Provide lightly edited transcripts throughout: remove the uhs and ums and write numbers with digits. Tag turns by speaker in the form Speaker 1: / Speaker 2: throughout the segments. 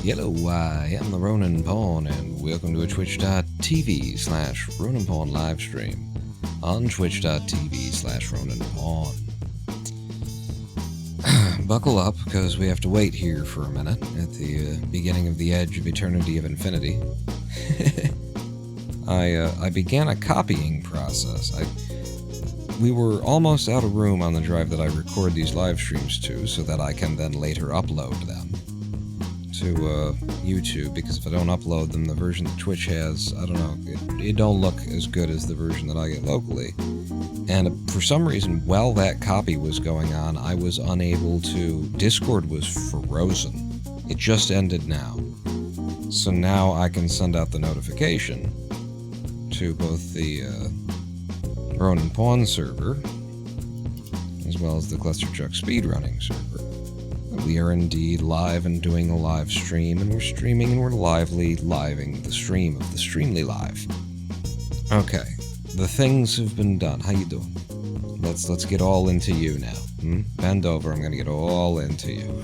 Speaker 1: Hello, I am the Ronin Pawn, and welcome to a twitch.tv/Ronin Pawn livestream on twitch.tv/Ronin Pawn. Buckle up, because we have to wait here for a minute at the beginning of the edge of eternity of infinity. I began a copying process. We were almost out of room on the drive that I record these live streams to, so that I can then later upload them to YouTube, because if I don't upload them, the version that Twitch has, I don't know, it don't look as good as the version that I get locally. And for some reason, while that copy was going on, I was unable to... Discord was frozen. It just ended now. So now I can send out the notification to both the Ronin Pawn server, as well as the Cluster Truck Speedrunning server. We are indeed live and doing a live stream, and we're streaming and we're living the stream of the Streamly Live. Okay, the things have been done. How you doing? Let's get all into you now. Bend over, I'm gonna get all into you.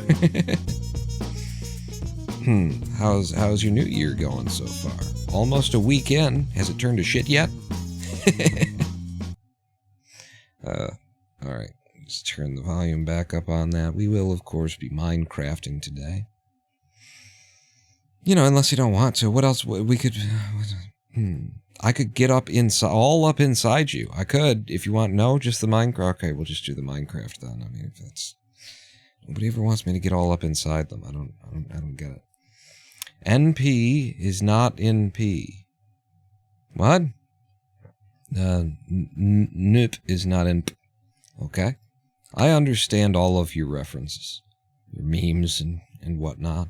Speaker 1: How's your new year going so far? Almost a week in. Has it turned to shit yet? Alright. Just turn the volume back up on that. We will, of course, be Minecrafting today. You know, unless you don't want to. What else? We could... I could get up inside, all up inside you. I could, if you want. No, just the Minecraft. Okay, we'll just do the Minecraft then. I mean, if that's... Nobody ever wants me to get all up inside them. I don't get it. NP is not in P. What? Nip is not in P. Okay? I understand all of your references, your memes and whatnot.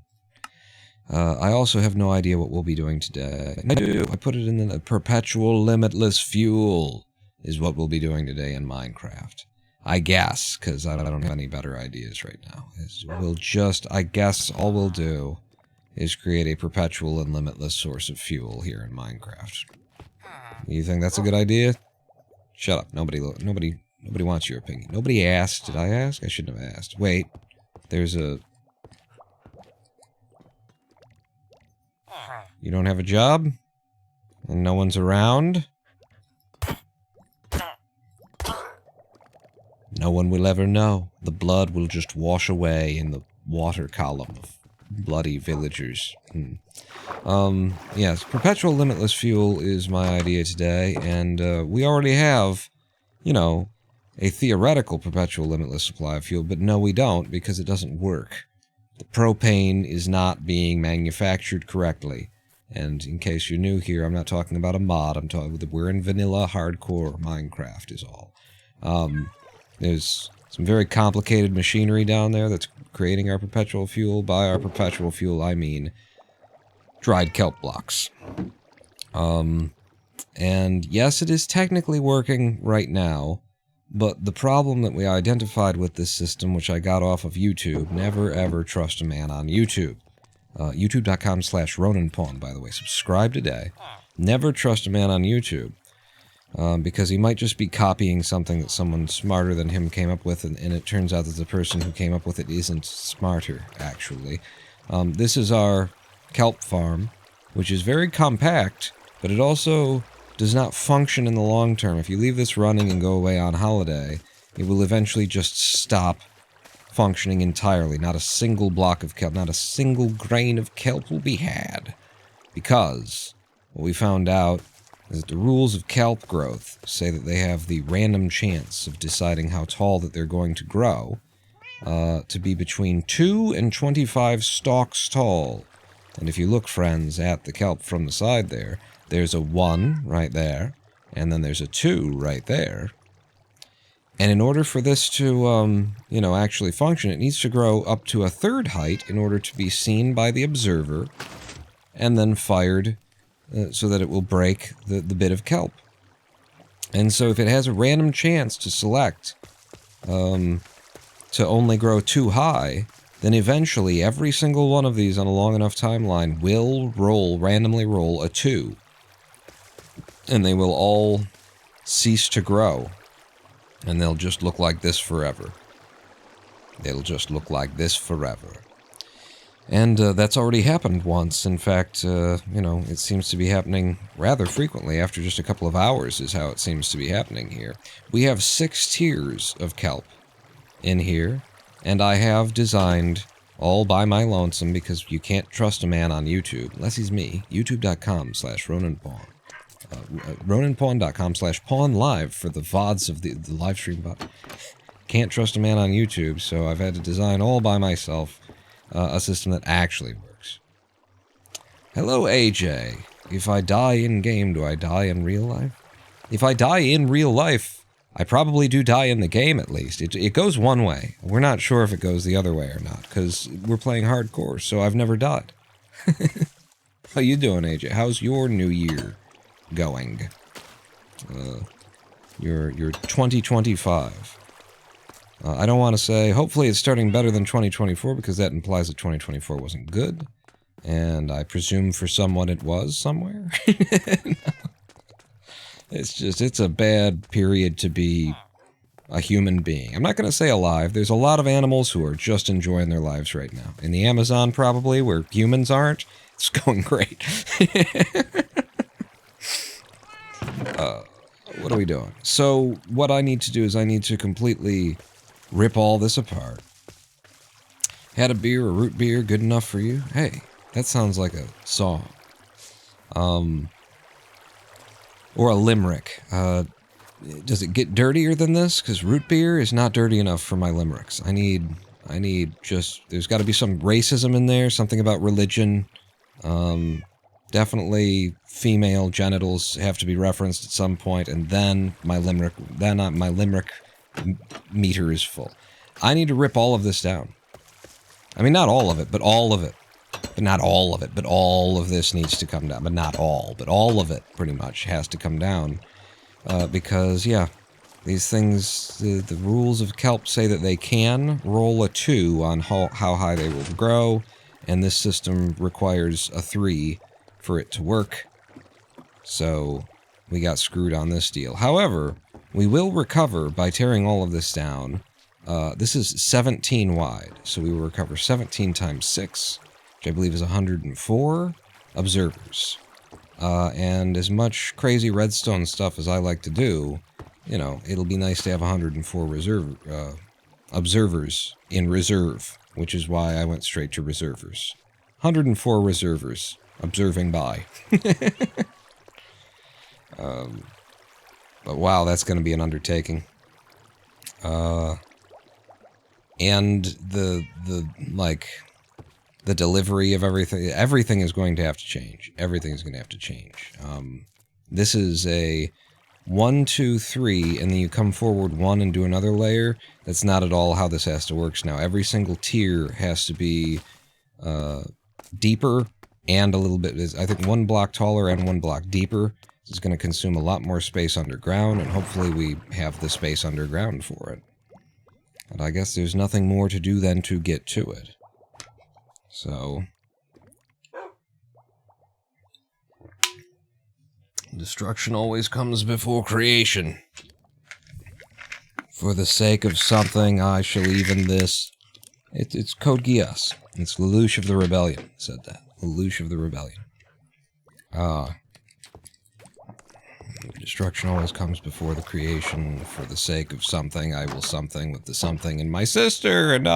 Speaker 1: I also have no idea what we'll be doing today. I do. I put it in the Perpetual Limitless Fuel is what we'll be doing today in Minecraft. I guess, because I don't have any better ideas right now. I guess all we'll do is create a perpetual and limitless source of fuel here in Minecraft. You think that's a good idea? Shut up. Nobody wants your opinion. Nobody asked. Did I ask? I shouldn't have asked. Wait. There's a... You don't have a job? And no one's around? No one will ever know. The blood will just wash away in the water column of bloody villagers. Yes, Perpetual Limitless Fuel is my idea today, and we already have, you know, a theoretical perpetual limitless supply of fuel, but no, we don't, because it doesn't work. The propane is not being manufactured correctly. And in case you're new here, I'm not talking about a mod, we're in vanilla hardcore Minecraft is all. There's some very complicated machinery down there that's creating our perpetual fuel. By our perpetual fuel, I mean dried kelp blocks. And yes, it is technically working right now, but the problem that we identified with this system, which I got off of YouTube, never ever trust a man on YouTube. YouTube.com/Ronin Pawn, by the way. Subscribe today. Never trust a man on YouTube, because he might just be copying something that someone smarter than him came up with, and it turns out that the person who came up with it isn't smarter, actually. This is our kelp farm, which is very compact, but it also does not function in the long term. If you leave this running and go away on holiday, it will eventually just stop functioning entirely. Not a single block of kelp, not a single grain of kelp will be had. Because what we found out is that the rules of kelp growth say that they have the random chance of deciding how tall that they're going to grow to be between 2 and 25 stalks tall. And if you look, friends, at the kelp from the side there, there's a 1 right there, and then there's a 2 right there. And in order for this to, you know, actually function, it needs to grow up to a 3rd height in order to be seen by the observer, and then fired so that it will break the bit of kelp. And so if it has a random chance to select to only grow 2 high, then eventually every single one of these on a long enough timeline will randomly roll a 2. And they will all cease to grow. And they'll just look like this forever. They'll just look like this forever. And that's already happened once. In fact, you know, it seems to be happening rather frequently. After just a couple of hours is how it seems to be happening here. We have 6 tiers of kelp in here, and I have designed all by my lonesome, because you can't trust a man on YouTube, unless he's me, youtube.com/RonanPawn. RonanPawn.com/pawnlive for the VODs of the live stream VOD. Can't trust a man on YouTube, so I've had to design all by myself a system that actually works. Hello, AJ. If I die in-game, do I die in real life? If I die in real life, I probably do die in the game, at least. It goes one way. We're not sure if it goes the other way or not, because we're playing hardcore, so I've never died. How you doing, AJ? How's your new year going? Your 2025. I don't want to say, hopefully it's starting better than 2024, because that implies that 2024 wasn't good. And I presume for someone it was somewhere. It's a bad period to be a human being. I'm not going to say alive. There's a lot of animals who are just enjoying their lives right now. In the Amazon, probably, where humans aren't, it's going great. What are we doing? So, what I need to do is I need to completely rip all this apart. Had a beer, a root beer, good enough for you? Hey, that sounds like a song. Or a limerick. Does it get dirtier than this? Because root beer is not dirty enough for my limericks. I need just, there's got to be some racism in there, something about religion. Definitely female genitals have to be referenced at some point, and then my limerick meter is full. I need to rip all of this down. I mean, not all of it, but all of it. But not all of it, but all of this needs to come down. But not all, but all of it pretty much has to come down. Because, yeah, these things, the rules of kelp say that they can roll a 2 on how high they will grow, and this system requires a 3 for it to work. So, we got screwed on this deal. However, we will recover by tearing all of this down. This is 17 wide, so we will recover 17 times 6, which I believe is 104 observers. And as much crazy redstone stuff as I like to do, you know, it'll be nice to have 104 observers in reserve, which is why I went straight to reservers. 104 reservers observing by. But wow, that's going to be an undertaking. And the delivery of everything is going to have to change. Everything is going to have to change. This is a 1, 2, 3, and then you come forward 1 and do another layer. That's not at all how this has to work now. Every single tier has to be deeper and a little bit, I think 1 block taller and 1 block deeper. This is going to consume a lot more space underground, and hopefully we have the space underground for it. And I guess there's nothing more to do than to get to it. So, destruction always comes before creation. For the sake of something, I shall even this. It's Code Geass. It's Lelouch of the Rebellion said that. Lelouch of the Rebellion. Destruction always comes before the creation. For the sake of something, I will something with the something and my sister, and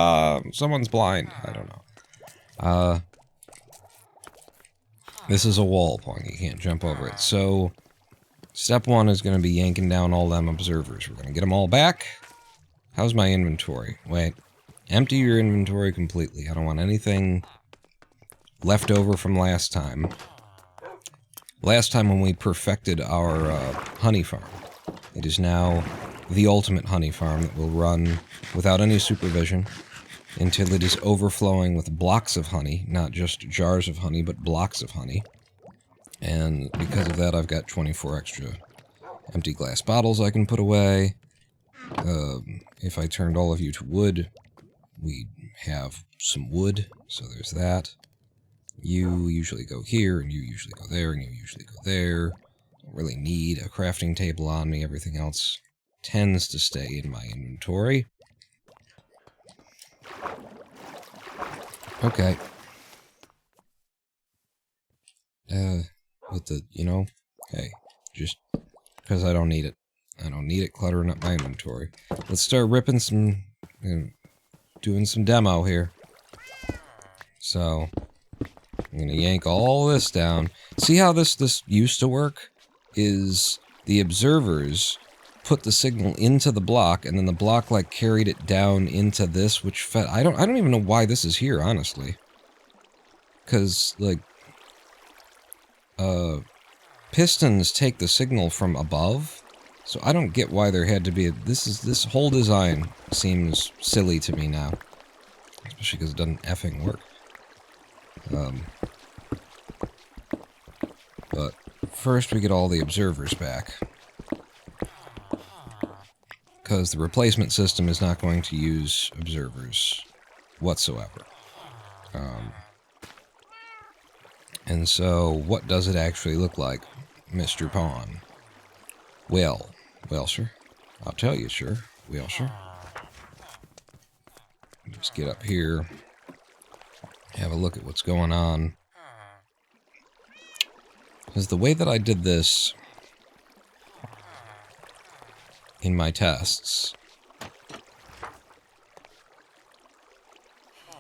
Speaker 1: someone's blind. I don't know. This is a wall, Pong. You can't jump over it. So, step 1 is going to be yanking down all them observers. We're going to get them all back. How's my inventory? Wait. Empty your inventory completely. I don't want anything left over from last time. Last time when we perfected our honey farm. It is now the ultimate honey farm that will run without any supervision until it is overflowing with blocks of honey, not just jars of honey, but blocks of honey. And because of that, I've got 24 extra empty glass bottles I can put away. If I turned all of you to wood, we'd have some wood, so there's that. You usually go here, and you usually go there, and you usually go there. Don't really need a crafting table on me. Everything else tends to stay in my inventory. Okay. with the, you know, hey, just because I don't need it. I don't need it cluttering up my inventory. Let's start ripping some, doing some demo here. So, I'm gonna yank all this down. See how this used to work? Is the observers put the signal into the block, and then the block like carried it down into this, which fed. I don't even know why this is here, honestly. Because like, pistons take the signal from above, so I don't get why there had to be this whole design seems silly to me now, especially because it doesn't effing work. But first we get all the observers back, because the replacement system is not going to use observers whatsoever. And so, what does it actually look like, Mr. Pawn? Well, sir, I'll tell you, sir. Well, sir. Just get up here, have a look at what's going on. Because the way that I did this in my tests,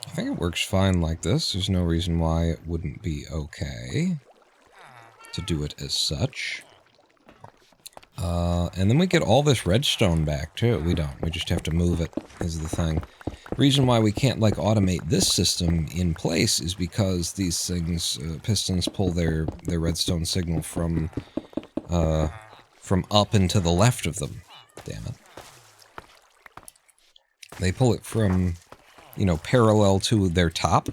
Speaker 1: I think it works fine like this. There's no reason why it wouldn't be okay to do it as such. And then we get all this redstone back, too. We don't. We just have to move it, is the thing. Reason why we can't, like, automate this system in place is because these things, pistons pull their redstone signal from up and to the left of them. Damn it. They pull it from, you know, parallel to their top.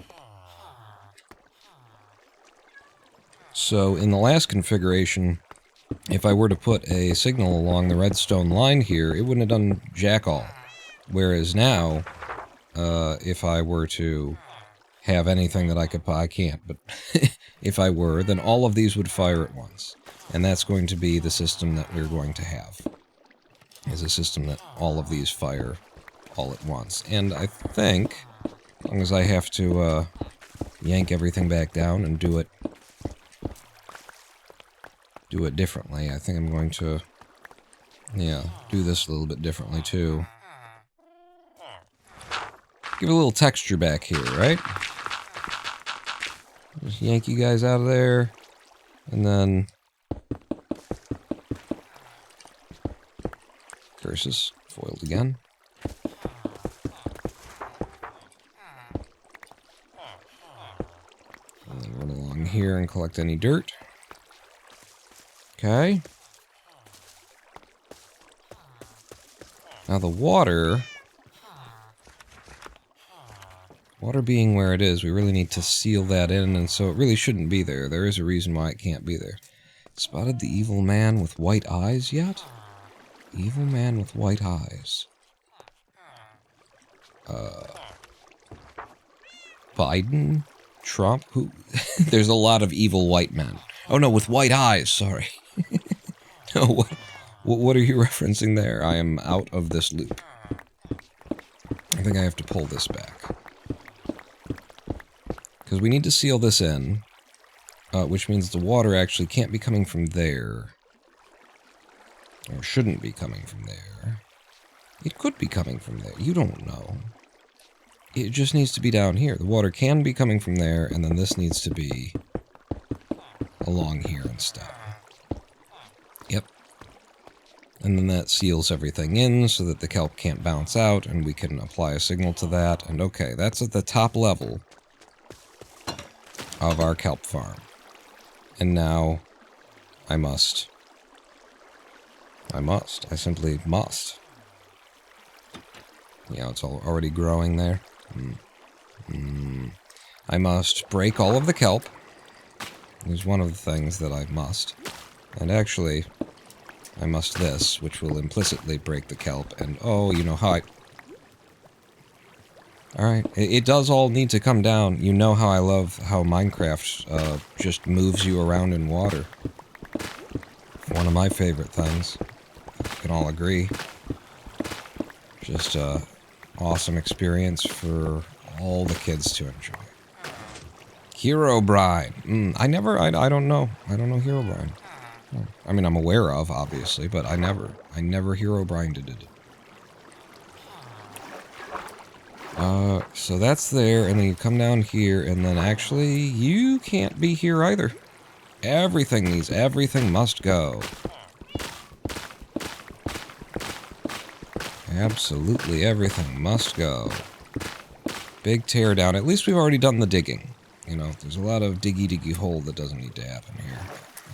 Speaker 1: So in the last configuration, if I were to put a signal along the redstone line here, it wouldn't have done jack all. Whereas now, if I were to have anything that I could... I can't, but if I were, then all of these would fire at once. And that's going to be the system that we're going to have. Is a system that all of these fire all at once. And I think, as long as I have to yank everything back down and do it differently, I think I'm going to, yeah, do this a little bit differently too. Give it a little texture back here, right? Just yank you guys out of there, and then... Curses, foiled again. And then run along here and collect any dirt. Okay. Now the water being where it is, we really need to seal that in, and so it really shouldn't be there. There is a reason why it can't be there. Spotted the evil man with white eyes yet? Evil man with white eyes. Biden? Trump? Who? There's a lot of evil white men. Oh no, with white eyes, sorry. No, what are you referencing there? I am out of this loop. I think I have to pull this back. Because we need to seal this in, which means the water actually can't be coming from there. Or shouldn't be coming from there. It could be coming from there. You don't know. It just needs to be down here. The water can be coming from there, and then this needs to be along here instead. Yep. And then that seals everything in so that the kelp can't bounce out, and we can apply a signal to that. And okay, that's at the top level of our kelp farm. And now I simply must. Yeah, it's already growing there. I must break all of the kelp. Is one of the things that I must. And actually, I must this, which will implicitly break the kelp. And oh, you know how I... Alright, it does all need to come down. You know how I love how Minecraft just moves you around in water. One of my favorite things. We can all agree. Just a awesome experience for all the kids to enjoy. Herobrine. I don't know. I don't know Herobrine. I mean, I'm aware of, obviously, but I never Herobrined it. So that's there, and then you come down here, and then actually, you can't be here either. Everything must go. Absolutely everything must go. Big tear down. At least we've already done the digging. You know, there's a lot of diggy hole that doesn't need to happen here.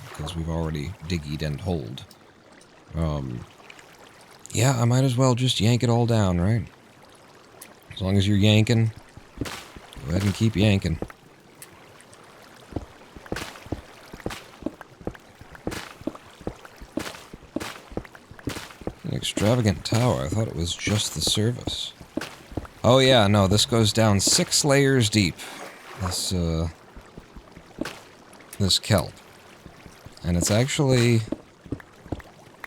Speaker 1: Because we've already diggied and holed. Yeah, I might as well just yank it all down, right? As long as you're yanking, go ahead and keep yanking. An extravagant tower. I thought it was just the service. Oh yeah, no, this goes down 6 layers deep. This kelp. And it's actually...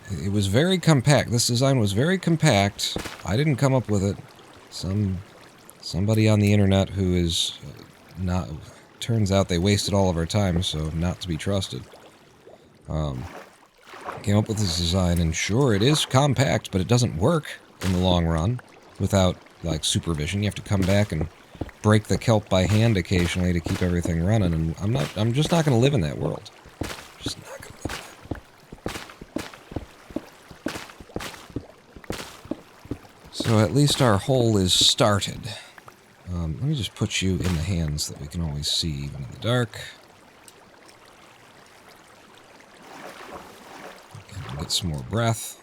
Speaker 1: It was very compact. This design was very compact. I didn't come up with it. Somebody on the internet who is not... Turns out they wasted all of our time, so not to be trusted. Came up with this design, and sure, it is compact, but it doesn't work in the long run without, like, supervision. You have to come back and break the kelp by hand occasionally to keep everything running, and I'm just not going to live in that world. Just not going to live in that. So at least our hole is started. Let me just put you in the hands that we can always see even in the dark. And get some more breath.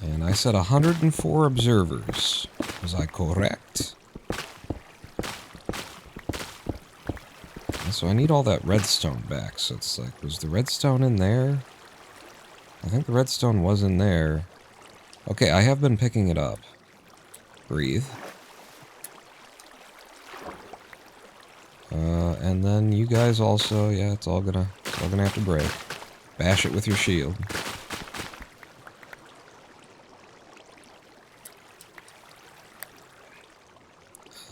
Speaker 1: And I said 104 observers. Was I correct? So I need all that redstone back. So it's like, was the redstone in there? I think the redstone was in there. Okay, I have been picking it up. Breathe. And then you guys also, yeah, it's all gonna have to break. Bash it with your shield.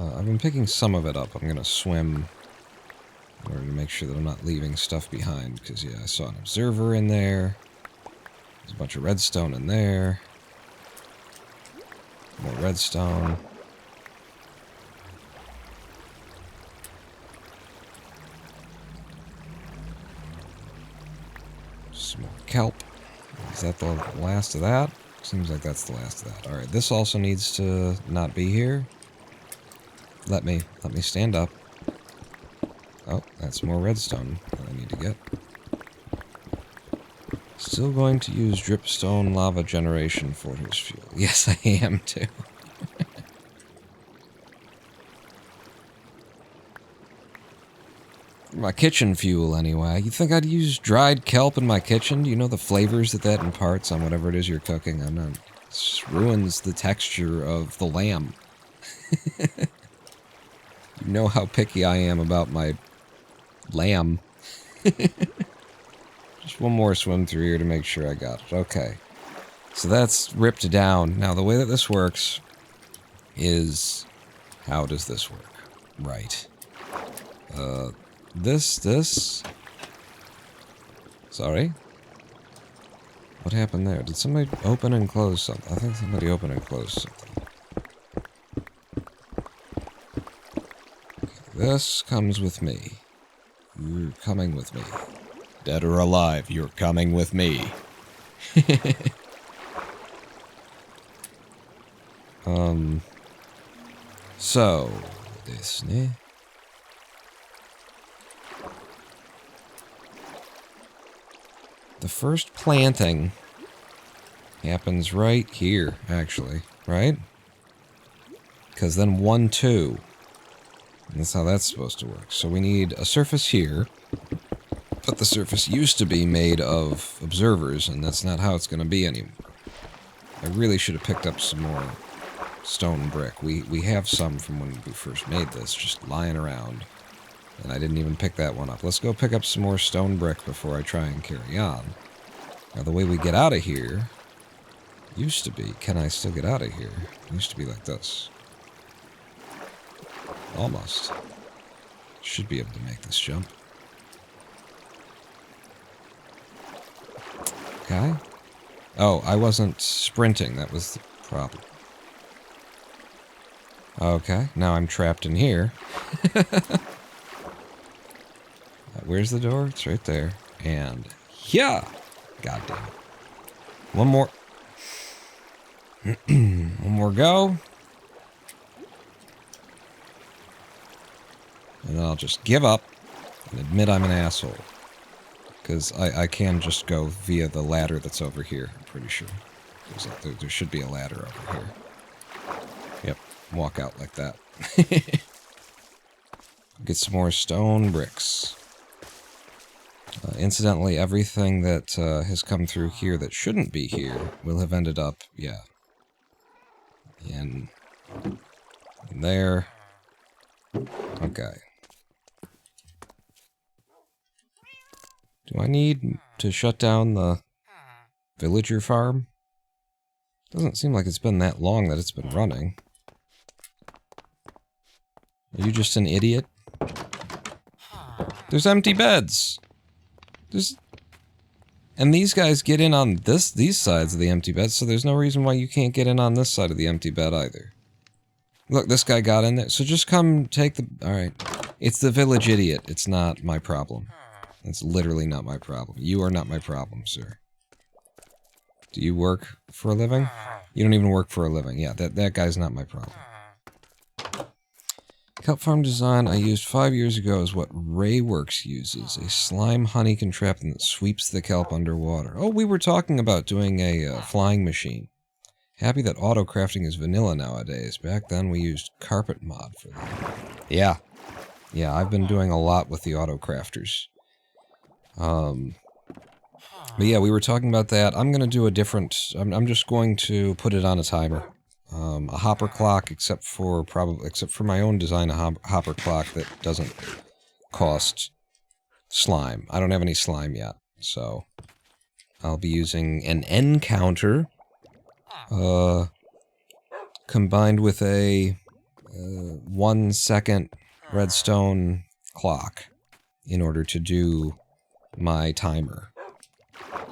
Speaker 1: I've been picking some of it up. I'm gonna swim in order to make sure that I'm not leaving stuff behind, because, yeah, I saw an observer in there. There's a bunch of redstone in there. More redstone. Some more kelp. Is that the last of that? Seems like that's the last of that. Alright, this also needs to not be here. Let me stand up. Oh, that's more redstone that I need to get. Still going to use dripstone lava generation for his fuel. Yes, I am too. My kitchen fuel, anyway. You think I'd use dried kelp in my kitchen? Do you know the flavors that imparts on whatever it is you're cooking? I'm not. It just ruins the texture of the lamb. You know how picky I am about my lamb. Just one more swim through here to make sure I got it. Okay. So that's ripped down. Now, the way that this works is... How does this work? Right. This... Sorry? What happened there? Did somebody open and close something? I think somebody opened and closed something. This comes with me. You're coming with me. Dead or alive, you're coming with me. So, this, ne? The first planting happens right here, actually, right? Because then 1, 2. And that's how that's supposed to work. So we need a surface here, but the surface used to be made of observers, and that's not how it's going to be anymore. I really should have picked up some more stone brick. We have some from when we first made this, just lying around. And I didn't even pick that one up. Let's go pick up some more stone brick before I try and carry on. Now, the way we get out of here Used to be. Can I still get out of here? Used to be like this. Almost. Should be able to make this jump. Okay. Oh, I wasn't sprinting. That was the problem. Okay, now I'm trapped in here. Where's the door? It's right there. And yeah! God damn it. One more. One more go. And then I'll just give up and admit I'm an asshole. Because I can just go via the ladder that's over here, I'm pretty sure. There should be a ladder over here. Yep, walk out like that. Get some more stone bricks. Incidentally, everything that has come through here that shouldn't be here will have ended up, yeah. In there. Okay. Do I need to shut down the villager farm? Doesn't seem like it's been that long that it's been running. Are you just an idiot? There's empty beds! And these guys get in on these sides of the empty bed, so there's no reason why you can't get in on this side of the empty bed either. Look, this guy got in there, so just come take the... Alright. It's the village idiot. It's not my problem. It's literally not my problem. You are not my problem, sir. Do you work for a living? You don't even work for a living. Yeah, that guy's not my problem. Kelp farm design I used 5 years ago is what Rayworks uses. A slime honey contraption that sweeps the kelp underwater. Oh, we were talking about doing a flying machine. Happy that auto-crafting is vanilla nowadays. Back then we used carpet mod for that. Yeah. Yeah, I've been doing a lot with the auto-crafters. But yeah, we were talking about that. I'm gonna do a different... I'm just going to put it on a timer. A hopper clock, except for my own design, a hopper clock that doesn't cost slime. I don't have any slime yet, so I'll be using an N counter, combined with a 1 second redstone clock in order to do my timer.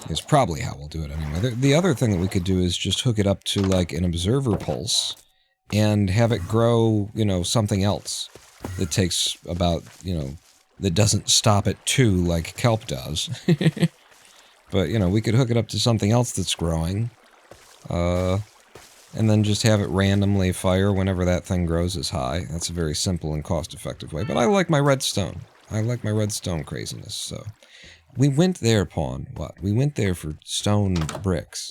Speaker 1: Is probably how we'll do it anyway. The other thing that we could do is just hook it up to, like, an observer pulse and have it grow, you know, something else that takes about, you know, that doesn't stop at 2 like kelp does. But, you know, we could hook it up to something else that's growing, and then just have it randomly fire whenever that thing grows as high. That's a very simple and cost-effective way. But I like my redstone. I like my redstone craziness, so... We went there, Pawn. What? We went there for stone bricks.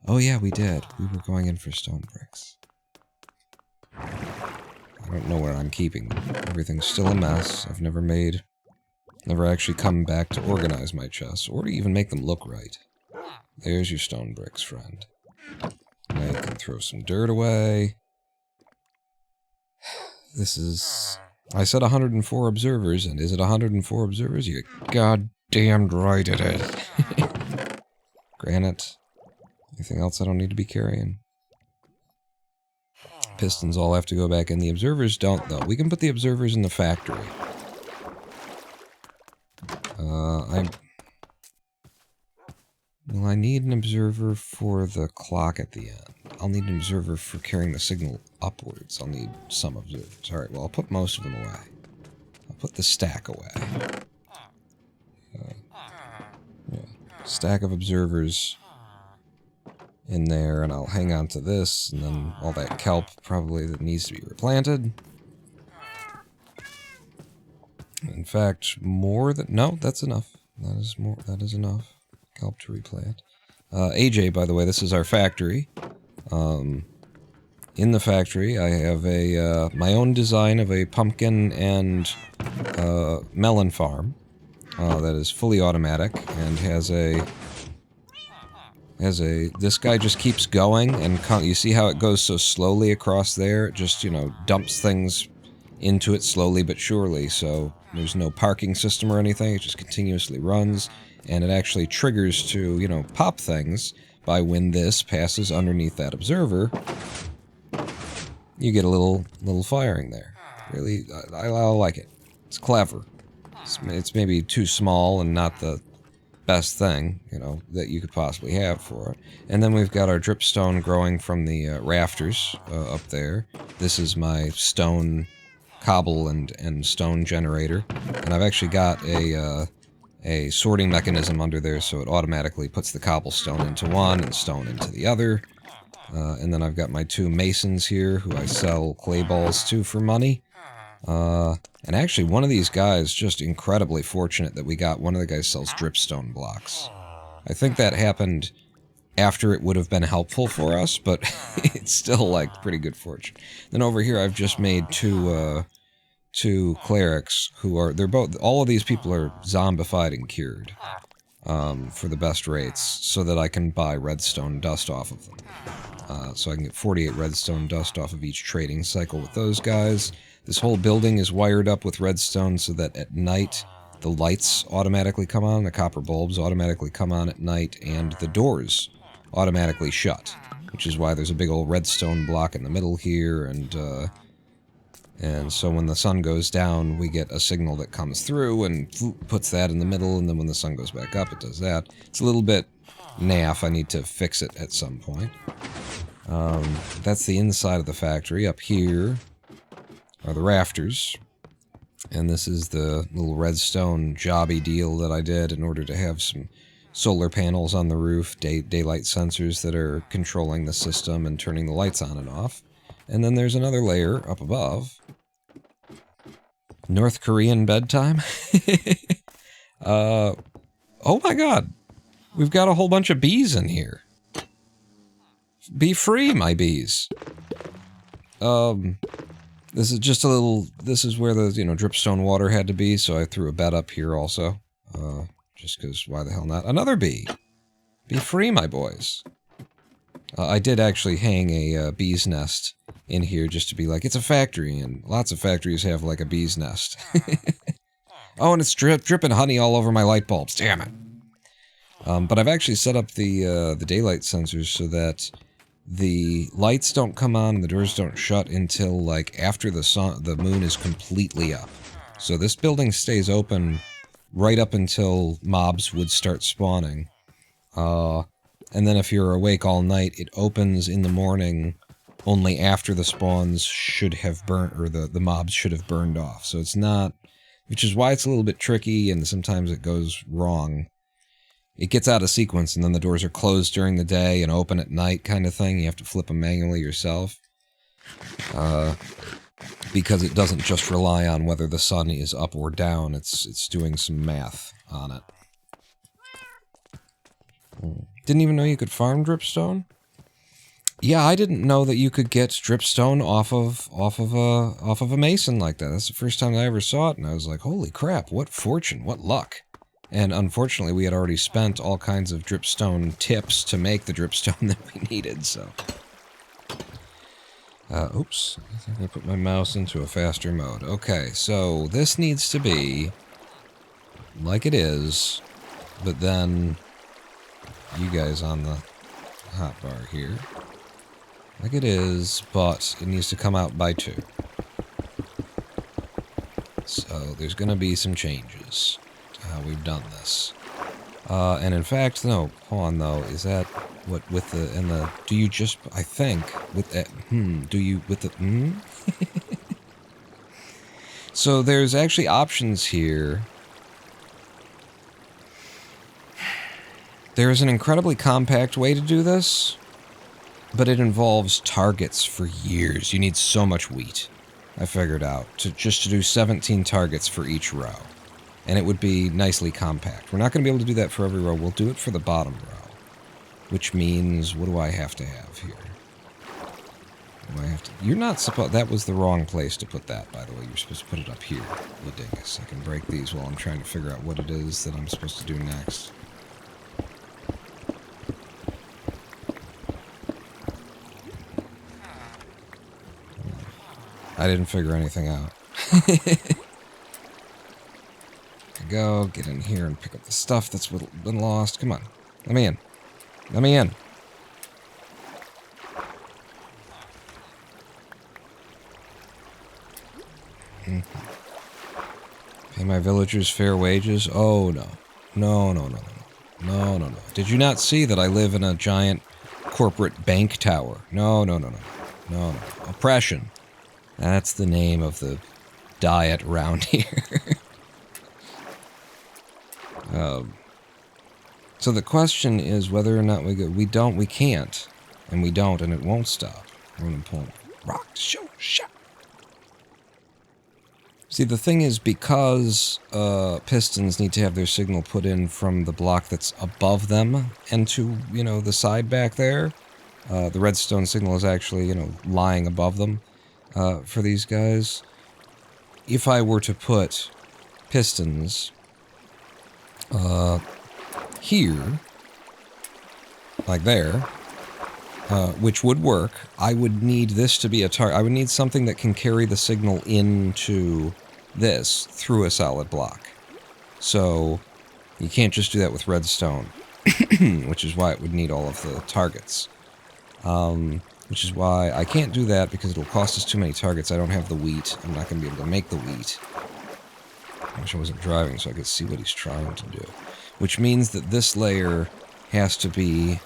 Speaker 1: Oh yeah, we did. We were going in for stone bricks. I don't know where I'm keeping them. Everything's still a mess. I've never actually come back to organize my chests, or to even make them look right. There's your stone bricks, friend. Now you can throw some dirt away. This is... I said 104 observers, and is it 104 observers? You goddamned right it is. Granite. Anything else I don't need to be carrying? Pistons all have to go back in. The observers don't, though. We can put the observers in the factory. Well, I need an observer for the clock at the end. I'll need an observer for carrying the signal upwards. I'll need some observers. Alright, well, I'll put most of them away. I'll put the stack away. Yeah. Stack of observers in there, and I'll hang on to this, and then all that kelp probably that needs to be replanted. In fact, more than... No, that's enough. That is enough. Kelp to replant. AJ, by the way, this is our factory. In the factory, I have my own design of a pumpkin and melon farm that is fully automatic and has a... This guy just keeps going, and you see how it goes so slowly across there? It just, you know, dumps things into it slowly but surely, so there's no parking system or anything. It just continuously runs, and it actually triggers to, you know, pop things by when this passes underneath that observer, you get a little firing there. Really, I like it. It's clever. It's maybe too small and not the best thing, you know, that you could possibly have for it. And then we've got our dripstone growing from the rafters up there. This is my stone cobble and stone generator, and I've actually got a sorting mechanism under there, so it automatically puts the cobblestone into one and stone into the other. And then I've got my 2 masons here who I sell clay balls to for money. And actually, one of these guys, just incredibly fortunate that we got, one of the guys sells dripstone blocks. I think that happened after it would have been helpful for us, but it's still, like, pretty good fortune. Then over here, I've just made two clerics who are, they're both, all of these people are zombified and cured, for the best rates, so that I can buy redstone dust off of them. So I can get 48 redstone dust off of each trading cycle with those guys. This whole building is wired up with redstone so that at night the lights automatically come on, the copper bulbs automatically come on at night, and the doors automatically shut, which is why there's a big old redstone block in the middle here, and so when the sun goes down, we get a signal that comes through and puts that in the middle, and then when the sun goes back up, it does that. It's a little bit naff. I need to fix it at some point. That's the inside of the factory. Up here are the rafters, and this is the little redstone jobby deal that I did in order to have some solar panels on the roof, daylight sensors that are controlling the system and turning the lights on and off. And then there's another layer up above. North Korean bedtime? Oh my god! We've got a whole bunch of bees in here. Be free, my bees! This is just a little, this is where the, you know, dripstone water had to be, so I threw a bed up here also. Just because, why the hell not? Another bee! Be free, my boys! I did actually hang a bee's nest in here just to be like, it's a factory, and lots of factories have, like, a bee's nest. Oh, and it's dripping honey all over my light bulbs, damn it! But I've actually set up the daylight sensors so that the lights don't come on and the doors don't shut until, like, after the moon is completely up. So this building stays open right up until mobs would start spawning. And then if you're awake all night, it opens in the morning only after the spawns should have burnt, or the mobs should have burned off. So it's not, which is why it's a little bit tricky and sometimes it goes wrong. It gets out of sequence, and then the doors are closed during the day and open at night kind of thing. You have to flip them manually yourself. Because it doesn't just rely on whether the sun is up or down. It's doing some math on it. Didn't even know you could farm dripstone? Yeah, I didn't know that you could get dripstone off of a mason like that. That's the first time I ever saw it, and I was like, holy crap, what fortune, what luck. And unfortunately, we had already spent all kinds of dripstone tips to make the dripstone that we needed, so. Oops. I think I put my mouse into a faster mode. Okay, so this needs to be like it is, but then you guys on the hotbar here. Like it is, but it needs to come out by 2. So there's going to be some changes. How we've done this. And in fact, no, hold on though, is that what with the, do you just, I think, with that, do you, with the, So there's actually options here. There's an incredibly compact way to do this, but it involves targets for years. You need so much wheat, I figured out, just to do 17 targets for each row. And it would be nicely compact. We're not going to be able to do that for every row. We'll do it for the bottom row. Which means, what do I have to have here? Do I have to... You're not supposed... That was the wrong place to put that, by the way. You're supposed to put it up here, you dingus. I can break these while I'm trying to figure out what it is that I'm supposed to do next. I didn't figure anything out. Go, get in here and pick up the stuff that's been lost. Come on. Let me in. Let me in. Pay my villagers fair wages? Oh, no. No, no, no, no. No, no, no. Did you not see that I live in a giant corporate bank tower? No, no, no, no. No, no. Oppression. That's the name of the diet around here. So the question is whether or not we can't. And we don't, and it won't stop. We're going to pull rock, show, shot. See, the thing is, because pistons need to have their signal put in from the block that's above them and to, the side back there, the redstone signal is actually, lying above them for these guys. If I were to put pistons here, like there, which would work, I would need this to be a target. I would need something that can carry the signal into this through a solid block. So you can't just do that with redstone, which is why it would need all of the targets. Which is why I can't do that, because it'll cost us too many targets. I don't have the wheat. I'm not going to be able to make the wheat. I wish I wasn't driving so I could see what he's trying to do. Which means that this layer has to be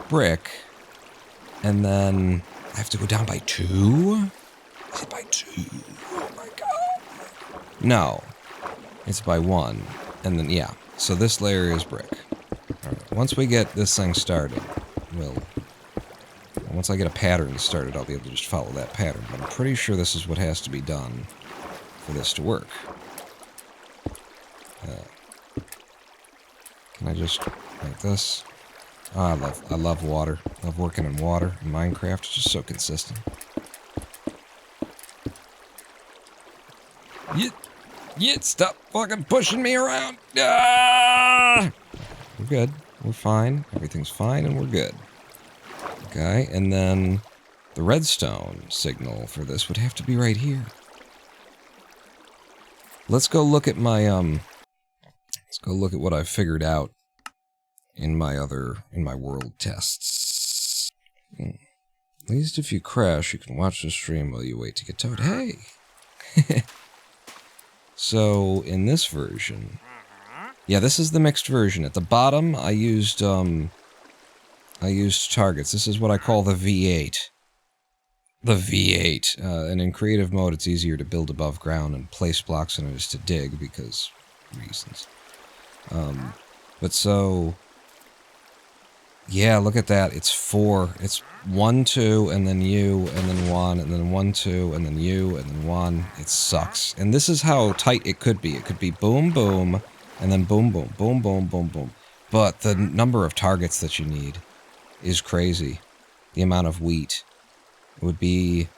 Speaker 1: brick, and then I have to go down by 2? Is it by 2? Oh my god. No. It's by 1. And then, yeah. So this layer is brick. Alright, once we get this thing started, once I get a pattern started, I'll be able to just follow that pattern. But I'm pretty sure this is what has to be done for this to work. Can I just like this? Oh, I love water. I love working in water in Minecraft. It's just so consistent. Stop fucking pushing me around. Ah! We're good. We're fine. Everything's fine and we're good. Okay, and then the redstone signal for this would have to be right here. Let's go look at my, let's go look at what I've figured out in my world tests. At least if you crash, you can watch the stream while you wait to get towed. Hey! So, in this version... Yeah, this is the mixed version. At the bottom, I used targets. This is what I call the V8. The V8. And in creative mode, it's easier to build above ground and place blocks than it is to dig, because reasons. But so... Yeah, look at that. It's 4. It's 1, 2, and then you, and then 1, and then 1, 2, and then you, and then 1. It sucks. And this is how tight it could be. It could be boom, boom, and then boom, boom, boom, boom, boom, boom. But the number of targets that you need is crazy. The amount of wheat. It would be,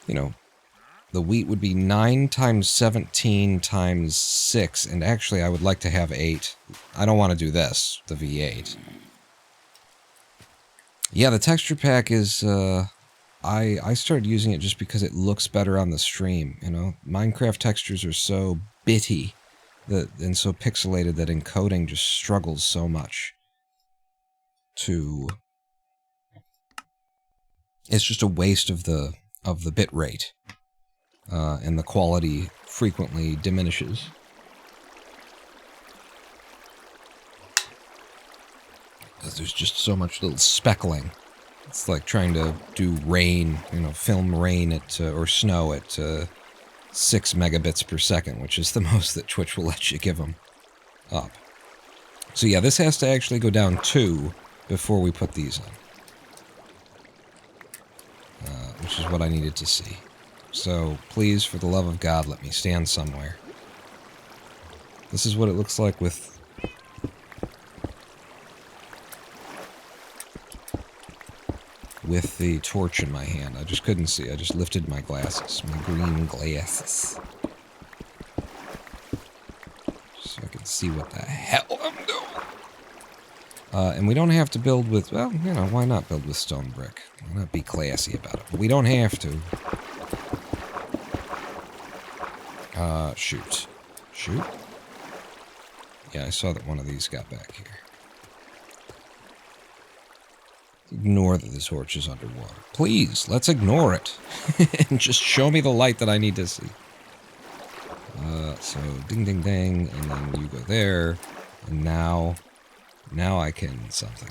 Speaker 1: the wheat would be 9 times 17 times 6, and actually I would like to have 8. I don't want to do this, the V8. Yeah, the texture pack is, I started using it just because it looks better on the stream, Minecraft textures are so bitty and so pixelated that encoding just struggles so much to... It's just a waste of the bit rate, and the quality frequently diminishes. There's just so much little speckling. It's like trying to do rain, film rain at, or snow at 6 megabits per second, which is the most that Twitch will let you give them up. So yeah, this has to actually go down 2 before we put these in. Which is what I needed to see. So please, for the love of God, let me stand somewhere. This is what it looks like with... with the torch in my hand. I just couldn't see. I just lifted my glasses. My green glasses. So I can see what the hell I'm doing. And we don't have to build with... Well, why not build with stone brick? Why not be classy about it? But we don't have to. Shoot. Shoot? Yeah, I saw that one of these got back here. Ignore that the torch is underwater. Please, let's ignore it. And just show me the light that I need to see. So ding, ding, ding, and then you go there, and now I can something.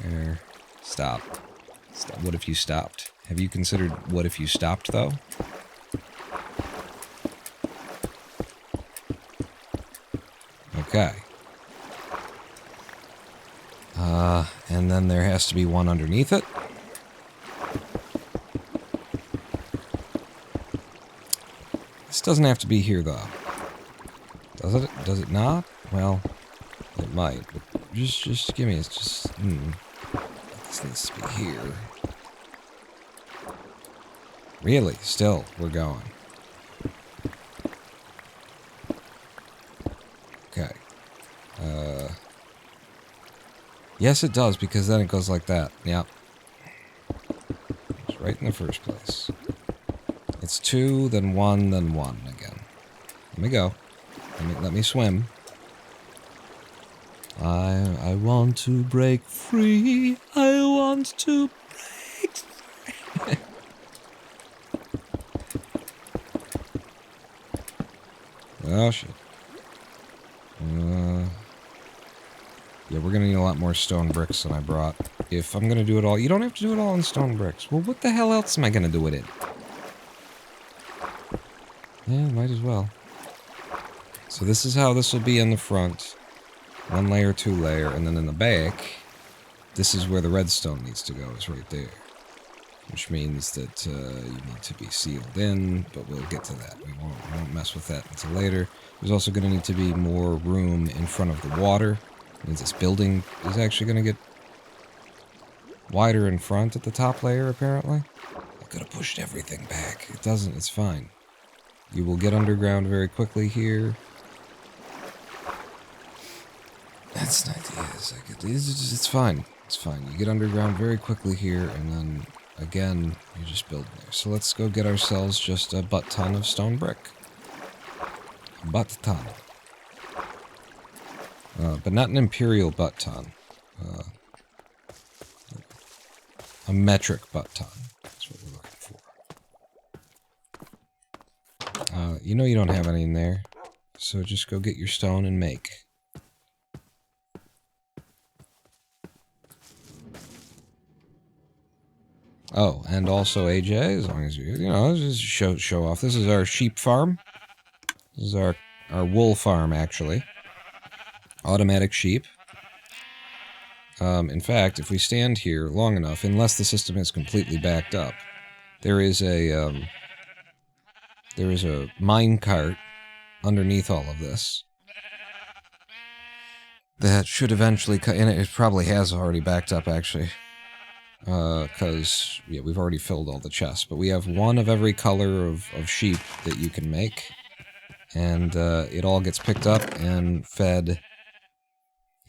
Speaker 1: There. Stop. What if you stopped? Have you considered what if you stopped, though? Okay. And then there has to be one underneath it. This doesn't have to be here, though. Does it? Does it not? Well, it might. But just give me. It's just. This needs to be here. Really? Still, we're going. Okay. Yes, it does, because then it goes like that. Yep. It's right in the first place. It's 2, then 1, then 1 again. Let me go. Let me swim. I want to break free. I want to break free. Oh, shit. Yeah, we're gonna need a lot more stone bricks than I brought. If I'm gonna do it all... You don't have to do it all in stone bricks. Well, what the hell else am I gonna do it in? Yeah, might as well. So this is how this will be in the front. 1 layer, 2 layer, and then in the back, this is where the redstone needs to go, is right there. Which means that you need to be sealed in, but we'll get to that. We won't mess with that until later. There's also going to need to be more room in front of the water. It means this building is actually going to get wider in front at the top layer, apparently. I could have pushed everything back. It doesn't. It's fine. You will get underground very quickly here. That's an idea. It's fine. It's fine. You get underground very quickly here, and then, again, you just build there. So let's go get ourselves just a butt-ton of stone brick. Butt-ton. But not an imperial butt-ton. A metric butt-ton. That's what we're looking for. You know you don't have any in there, so just go get your stone and make. Oh, and also AJ, as long as you know, just show off. This is our sheep farm. This is our wool farm, actually. Automatic sheep. In fact, if we stand here long enough, unless the system is completely backed up, there is a mine cart underneath all of this that should eventually cut. And it probably has already backed up, actually. Because, yeah, we've already filled all the chests. But we have one of every color of sheep that you can make. And it all gets picked up and fed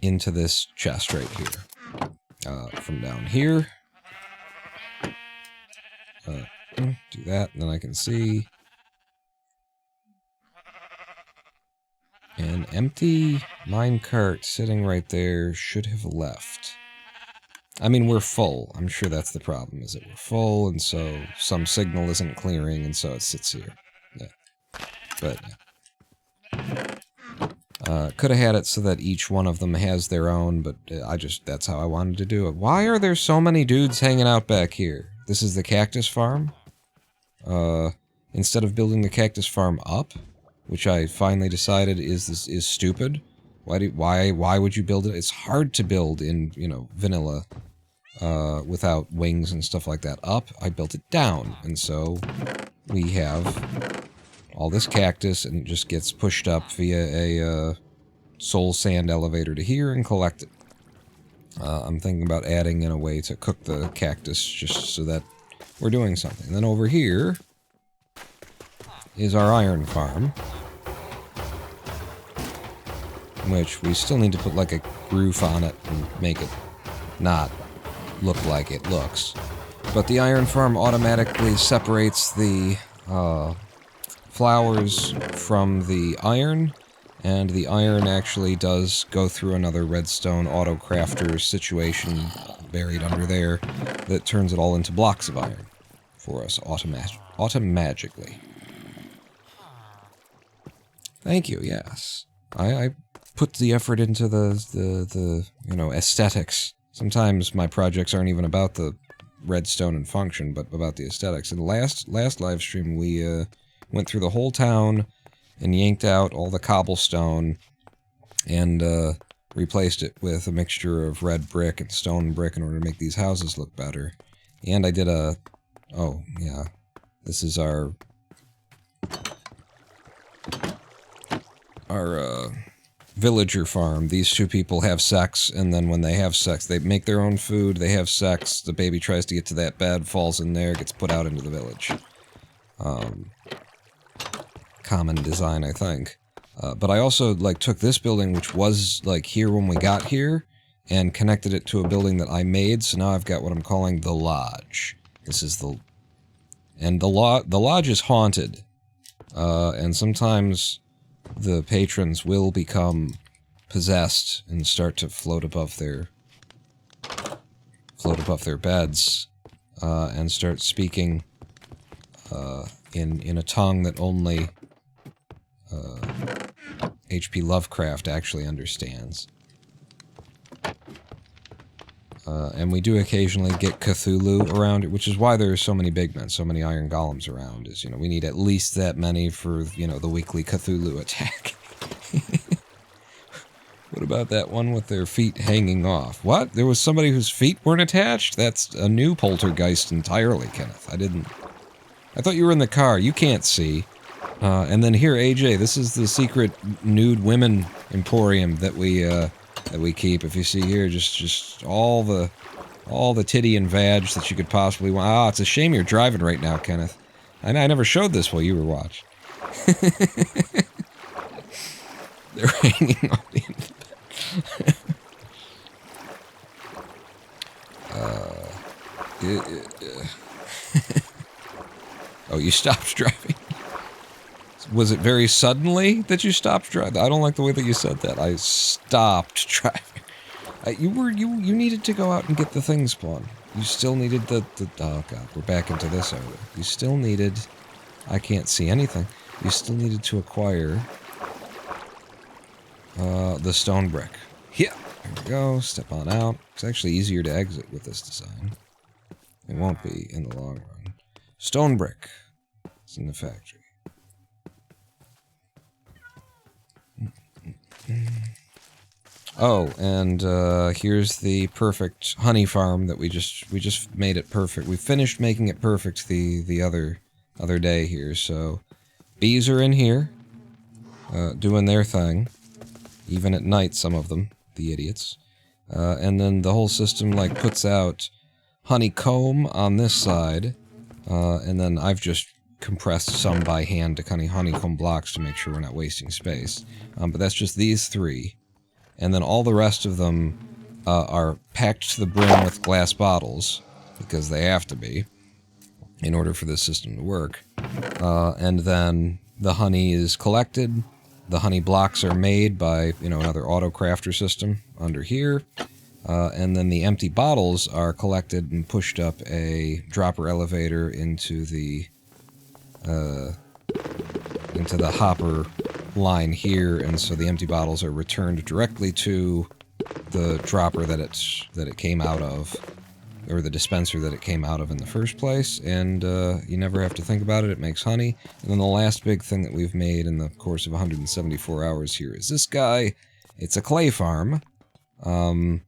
Speaker 1: into this chest right here. From down here. Do that, and then I can see. An empty minecart sitting right there should have left. I mean, we're full. I'm sure that's the problem, is that we're full, and so some signal isn't clearing, and so it sits here. Yeah. But, yeah. Could have had it so that each one of them has their own, but that's how I wanted to do it. Why are there so many dudes hanging out back here? This is the cactus farm. Instead of building the cactus farm up, which I finally decided is stupid. Why would you build it? It's hard to build in, vanilla, without wings and stuff like that. Up, I built it down, and so we have all this cactus, and it just gets pushed up via a soul sand elevator to here and collect it. I'm thinking about adding in a way to cook the cactus just so that we're doing something. And then over here is our iron farm, which we still need to put like a roof on it and make it not look like it looks. But the iron farm automatically separates the flowers from the iron, and the iron actually does go through another redstone auto-crafter situation buried under there that turns it all into blocks of iron for us automagically. Thank you, yes. I put the effort into the you know, aesthetics. Sometimes my projects aren't even about the redstone and function, but about the aesthetics. In the last live stream, we went through the whole town and yanked out all the cobblestone and replaced it with a mixture of red brick and stone brick in order to make these houses look better. And I did a... oh, yeah. This is our villager farm. These two people have sex, and then when they have sex, they make their own food, they have sex, the baby tries to get to that bed, falls in there, gets put out into the village. Common design, I think. But I also, like, took this building, which was, like, here when we got here, and connected it to a building that I made, so now I've got what I'm calling the Lodge. This is the... and the Lodge is haunted. And sometimes the patrons will become possessed and start to float above their beds, and start speaking in a tongue that only H.P. Lovecraft actually understands. And we do occasionally get Cthulhu around it, which is why there are so many big men, so many iron golems around, is, you know, we need at least that many for, you know, the weekly Cthulhu attack. What about that one with their feet hanging off? What? There was somebody whose feet weren't attached? That's a new poltergeist entirely, Kenneth. I thought you were in the car. You can't see. And then here, AJ, this is the secret nude women emporium that we keep. If you see here, just all the titty and vag that you could possibly want. Ah, it's a shame you're driving right now, Kenneth. I never showed this while you were watching. They're hanging on the end. Oh, you stopped driving. Was it very suddenly that you stopped driving? I don't like the way that you said that. I stopped driving. You needed to go out and get the thing spawned. You still needed the oh god, we're back into this area. You still needed, I can't see anything. You still needed to acquire the stone brick. Yeah, there we go. Step on out. It's actually easier to exit with this design. It won't be in the long run. Stone brick. It's in the factory. Oh, and here's the perfect honey farm that we just made it perfect. We finished making it perfect the other day here. So bees are in here, doing their thing, even at night. Some of them, the idiots, and then the whole system like puts out honeycomb on this side, and then I've just compressed some by hand to kind of honeycomb blocks to make sure we're not wasting space. But that's just these three. And then all the rest of them are packed to the brim with glass bottles, because they have to be, in order for this system to work. And then the honey is collected, the honey blocks are made by, you know, another auto-crafter system under here, and then the empty bottles are collected and pushed up a dropper elevator into the hopper line here, and so the empty bottles are returned directly to the dropper that it came out of, or the dispenser that it came out of in the first place, and you never have to think about it. It makes honey. And then the last big thing that we've made in the course of 174 hours here is this guy. It's a clay farm. Found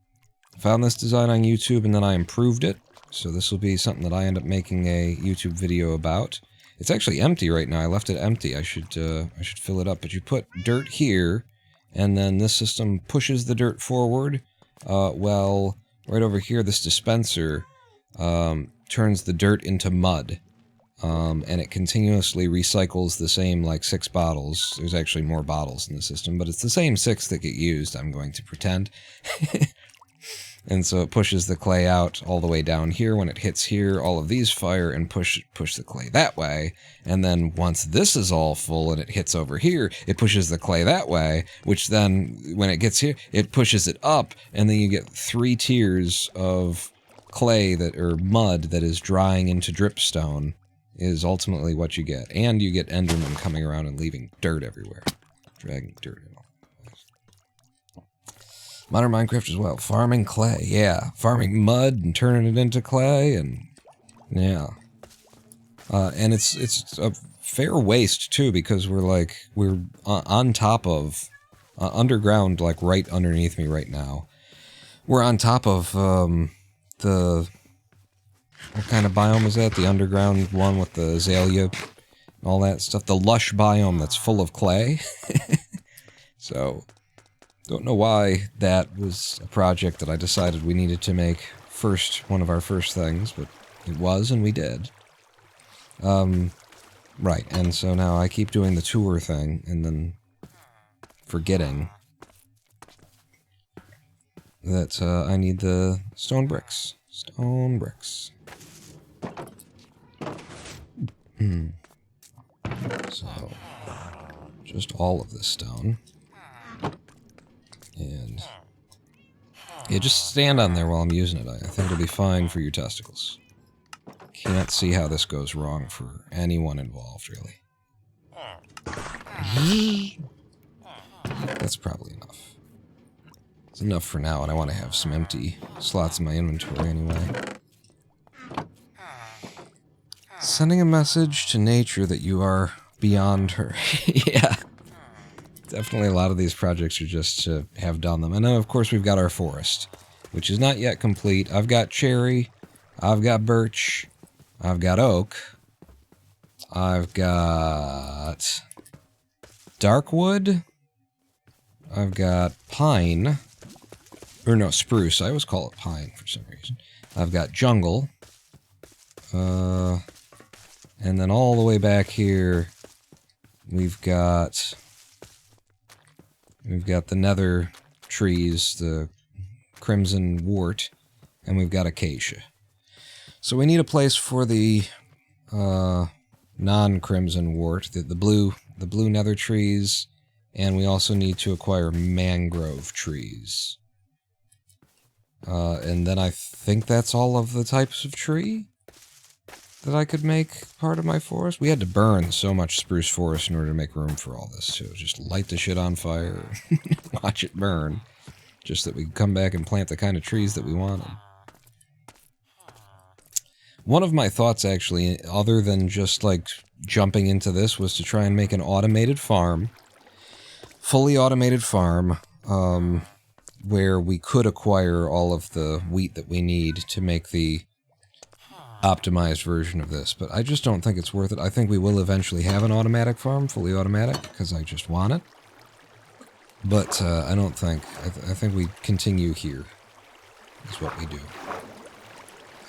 Speaker 1: this design on YouTube, and then I improved it, so this will be something that I end up making a YouTube video about. It's actually empty right now. I left it empty. I should fill it up. But you put dirt here, and then this system pushes the dirt forward. Well, right over here, this dispenser turns the dirt into mud, and it continuously recycles the same, like, 6 bottles. There's actually more bottles in the system, but it's the same 6 that get used, I'm going to pretend. And so it pushes the clay out all the way down here. When it hits here, all of these fire and push the clay that way. And then once this is all full and it hits over here, it pushes the clay that way, which then, when it gets here, it pushes it up, and then you get 3 tiers of clay or mud that is drying into dripstone, is ultimately what you get. And you get Endermen coming around and leaving dirt everywhere. Dragging dirt in. Modern Minecraft as well. Farming clay, yeah. Farming mud and turning it into clay, and yeah. And it's a fair waste too, because we're on top of underground, like right underneath me right now. We're on top of the what kind of biome is that? The underground one with the azalea, and all that stuff. The lush biome that's full of clay. So, don't know why that was a project that I decided we needed to make first, one of our first things, but it was, and we did. Right, and so now I keep doing the tour thing, and then forgetting that I need the stone bricks. Stone bricks. So, just all of this stone. And yeah, just stand on there while I'm using it. I think it'll be fine for your testicles. Can't see how this goes wrong for anyone involved, really. That's probably enough. It's enough for now, and I want to have some empty slots in my inventory anyway. Sending a message to nature that you are beyond her. Yeah. Definitely a lot of these projects are just to have done them. And then, of course, we've got our forest, which is not yet complete. I've got cherry, I've got birch, I've got oak, I've got dark wood, I've got pine, or no, spruce. I always call it pine for some reason. I've got jungle, and then all the way back here, we've got the nether trees, the crimson wart, and we've got acacia. So we need a place for the non-crimson wart, the blue nether trees, and we also need to acquire mangrove trees. And then I think that's all of the types of tree that I could make part of my forest. We had to burn so much spruce forest in order to make room for all this, so just light the shit on fire, watch it burn, just that we could come back and plant the kind of trees that we wanted. One of my thoughts, actually, other than just, like, jumping into this, was to try and make an automated farm, fully automated farm, where we could acquire all of the wheat that we need to make the optimized version of this, but I just don't think it's worth it. I think we will eventually have an automatic farm, fully automatic, because I just want it. But I don't think. I think we continue here, is what we do.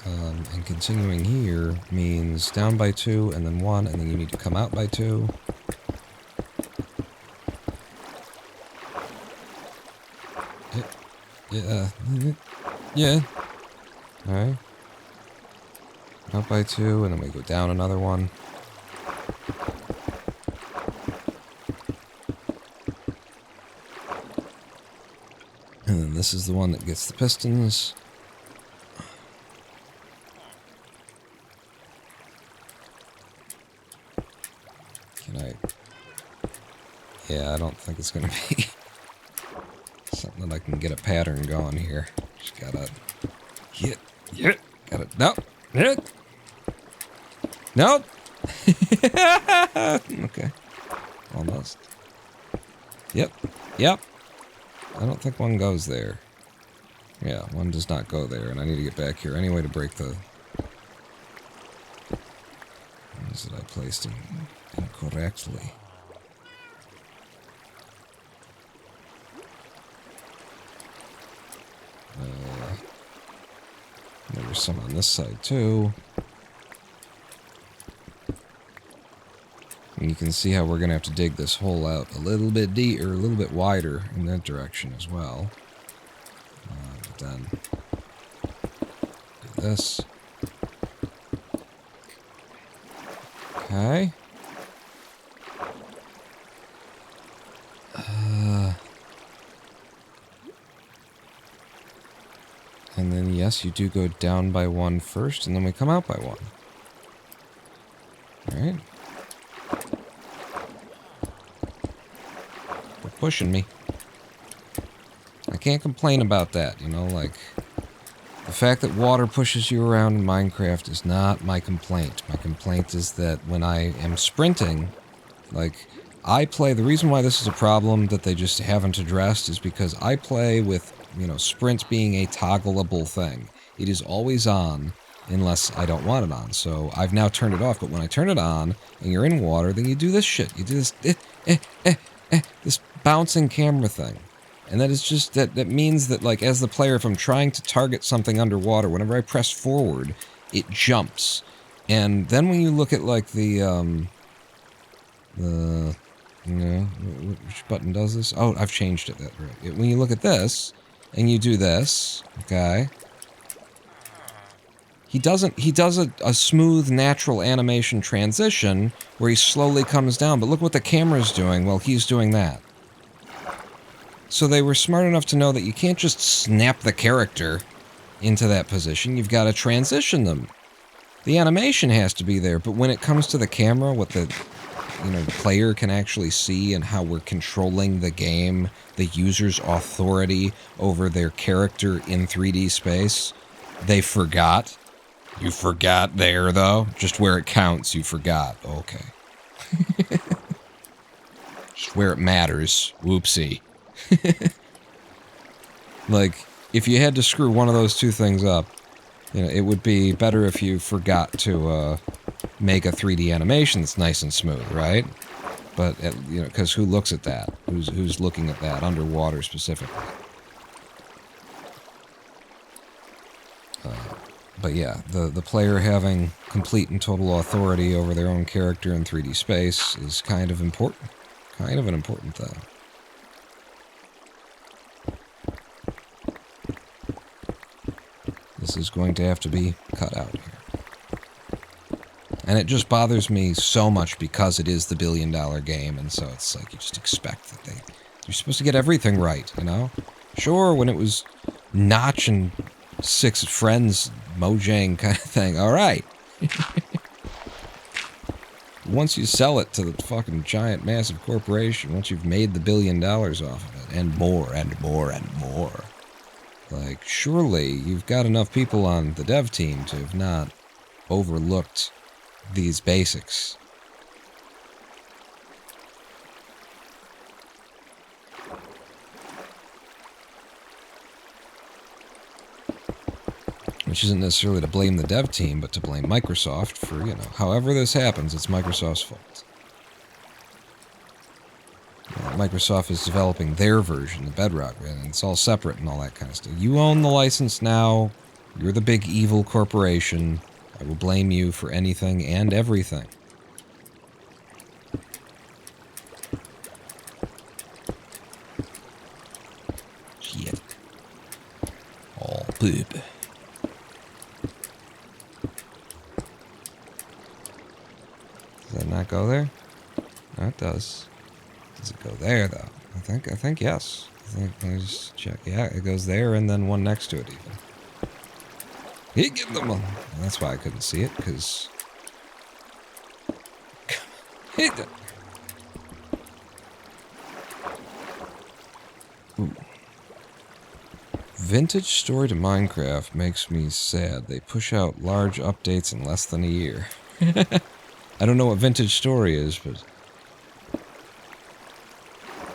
Speaker 1: And continuing here means down by 2, and then 1, and then you need to come out by 2. Yeah. Alright. Up by 2, and then we go down another one. And then this is the one that gets the pistons. Can I... Yeah, I don't think it's gonna be something that I can get a pattern going here. Just gotta... Gotta... Nope! Nope! Okay. Almost. Yep. I don't think one goes there. Yeah, one does not go there, and I need to get back here anyway to break the... ones that I placed incorrectly. There was some on this side, too. And you can see how we're going to have to dig this hole out a little bit deeper, a little bit wider in that direction as well. But then, do this. Okay. And then, yes, you do go down by 1 first, and then we come out by 1. Alright. pushing me. I can't complain about that, you know, like... The fact that water pushes you around in Minecraft is not my complaint. My complaint is that when I am sprinting, like, the reason why this is a problem that they just haven't addressed is because I play with, you know, sprint being a toggleable thing. It is always on, unless I don't want it on. So I've now turned it off, but when I turn it on, and you're in water, then you do this shit. You do this, this bouncing camera thing. And that is just, that means that, like, as the player, if I'm trying to target something underwater, whenever I press forward, it jumps. And then when you look at, like, you know, which button does this? Oh, I've changed it, right. When you look at this, and you do this, okay, he does a smooth, natural animation transition where he slowly comes down, but look what the camera's doing while he's doing that. So they were smart enough to know that you can't just snap the character into that position. You've got to transition them. The animation has to be there, but when it comes to the camera, what the player can actually see and how we're controlling the game, the user's authority over their character in 3D space, they forgot. You forgot there, though? Just where it counts, you forgot. Okay. Just where it matters. Whoopsie. Like, if you had to screw one of those two things up, you know, it would be better if you forgot to make a 3D animation that's nice and smooth, right? But you know, because who looks at that? Who's looking at that underwater specifically? But yeah, the player having complete and total authority over their own character in 3D space is kind of important. Kind of an important thing. This is going to have to be cut out here. And it just bothers me so much because it is the billion-dollar game, and so it's like you just expect that you're supposed to get everything right, you know? Sure, when it was Notch and 6 friends Mojang kind of thing, alright. Once you sell it to the fucking giant, massive corporation, once you've made the $1 billion off of it, and more, and more, and more, like, surely you've got enough people on the dev team to have not overlooked these basics. Which isn't necessarily to blame the dev team, but to blame Microsoft for, you know, however this happens, it's Microsoft's fault. Microsoft is developing their version, the Bedrock, and it's all separate and all that kind of stuff. You own the license now. You're the big evil corporation. I will blame you for anything and everything. Shit. Oh, poop. Does that not go there? No, it does. Does it go there, though? I think yes. Let me just check. Yeah, it goes there and then one next to it, even. He get them on. That's why I couldn't see it, because... Ooh. Vintage story to Minecraft makes me sad. They push out large updates in less than a year. I don't know what vintage story is, but...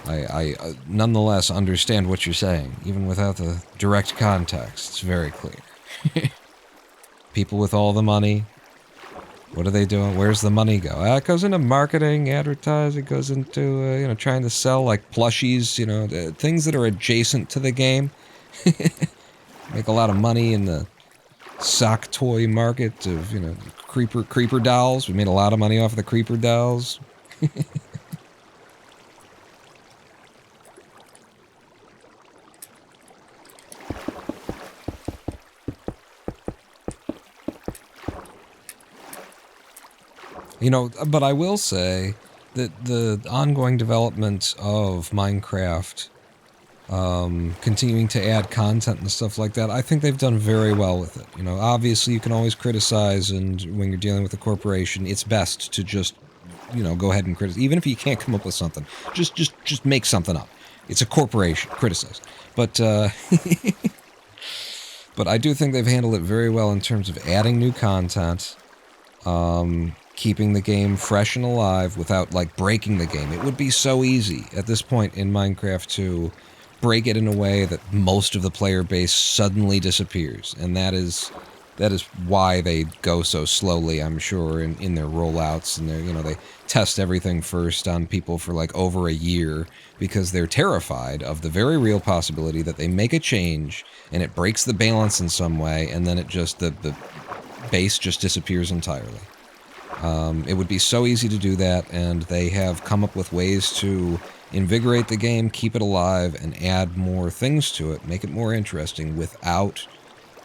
Speaker 1: I nonetheless understand what you're saying, even without the direct context. It's very clear. People with all the money, what are they doing? Where's the money go? It goes into marketing, advertising, it goes into, you know, trying to sell, like, plushies, you know, things that are adjacent to the game. Make a lot of money in the sock toy market of, you know, creeper dolls. We made a lot of money off of the creeper dolls. You know, but I will say that the ongoing development of Minecraft, continuing to add content and stuff like that, I think they've done very well with it. You know, obviously you can always criticize, and when you're dealing with a corporation, it's best to just, you know, go ahead and criticize. Even if you can't come up with something, just make something up. It's a corporation. Criticize. But, but I do think they've handled it very well in terms of adding new content, keeping the game fresh and alive without, like, breaking the game. It would be so easy at this point in Minecraft to break it in a way that most of the player base suddenly disappears. And that is why they go so slowly, I'm sure, in their rollouts. And they test everything first on people for, like, over a year because they're terrified of the very real possibility that they make a change and it breaks the balance in some way, and then it just, the base just disappears entirely. It would be so easy to do that, and they have come up with ways to invigorate the game, keep it alive, and add more things to it, make it more interesting without,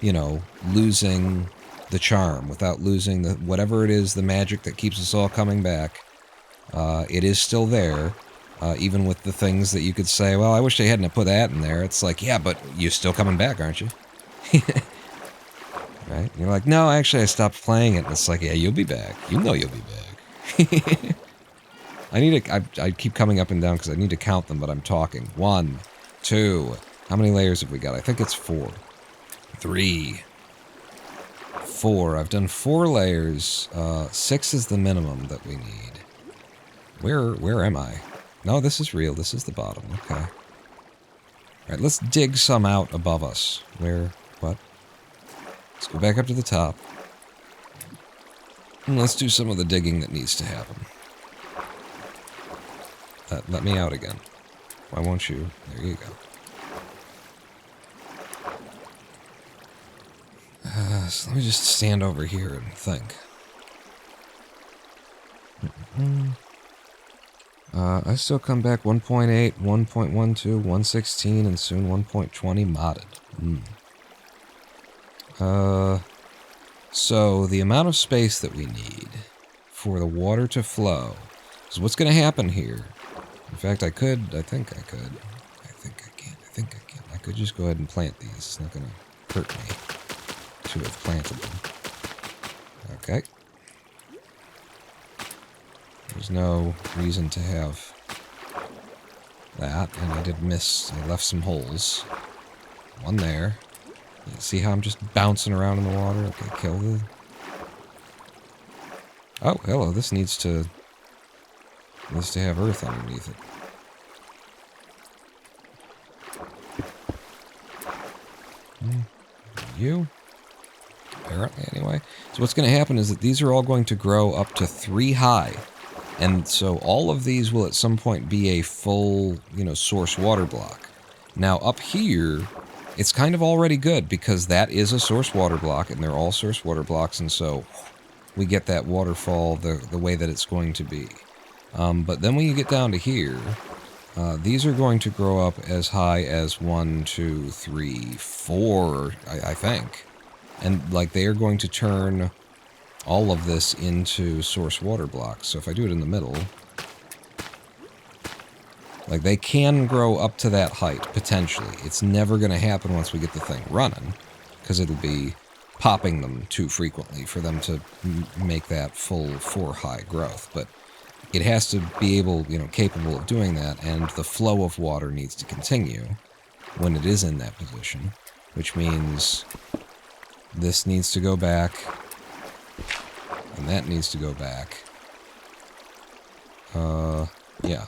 Speaker 1: losing the charm, without losing whatever it is, the magic that keeps us all coming back. It is still there, even with the things that you could say, well, I wish they hadn't put that in there. It's like, yeah, but you're still coming back, aren't you? Right? You're like, no, actually, I stopped playing it. And it's like, yeah, you'll be back. You know you'll be back. I keep coming up and down because I need to count them, but I'm talking. 1, 2. How many layers have we got? I think it's 4. 3. 4. I've done 4 layers. 6 is the minimum that we need. Where am I? No, this is real. This is the bottom. Okay. All right, let's dig some out above us. Where? What? Let's go back up to the top. And let's do some of the digging that needs to happen. Let me out again. Why won't you? There you go. So let me just stand over here and think. I still come back 1.8, 1.12, 116, and soon 1.20 modded. So the amount of space that we need for the water to flow is what's going to happen here. In fact, I think I can. I could just go ahead and plant these. It's not going to hurt me to have planted them. Okay. There's no reason to have that, and I did miss. I left some holes. One there. You see how I'm just bouncing around in the water? Okay, kill the... Oh, hello, this needs to have earth underneath it. You? Apparently, anyway. So what's going to happen is that these are all going to grow up to 3 high. And so all of these will at some point be a full, source water block. Now, up here, it's kind of already good because that is a source water block, and they're all source water blocks, and so we get that waterfall the way that it's going to be. But then when you get down to here, these are going to grow up as high as 1, 2, 3, 4, I think. And, like, they are going to turn all of this into source water blocks. So if I do it in the middle... Like, they can grow up to that height, potentially. It's never going to happen once we get the thing running, because it'll be popping them too frequently for them to make that full 4 high growth. But it has to be able, capable of doing that, and the flow of water needs to continue when it is in that position, which means this needs to go back, and that needs to go back. Yeah.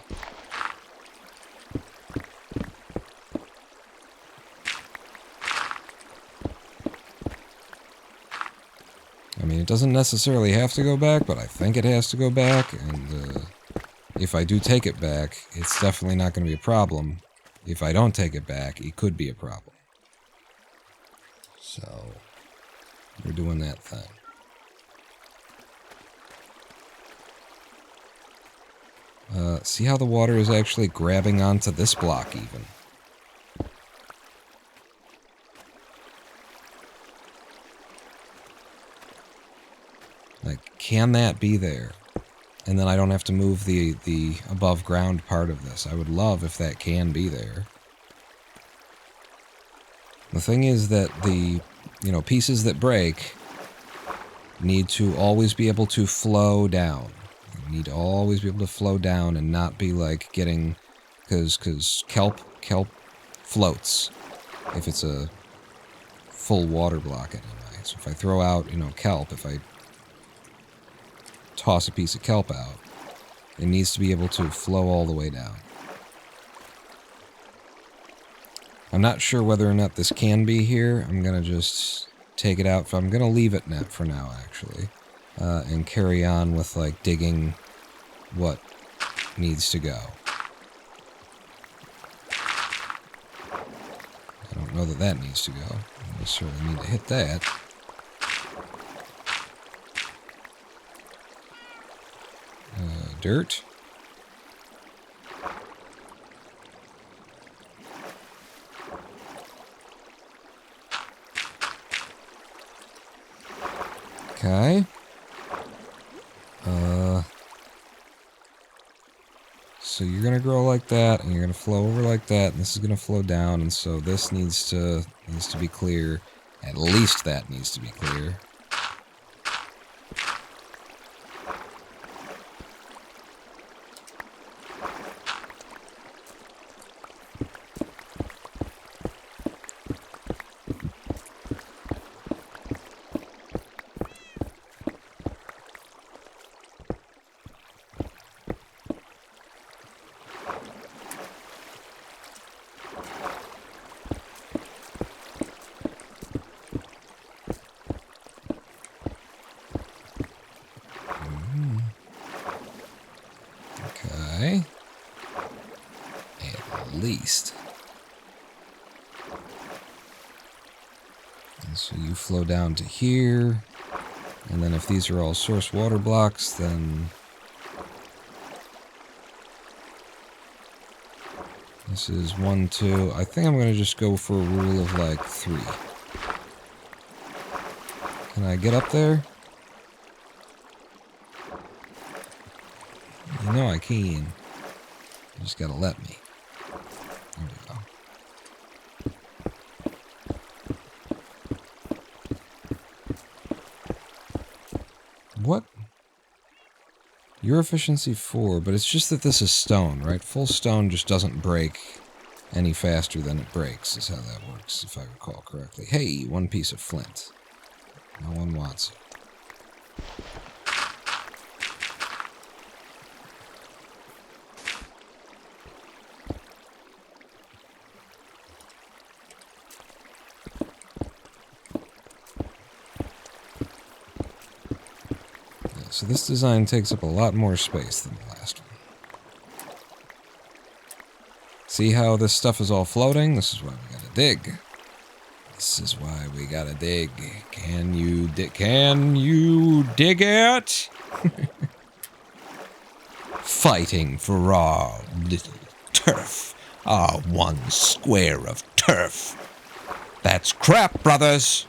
Speaker 1: I mean, it doesn't necessarily have to go back, but I think it has to go back, and if I do take it back, it's definitely not going to be a problem. If I don't take it back, it could be a problem. So, we're doing that thing. See how the water is actually grabbing onto this block, even. Like, can that be there? And then I don't have to move the above ground part of this. I would love if that can be there. The thing is that the, pieces that break need to always be able to flow down. They need to always be able to flow down and not be, like, getting Because kelp floats if it's a full water block anyway. So if I throw out, you know, kelp, if I toss a piece of kelp out, it needs to be able to flow all the way down. I'm not sure whether or not this can be here. I'm going to just take it out. I'm going to leave it net for now, actually. And carry on with, like, digging what needs to go. I don't know that that needs to go. I certainly need to hit that. Dirt. Okay. So you're gonna grow like that, and you're gonna flow over like that, and this is gonna flow down, and so this needs to be clear. At least that needs to be clear. Okay. At least. And so you flow down to here. And then if these are all source water blocks, then this is 1, 2. I think I'm going to just go for a rule of like 3. Can I get up there? You know I can. You just gotta let me. There we go. What? Your efficiency 4, but it's just that this is stone, right? Full stone just doesn't break any faster than it breaks, is how that works, if I recall correctly. Hey, 1 piece of flint. No one wants it. So this design takes up a lot more space than the last one. See how this stuff is all floating? This is why we gotta dig. This is why we gotta dig. Can you dig it? Fighting for our little turf. Our 1 square of turf. That's crap, brothers.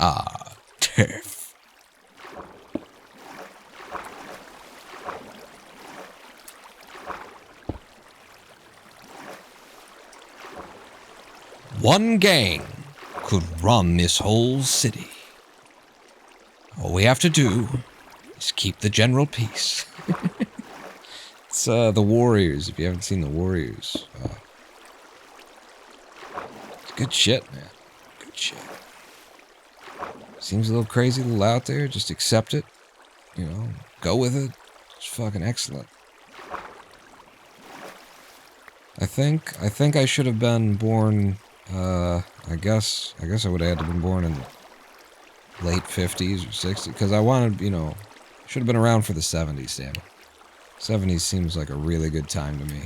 Speaker 1: Ah, turf. One gang could run this whole city. All we have to do is keep the general peace. It's the Warriors, if you haven't seen the Warriors. It's good shit, man. Good shit. Seems a little crazy, a little out there. Just accept it. You know, go with it. It's fucking excellent. I think I should have been born, I guess I would have had to have been born in the late 50s or 60s, because I wanted, you know, should have been around for the 70s, damn it. 70s seems like a really good time to me.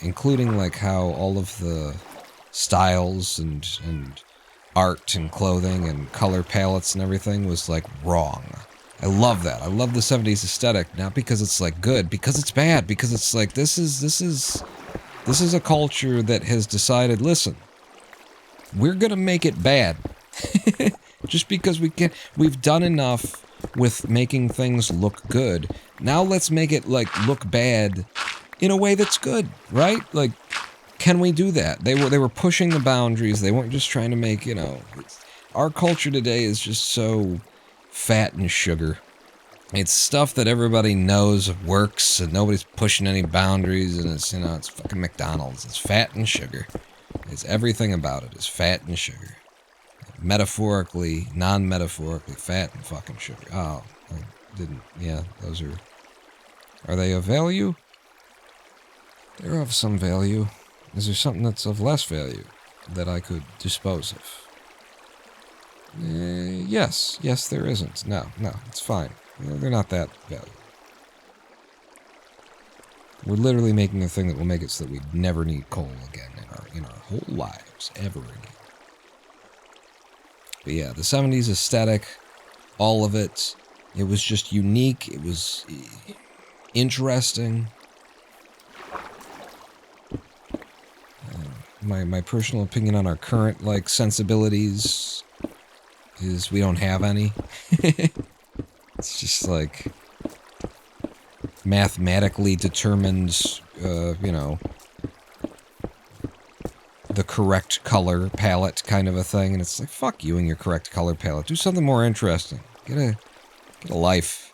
Speaker 1: Including, like, how all of the styles and art and clothing and color palettes and everything was, like, wrong. I love that. I love the 70s aesthetic, not because it's, like, good, because it's bad, because it's like, this is a culture that has decided, listen, we're gonna make it bad. Just because we've done enough with making things look good. Now let's make it, like, look bad in a way that's good, right? Like, can we do that? They were pushing the boundaries. They weren't just trying to make, you know... Our culture today is just so fat and sugar. It's stuff that everybody knows works, and nobody's pushing any boundaries, and it's, it's fucking McDonald's. It's fat and sugar. It's everything about it is fat and sugar. Metaphorically, non-metaphorically, fat and fucking sugar. Oh, I didn't. Yeah, those are... Are they of value? They're of some value. Is there something that's of less value that I could dispose of? Yes. Yes, there isn't. No, it's fine. They're not that valuable. We're literally making a thing that will make it so that we never need coal again in our whole lives, ever again. But yeah, the 70s aesthetic, all of it, it was just unique. It was interesting. My personal opinion on our current, sensibilities is we don't have any. It's just, mathematically determined, the correct color palette kind of a thing. And it's like, fuck you and your correct color palette. Do something more interesting. Get a life.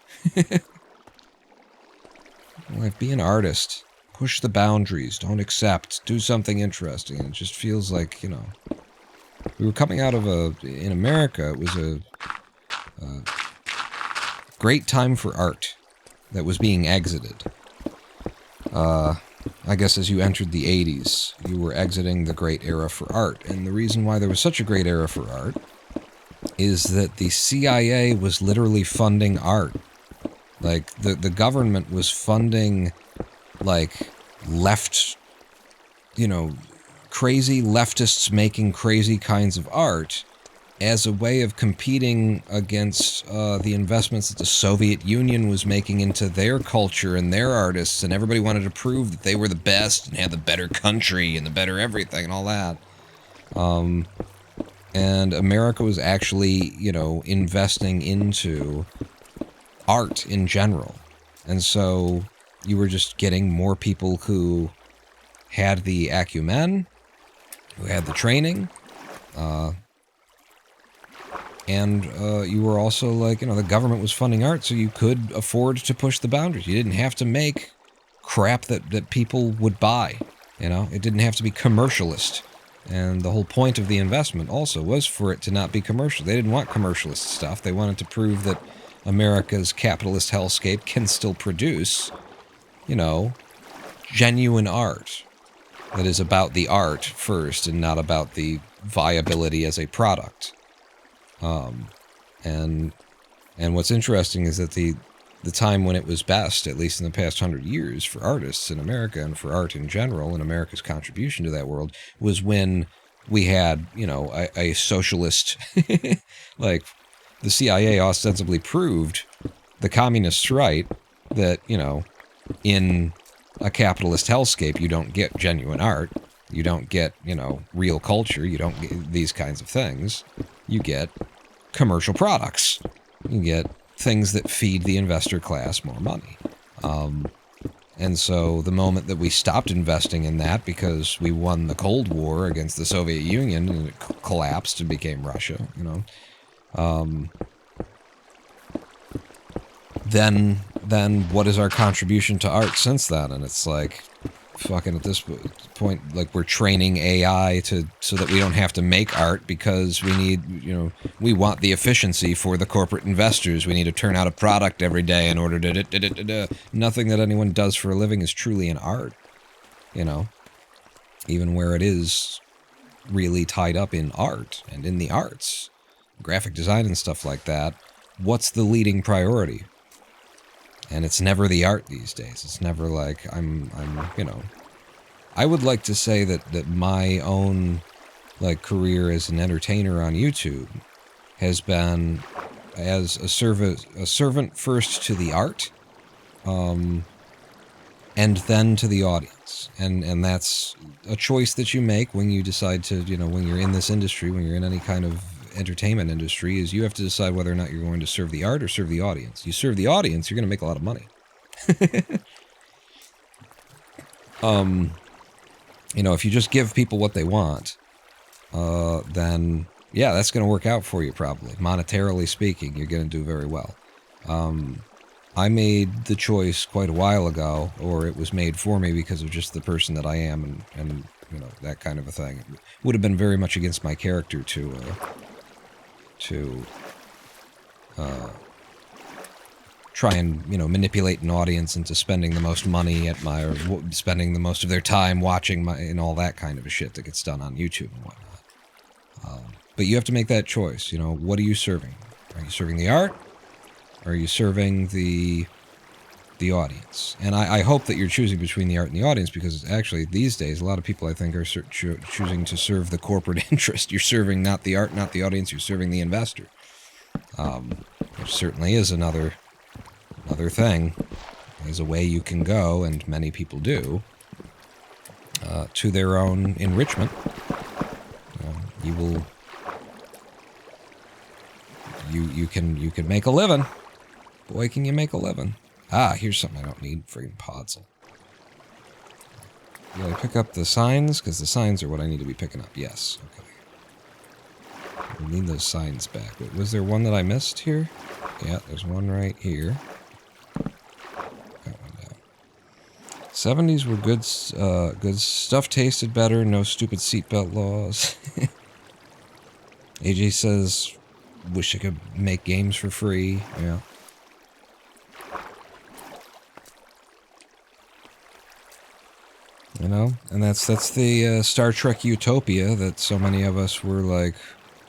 Speaker 1: Be an artist. Push the boundaries. Don't accept. Do something interesting. And it just feels like, we were coming out of in America, it was a great time for art that was being exited. I guess as you entered the 80s, you were exiting the great era for art. And the reason why there was such a great era for art is that the CIA was literally funding art. The government was funding, left, crazy leftists making crazy kinds of art as a way of competing against the investments that the Soviet Union was making into their culture and their artists, and everybody wanted to prove that they were the best and had the better country and the better everything and all that. And America was actually, investing into art in general. And so you were just getting more people who had the acumen, who had the training, and you were also the government was funding art, so you could afford to push the boundaries. You didn't have to make crap that people would buy. It didn't have to be commercialist. And the whole point of the investment also was for it to not be commercial. They didn't want commercialist stuff. They wanted to prove that America's capitalist hellscape can still produce, genuine art that is about the art first and not about the viability as a product. And what's interesting is that the time when it was best, at least in the past 100 years, for artists in America and for art in general and America's contribution to that world was when we had, a socialist, the CIA ostensibly proved the communists right that, in a capitalist hellscape, you don't get genuine art. You don't get, real culture. You don't get these kinds of things. You get commercial products. You get things that feed the investor class more money. And so the moment that we stopped investing in that because we won the Cold War against the Soviet Union and it collapsed and became Russia, then what is our contribution to art since then? And it's fucking at this point, we're training AI so that we don't have to make art because we need, we want the efficiency for the corporate investors. We need to turn out a product every day in order to nothing that anyone does for a living is truly an art, even where it is really tied up in art and in the arts, graphic design and stuff like that. What's the leading priority? And it's never the art these days. It's never I would like to say that my own, career as an entertainer on YouTube has been as a servant first to the art, and then to the audience. And that's a choice that you make when you decide to, when you're in this industry, when you're in any kind of entertainment industry, is you have to decide whether or not you're going to serve the art or serve the audience. You serve the audience, you're going to make a lot of money. If you just give people what they want, then yeah, that's going to work out for you probably. Monetarily speaking, you're going to do very well. I made the choice quite a while ago, or it was made for me because of just the person that I am, and you know, that kind of a thing. It would have been very much against my character to try and, you know, manipulate an audience into spending the most money at my, or spending the most of their time watching my, and all that kind of a shit that gets done on YouTube and whatnot. But you have to make that choice. You know, what are you serving? Are you serving the art? Or are you serving the audience? And I hope that you're choosing between the art and the audience, because actually these days a lot of people, I think, are choosing to serve the corporate interest. You're serving not the art, not the audience. You're serving the investor, which certainly is another thing. Is a way you can go, and many people do, to their own enrichment. You will. You can make a living. Boy, can you make a living. Ah, here's something I don't need. Friggin' Podzol. Did I pick up the signs? Because the signs are what I need to be picking up. Yes. Okay. I need those signs back. Wait, was there one that I missed here? Yeah, there's one right here. Got one down. 70s were good. Good stuff tasted better. No stupid seatbelt laws. AJ says, wish I could make games for free. Yeah. You know, and that's the Star Trek utopia that so many of us were, like,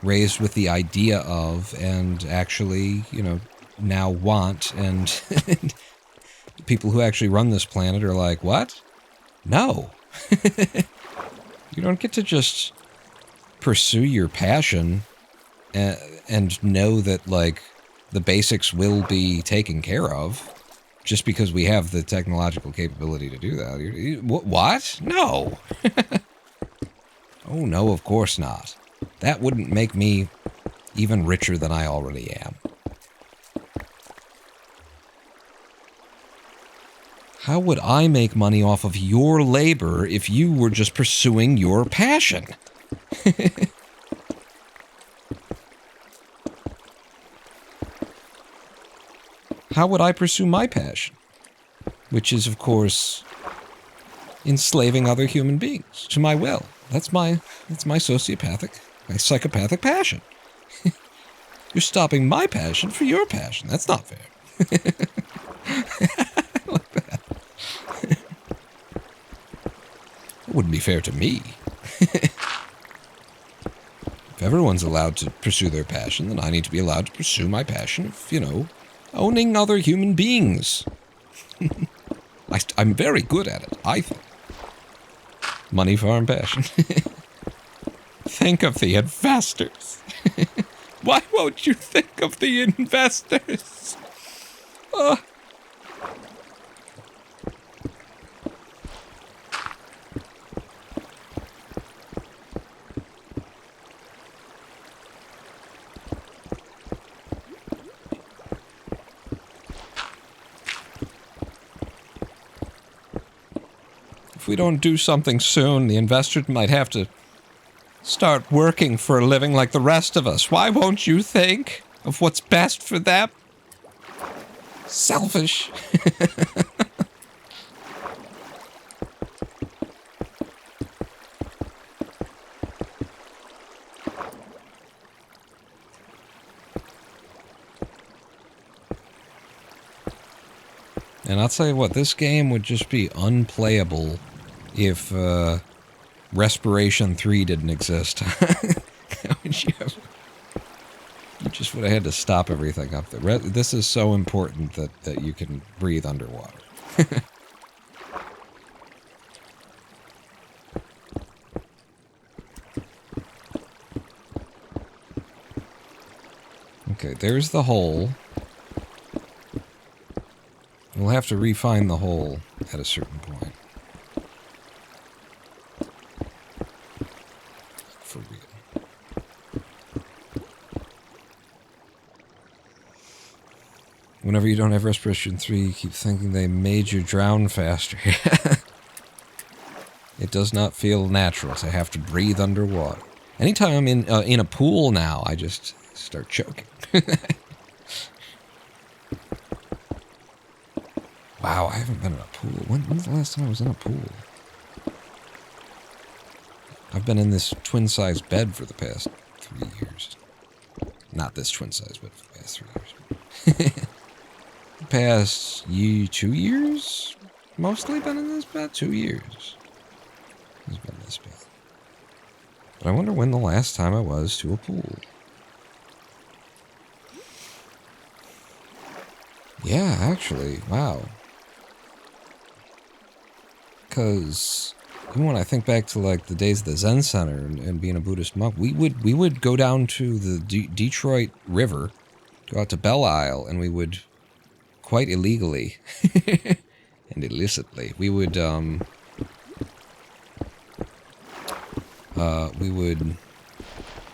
Speaker 1: raised with the idea of, and actually, you know, now want, and people who actually run this planet are like, what? No. You don't get to just pursue your passion and know that, like, the basics will be taken care of. Just because we have the technological capability to do that. What? No. Oh, no, of course not. That wouldn't make me even richer than I already am. How would I make money off of your labor if you were just pursuing your passion? How would I pursue my passion? Which is, of course, enslaving other human beings to my will. That's my sociopathic, my psychopathic passion. You're stopping my passion for your passion. That's not fair. I like that. It wouldn't be fair to me. If everyone's allowed to pursue their passion, then I need to be allowed to pursue my passion of, you know, owning other human beings. I'm very good at it, I think. Money, farm, passion. Think of the investors. Why won't you think of the investors? If we don't do something soon, the investors might have to start working for a living like the rest of us. Why won't you think of what's best for them? Selfish. And I'll tell you what, this game would just be unplayable if Respiration 3 didn't exist. You just would have had to stop everything up there. This is so important that you can breathe underwater. Okay, there's the hole. We'll have to refine the hole at a certain point. For real. Whenever you don't have Respiration 3, you keep thinking they made you drown faster. It does not feel natural to have to breathe underwater. Anytime I'm in a pool now, I just start choking. Wow, I haven't been in a pool. When's the last time I was in a pool? I've been in this twin-sized bed for the past 3 years. Not this twin-sized bed for the past 3 years. The past 2 years? Mostly been in this bed? 2 years. It's been this bed. But I wonder when the last time I was to a pool. Yeah, actually, wow. Because even when I think back to like the days of the Zen Center and being a Buddhist monk, we would go down to the Detroit River, go out to Belle Isle, and we would quite illegally and illicitly we would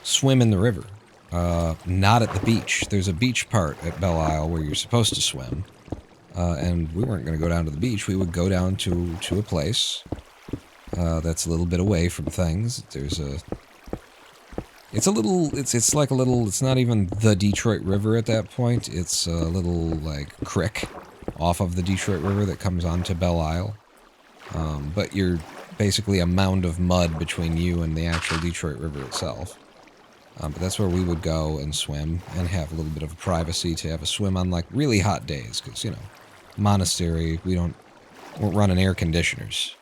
Speaker 1: swim in the river. Not at the beach. There's a beach part at Belle Isle where you're supposed to swim. And we weren't going to go down to the beach. We would go down to a place that's a little bit away from things. It's not even the Detroit River at that point. It's a little, like, creek off of the Detroit River that comes onto Belle Isle. But you're basically a mound of mud between you and the actual Detroit River itself. But that's where we would go and swim and have a little bit of privacy to have a swim on, like, really hot days. Because, you know, monastery, we weren't running air conditioners.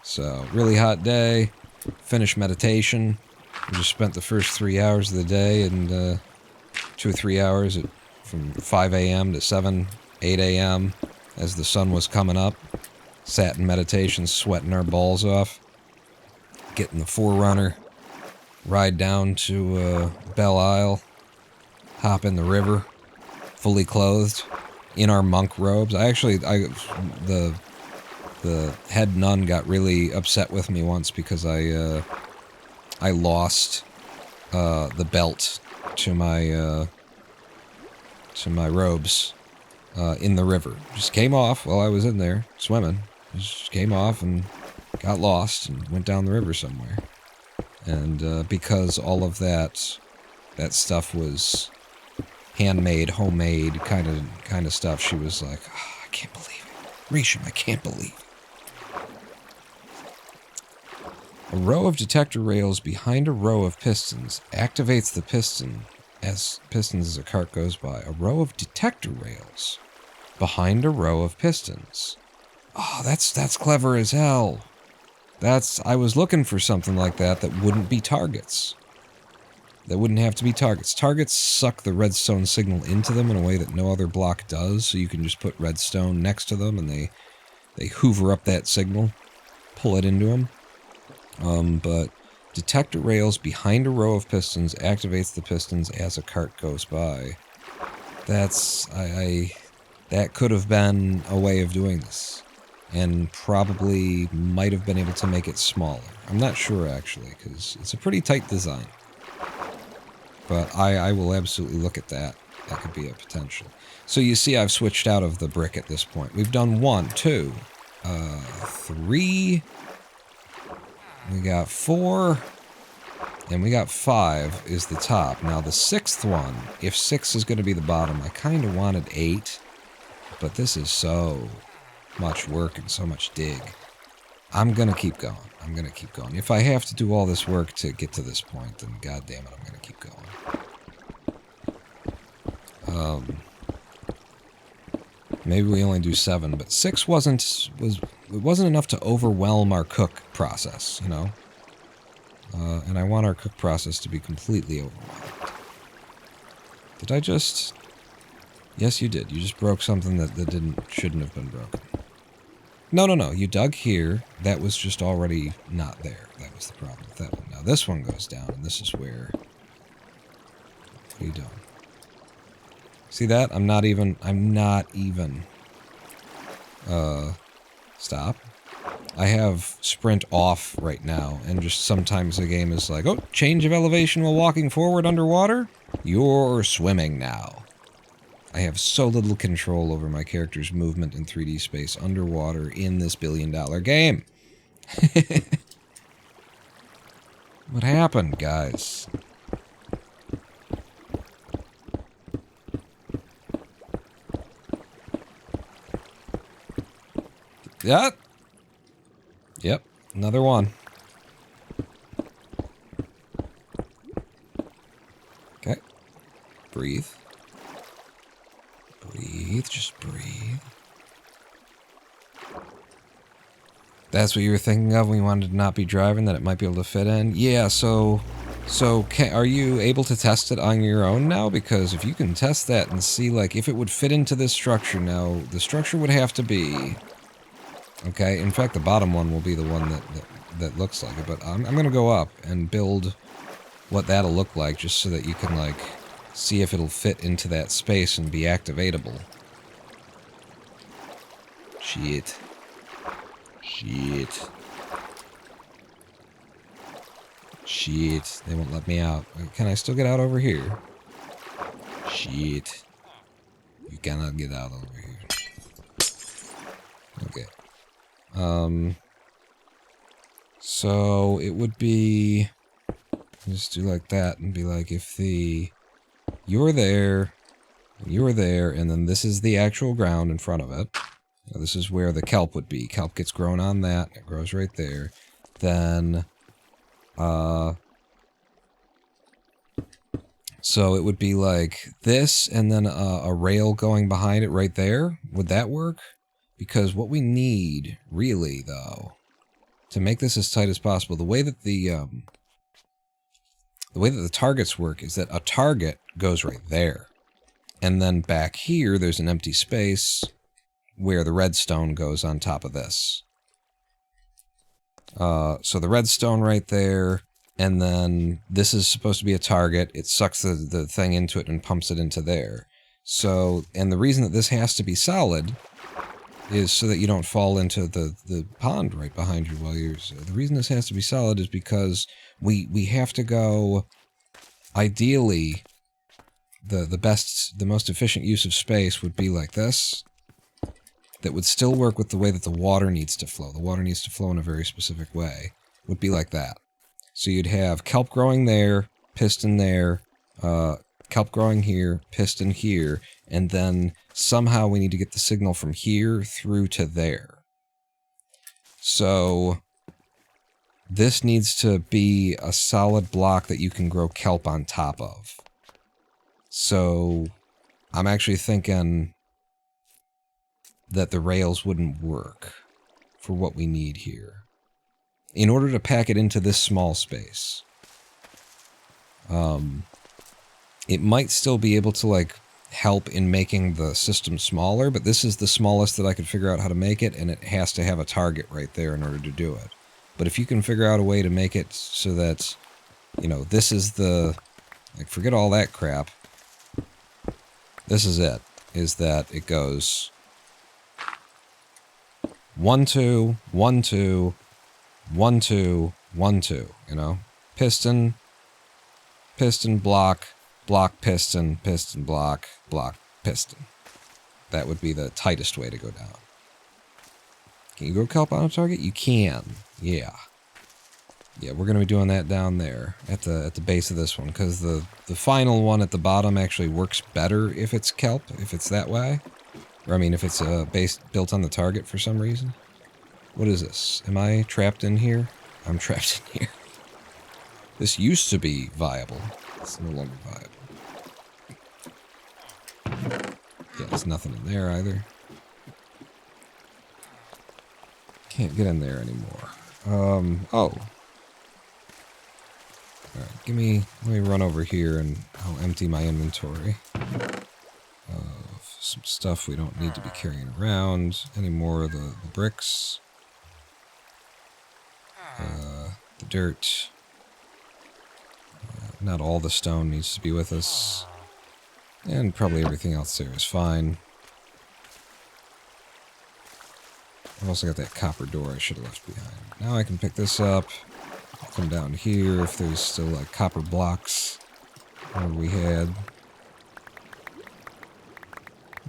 Speaker 1: So, really hot day, finish meditation. We just spent the first 3 hours of the day and 2 or 3 hours from 5 a.m. to 7, 8 a.m. as the sun was coming up. Sat in meditation, sweating our balls off. Getting the Forerunner. Ride down to Belle Isle. Hop in the river. Fully clothed. In our monk robes. The head nun got really upset with me once because I lost the belt to my robes in the river. Just came off while I was in there swimming. Just came off and got lost and went down the river somewhere. And because all of that stuff was handmade, homemade kind of stuff, she was like, oh, I can't believe it. Risham, I can't believe it. A row of detector rails behind a row of pistons activates the pistons as a cart goes by. A row of detector rails behind a row of pistons. Oh, that's clever as hell. I was looking for something like that wouldn't be targets. That wouldn't have to be targets. Targets suck the redstone signal into them in a way that no other block does, so you can just put redstone next to them and they hoover up that signal, pull it into them. But detector rails behind a row of pistons activates the pistons as a cart goes by. That could have been a way of doing this. And probably might have been able to make it smaller. I'm not sure, actually, because it's a pretty tight design. But I will absolutely look at that. That could be a potential. So you see I've switched out of the brick at this point. We've done 1, 2, 3... We got 4, and we got 5 is the top. Now the 6th one, if 6 is going to be the bottom, I kind of wanted 8, but this is so much work and so much dig. I'm going to keep going. If I have to do all this work to get to this point, then goddamn it, I'm going to keep going. Maybe we only do 7, but 6 wasn't enough to overwhelm our cook process, you know? And I want our cook process to be completely overwhelmed. Did I just... Yes, you did. You just broke something that shouldn't have been broken. No. You dug here. That was just already not there. That was the problem with that one. Now this one goes down, and this is where... What are you doing? See that? I'm not even... Stop. I have sprint off right now, and just sometimes the game is like, oh, change of elevation while walking forward underwater? You're swimming now. I have so little control over my character's movement in 3D space underwater in this billion-dollar game. What happened, guys? Yeah. Yep. Another one. Okay. Breathe. Breathe. Just breathe. That's what you were thinking of when you wanted to not be driving, that it might be able to fit in? Yeah, so are you able to test it on your own now? Because if you can test that and see, like, if it would fit into this structure now, the structure would have to be... Okay, in fact, the bottom one will be the one that looks like it, but I'm going to go up and build what that'll look like, just so that you can, like, see if it'll fit into that space and be activatable. Shit. Shit. Shit. They won't let me out. Can I still get out over here? Shit. You cannot get out over here. Okay. So it would be... Just do like that and be like, if you're there, and then this is the actual ground in front of it. Now, this is where the kelp would be. Kelp gets grown on that. It grows right there. Then, so it would be like this, and then a rail going behind it right there. Would that work? Because what we need, really, though, to make this as tight as possible, the way that the targets work is that a target goes right there. And then back here, there's an empty space where the redstone goes on top of this. So the redstone right there, and then this is supposed to be a target. It sucks the thing into it and pumps it into there. So, and the reason that this has to be solid is so that you don't fall into the pond right behind you while you're... The reason this has to be solid is because we have to go... Ideally, the most efficient use of space would be like this. That would still work with the way that the water needs to flow. The water needs to flow in a very specific way. Would be like that. So you'd have kelp growing there, piston there, kelp growing here, piston here, and then somehow we need to get the signal from here through to there. So this needs to be a solid block that you can grow kelp on top of. So I'm actually thinking that the rails wouldn't work for what we need here. In order to pack it into this small space. It might still be able to, like, help in making the system smaller, but this is the smallest that I could figure out how to make it, and it has to have a target right there in order to do it. But if you can figure out a way to make it so that, you know, this is the... Like, forget all that crap. This is it. Is that it goes... 1, 2, 1, 2, 1, 2, 1, 2, you know? Piston, piston, block, block, piston, piston, block, block, piston. That would be the tightest way to go down. Can you go kelp on a target? You can. Yeah. Yeah, we're going to be doing that down there at the base of this one, because the final one at the bottom actually works better if it's kelp, if it's that way. Or, I mean, if it's built on the target for some reason. What is this? Am I trapped in here? I'm trapped in here. This used to be viable. It's no longer viable. Yeah, there's nothing in there either. Can't get in there anymore. Oh. Alright, let me run over here and I'll empty my inventory of some stuff we don't need to be carrying around. Any more of the bricks. The dirt. Not all the stone needs to be with us. And probably everything else there is fine. I've also got that copper door I should have left behind. Now I can pick this up. I'll come down here if there's still like copper blocks where we had.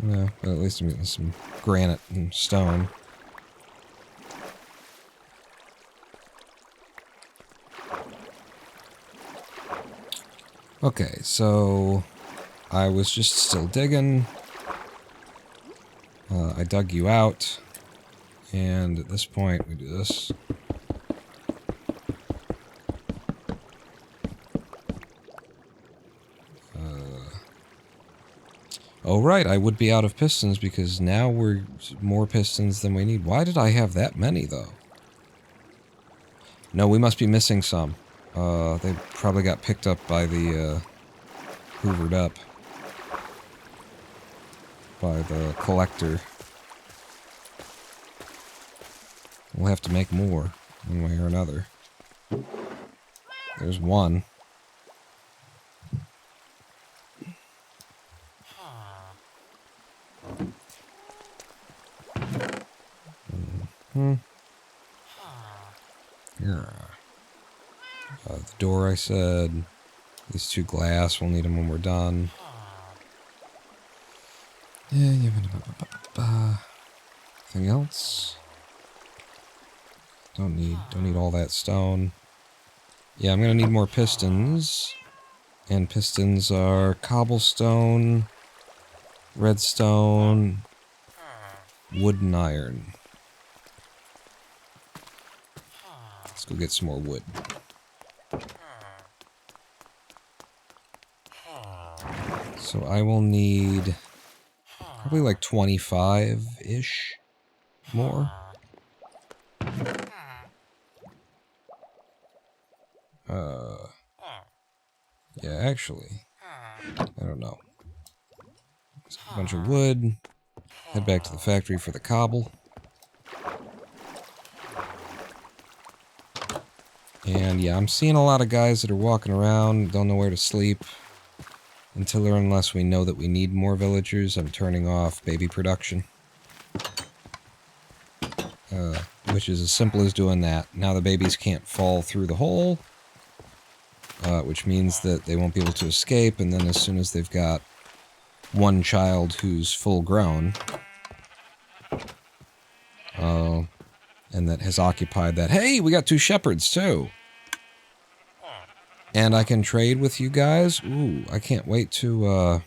Speaker 1: Yeah, but at least I'm getting some granite and stone. Okay, so I was just still digging. I dug you out. And at this point, we do this. Oh, right, I would be out of pistons because now we're more pistons than we need. Why did I have that many, though? No, we must be missing some. They probably got picked up by the, hoovered up. By the collector. We'll have to make more, one way or another. There's one. Yeah. The door, I said. These 2 glass, we'll need them when we're done. Anything else? Don't need all that stone. Yeah, I'm gonna need more pistons. And pistons are cobblestone, redstone, wood and iron. Let's go get some more wood. So I will need probably like 25-ish more. Yeah, actually, I don't know. A bunch of wood. Head back to the factory for the cobble. And yeah, I'm seeing a lot of guys that are walking around, don't know where to sleep. Until or unless we know that we need more villagers, I'm turning off baby production. Which is as simple as doing that. Now the babies can't fall through the hole. Which means that they won't be able to escape, and then as soon as they've got one child who's full grown, and that has occupied that, hey, we got 2 shepherds too! And I can trade with you guys? Ooh, I can't wait to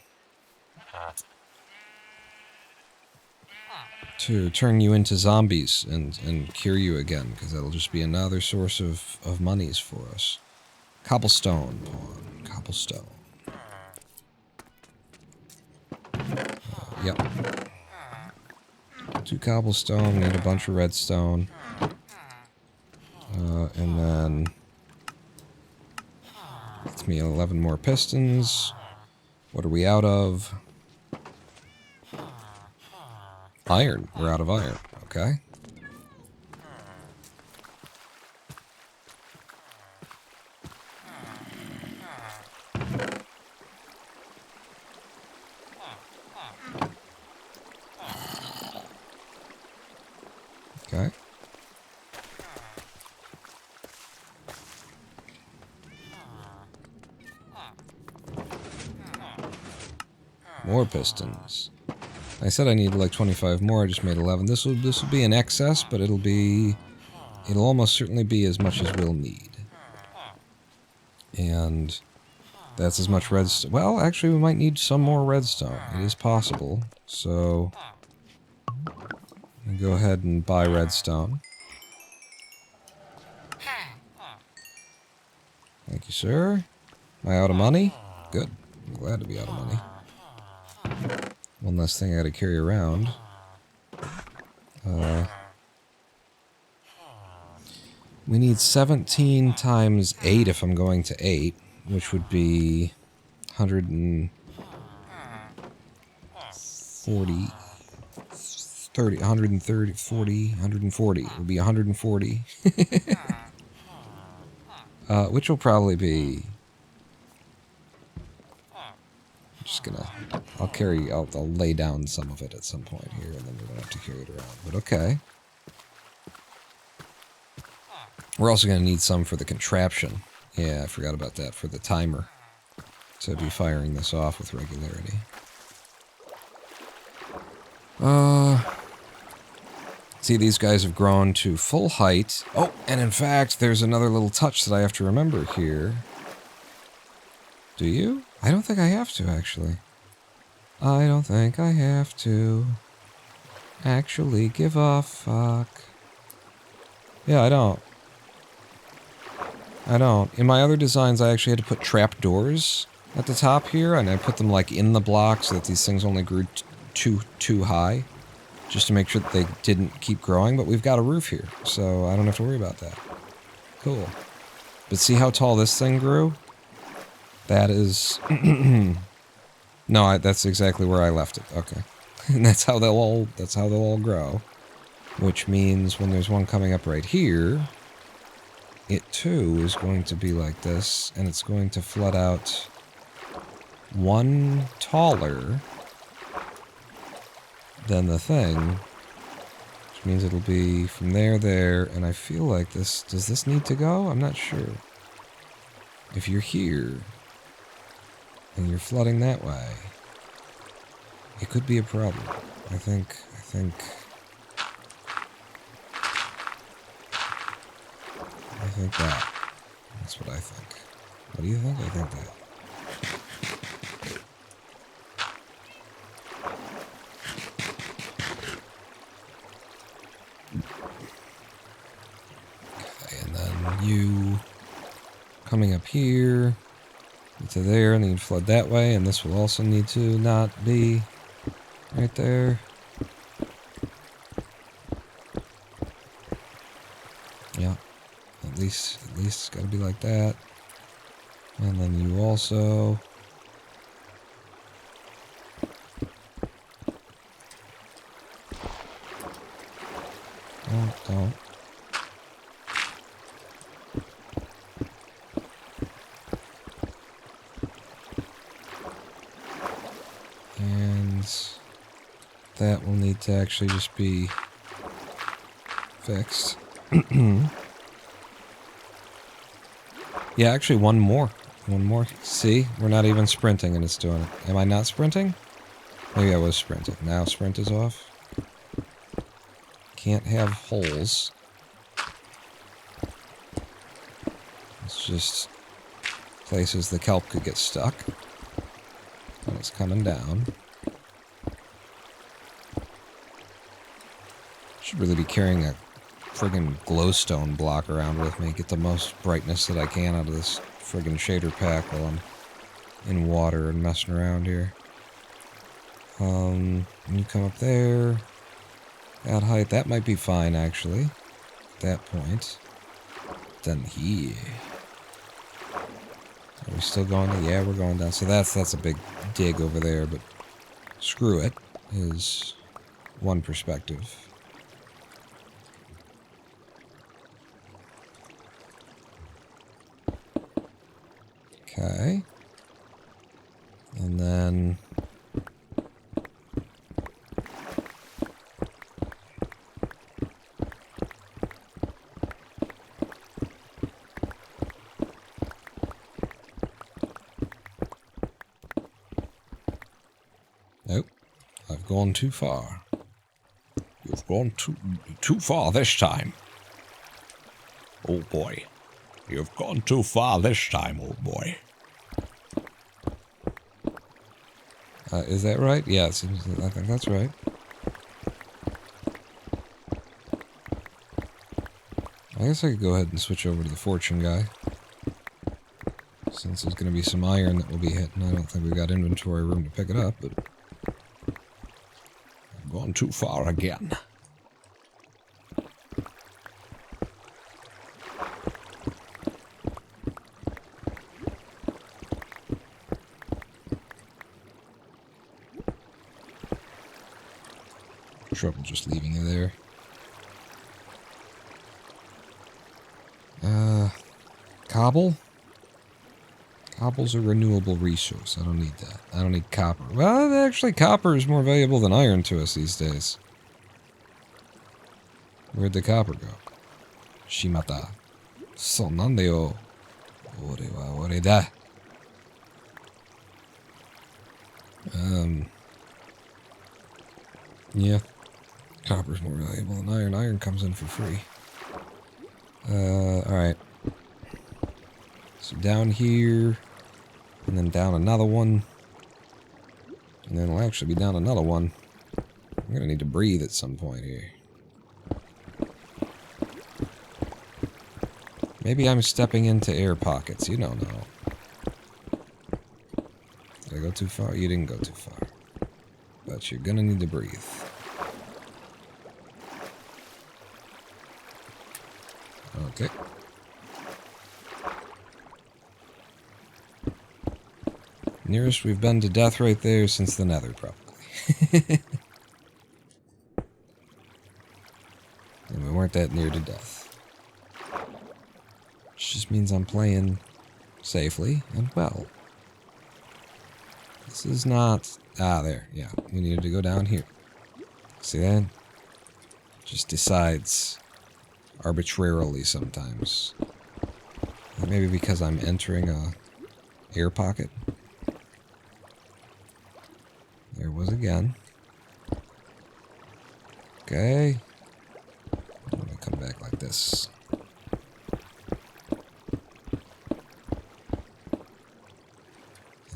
Speaker 1: turn you into zombies and cure you again, because that'll just be another source of monies for us. Cobblestone pawn. Cobblestone. Yep. 2 cobblestone, need a bunch of redstone. And then... Gets me 11 more pistons. What are we out of? Iron. We're out of iron. Okay. Okay. More pistons. I said I needed like 25 more, I just made 11. This will be in excess, but it'll almost certainly be as much as we'll need. And that's as much redstone. Well, actually we might need some more redstone. It is possible. So I'll go ahead and buy redstone. Thank you, sir. Am I out of money? Good. I'm glad to be out of money. One less thing I gotta carry around. We need 17 times 8 if I'm going to 8, which would be 140, 30, 130, 40, 140. It would be 140. Which will probably be... Just gonna... I'll lay down some of it at some point here, and then we don't have to carry it around. But okay. We're also gonna need some for the contraption. Yeah, I forgot about that, for the timer. To be firing this off with regularity. See, these guys have grown to full height. Oh, and in fact, there's another little touch that I have to remember here. Do you? I don't think I have to, actually. I don't think I have to. Actually, give off. Fuck. Yeah, I don't. In my other designs, I actually had to put trap doors at the top here, and I put them, like, in the block so that these things only grew too high, just to make sure that they didn't keep growing, but we've got a roof here, so I don't have to worry about that. Cool. But see how tall this thing grew? That is... No, that's exactly where I left it. Okay. And that's how they'll all grow. Which means when there's one coming up right here, it too is going to be like this, and it's going to flood out one taller than the thing, which means it'll be from there, and I feel like this... Does this need to go? I'm not sure. If you're here, and you're flooding that way, it could be a problem. I think that. That's what I think. What do you think? I think that. Okay, and then you coming up here to there, and then you flood that way, and this will also need to not be right there. Yeah. At least it's got to be like that. And then you also... Don't. And that will need to actually just be fixed. Yeah, actually one more. One more. See? We're not even sprinting and it's doing it. Am I not sprinting? Maybe I was sprinting. Now sprint is off. Can't have holes. It's just places the kelp could get stuck. And it's coming down. Should really be carrying a friggin' glowstone block around with me. Get the most brightness that I can out of this friggin' shader pack while I'm in water and messing around here. And you come up there. That height, that might be fine actually. At that point. Then here. Are we still going down? Yeah, we're going down. So that's a big dig over there, but screw it, is one perspective. Okay. And then... Nope. I've gone too far. You've gone too far this time. Oh boy. You've gone too far this time, old boy. Is that right? Yeah, I think that's right. I guess I could go ahead and switch over to the fortune guy. Since there's going to be some iron that will be hitting. I don't think we've got inventory room to pick it up, but... I've gone too far again. Trouble just leaving you there. Cobble? Cobble's a renewable resource. I don't need that. I don't need copper. Well, actually, copper is more valuable than iron to us these days. Where'd the copper go? Shimata. So nande yo. Ore wa ore da. Yeah. Copper's more valuable than iron. Iron comes in for free. Alright. So down here, and then down another one, and then it'll actually be down another one. I'm gonna need to breathe at some point here. Maybe I'm stepping into air pockets. You don't know. Did I go too far? You didn't go too far. But you're gonna need to breathe. Okay. Nearest we've been to death right there since the Nether, probably. And we weren't that near to death. Which just means I'm playing safely and well. This is not... Ah, there. Yeah, we needed to go down here. See that? Just decides arbitrarily sometimes. Maybe because I'm entering a air pocket. There it was again. Okay. I'm gonna come back like this.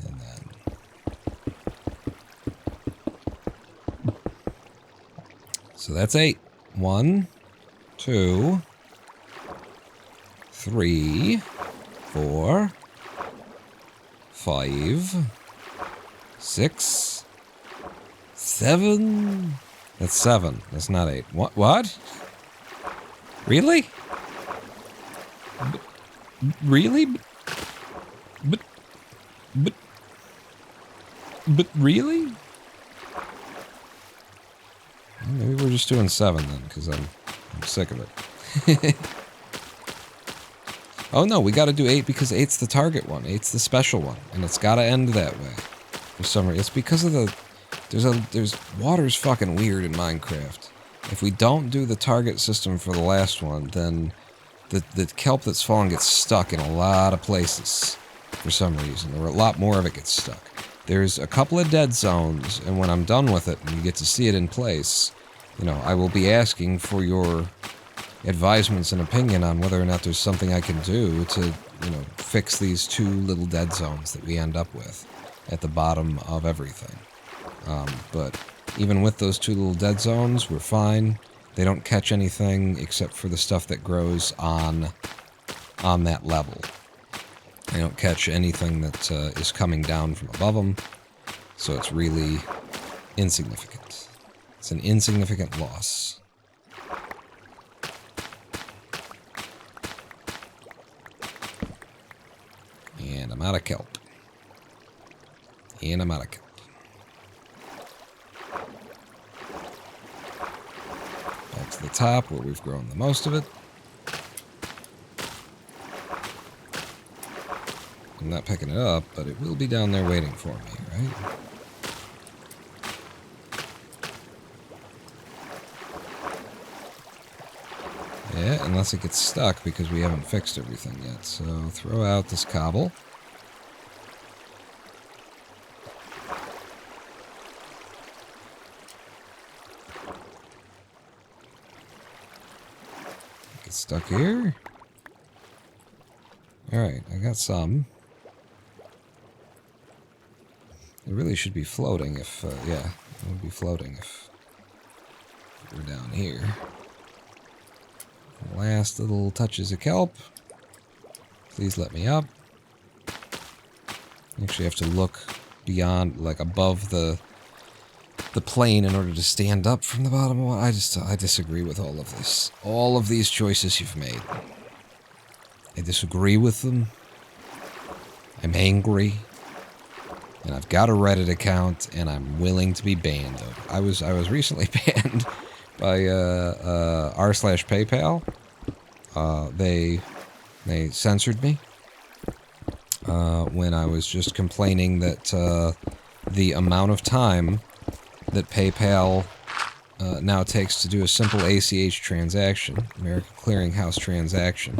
Speaker 1: And then... So that's 8. 1, 2, 3, 4, 5, 6, 7. That's 7. That's not 8. What? Really? Really? But really? Maybe we're just doing 7 then, because I'm sick of it. Oh no, we gotta do 8 because 8's the target one. 8's the special one, and it's gotta end that way. For some reason. It's because of the... Water's fucking weird in Minecraft. If we don't do the target system for the last one, then the kelp that's fallen gets stuck in a lot of places for some reason, or a lot more of it gets stuck. There's a couple of dead zones, and when I'm done with it and you get to see it in place, you know, I will be asking for your advisements and opinion on whether or not there's something I can do to, you know, fix these 2 little dead zones that we end up with at the bottom of everything. But even with those 2 little dead zones, we're fine. They don't catch anything except for the stuff that grows on that level. They don't catch anything that is coming down from above them, so it's really insignificant. It's an insignificant loss. And I'm out of kelp. And I'm out of kelp. Back to the top where we've grown the most of it. I'm not picking it up, but it will be down there waiting for me, right? Yeah, unless it gets stuck because we haven't fixed everything yet. So throw out this cobble. Get stuck here. Alright, I got some. It really should be floating if, yeah, it would be floating if we're down here. Last little touches of kelp. Please let me up. You actually have to look beyond, like above the plane in order to stand up from the bottom one. I disagree with all of this. All of these choices you've made. I disagree with them. I'm angry. And I've got a Reddit account, and I'm willing to be banned. I was recently banned by r/PayPal. They censored me when I was just complaining that the amount of time that PayPal now takes to do a simple ACH transaction, American Clearinghouse transaction,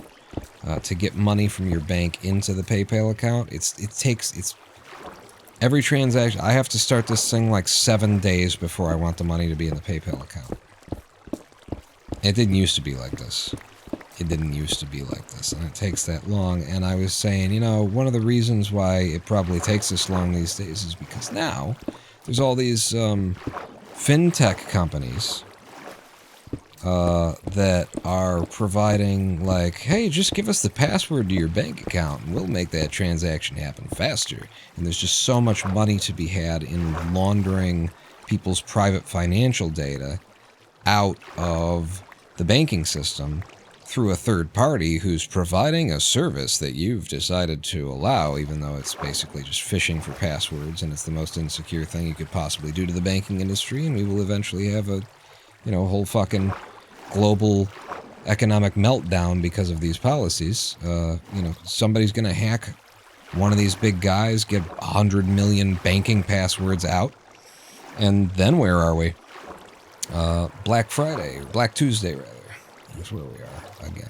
Speaker 1: to get money from your bank into the PayPal account, it takes every transaction. I have to start this thing like 7 days before I want the money to be in the PayPal account. It didn't used to be like this. It didn't used to be like this, and it takes that long. And I was saying, you know, one of the reasons why it probably takes this long these days is because now there's all these fintech companies that are providing, like, hey, just give us the password to your bank account and we'll make that transaction happen faster. And there's just so much money to be had in laundering people's private financial data out of the banking system through a third party who's providing a service that you've decided to allow, even though it's basically just phishing for passwords, and it's the most insecure thing you could possibly do to the banking industry, and we will eventually have a, whole fucking global economic meltdown because of these policies. Somebody's gonna hack one of these big guys, get 100 million banking passwords out, and then where are we? Black Friday, or Black Tuesday, rather. That's where we are again.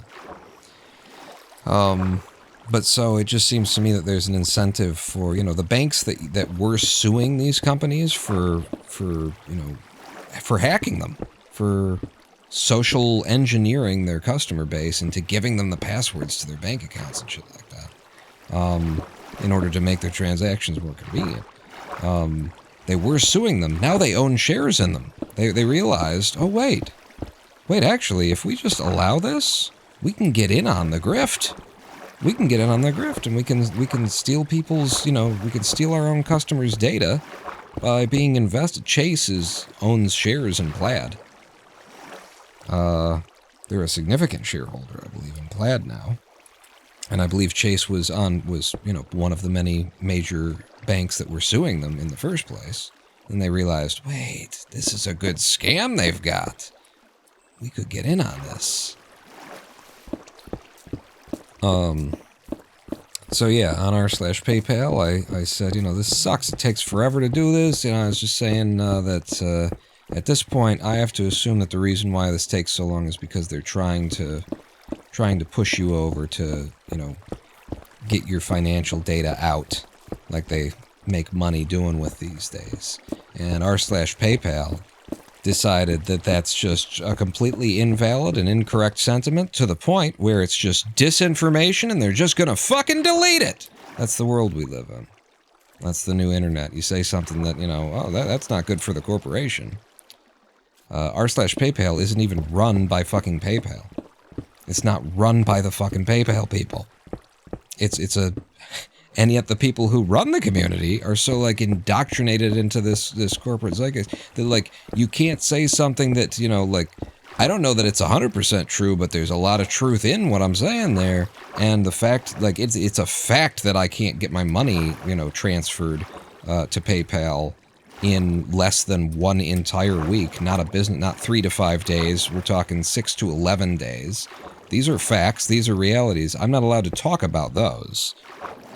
Speaker 1: But so it just seems to me that there's an incentive for, the banks that were suing these companies for hacking them, for social engineering their customer base into giving them the passwords to their bank accounts and shit like that, in order to make their transactions more convenient. They were suing them. Now they own shares in them. They realized, oh, wait, actually, if we just allow this, we can get in on the grift. We can get in on the grift, and we can steal people's, we can steal our own customers' data by being invested. Chase owns shares in Plaid. They're a significant shareholder, I believe, in Plaid now. And I believe Chase was one of the many major banks that were suing them in the first place. And they realized, wait, this is a good scam they've got. We could get in on this. So yeah, on r/PayPal, I said, this sucks. It takes forever to do this. I was just saying that at this point, I have to assume that the reason why this takes so long is because they're trying to push you over to, get your financial data out, like they make money doing with these days. And r/PayPal decided that that's just a completely invalid and incorrect sentiment, to the point where it's just disinformation and they're just gonna fucking delete it. That's the world we live in. That's the new internet. You say something that, that's not good for the corporation. r/PayPal isn't even run by fucking PayPal. It's not run by the fucking PayPal people. And yet the people who run the community are so, indoctrinated into this corporate zeitgeist that, you can't say something that, I don't know that it's 100% true, but there's a lot of truth in what I'm saying there. And the fact, it's a fact that I can't get my money, transferred to PayPal in less than one entire week. Not 3 to 5 days. We're talking 6 to 11 days. These are facts. These are realities. I'm not allowed to talk about those.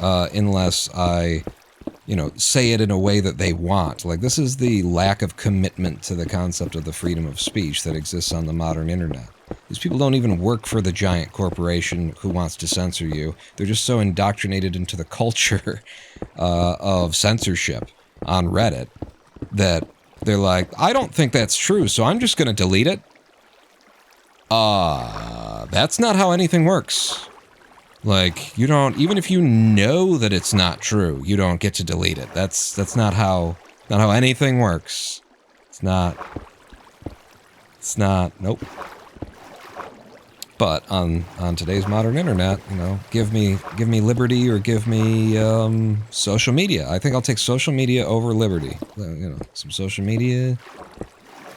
Speaker 1: Unless I, say it in a way that they want. This is the lack of commitment to the concept of the freedom of speech that exists on the modern internet. These people don't even work for the giant corporation who wants to censor you. They're just so indoctrinated into the culture of censorship on Reddit that they're like, I don't think that's true, so I'm just going to delete it. That's not how anything works. You don't, even if you know that it's not true, you don't get to delete it. That's not how anything works. It's not, nope. But on today's modern internet, give me liberty or give me social media. I think I'll take social media over liberty. Some social media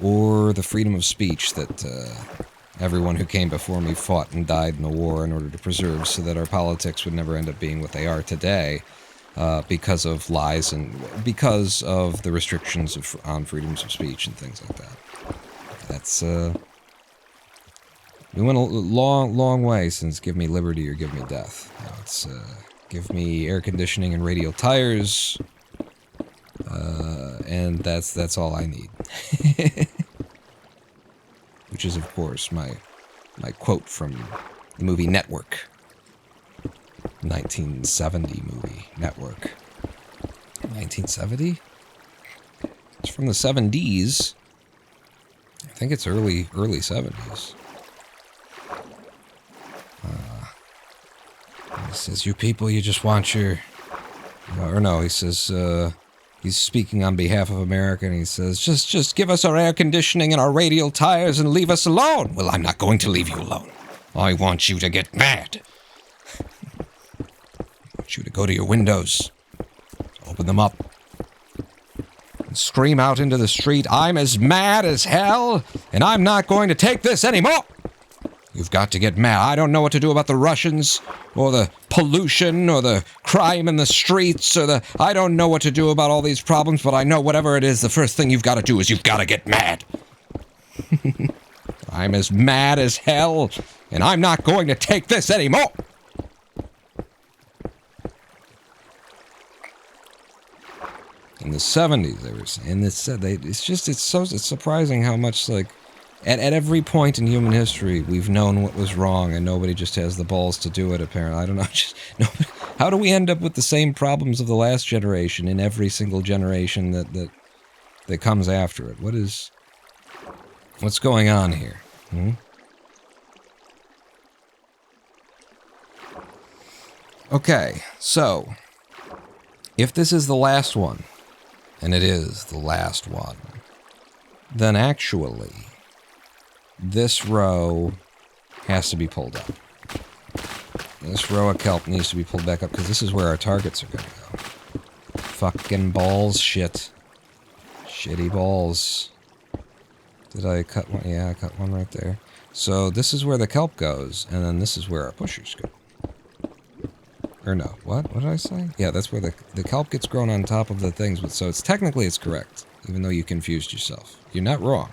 Speaker 1: or the freedom of speech that everyone who came before me fought and died in the war in order to preserve, so that our politics would never end up being what they are today, because of lies and because of the restrictions on freedoms of speech and things like that. That's we went a long way since give me liberty or give me death. Now it's give me air conditioning and radial tires, and that's all I need. Which is, of course, my quote from the movie Network. 1970 movie, Network. 1970? It's from the 70s. I think it's early 70s. He says, you people, you just want your... Or no, he says, He's speaking on behalf of America, and he says, just give us our air conditioning and our radial tires and leave us alone. Well, I'm not going to leave you alone. I want you to get mad. I want you to go to your windows, open them up, and scream out into the street, I'm as mad as hell, and I'm not going to take this anymore. You've got to get mad. I don't know what to do about the Russians, or the pollution, or the crime in the streets, or I don't know what to do about all these problems, but I know whatever it is, the first thing you've got to do is you've got to get mad. I'm as mad as hell, and I'm not going to take this anymore. In the 70s, they were saying this. It's surprising how much, like, at every point in human history, we've known what was wrong, and nobody just has the balls to do it, apparently. I don't know. How do we end up with the same problems of the last generation in every single generation that comes after it? What's going on here? Okay, so, if this is the last one, and it is the last one, then actually, this row has to be pulled up. This row of kelp needs to be pulled back up, because this is where our targets are going to go. Fucking balls, shit. Shitty balls. Did I cut one? Yeah, I cut one right there. So this is where the kelp goes, and then this is where our pushers go. Or no, what? What did I say? Yeah, that's where the kelp gets grown on top of the things, so technically it's correct, even though you confused yourself. You're not wrong.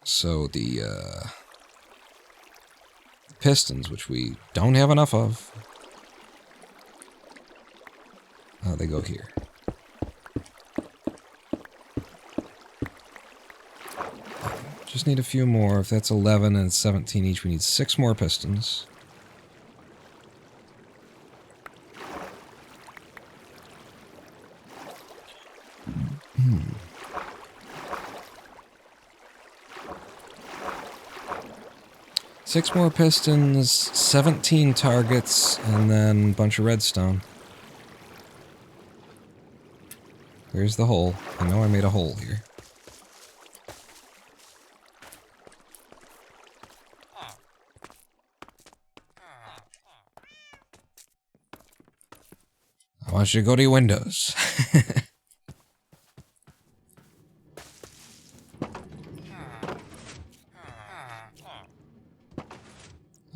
Speaker 1: So the pistons, which we don't have enough of, they go here. Just need a few more. If that's 11 and 17 each, we need 6 more pistons. Six more pistons, 17 targets, and then a bunch of redstone. There's the hole. I know I made a hole here. I want you to go to your windows.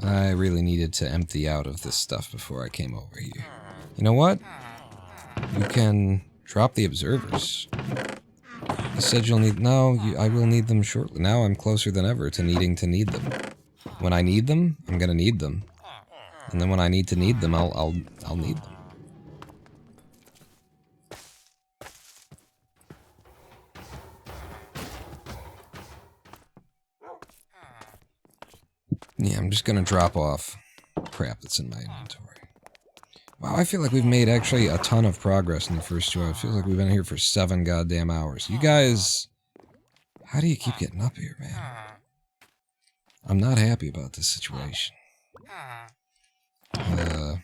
Speaker 1: I really needed to empty out of this stuff before I came over here. You know what? You can drop the observers. You said you'll need... No, I will need them shortly. Now I'm closer than ever to needing to need them. When I need them, I'm gonna need them. And then when I need to need them, I'll need them. Yeah, I'm just gonna drop off crap that's in my inventory. Wow, I feel like we've made actually a ton of progress in the first 2 hours. It feels like we've been here for 7 goddamn hours. You guys... How do you keep getting up here, man? I'm not happy about this situation. I'm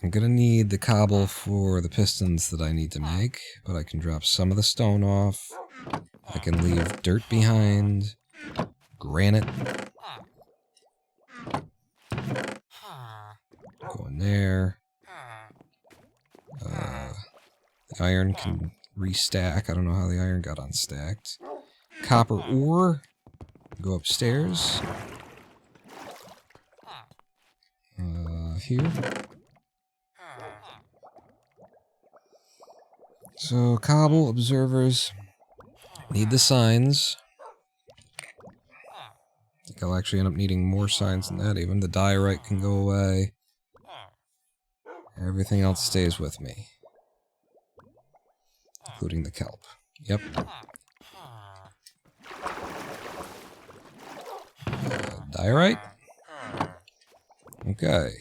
Speaker 1: gonna need the cobble for the pistons that I need to make, but I can drop some of the stone off. I can leave dirt behind. Granite. Go in there. The iron can restack. I don't know how the iron got unstacked. Copper ore. Go upstairs. Here. So, cobble, observers. Need the signs. I think I'll actually end up needing more signs than that even. The diorite can go away. Everything else stays with me. Including the kelp. Yep. Diorite? Okay.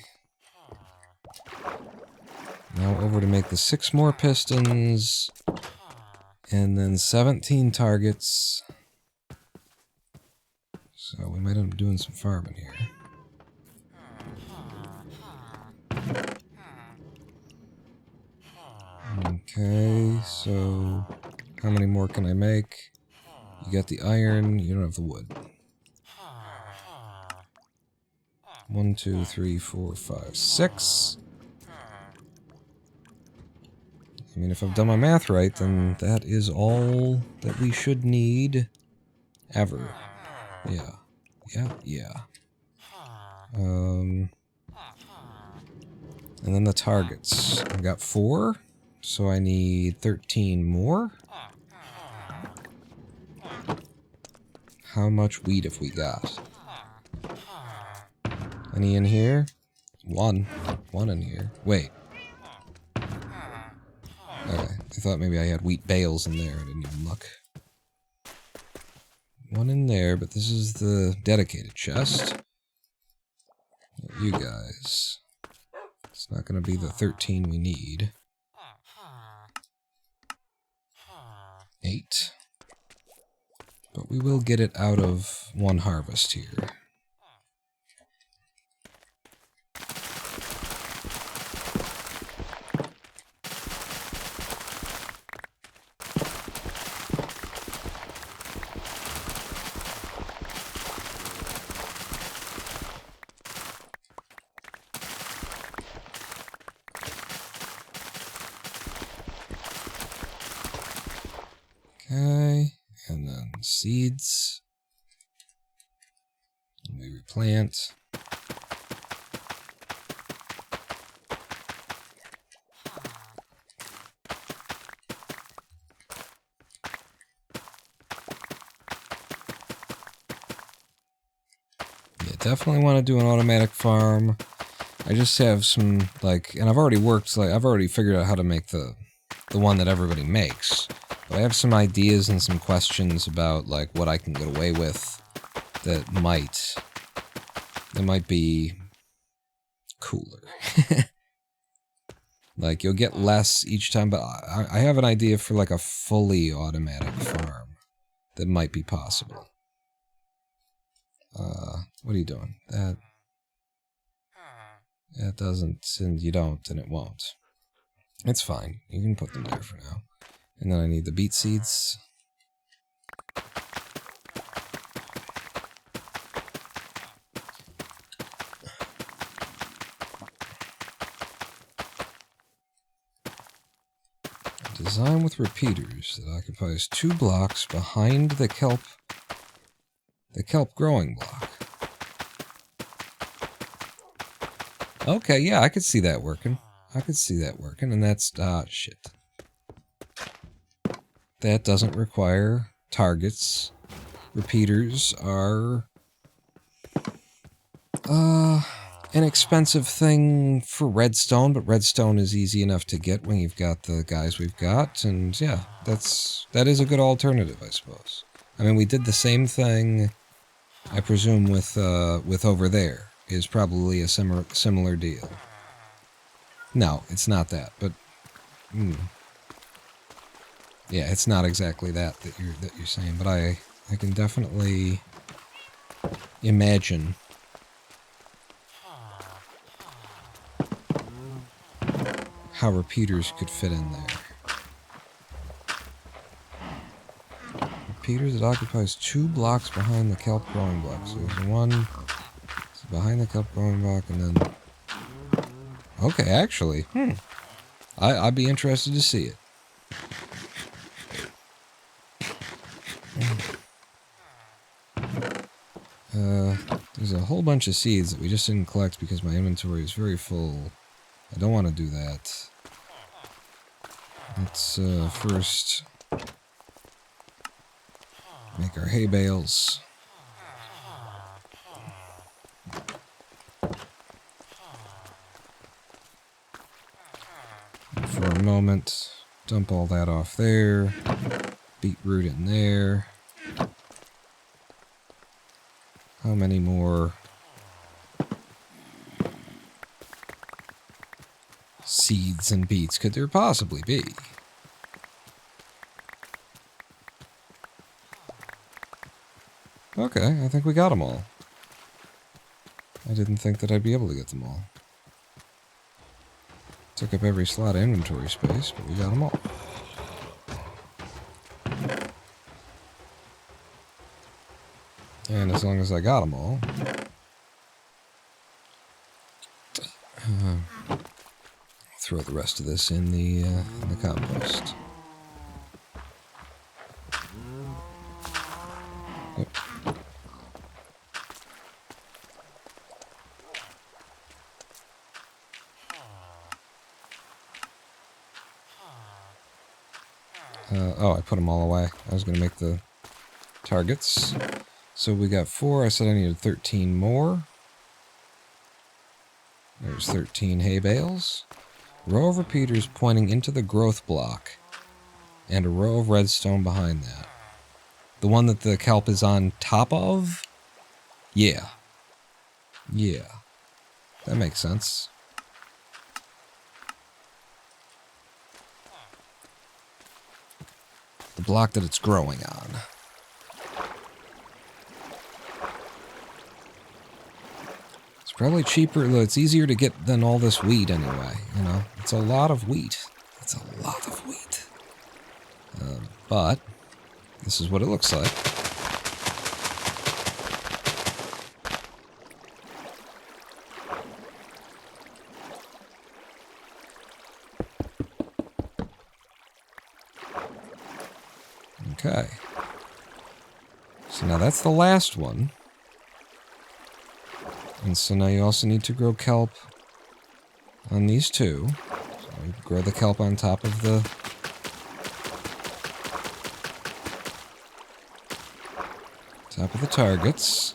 Speaker 1: Now over to make the 6 more pistons. And then 17 targets. So we might end up doing some farming here. So, how many more can I make? You got the iron, you don't have the wood. 1, 2, 3, 4, 5, 6. I mean, if I've done my math right, then that is all that we should need ever. Yeah. Yeah. And then the targets. I've got 4, so I need 13 more. How much wheat have we got? Any in here? 1. 1 in here. Wait. Okay, I thought maybe I had wheat bales in there. I didn't even look. 1 in there, but this is the dedicated chest. You guys. It's not going to be the 13 we need. 8. But we will get it out of 1 harvest here. Okay, and then seeds. And we replant. Yeah, definitely want to do an automatic farm. I just have some, like, and I've already worked, like, I've already figured out how to make the one that everybody makes. But I have some ideas and some questions about, like, what I can get away with that might be cooler. Like, you'll get less each time, but I have an idea for, like, a fully automatic farm that might be possible. What are you doing? That doesn't, and you don't, and it won't. It's fine. You can put them there for now. And then I need the beet seeds. Design with repeaters that occupies 2 blocks behind the kelp growing block. Okay, yeah, I could see that working. And that's, shit. That doesn't require targets. Repeaters are an expensive thing for redstone, but redstone is easy enough to get when you've got the guys we've got, and yeah, that is a good alternative, I suppose. I mean, we did the same thing, I presume, with over there, is probably a similar deal. No, it's not that, but yeah, it's not exactly that you're saying, but I can definitely imagine how repeaters could fit in there. Repeaters that occupies 2 blocks behind the kelp growing block. So there's 1 behind the kelp growing block, and then... Okay, actually, I'd be interested to see it. There's a whole bunch of seeds that we just didn't collect because my inventory is very full. I don't want to do that. Let's first make our hay bales. And for a moment, dump all that off there. Beetroot in there. How many more seeds and beets could there possibly be? Okay, I think we got them all. I didn't think that I'd be able to get them all. Took up every slot of inventory space, but we got them all. And as long as I got them all... throw the rest of this in the compost. Yep. Oh, I put them all away. I was going to make the targets. So we got 4. I said I needed 13 more. There's 13 hay bales. Row of repeaters pointing into the growth block. And a row of redstone behind that. The one that the kelp is on top of? Yeah. Yeah. That makes sense. The block that it's growing on. It's probably cheaper, though it's easier to get than all this wheat anyway, you know? It's a lot of wheat. It's a lot of wheat. But, this is what it looks like. Okay. So now that's the last one. And so now you also need to grow kelp on these 2. So grow the kelp on top of the... targets.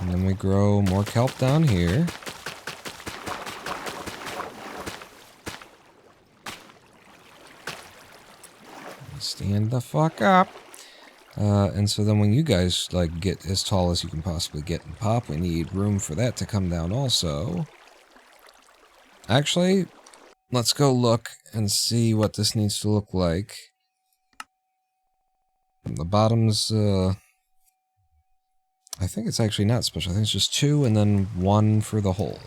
Speaker 1: And then we grow more kelp down here. Stand the fuck up. And so then when you guys, like, get as tall as you can possibly get and pop, we need room for that to come down also. Actually, let's go look and see what this needs to look like. The bottom's, I think it's actually not special. I think it's just 2 and then 1 for the hole.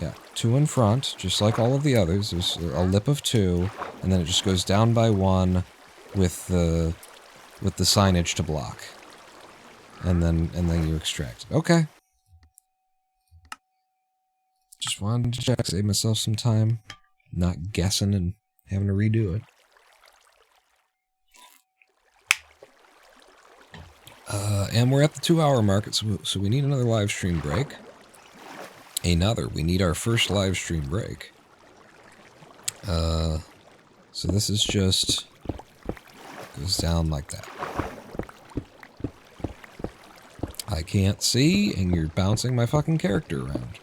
Speaker 1: Yeah, 2 in front, just like all of the others. There's a lip of 2, and then it just goes down by 1 with the signage to block. And then you extract. Okay. Just wanted to check, save myself some time, not guessing and having to redo it. And we're at the 2-hour mark, so we need another live stream break. We need our first live stream break. So this is just... goes down like that. I can't see, and you're bouncing my fucking character around.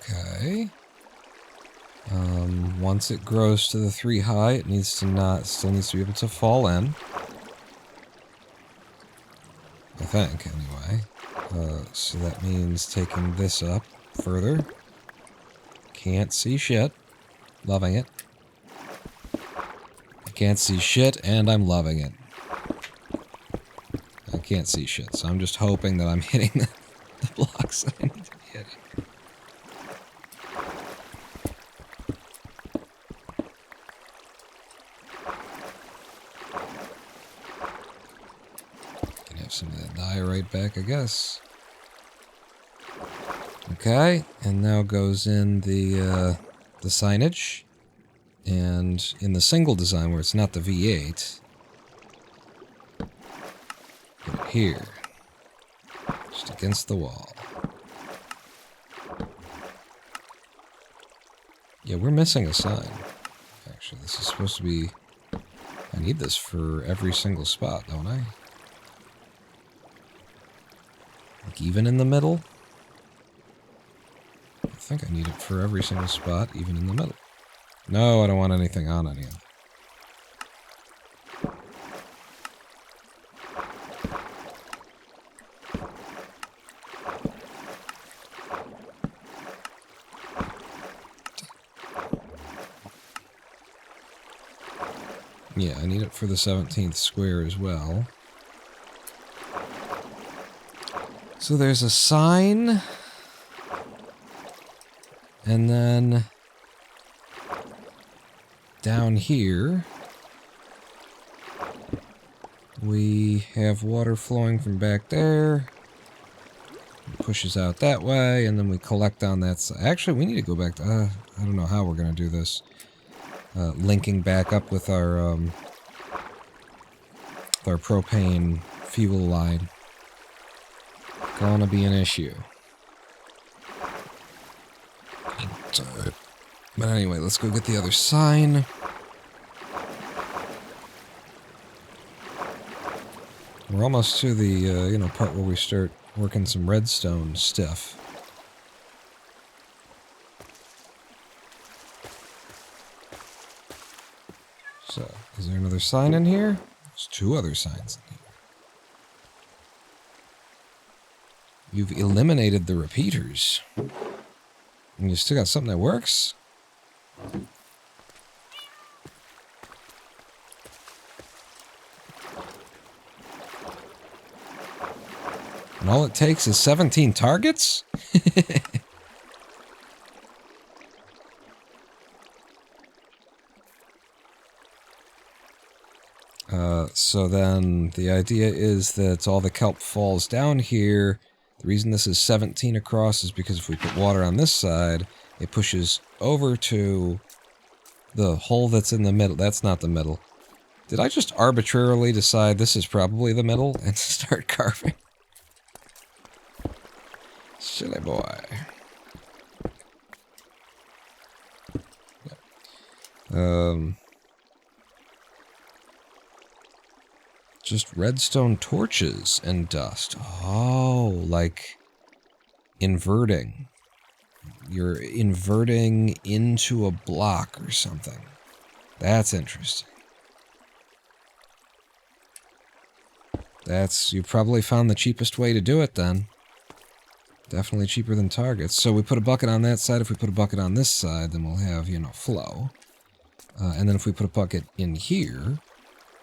Speaker 1: Okay. Once it grows to the 3 high, it needs to still needs to be able to fall in. I think, anyway. So that means taking this up further. Can't see shit. Loving it. I can't see shit, and I'm loving it. I can't see shit, so I'm just hoping that I'm hitting the blocks that I need to be hitting. Can have some of that dye right back, I guess. Okay, and now goes in the signage. And in the single design where it's not the V8, put it here, just against the wall. Yeah, we're missing a sign. Actually, this is supposed to be... I need this for every single spot, don't I? Like, even in the middle? I think I need it for every single spot, even in the middle. No, I don't want anything on any of them. Yeah, I need it for the 17th square as well. So there's a sign. And then down here, we have water flowing from back there. It pushes out that way, and then we collect on that side. Actually, we need to go back to... I don't know how we're going to do this. Linking back up with our propane fuel line. Gonna be an issue. But anyway, let's go get the other sign. We're almost to the, part where we start working some redstone stuff. So, is there another sign in here? There's 2 other signs in here. You've eliminated the repeaters. And you still got something that works? And all it takes is 17 targets? So then the idea is that all the kelp falls down here. The reason this is 17 across is because if we put water on this side, it pushes over to the hole that's in the middle. That's not the middle. Did I just arbitrarily decide this is probably the middle and start carving? Silly boy. Just redstone torches and dust. Oh, like inverting. You're inverting into a block or something. That's interesting. You probably found the cheapest way to do it then. Definitely cheaper than targets. So we put a bucket on that side. If we put a bucket on this side, then we'll have, flow. And then if we put a bucket in here,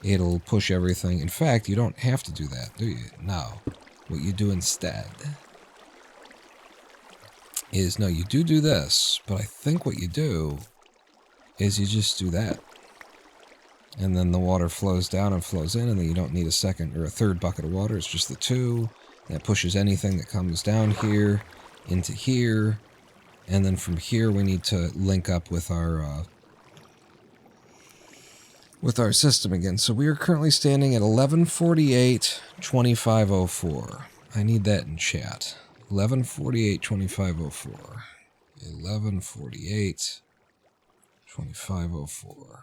Speaker 1: it'll push everything. In fact, you don't have to do that, do you? No. What you do instead is, no, you do this, but I think what you do is you just do that. And then the water flows down and flows in, and then you don't need a second or a third bucket of water. It's just the 2. That pushes anything that comes down here into here. And then from here, we need to link up with our system again. So we are currently standing at 1148.2504. I need that in chat. 1148.2504. 1148.2504.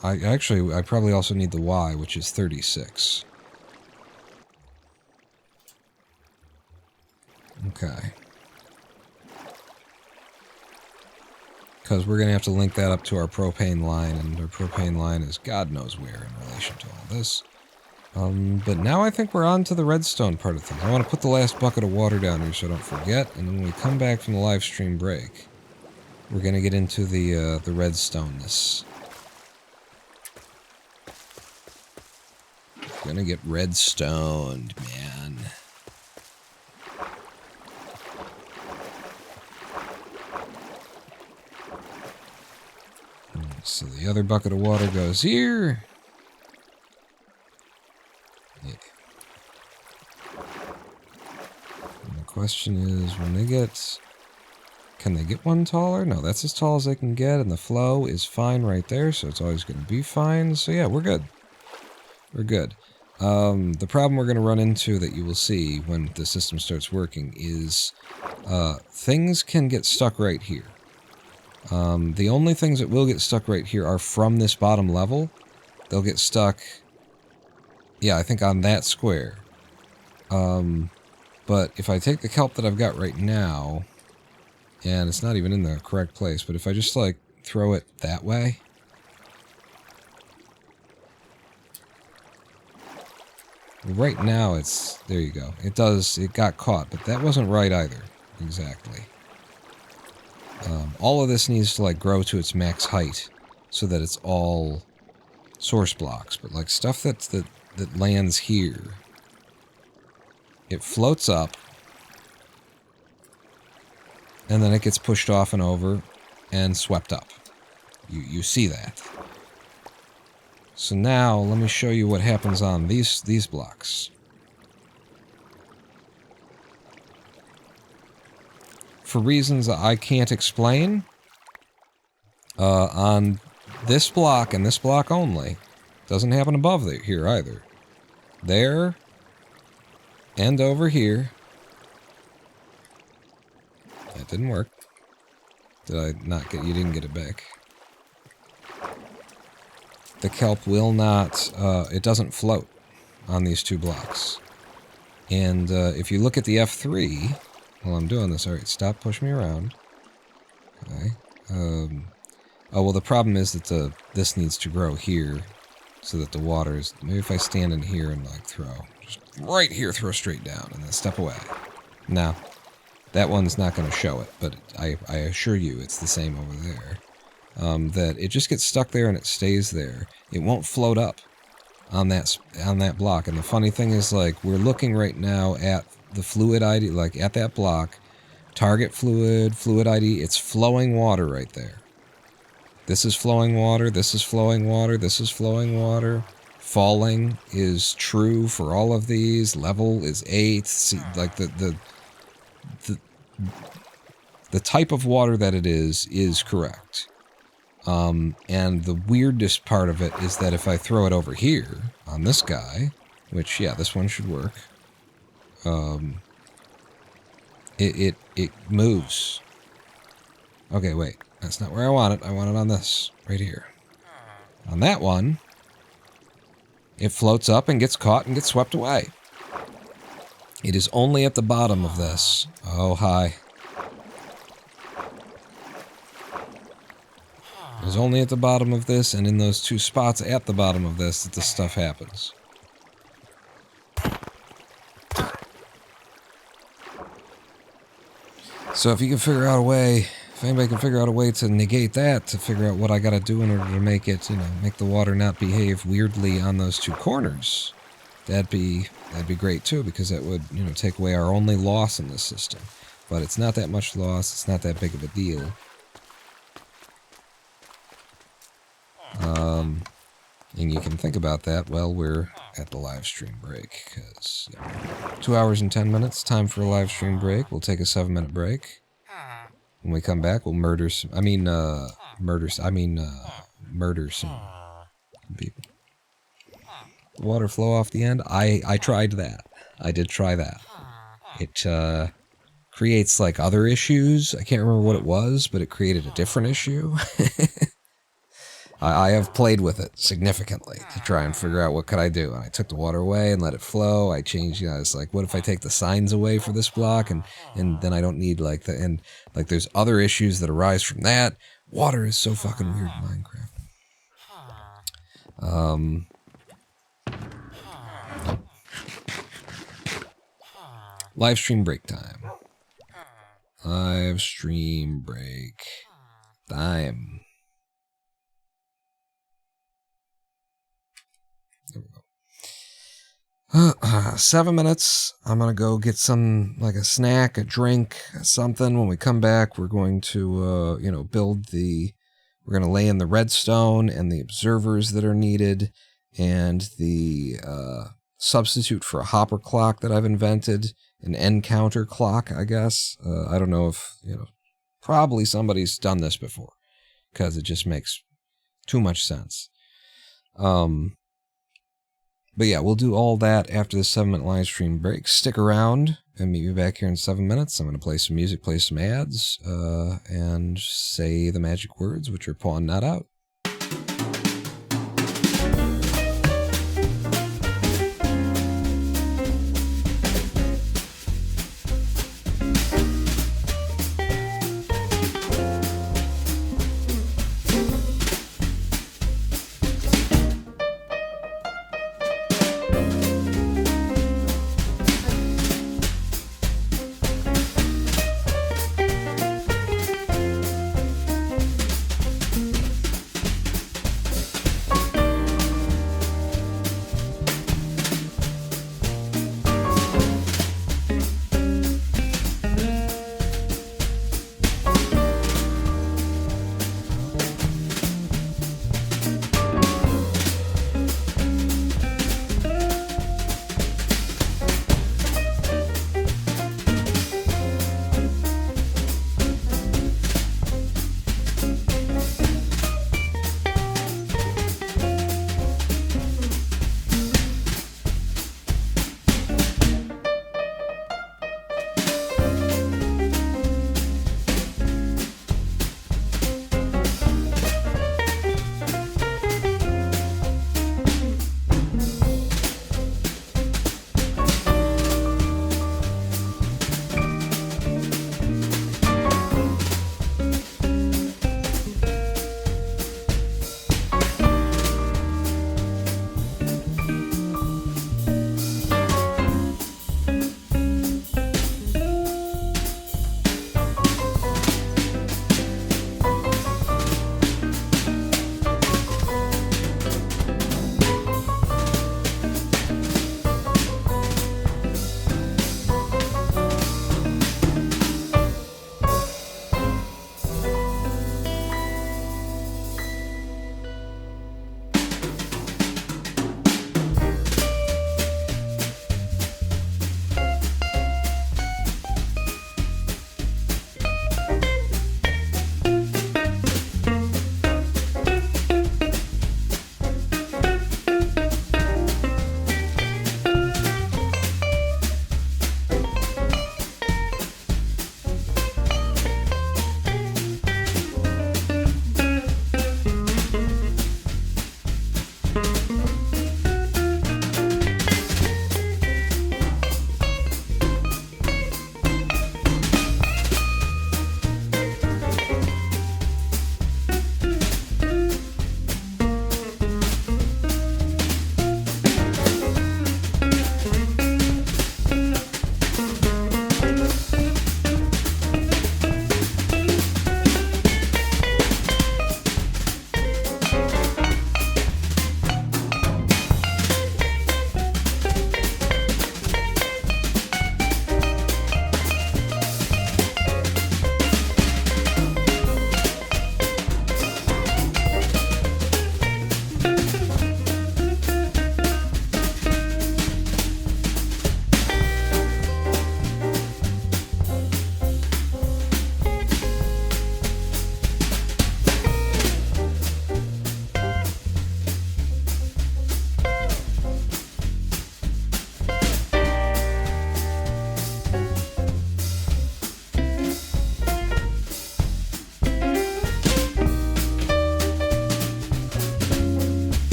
Speaker 1: I probably also need the Y, which is 36. Okay. Because we're going to have to link that up to our propane line, and our propane line is God knows where in relation to all this. But now I think we're on to the redstone part of things. I want to put the last bucket of water down here so I don't forget, and then when we come back from the live stream break, we're going to get into the redstoneness. Gonna get redstoned, man. So the other bucket of water goes here. Yeah. And the question is, when they get... Can they get one taller? No, that's as tall as they can get, and the flow is fine right there, so it's always going to be fine. So yeah, we're good. We're good. The problem we're going to run into that you will see when the system starts working is things can get stuck right here. The only things that will get stuck right here are from this bottom level. They'll get stuck, yeah, I think on that square. But if I take the kelp that I've got right now, and it's not even in the correct place, but if I just, like, throw it that way... Right now, it's... There you go. It got caught, but that wasn't right either. Exactly. All of this needs to like grow to its max height so that it's all source blocks. But like stuff that lands here, it floats up and then it gets pushed off and over and swept up. You see that. So now let me show you what happens on these blocks. For reasons I can't explain, on this block and this block only, doesn't happen above here either. There, and over here. That didn't work. Did I not get, you didn't get it back. The kelp will not, it doesn't float on these two blocks. And if you look at the F3, while I'm doing this, alright, stop pushing me around. Okay. Oh, well, the problem is that this needs to grow here so that the water is... Maybe if I stand in here and, like, throw. Just right here, throw straight down, and then step away. Now, that one's not going to show it, but I assure you it's the same over there. That it just gets stuck there and it stays there. It won't float up on that block. And the funny thing is, like, we're looking right now at the fluid ID, like, at that block. Target fluid ID, it's flowing water right there. This is flowing water, this is flowing water, this is flowing water. Falling is true for all of these. Level is 8. See, like, the type of water that it is correct. And the weirdest part of it is that if I throw it over here on this guy, which, yeah, this one should work, it moves. Okay, wait. That's not where I want it. I want it on this, right here. On that one, it floats up and gets caught and gets swept away. It is only at the bottom of this. Oh, hi. It is only at the bottom of this and in those two spots at the bottom of this that this stuff happens. So if you can figure out a way, if anybody can figure out a way to negate that, to figure out what I gotta do in order to make it, make the water not behave weirdly on those two corners, that'd be great too, because that would, take away our only loss in this system. But it's not that much loss, it's not that big of a deal. And you can think about that while we're at the live stream break, because 2 hours and 10 minutes, time for a live stream break. We'll take a 7-minute break. When we come back, we'll murder some people. Water flow off the end. I tried that. I did try that. It creates like other issues. I can't remember what it was, but it created a different issue. I have played with it significantly to try and figure out what could I do. And I took the water away and let it flow. I changed, it's like, what if I take the signs away for this block and then I don't need there's other issues that arise from that. Water is so fucking weird in Minecraft. Live stream break time. Live stream break time. There we go. 7 minutes. I'm gonna go get some, like a snack, a drink, something. When we come back, we're going to, we're gonna lay in the redstone and the observers that are needed, and the substitute for a hopper clock that I've invented, an end counter clock, I guess. I don't know if, probably somebody's done this before, because it just makes too much sense. But yeah, we'll do all that after the 7-minute live stream break. Stick around and meet me back here in 7 minutes. I'm going to play some music, play some ads, and say the magic words, which are pawn not out.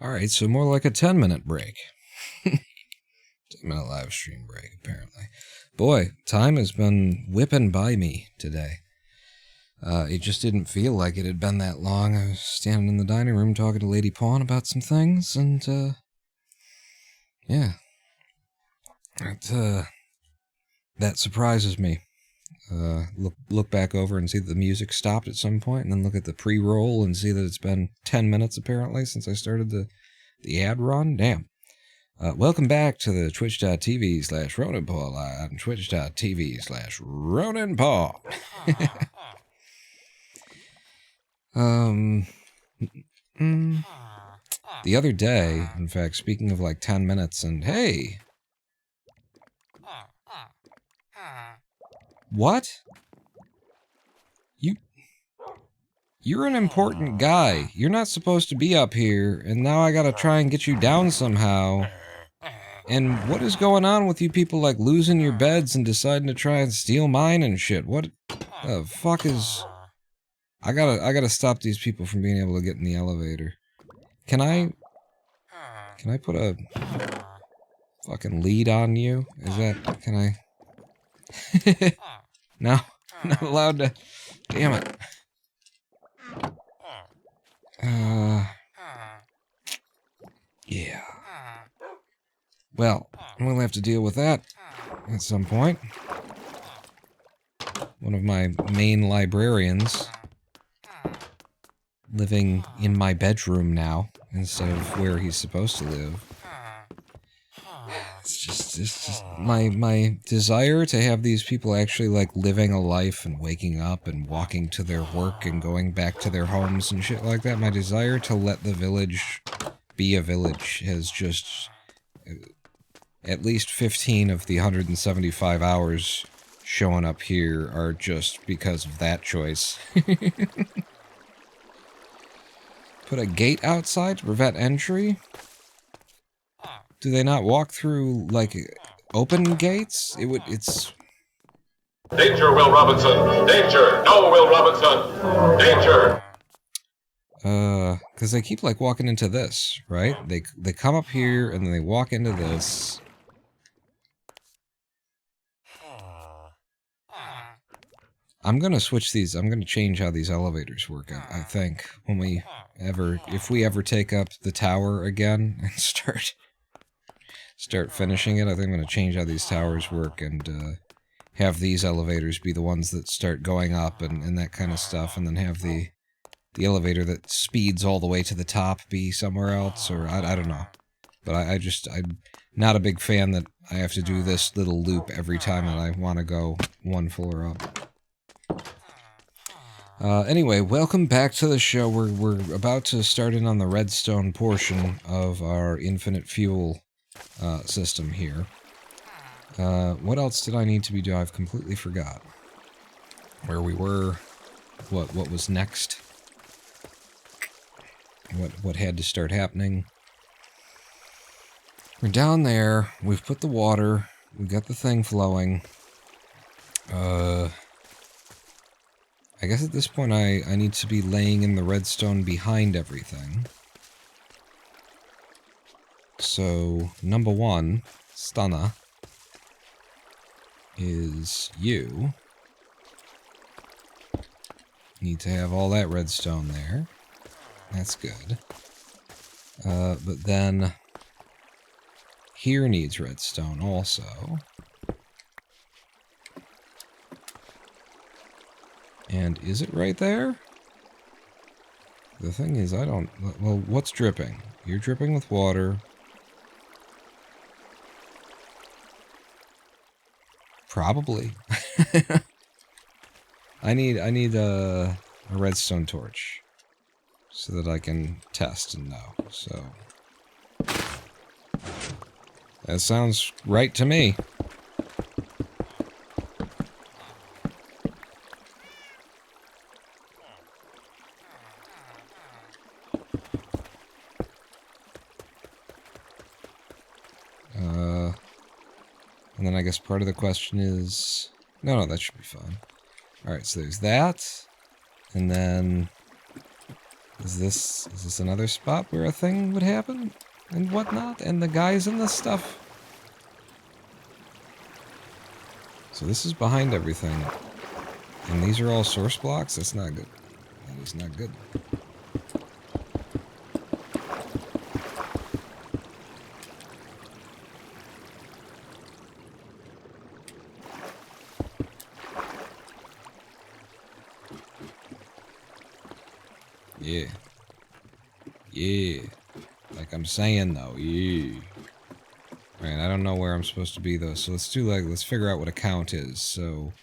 Speaker 1: Alright, so more like a 10-minute break. 10-minute live stream break, apparently. Boy, time has been whipping by me today. It just didn't feel like it had been that long. I was standing in the dining room talking to Lady Pawn about some things, and, yeah. That surprises me. Look back over and see that the music stopped at some point, and then look at the pre-roll and see that it's been 10 minutes, apparently, since I started the ad run. Damn. Welcome back to the twitch.tv/RonanPaul on twitch.tv/RonanPaul. The other day, in fact, speaking of like 10 minutes, and hey! What? You're an important guy. You're not supposed to be up here, and now I gotta try and get you down somehow. And what is going on with you people, like, losing your beds and deciding to try and steal mine and shit? What the fuck is... I gotta stop these people from being able to get in the elevator. Can I put a fucking lead on you? Is that... Can I... No, I'm not allowed to... Damn it. Yeah. Well, we'll have to deal with that at some point. One of my main librarians living in my bedroom now instead of where he's supposed to live. It's just my desire to have these people actually, like, living a life and waking up and walking to their work and going back to their homes and shit like that. My desire to let the village be a village has just... At least 15 of the 175 hours showing up here are just because of that choice. Put a gate outside to prevent entry? Do they not walk through, like, open gates? It's...
Speaker 2: Danger, Will Robinson! Danger! No, Will Robinson! Danger!
Speaker 1: Because they keep, like, walking into this, right? They come up here, and then they walk into this. I'm gonna switch these, I'm gonna change how these elevators work, I think, when we ever, if we ever take up the tower again and start finishing it, I think I'm gonna change how these towers work and, have these elevators be the ones that start going up and that kind of stuff, and then have the elevator that speeds all the way to the top be somewhere else, or I don't know. But I'm not a big fan that I have to do this little loop every time that I want to go one floor up. Anyway, welcome back to the show. We're about to start in on the redstone portion of our infinite fuel system here. What else did I need to be doing? I've completely forgot where we were, what was next, what had to start happening. We're down there. We've put the water. We've got the thing flowing. I guess at this point I need to be laying in the redstone behind everything. So, number one, Stunna, is you. Need to have all that redstone there. That's good. But then, here needs redstone also. And is it right there? The thing is, I don't... Well, what's dripping? You're dripping with water. Probably. I need a redstone torch so that I can test and know. So that sounds right to me. And then I guess part of the question is... No, that should be fine. Alright, so there's that. And then... Is this another spot where a thing would happen? And whatnot? And the guys and the stuff? So this is behind everything. And these are all source blocks? That's not good. That is not good. Yeah. Yeah. Like I'm saying though, yeah. Alright, I don't know where I'm supposed to be though, so let's figure out what a count is. So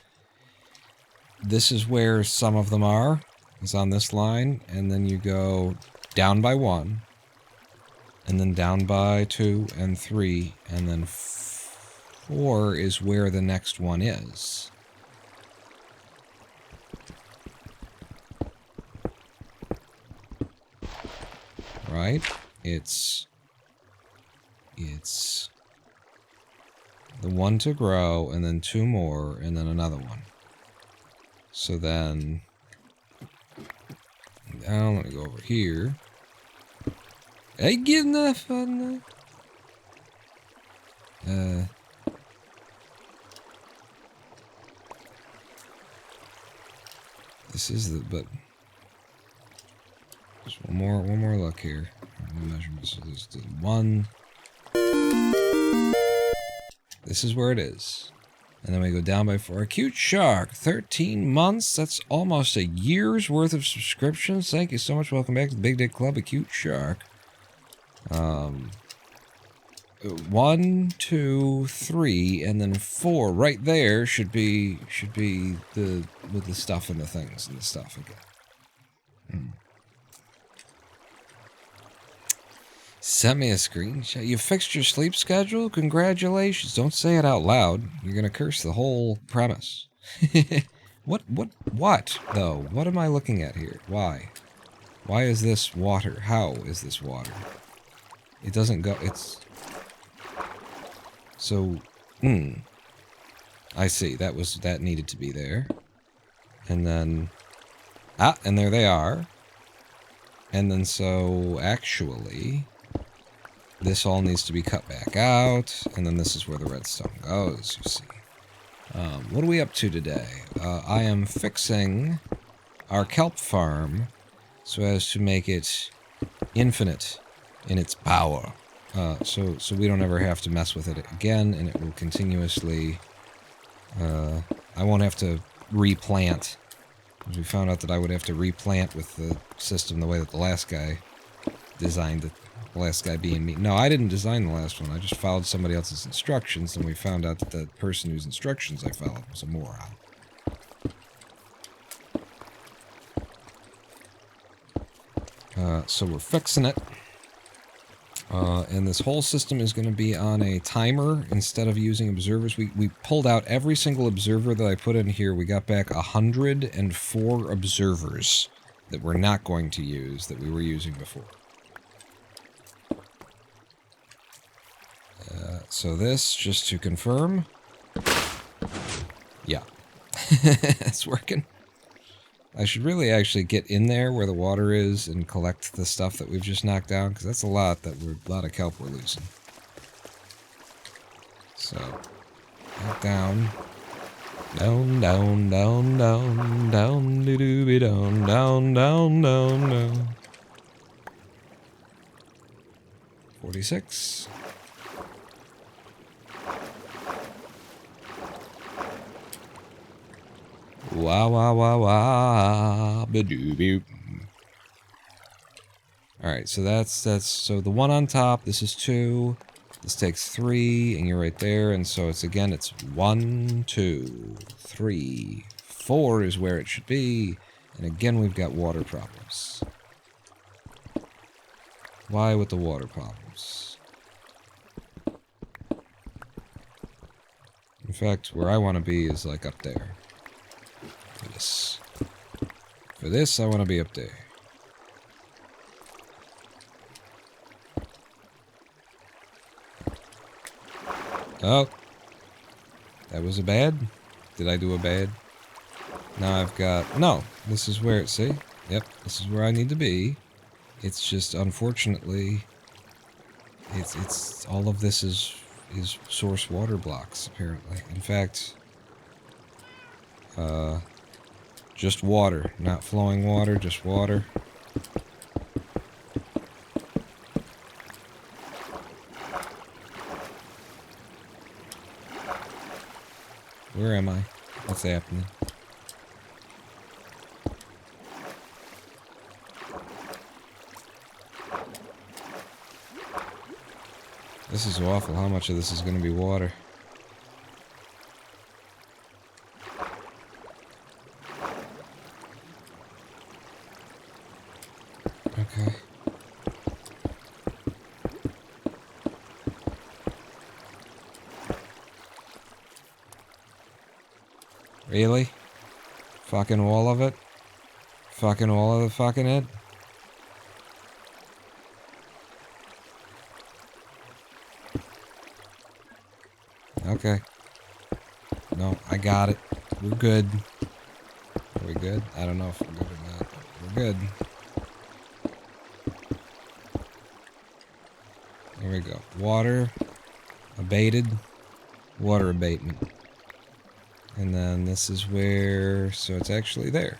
Speaker 1: this is where some of them are. It's on this line, and then you go down by 1, and then down by 2 and 3, and then 4 is where the next one is. Right? It's the one to grow, and then 2 more, and then another one. So then I'm gonna go over here. I get enough on that. This is the but. Just one more look here. Measurements. So this is 1. This is where it is. And then we go down by 4. Acute Shark, 13 months. That's almost a year's worth of subscriptions. Thank you so much. Welcome back to the Big Dick Club, Acute Shark. 1, 2, 3, and then 4 right there should be the with the stuff and the things and the stuff again. Sent me a screenshot. You fixed your sleep schedule? Congratulations. Don't say it out loud. You're gonna curse the whole premise. What, though? What am I looking at here? Why? Why is this water? How is this water? It doesn't go, it's... So, I see. That needed to be there. And then... and there they are. And then so, actually... This all needs to be cut back out, and then this is where the redstone goes, you see. What are we up to today? I am fixing our kelp farm so as to make it infinite in its power. So we don't ever have to mess with it again, and it will continuously... I won't have to replant. We found out that I would have to replant with the system the way that the last guy designed it. The last guy being me. No, I didn't design the last one. I just followed somebody else's instructions, and we found out that the person whose instructions I followed was a moron. So we're fixing it. And this whole system is going to be on a timer instead of using observers. We pulled out every single observer that I put in here. We got back 104 observers that we're not going to use that we were using before. So this, just to confirm. Yeah. It's working. I should really actually get in there where the water is and collect the stuff that we've just knocked down, because that's a lot of kelp we're losing. So, knock down. Down, down, down, down, down, doo-doo-be down, down, down, down, down. 46. Wah, wah, wah, wah, ba-doo-boop. Alright, so so the one on top, this is 2, this takes 3, and you're right there, and so it's 1, 2, 3, 4 is where it should be, and again we've got water problems. Why with the water problems? In fact, where I want to be is like up there. For this, I want to be up there. Oh. That was a bad? Did I do a bad? Now I've got... No, this is where it... See? Yep, this is where I need to be. It's just, unfortunately, it's all of this is source water blocks, apparently. In fact, just water, not flowing water, just water. Where am I? What's happening? This is awful. How much of this is going to be water? Okay. Really? Fucking all of it? Fucking all of the fucking it? Okay. No, I got it. We're good. Are we good? I don't know if we're good or not. We're good. There we go. Water abated. Water abatement. And then this is where... So it's actually there.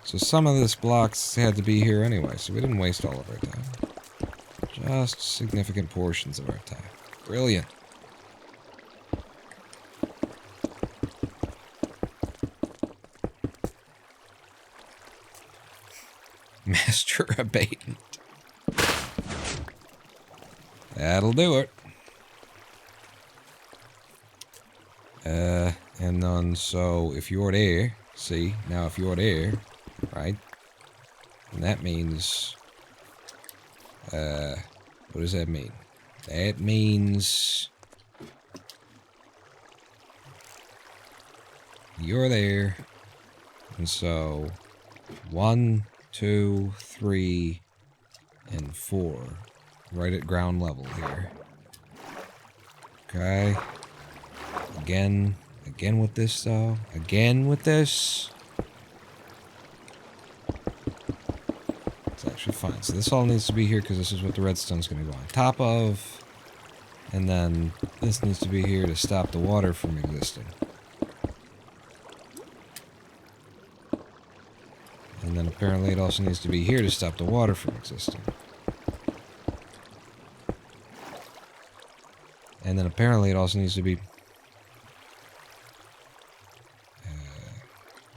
Speaker 1: So some of this blocks had to be here anyway, so we didn't waste all of our time. Just significant portions of our time. Brilliant. Master abatement. That'll do it. And then, so, if you're there, see, now if you're there, right, and that means, what does that mean? That means you're there, and so, 1, 2, 3, and 4, right at ground level here. Okay. Again with this, though. Again with this. It's actually fine. So this all needs to be here because this is what the redstone's going to go on top of. And then this needs to be here to stop the water from existing. And then apparently it also needs to be here to stop the water from existing. And then apparently it also needs to be...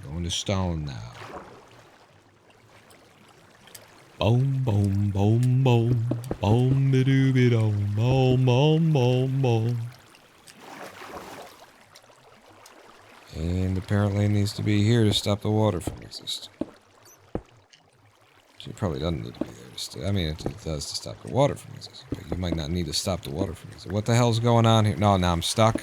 Speaker 1: going to stone now. Boom, boom, boom, boom. Boom, ba-doo, ba-dum. Boom, boom, boom, boom. And apparently it needs to be here to stop the water from existing. So it probably doesn't need to be there to I mean, it does to stop the water from existing. But you might not need to stop the water from existing. What the hell's going on here? No, now I'm stuck.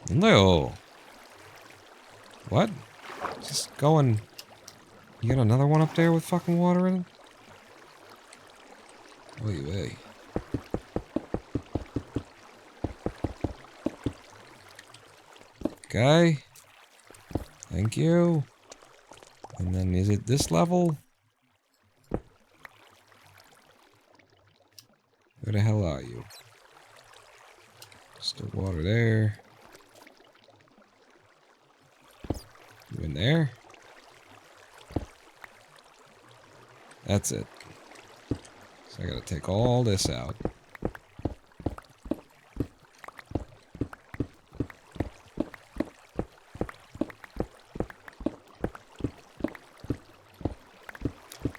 Speaker 1: No. What? Just going... You got another one up there with fucking water in it? Oy vey. Okay. Thank you. And then is it this level? Where the hell are you? Still water there. You in there? That's it. So I gotta take all this out.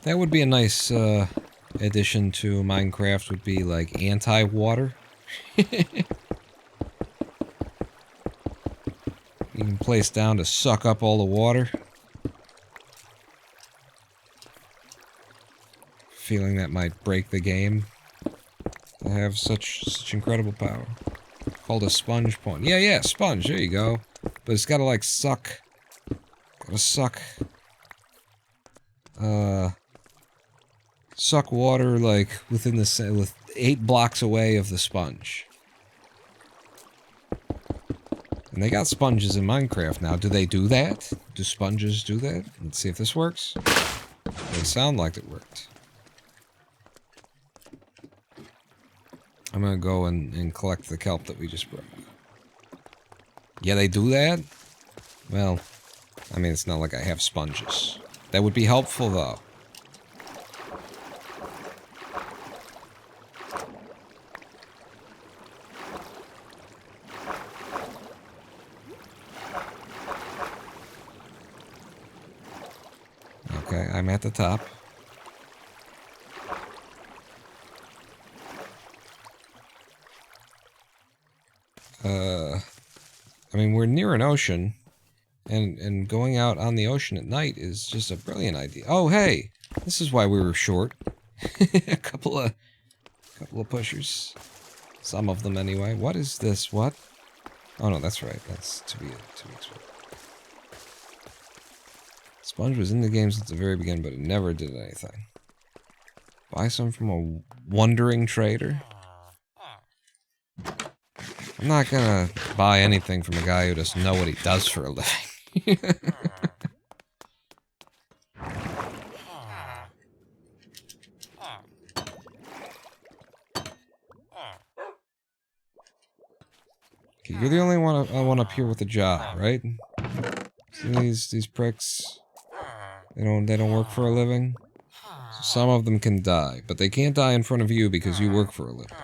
Speaker 1: That would be a nice addition to Minecraft, would be like anti-water. You can place down to suck up all the water. Feeling that might break the game. To have such incredible power. Called a sponge point. Yeah, sponge, there you go. But it's gotta like suck. Gotta suck. suck water, like, within the... with 8 blocks away of the sponge. And they got sponges in Minecraft now. Do they do that? Do sponges do that? Let's see if this works. They sound like it worked. I'm gonna go and collect the kelp that we just broke. Yeah, they do that? Well, I mean, it's not like I have sponges. That would be helpful, though. Okay, I'm at the top. I mean, we're near an ocean, and going out on the ocean at night is just a brilliant idea. Oh, hey! This is why we were short. a couple of pushers. Some of them, anyway. What is this? What? Oh, no, that's right. That's to be expected. Sponge was in the game since the very beginning, but it never did anything. Buy some from a wandering trader? I'm not gonna buy anything from a guy who doesn't know what he does for a living. Okay, you're the only one up here with a job, right? See these pricks? They don't work for a living. So some of them can die, but they can't die in front of you because you work for a living.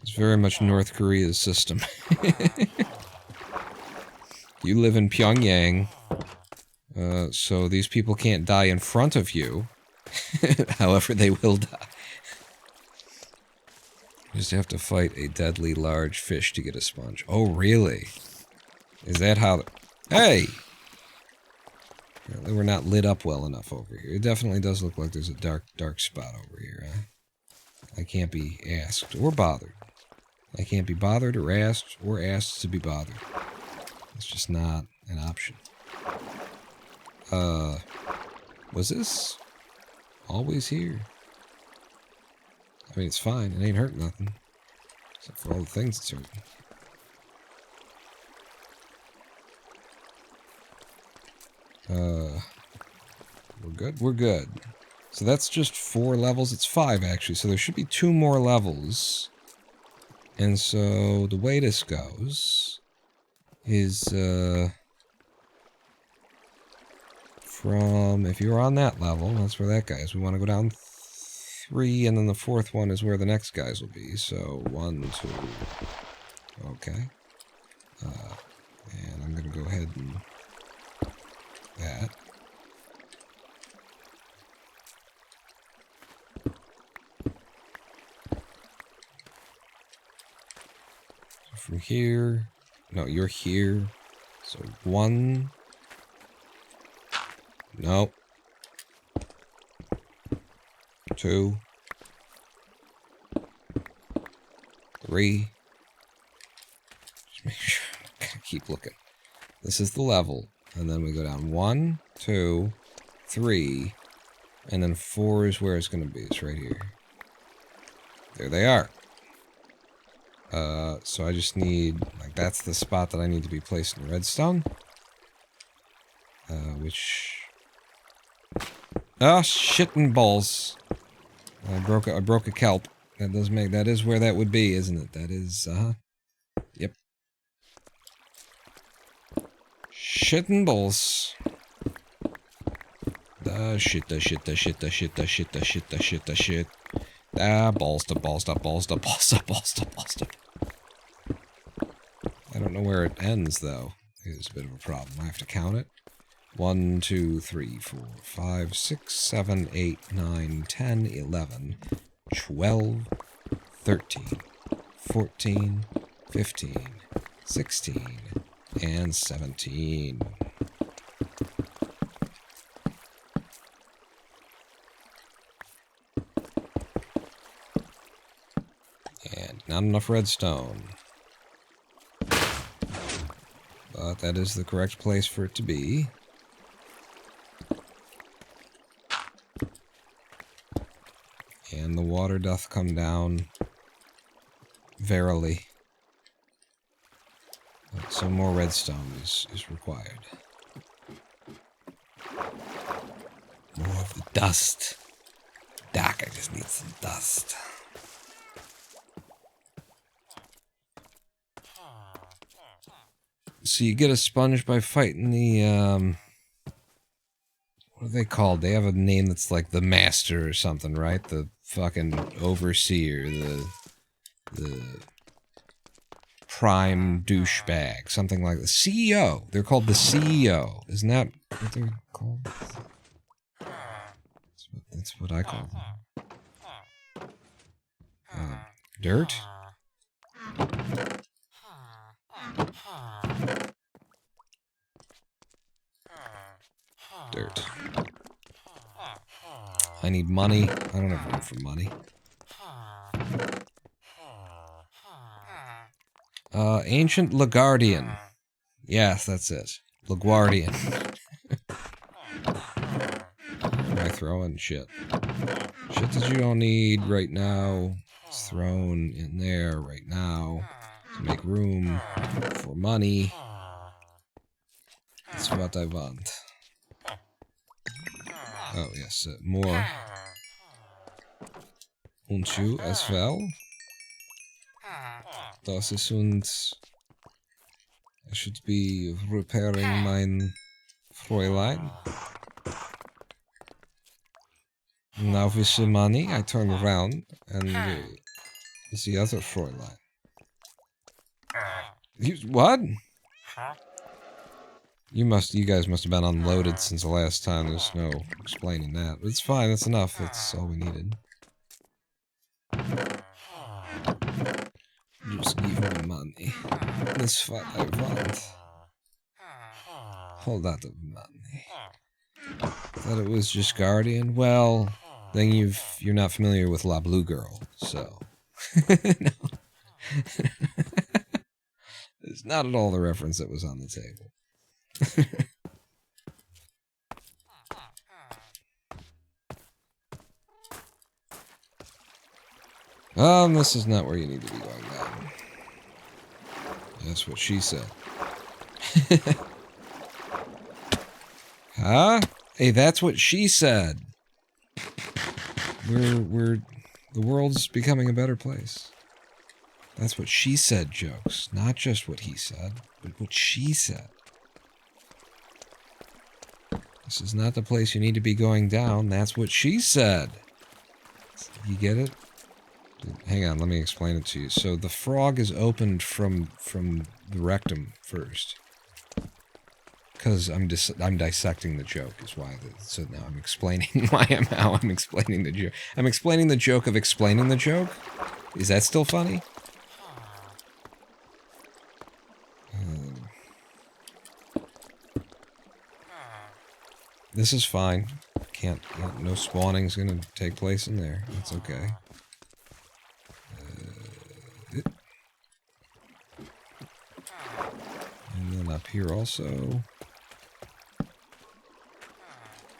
Speaker 1: It's very much North Korea's system. You live in Pyongyang, so these people can't die in front of you. However, they will die. You just have to fight a deadly large fish to get a sponge. Oh, really? Is that how... Hey! Apparently we're not lit up well enough over here. It definitely does look like there's a dark spot over here, huh? I can't be asked or bothered. I can't be bothered or asked to be bothered. It's just not an option. Was this always here? I mean, it's fine. It ain't hurt nothing. Except for all the things it's hurting. We're good? We're good. So that's just 4 levels. It's 5, actually. So there should be 2 more levels. And so the way this goes is, from, if you're on that level, that's where that guy is. We want to go down 3, and then the 4th one is where the next guys will be. So 1, 2. Okay. And I'm going to go ahead and that. From here, no, you're here. So 1. Nope. 2. 3. Just make sure. Keep looking. This is the level. And then we go down 1, 2, 3. And then 4 is where it's going to be. It's right here. There they are. So I just need, like, that's the spot that I need to be placed in redstone. Which... Oh, shit and balls. I broke a kelp. That is where that would be, isn't it? That is, Yep. Shit and balls. Shit. Balls. I don't know where it ends, though. It's a bit of a problem. I have to count it. 1, 2, 3, 4, 5, 6, 7, 8, 9, 10, 11, 12, 13, 14, 15, 16, and 17. And not enough redstone. But that is the correct place for it to be. and the water doth come down. Verily. Some more redstone is required. More of the dust. Doc, I just need some dust. So you get a sponge by fighting the, what are they called? They have a name that's like the master or something, right? The fucking overseer, the prime douchebag, something like the CEO. They're called the CEO. Isn't that what they're called? That's what I call them. Dirt? Dirt. I need money. I don't have room for money. Ancient Laguardian. Yes, that's it. Laguardian. Am I throwing shit? Shit that you don't need right now. It's thrown in there right now to make room for money. That's what I want. Oh, yes, more. Und you as well? Das ist und I should be repairing mein Fräulein. Now with the money, I turn around and it's the other Fräulein. What? You guys must have been unloaded since the last time. There's no explaining that. But it's fine, that's enough. That's all we needed. Just give me money. That's what I want. Whole lot of money. Thought it was just Guardian? Well, then you're not familiar with La Blue Girl, so. No. It's not at all the reference that was on the table. This is not where you need to be going down. That's what she said. Huh? Hey, that's what she said. The world's becoming a better place. That's what she said, jokes. Not just what he said, but what she said. This is not the place you need to be going down. That's what she said. You get it? Hang on, let me explain it to you. So the frog is opened from the rectum first. Because I'm dissecting the joke is why. So now I'm explaining how I'm explaining the joke. I'm explaining the joke of explaining the joke. Is that still funny? This is fine. No spawning's gonna take place in there. That's okay. And then up here also.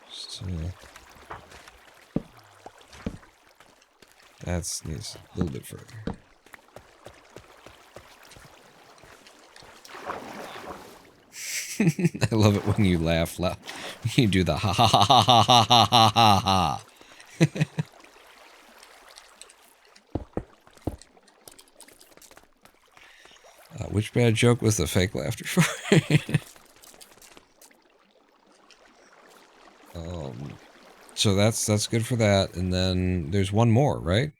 Speaker 1: Just, that needs a little bit further. I love it when you laugh loud. You do the ha ha ha ha ha ha ha ha ha. Which bad joke was the fake laughter for? So that's good for that. And then there's one more, right?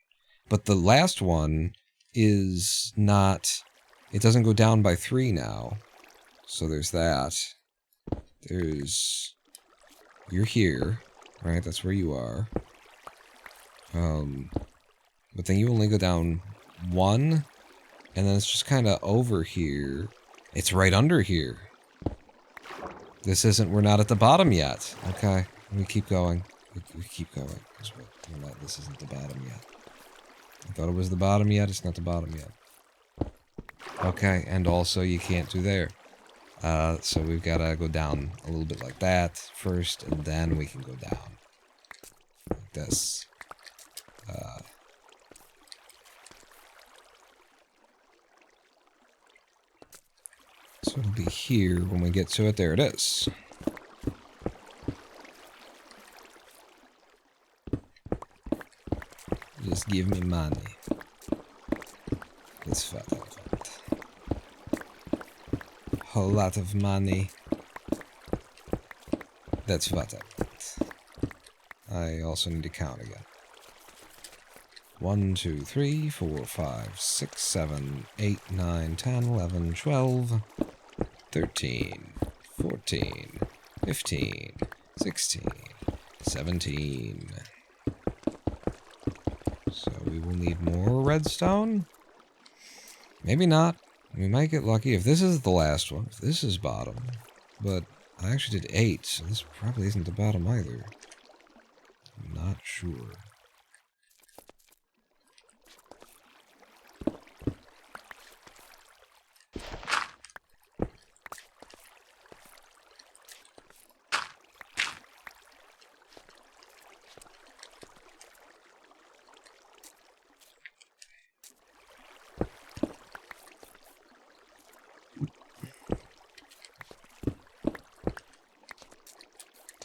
Speaker 1: But the last one is not... It doesn't go down by 3 now. So there's that. There's... You're here, right? That's where you are. But then you only go down 1, and then it's just kind of over here. It's right under here. We're not at the bottom yet. Okay, let me keep going. We keep going. This isn't the bottom yet. I thought it was the bottom yet. It's not the bottom yet. Okay, and also you can't do there. So we've got to go down a little bit like that first, and then we can go down. Like this. So it'll be here when we get to it. There it is. Just give me money. That's what I want. Whole lot of money. That's what I want. I also need to count again. 1, 2, 3, 4, 5, 6, 7, 8, 9, 10, 11, 12, 13, 14, 15, 16, 17. So we will need more redstone? Maybe not. We might get lucky if this is the last one. If this is bottom. But I actually did 8, so this probably isn't the bottom either. I'm not sure.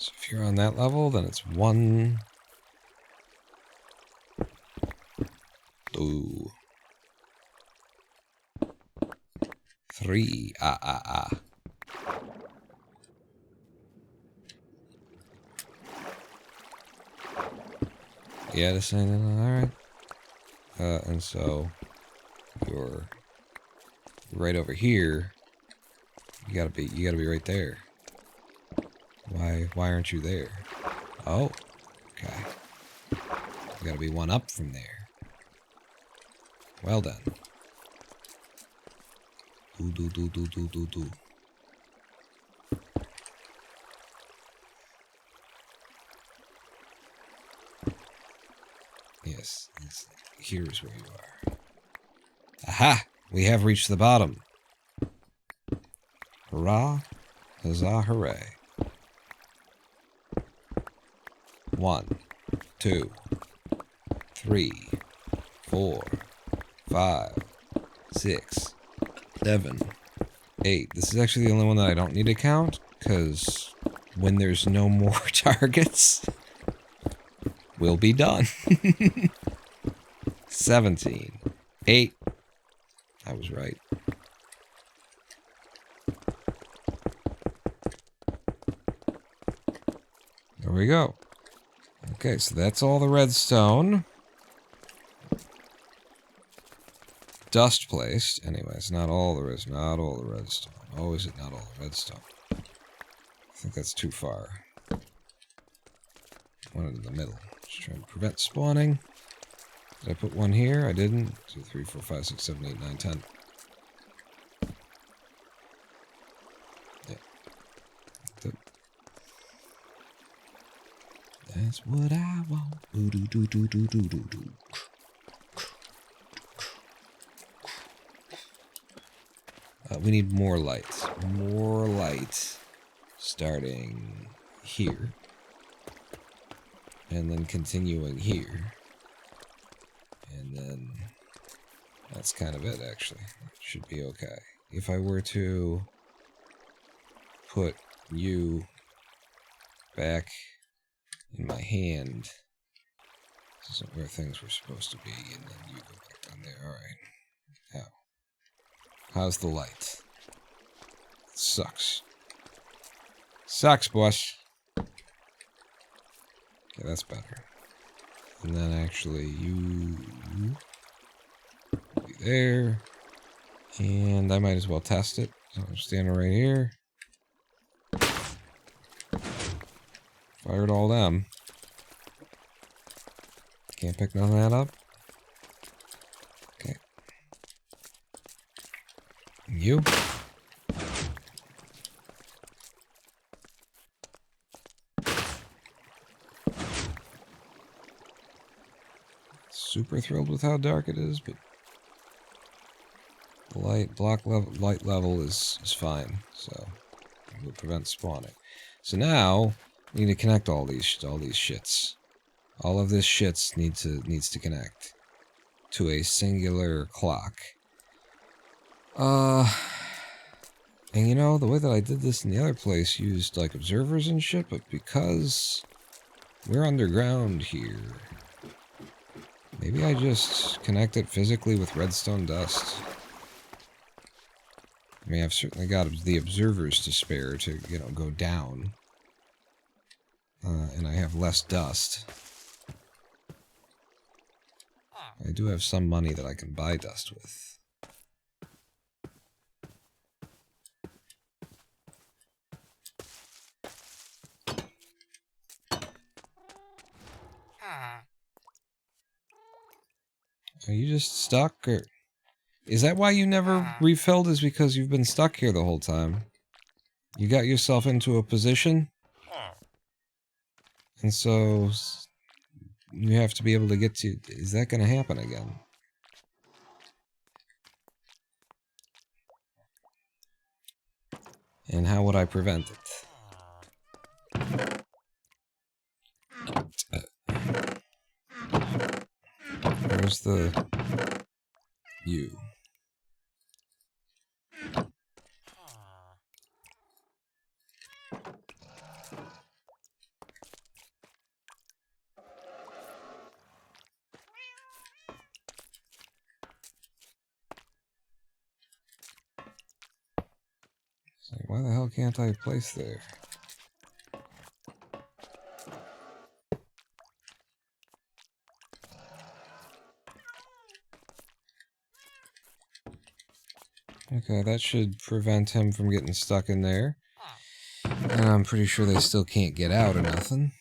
Speaker 1: So if you're on that level, then it's 1, 2, 3. Yeah, this ain't alright. And so you're right over here. You gotta be right there. Why aren't you there? Oh, okay. You gotta be one up from there. Well done. Do. Yes, here's where you are. Aha! We have reached the bottom. Hurrah! Huzzah! Hooray! 1, 2, 3, 4, 5, 6, 7, 8. This is actually the only one that I don't need to count, because when there's no more targets, we'll be done. 17, 8. I was right. There we go. Okay, so that's all the redstone. Dust placed. Anyways, not all the redstone. Oh, is it not all the redstone? I think that's too far. One in the middle. Just trying to prevent spawning. Did I put one here? I didn't. 2, 3, 4, 5, 6, 7, 8, 9, 10. Yeah. That's what I want. Do. We need more lights. More lights. Starting here. And then continuing here. And then that's kind of it, actually. Should be okay. If I were to put you back in my hand, this isn't where things were supposed to be, and then you go back down there. Alright. How? How's the light? It sucks. Sucks, boss. Okay, that's better. And then actually you be there. And I might as well test it. So I'm standing right here. Fired all them. Can't pick none of that up. Okay. And you? Super thrilled with how dark it is, but the light level is fine, so it will prevent spawning. So now we need to connect all these shits. All of this shits needs to connect to a singular clock. And you know, the way that I did this in the other place used, like, observers and shit, but because we're underground here, maybe I just connect it physically with redstone dust. I mean, I've certainly got the observers to spare to, you know, go down. And I have less dust. I do have some money that I can buy dust with. Are you just stuck, or... Is that why you never refilled, is because you've been stuck here the whole time? You got yourself into a position? And so... you have to be able to get to... Is that going to happen again? And how would I prevent it? Where's the... you? It's like, why the hell can't I place there? Okay, that should prevent him from getting stuck in there. And I'm pretty sure they still can't get out or nothing.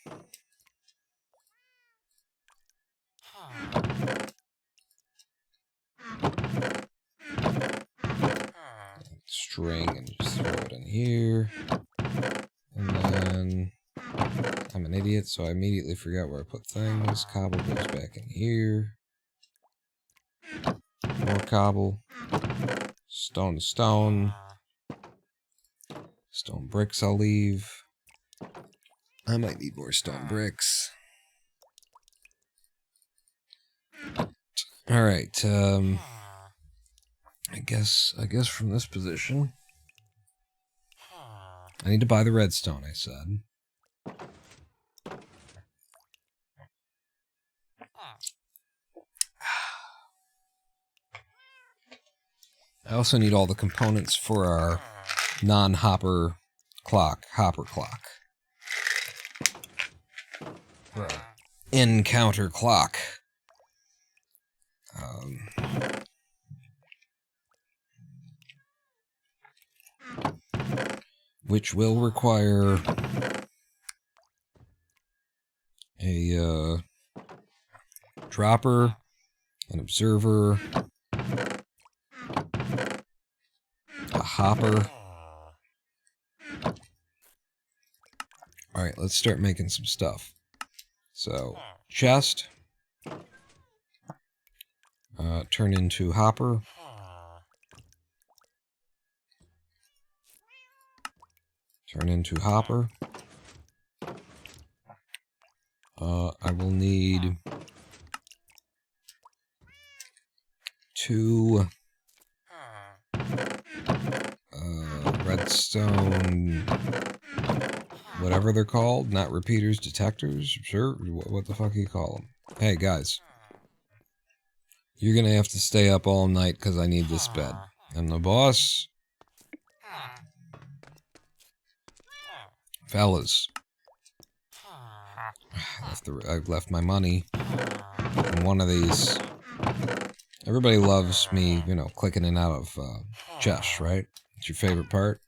Speaker 1: String and just throw it in here. And then... I'm an idiot, so I immediately forgot where I put things. Cobble goes back in here. More cobble. Stone to stone. Stone bricks I'll leave. I might need more stone bricks. Alright, I guess from this position, I need to buy the redstone, I said. I also need all the components for our non-hopper clock, hopper clock. Right. In-counter clock. Which will require a dropper, an observer, a hopper. Alright, let's start making some stuff. So, chest, turn into hopper, turn into hopper. I will need 2 redstone, whatever they're called, not repeaters, detectors, sure, what the fuck do you call them? Hey guys, you're gonna have to stay up all night because I need this bed. And the boss, fellas, I've left my money in one of these. Everybody loves me, you know, clicking in and out of chests, right? It's your favorite part?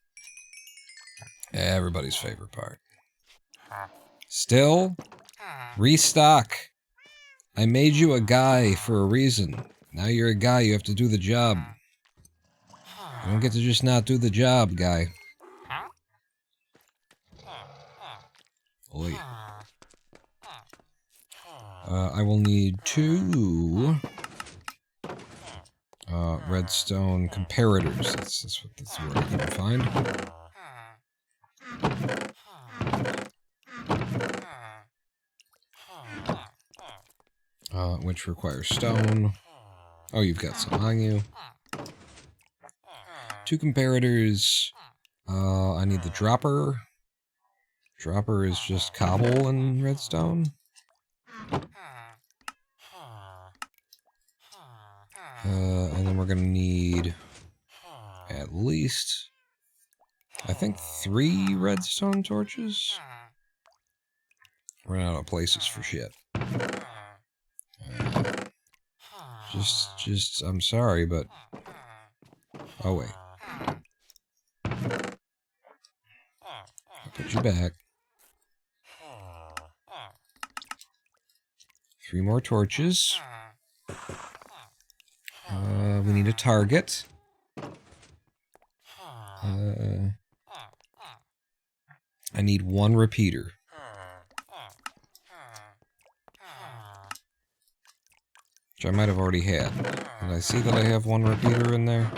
Speaker 1: Everybody's favorite part. Still, restock. I made you a guy for a reason. Now you're a guy, you have to do the job. You don't get to just not do the job, guy. Oi. I will need 2 redstone comparators. That's the word I couldn't find. Which requires stone. Oh, you've got some on you. 2 comparators. I need the dropper. Dropper is just cobble and redstone. And then we're gonna need at least, I think, 3 redstone torches. Run out of places for shit. I'm sorry, but... Oh, wait. I'll put you back. 3 more torches. We need a target. I need 1 repeater. Which I might have already had. Did I see that I have 1 repeater in there?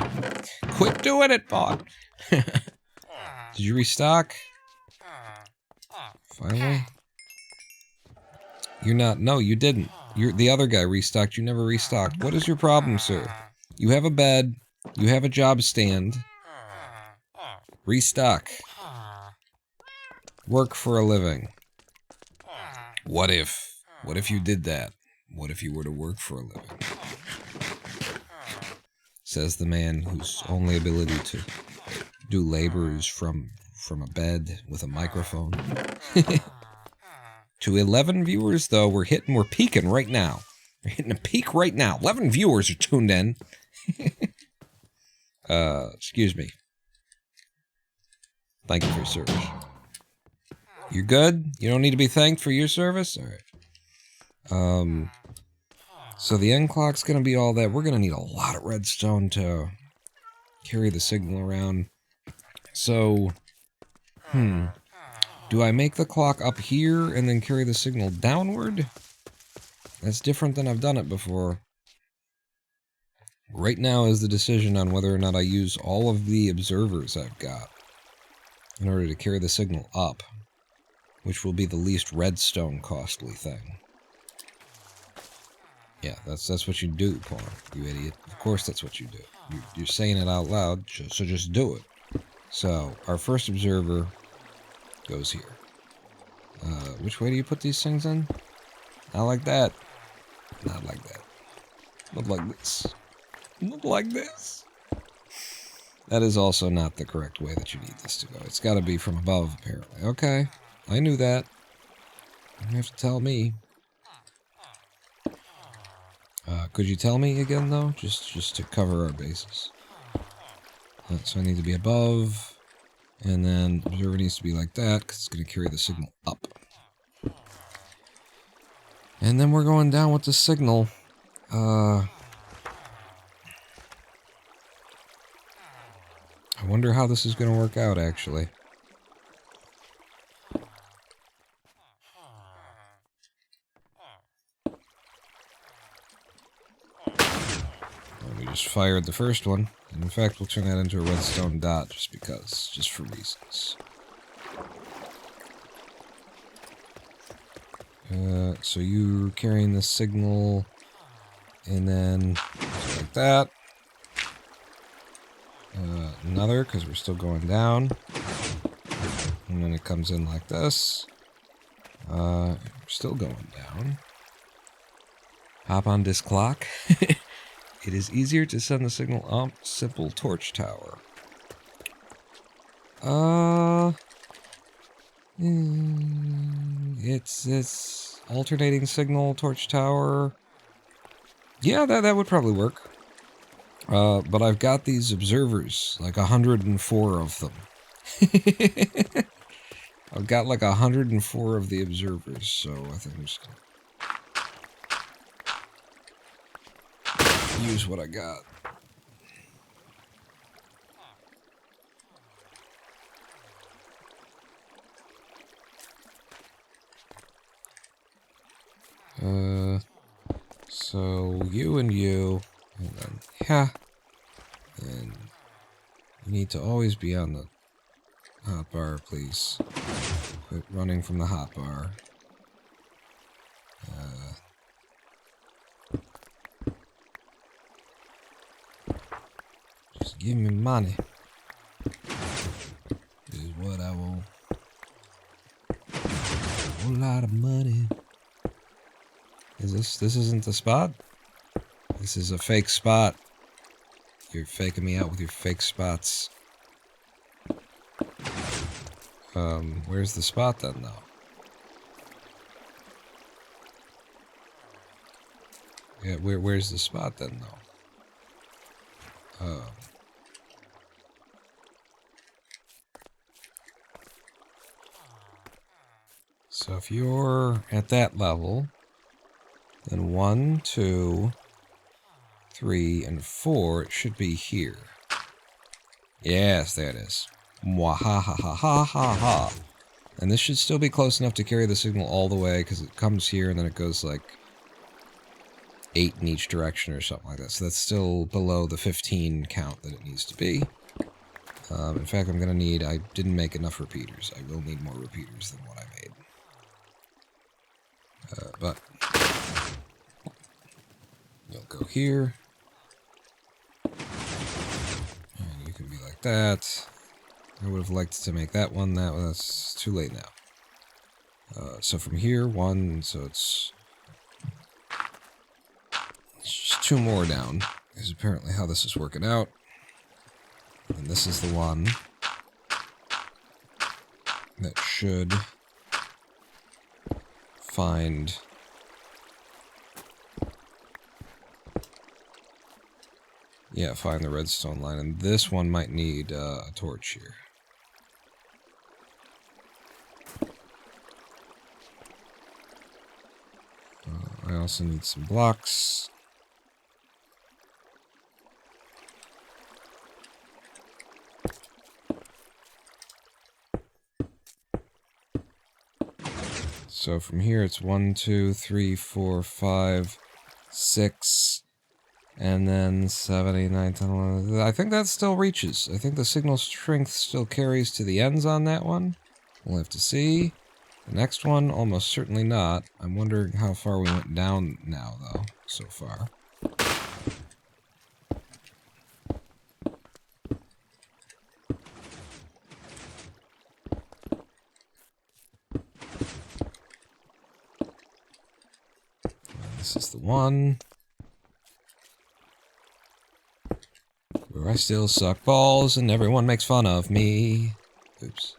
Speaker 1: Quit doing it, bot! Did you restock? Finally? You're not... No, you didn't. The other guy restocked. You never restocked. What is your problem, sir? You have a bed. You have a job stand. Restock. Work for a living. What if? What if you did that? What if you were to work for a living? Says the man whose only ability to do labor is from a bed with a microphone. To 11 viewers, though, we're peaking right now. We're hitting a peak right now. 11 viewers are tuned in. Excuse me. Thank you for your service. You good? You don't need to be thanked for your service? Alright. So the end clock's gonna be all that. We're gonna need a lot of redstone to carry the signal around. So, do I make the clock up here and then carry the signal downward? That's different than I've done it before. Right now is the decision on whether or not I use all of the observers I've got in order to carry the signal up, which will be the least redstone costly thing. Yeah, that's what you do, Paul, you idiot. Of course that's what you do. You're saying it out loud, so just do it. So, our first observer goes here. Which way do you put these things in? Not like that. Not like that. Not like this. Not like this. That is also not the correct way that you need this to go. It's got to be from above, apparently. Okay, I knew that. You don't have to tell me. Could you tell me again, though? Just to cover our bases. So I need to be above, and then observer needs to be like that, because it's going to carry the signal up. And then we're going down with the signal. I wonder how this is going to work out, actually. We just fired the first one. And in fact, we'll turn that into a redstone dot just for reasons. So you're carrying the signal, and then like that. Another, because we're still going down. And then it comes in like this. We're still going down. Hop on this clock. It is easier to send the signal up simple torch tower. It's alternating signal torch tower. Yeah, that would probably work. But I've got these observers, like 104 of them. I've got like 104 of the observers, so I think I'm just gonna use what I got. So you, and then yeah, and you need to always be on the hotbar, please. Quit running from the hotbar. Just give me money. whole lot of money. This isn't the spot? This is a fake spot. You're faking me out with your fake spots. Where's the spot then, though? Yeah, where's the spot then, though? So if you're at that level, then 1, 2, 3, and 4, it should be here. Yes, there it is. Mwahahahahaha. And this should still be close enough to carry the signal all the way, because it comes here and then it goes like 8 in each direction or something like that. So that's still below the 15 count that it needs to be. In fact, I'm going to need... I didn't make enough repeaters. I will need more repeaters than what I made. But you'll go here. And you can be like that. I would have liked to make that one. That's too late now. So from here, 1, so it's just 2 more down, is apparently how this is working out. And this is the one that should find... Yeah, find the redstone line. And this one might need a torch here. I also need some blocks. So from here it's 1, 2, 3, 4, 5, 6, and then 7, 8, 9, 10, 11. I think that still reaches. I think the signal strength still carries to the ends on that one. We'll have to see. The next one, almost certainly not. I'm wondering how far we went down now, though, so far. This is the one where I still suck balls and everyone makes fun of me. Oops.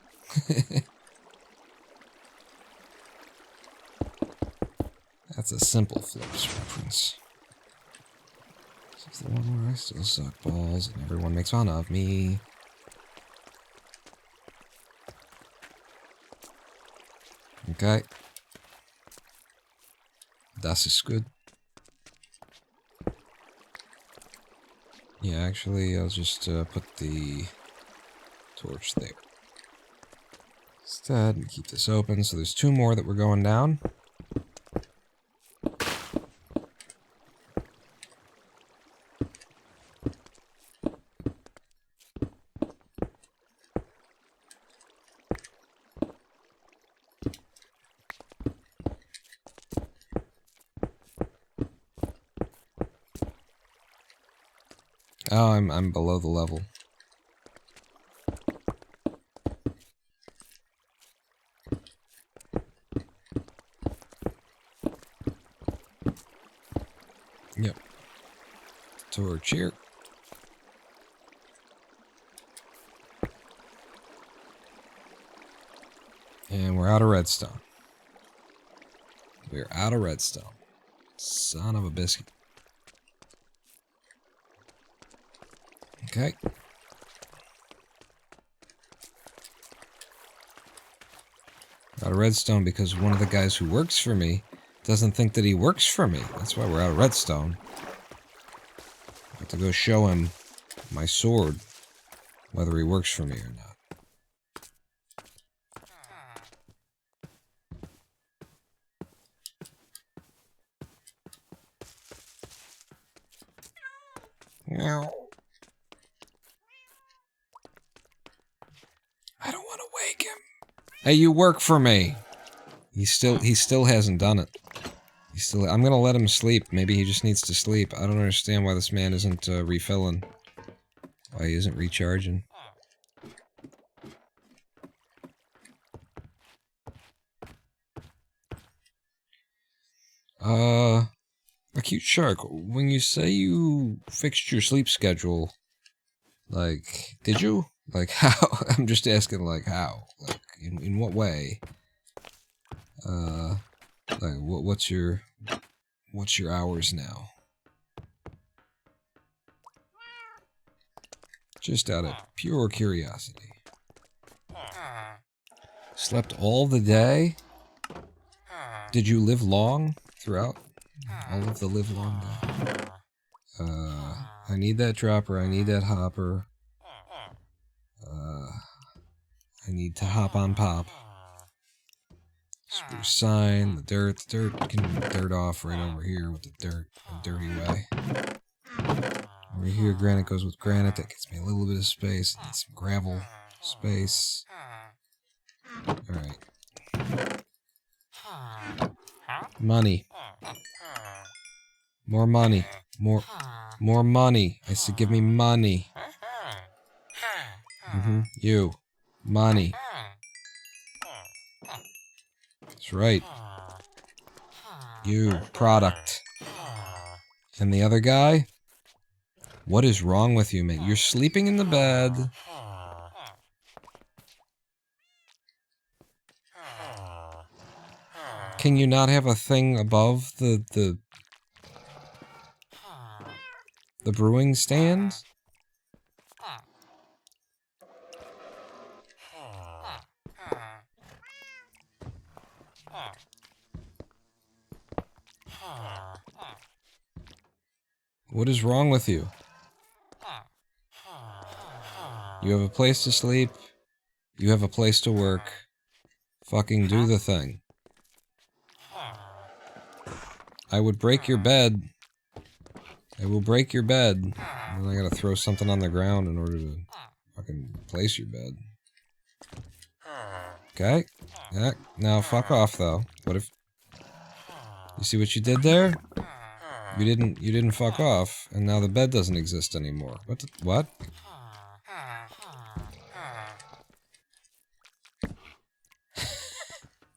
Speaker 1: That's a simple Flips reference. This is the one where I still suck balls and everyone makes fun of me. Okay. Das ist good. Yeah, actually, I'll just put the torch there instead and keep this open. So there's 2 more that we're going down. Oh, I'm below the level. Yep. Torch here. And we're out of redstone. We're out of redstone. Son of a biscuit. Okay. Out of redstone because one of the guys who works for me doesn't think that he works for me. That's why we're out of redstone. I have to go show him my sword, whether he works for me or not. Meow. I don't want to wake him. Hey, you work for me. He still hasn't done it. I'm gonna let him sleep. Maybe he just needs to sleep. I don't understand why this man isn't refilling. Why he isn't recharging. A cute shark. When you say you fixed your sleep schedule, like, did you? Like, how? I'm just asking, like, how? Like, in what way? Like, what's your hours now? Just out of pure curiosity. Slept all the day? Did you live long throughout all of the live long day? I need that dropper, I need that hopper. I need to hop on pop. Spruce sign, the dirt can dirt off right over here with the dirt, a dirty way. Over here, granite goes with granite, that gets me a little bit of space, and some gravel space. Alright. Money. More money. More money. I said give me money. You. Money. That's right. You. Product. And the other guy? What is wrong with you, man? You're sleeping in the bed. Can you not have a thing above the brewing stand? What is wrong with you? You have a place to sleep. You have a place to work. Fucking do the thing. I would break your bed. I will break your bed. And I gotta throw something on the ground in order to fucking place your bed. Okay? Yeah, now fuck off though. What if... You see what you did there? You didn't fuck off, and now the bed doesn't exist anymore. What?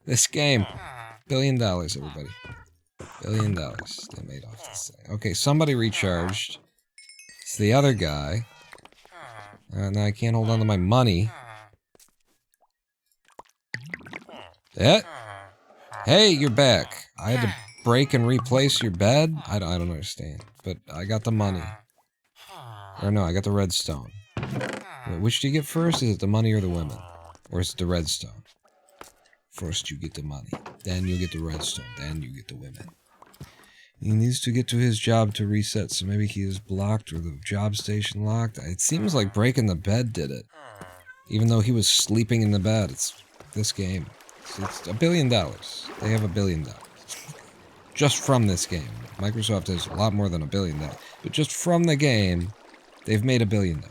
Speaker 1: This game. $1 billion, everybody. $1 billion they made off this thing. Okay, somebody recharged. It's the other guy. Now I can't hold on to my money. Hey, you're back. I had to break and replace your bed? I don't understand. But I got the money. Or no, I got the redstone. Wait, which do you get first? Is it the money or the women? Or is it the redstone? First you get the money, then you get the redstone, then you get the women. He needs to get to his job to reset, so maybe he is blocked or the job station locked. It seems like breaking the bed did it. Even though he was sleeping in the bed. It's this game. It's $1 billion. They have $1 billion. Just from this game. Microsoft has a lot more than $1 billion. But just from the game, they've made $1 billion.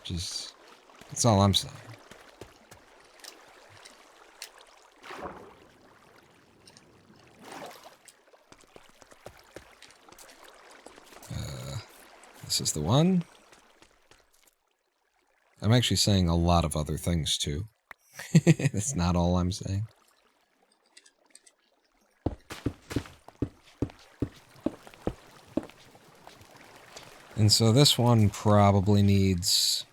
Speaker 1: Just, that's all I'm saying. This is the one. I'm actually saying a lot of other things, too. That's not all I'm saying. And so this one probably needs...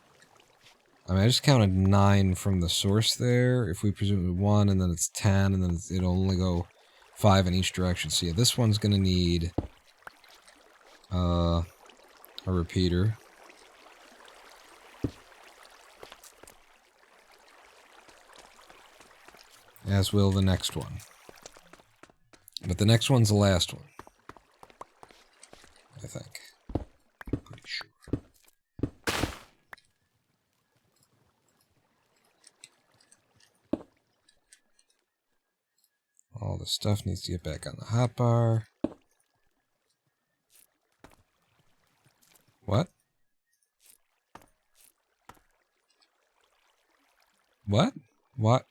Speaker 1: I mean, I just counted 9 from the source there. If we presume 1, and then it's 10, and then it'll only go 5 in each direction. So yeah, this one's gonna need... a repeater. As will the next one. But the next one's the last one. I think. I'm pretty sure. All the stuff needs to get back on the hotbar. What? What? What?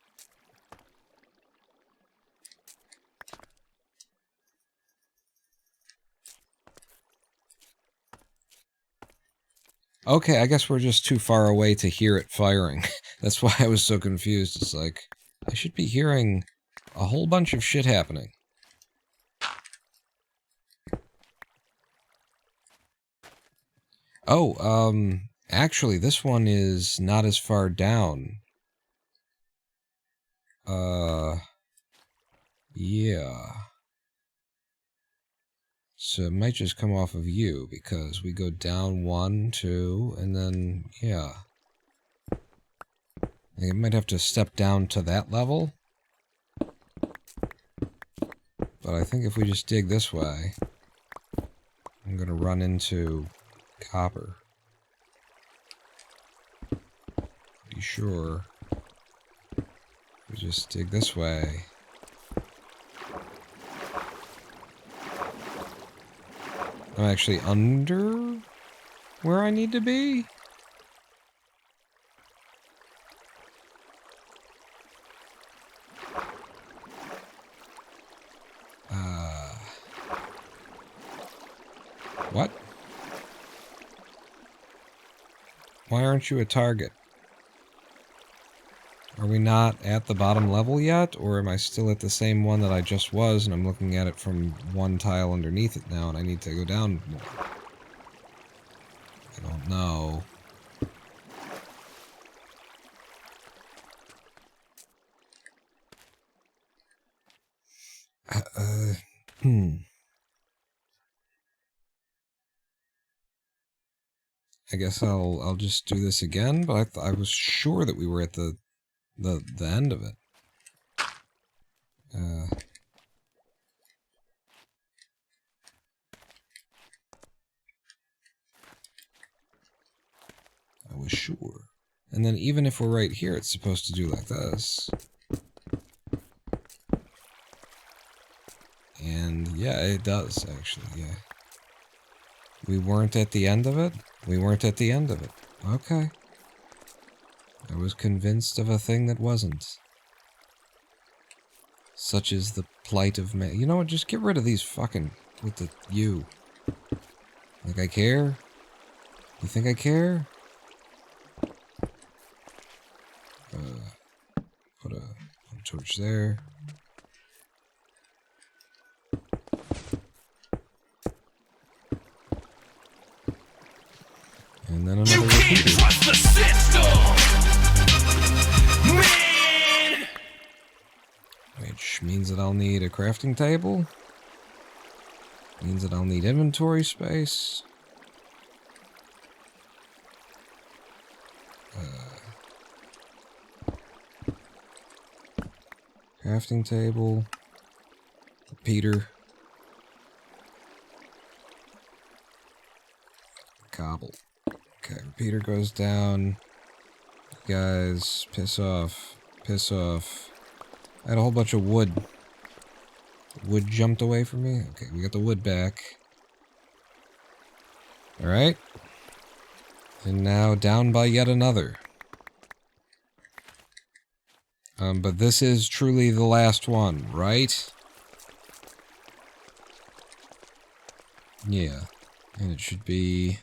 Speaker 1: Okay, I guess we're just too far away to hear it firing. That's why I was so confused. It's like, I should be hearing a whole bunch of shit happening. Oh, actually, this one is not as far down. Yeah. So it might just come off of you, because we go down 1, 2, and then, yeah. I might have to step down to that level. But I think if we just dig this way, I'm gonna run into copper. Be sure. We just dig this way. I'm actually under where I need to be. What? Why aren't you a target? Are we not at the bottom level yet? Or am I still at the same one that I just was, and I'm looking at it from one tile underneath it now, and I need to go down more? I don't know. I guess I'll just do this again, but I was sure that we were at the end of it. I was sure. And then even if we're right here, it's supposed to do like this. And yeah, it does, actually, yeah. We weren't at the end of it? We weren't at the end of it. Okay. I was convinced of a thing that wasn't. Such is the plight of man. You know what, just get rid of these fucking... with the you. Like I care? You think I care? Put a torch there. And then another repeater. You can't trust the system, man! Which means that I'll need a crafting table. Means that I'll need inventory space. Crafting table. Repeater. Cobble. Okay, repeater goes down. You guys, piss off. Piss off. I had a whole bunch of wood. Wood jumped away from me? Okay, we got the wood back. Alright. And now down by yet another. But this is truly the last one, right? Yeah. And it should be...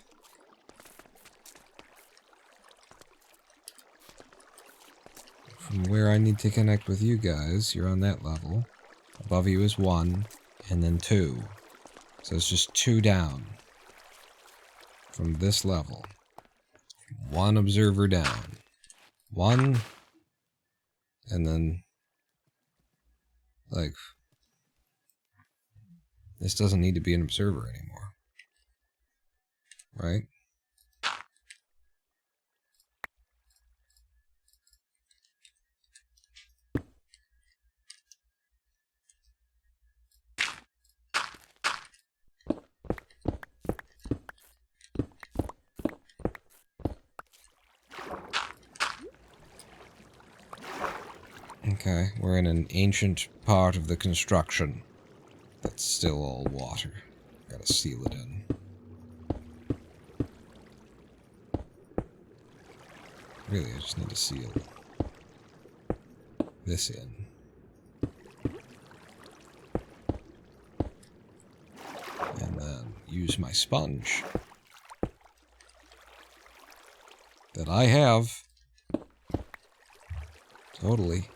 Speaker 1: from where I need to connect with you guys, you're on that level. Above you is 1, and then 2. So it's just 2 down. From this level. 1 observer down. 1... and then, like, this doesn't need to be an observer anymore. Right? Okay, we're in an ancient part of the construction that's still all water. Gotta seal it in. Really, I just need to seal this in. And then use my sponge. That I have. Totally.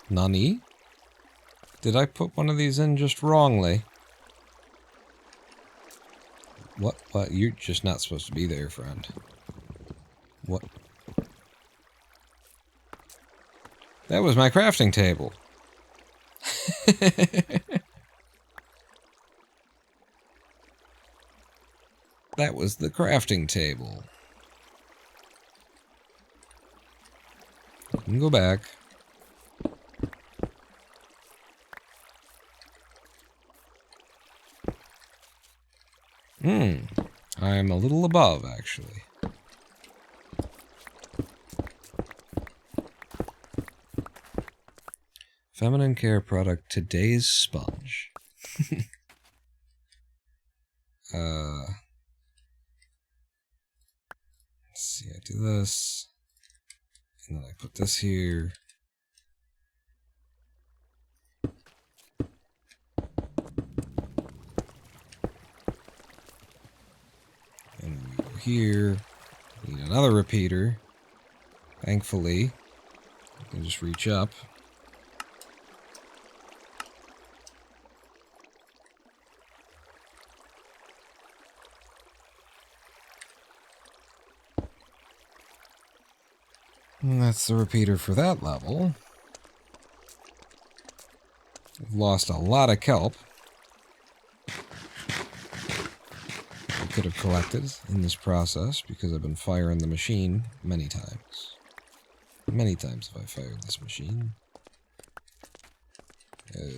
Speaker 1: Nani? Did I put one of these in just wrongly? What? What? You're just not supposed to be there, friend. What? That was my crafting table. That was the crafting table. You can go back. I'm a little above, actually. Feminine care product, today's sponge. Let's see, I do this. And then I put this here. And then we go here. We need another repeater. Thankfully, I can just reach up. And that's the repeater for that level. I've lost a lot of kelp. I could have collected in this process because I've been firing the machine many times. Many times have I fired this machine. I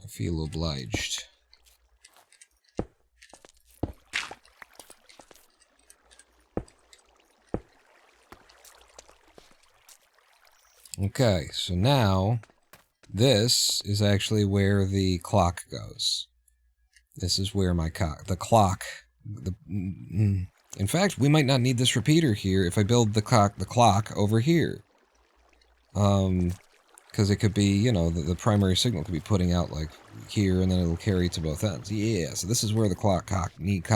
Speaker 1: feel obliged. Okay, so now this is actually where the clock goes. This is where my the clock. In fact, we might not need this repeater here if I build the clock over here. Because it could be, you know, the primary signal could be putting out like here, and then it'll carry to both ends. Yeah, so this is where the clock needs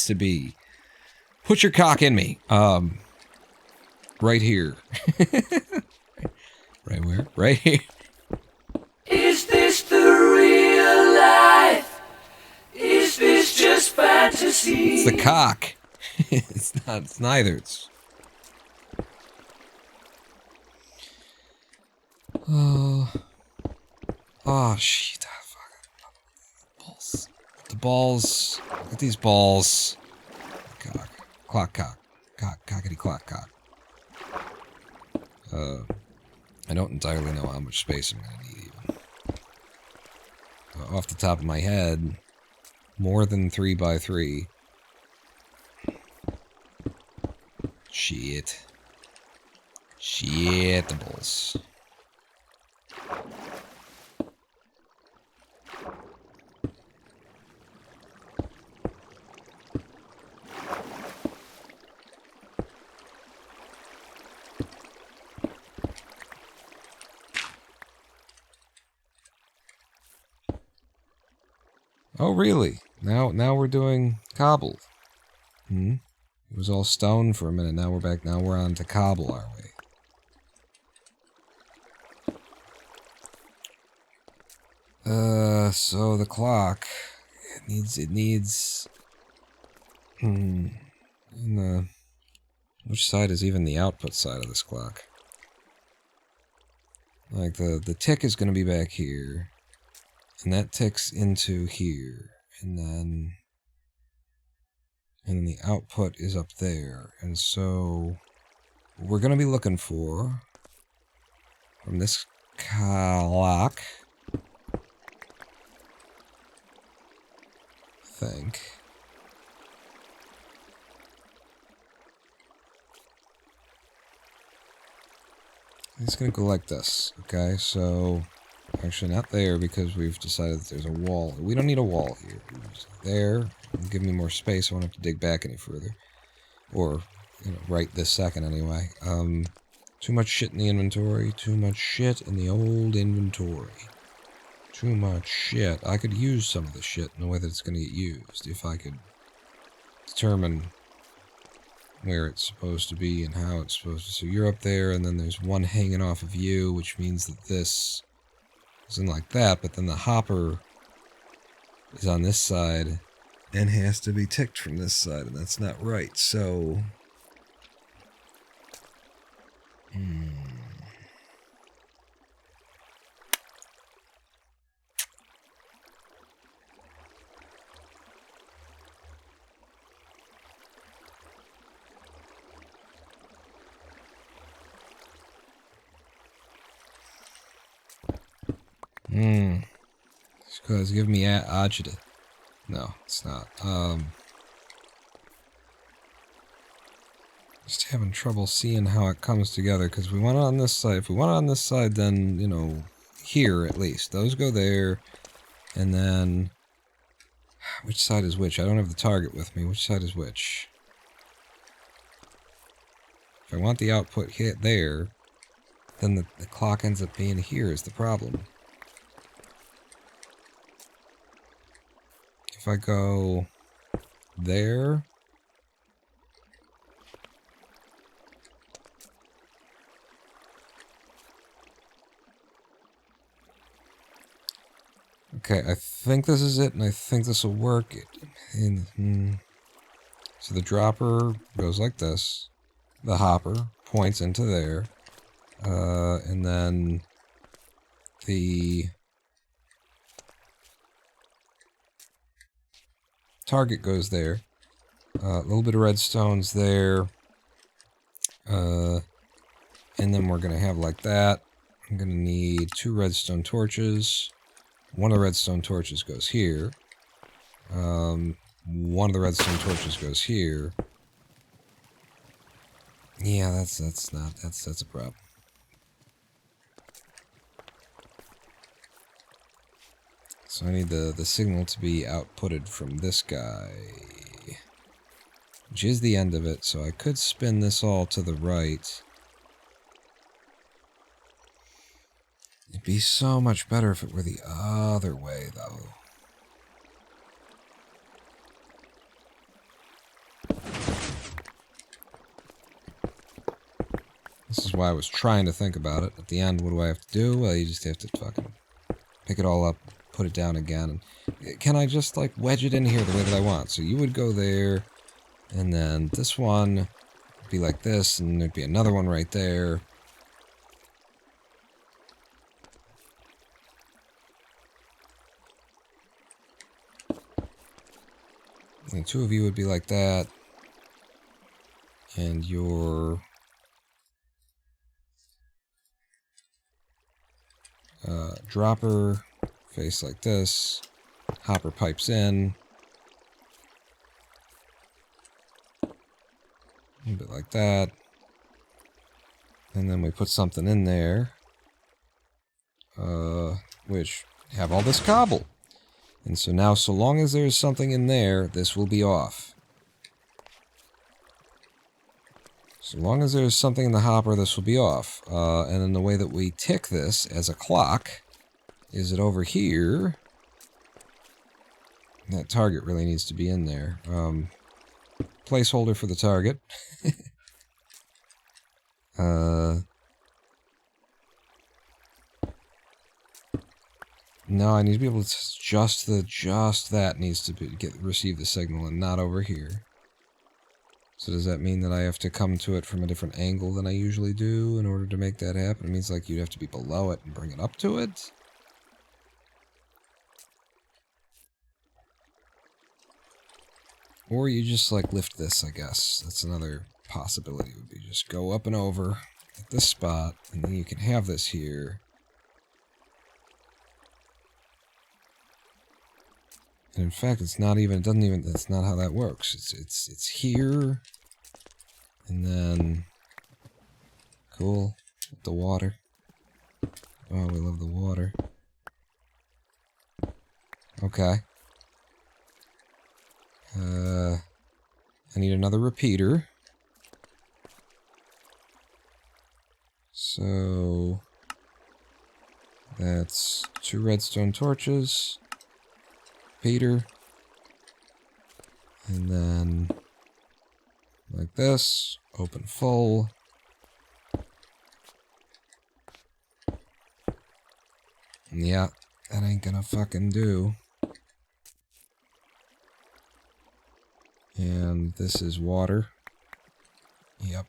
Speaker 1: to be. Put your cock in me. Right here. Right where? Right here.
Speaker 3: Is this the real life? Is this just fantasy?
Speaker 1: It's the cock. It's not. It's neither. It's. Oh. Oh shit! Balls. The balls. Look at these balls. Cock. Cock. Cockity clock. I don't entirely know how much space I'm gonna need even. Off the top of my head, more than 3 by 3. Shit. Shitables. Oh, really? Now we're doing cobbled. It was all stone for a minute. Now we're back. Now we're on to cobble, are we? So the clock. It needs. Which side is even the output side of this clock? Like the tick is going to be back here. And that ticks into here, and then the output is up there. And so what we're going to be looking for from this clock, I think, it's going to go like this. Okay, so actually not there because we've decided that there's a wall. We don't need a wall here. There, give me more space. I won't have to dig back any further. Or, you know, right this second anyway. Too much shit in the inventory. Too much shit in the old inventory. Too much shit. I could use some of the shit in the way that it's going to get used if I could determine where it's supposed to be and how it's supposed to. So you're up there, and then there's one hanging off of you, which means that this is in like that, but then the hopper is on this side and has to be ticked from this side, and that's not right. So It's give me agita. No, it's not. Just having trouble seeing how it comes together, because we want it on this side. If we want it on this side, then, you know, here at least. Those go there, and then... Which side is which? I don't have the target with me. Which side is which? If I want the output hit there, then the clock ends up being here is the problem. If I go there... Okay, I think this is it, and I think this will work. So the dropper goes like this. The hopper points into there. And then the target goes there. A little bit of redstone's there. And then we're going to have like that. I'm going to need 2 redstone torches. One of the redstone torches goes here. One of the redstone torches goes here. Yeah, that's a problem. So I need the signal to be outputted from this guy, which is the end of it. So I could spin this all to the right. It'd be so much better if it were the other way, though. This is why I was trying to think about it. At the end, what do I have to do? Well, you just have to fucking pick it all up, put it down again. And can I just, like, wedge it in here the way that I want? So you would go there, and then this one would be like this, and there'd be another one right there. And the 2 of you would be like that. And your... dropper face like this. Hopper pipes in. A bit like that. And then we put something in there. Which have all this cobble. And so now, so long as there's something in there, this will be off. So long as there's something in the hopper, this will be off. And then the way that we tick this as a clock is it over here. That target really needs to be in there. Placeholder for the target. No, I need to be able to just that needs to be receive the signal and not over here. So does that mean that I have to come to it from a different angle than I usually do in order to make that happen? It means like you'd have to be below it and bring it up to it? Or you just like lift this, I guess. That's another possibility, would be just go up and over at this spot, and then you can have this here. And in fact, it's not even, that's not how that works. It's here, and then, cool, the water. Oh, we love the water. Okay. I need another repeater. So, that's 2 redstone torches. Repeater. And then, like this. Open full. Yeah, that ain't gonna fucking do. And this is water. Yep.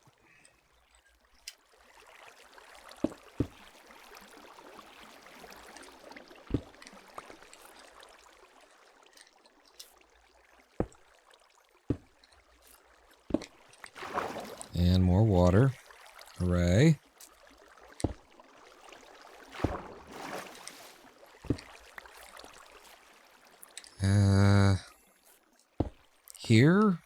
Speaker 1: And more water. Hooray. Here?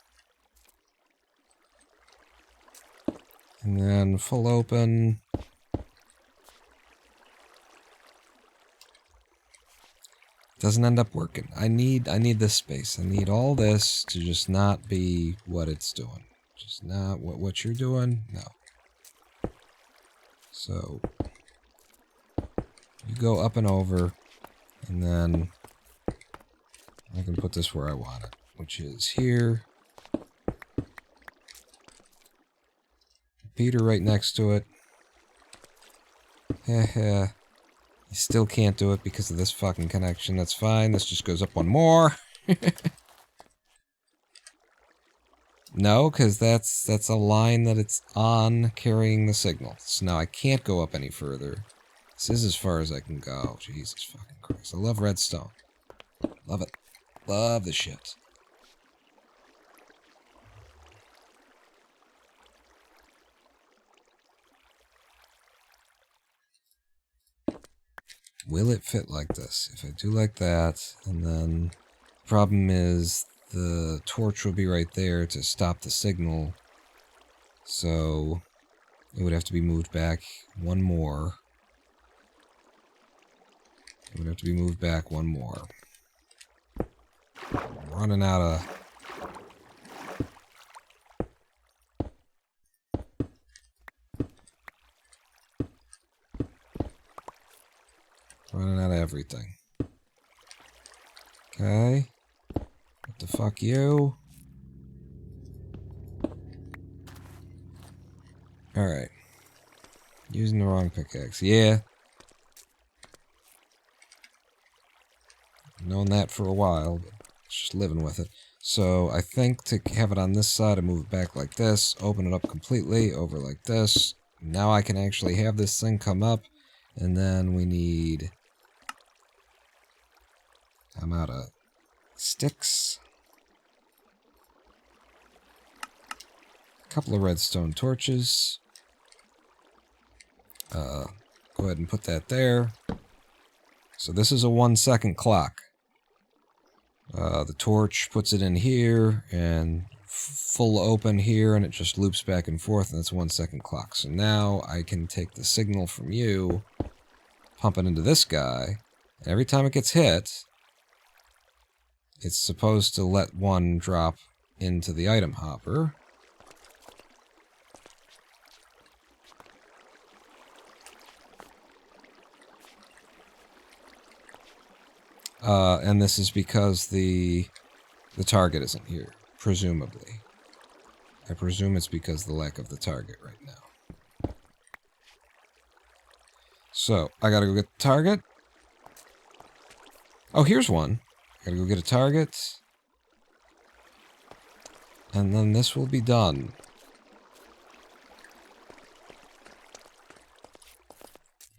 Speaker 1: And then full open. Doesn't end up working. I need this space. I need all this to just not be what it's doing. Just not what you're doing. No. So you go up and over, and then I can put this where I want it, which is here. Peter right next to it. Heh. You still can't do it because of this fucking connection. That's fine. This just goes up one more. No, because that's a line that it's on carrying the signal. So now I can't go up any further. This is as far as I can go. Jesus fucking Christ. I love redstone. Love it. Love the shit. Will it fit like this? If I do like that, and then the problem is the torch will be right there to stop the signal. So it would have to be moved back one more. It would have to be moved back one more. I'm running out of... Running out of everything. Okay. What the fuck, you? Alright. Using the wrong pickaxe. Yeah. Known that for a while, but just living with it. So I think to have it on this side, I move it back like this, open it up completely, over like this. Now I can actually have this thing come up, and then we need... I'm out of sticks. A couple of redstone torches. Go ahead and put that there. So this is a 1 second clock. The torch puts it in here, and full open here, and it just loops back and forth, and it's a 1 second clock. So now I can take the signal from you, pump it into this guy, and every time it gets hit, it's supposed to let one drop into the item hopper. And this is because the target isn't here, presumably. I presume it's because of the lack of the target right now. So, I gotta go get the target. Oh, here's one. Gotta go get a target. And then this will be done.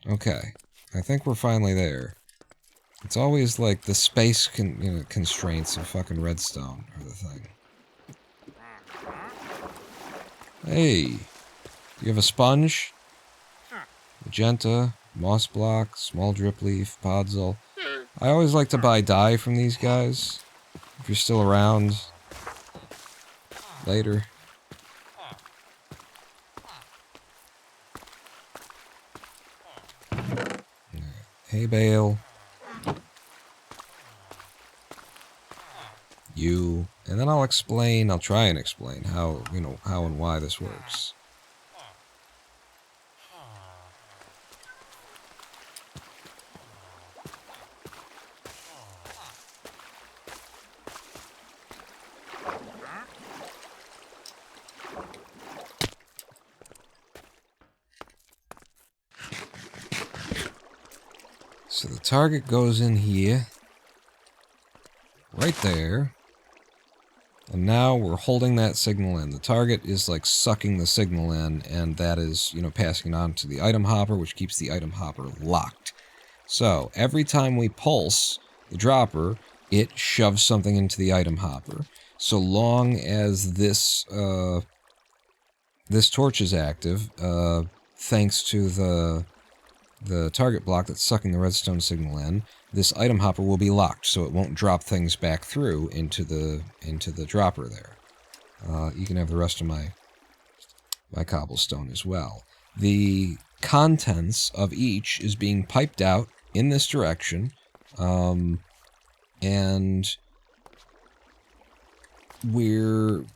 Speaker 1: Okay. I think we're finally there. It's always like the space constraints of fucking redstone are the thing. Hey. You have a sponge? Magenta, moss block, small drip leaf, podzol. I always like to buy dye from these guys. If you're still around later. Hay bale. You. And then I'll try and explain how and why this works. So the target goes in here. Right there. And now we're holding that signal in. The target is like sucking the signal in, and that is, passing it on to the item hopper, which keeps the item hopper locked. So every time we pulse the dropper, it shoves something into the item hopper. So long as this this torch is active, thanks to the target block that's sucking the redstone signal in, this item hopper will be locked, so it won't drop things back through into the dropper there. You can have the rest of my cobblestone as well. The contents of each is being piped out in this direction, and we're...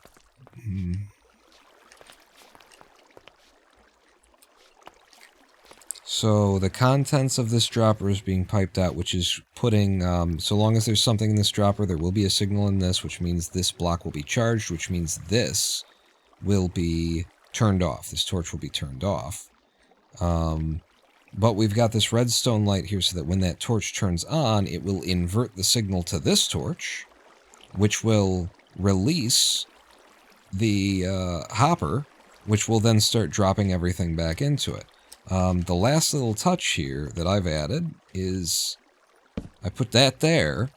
Speaker 1: So the contents of this dropper is being piped out, which is putting, so long as there's something in this dropper, there will be a signal in this, which means this block will be charged, which means this will be turned off. This torch will be turned off. But we've got this redstone light here so that when that torch turns on, it will invert the signal to this torch, which will release the hopper, which will then start dropping everything back into it. The last little touch here that I've added is I put that there,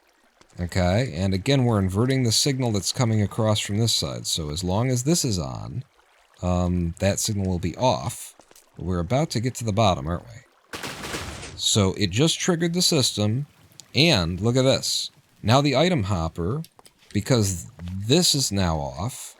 Speaker 1: okay, and again we're inverting the signal that's coming across from this side. So as long as this is on, that signal will be off. But we're about to get to the bottom, aren't we? So it just triggered the system, and look at this. Now the item hopper, because this is now off,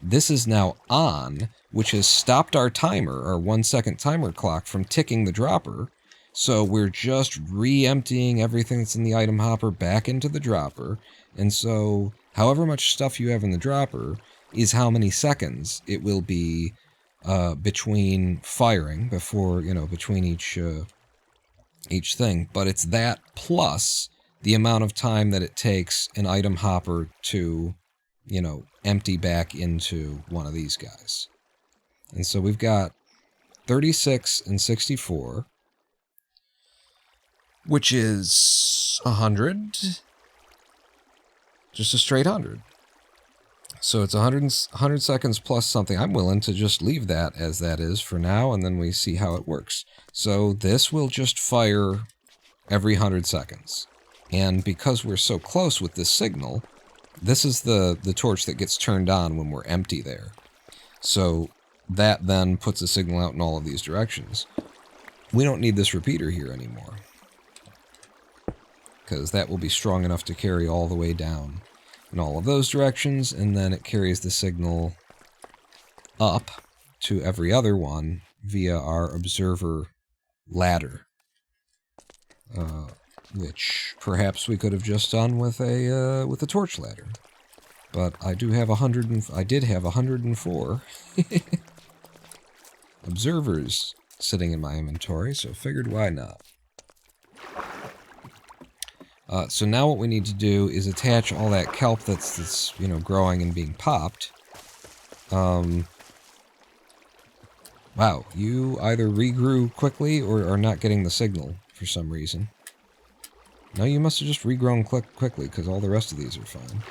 Speaker 1: this is now on, which has stopped our timer, our 1 second timer clock, from ticking the dropper. So we're just re-emptying everything that's in the item hopper back into the dropper. And so however much stuff you have in the dropper is how many seconds it will be between firing, before, between each thing. But it's that plus the amount of time that it takes an item hopper to, empty back into one of these guys. And so we've got 36 and 64, which is 100, just a straight 100. So it's 100 seconds plus something. I'm willing to just leave that as that is for now, and then we see how it works. So this will just fire every 100 seconds. And because we're so close with this signal, this is the torch that gets turned on when we're empty there. So that then puts a signal out in all of these directions. We don't need this repeater here anymore, because that will be strong enough to carry all the way down in all of those directions, and then it carries the signal up to every other one via our observer ladder, which perhaps we could have just done with a torch ladder. But I did have 104 observers sitting in my inventory, so figured why not. So now what we need to do is attach all that kelp that's growing and being popped. Wow, you either regrew quickly or are not getting the signal for some reason. No, you must have just regrown quickly, because all the rest of these are fine.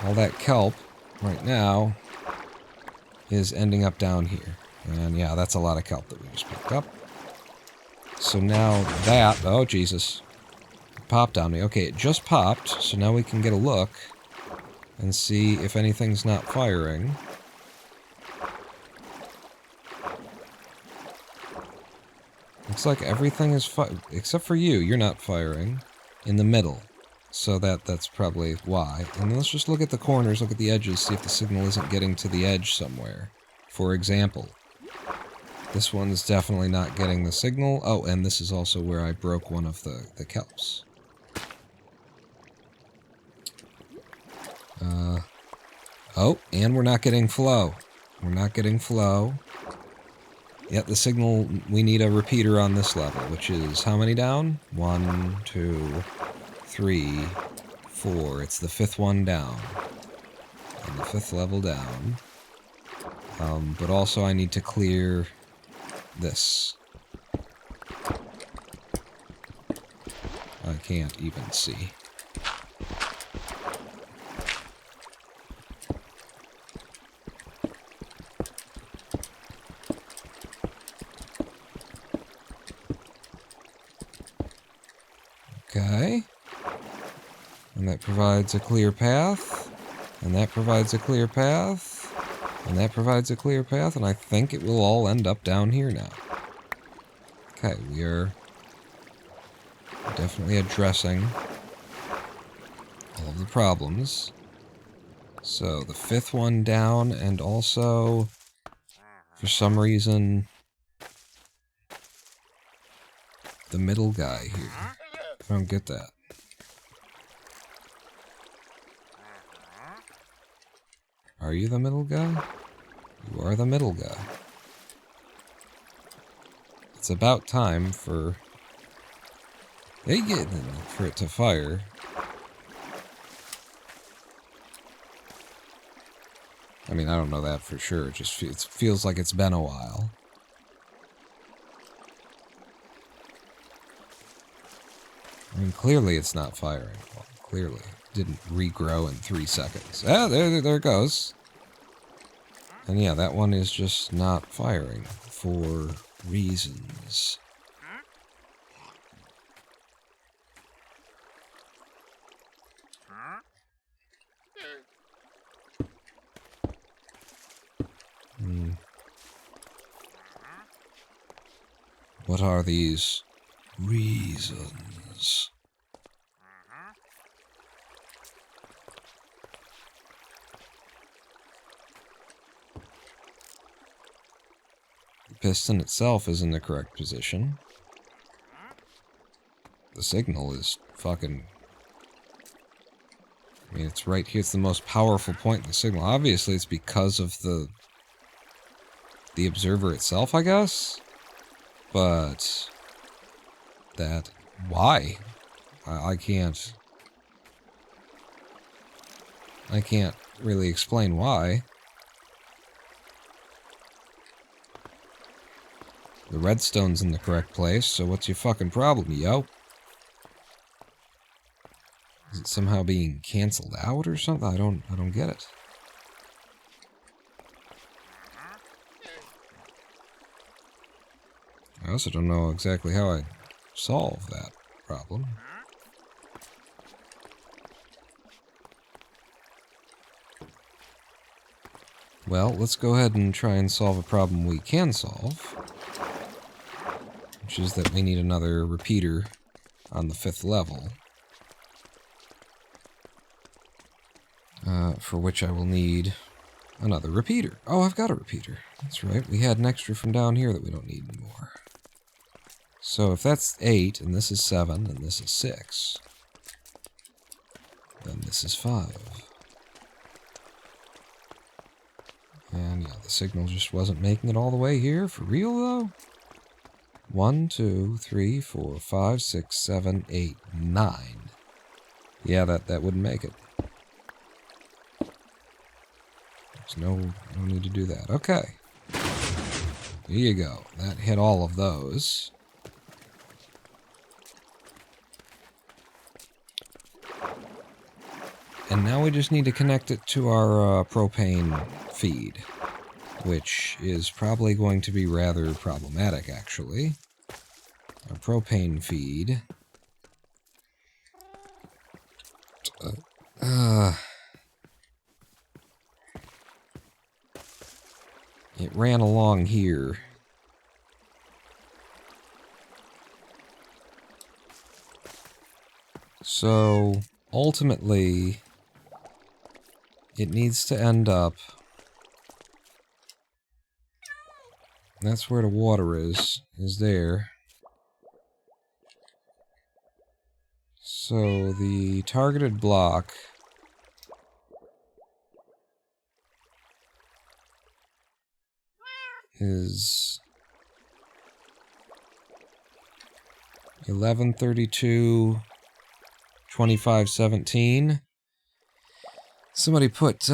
Speaker 1: All that kelp right now is ending up down here. And yeah, that's a lot of kelp that we just picked up. So now that... Oh, Jesus. It popped on me. Okay, it just popped, so now we can get a look and see if anything's not firing. Looks like everything is except for you. You're not firing in the middle. So that's probably why. And let's just look at the corners, look at the edges, see if the signal isn't getting to the edge somewhere. For example, this one's definitely not getting the signal. Oh, and this is also where I broke one of the kelps. Oh, and we're not getting flow. We're not getting flow. Yet the signal, we need a repeater on this level, which is how many down? 1, 2, 3, 4. It's the 5th one down. And the 5th level down. But also I need to clear this. I can't even see. Okay. And that provides a clear path. And that provides a clear path. And that provides a clear path. And I think it will all end up down here now. Okay, we are definitely addressing all of the problems. So the fifth one down, and also, for some reason, the middle guy here. I don't get that. Are you the middle guy? You are the middle guy. It's about time for it to fire. I mean, I don't know that for sure. It just feels like it's been a while. I mean, clearly it's not firing. Well, clearly. It didn't regrow in 3 seconds. Ah, there it goes. And yeah, that one is just not firing for reasons. What are these reasons? The piston itself is in the correct position. The signal is fucking... I mean, it's right here. It's the most powerful point in the signal. Obviously, it's because of the observer itself, I guess? But... that... why? I can't really explain why. The redstone's in the correct place, so what's your fucking problem, yo? Is it somehow being canceled out or something? I don't get it. I also don't know exactly how I solve that problem. Well, let's go ahead and try and solve a problem we can solve. Which is that we need another repeater on the 5th level. For which I will need another repeater. Oh, I've got a repeater. That's right. We had an extra from down here that we don't need anymore. So if that's 8, and this is 7, and this is 6, then this is 5. And yeah, the signal just wasn't making it all the way here. For real, though? 1, 2, 3, 4, 5, 6, 7, 8, 9. Yeah, that wouldn't make it. There's no need to do that. Okay. There you go. That hit all of those. And now we just need to connect it to our propane feed, which is probably going to be rather problematic, actually. Our propane feed. It ran along here. So, ultimately, it needs to end up... That's where the water is there. So, the targeted block... is 1132 2517. Somebody put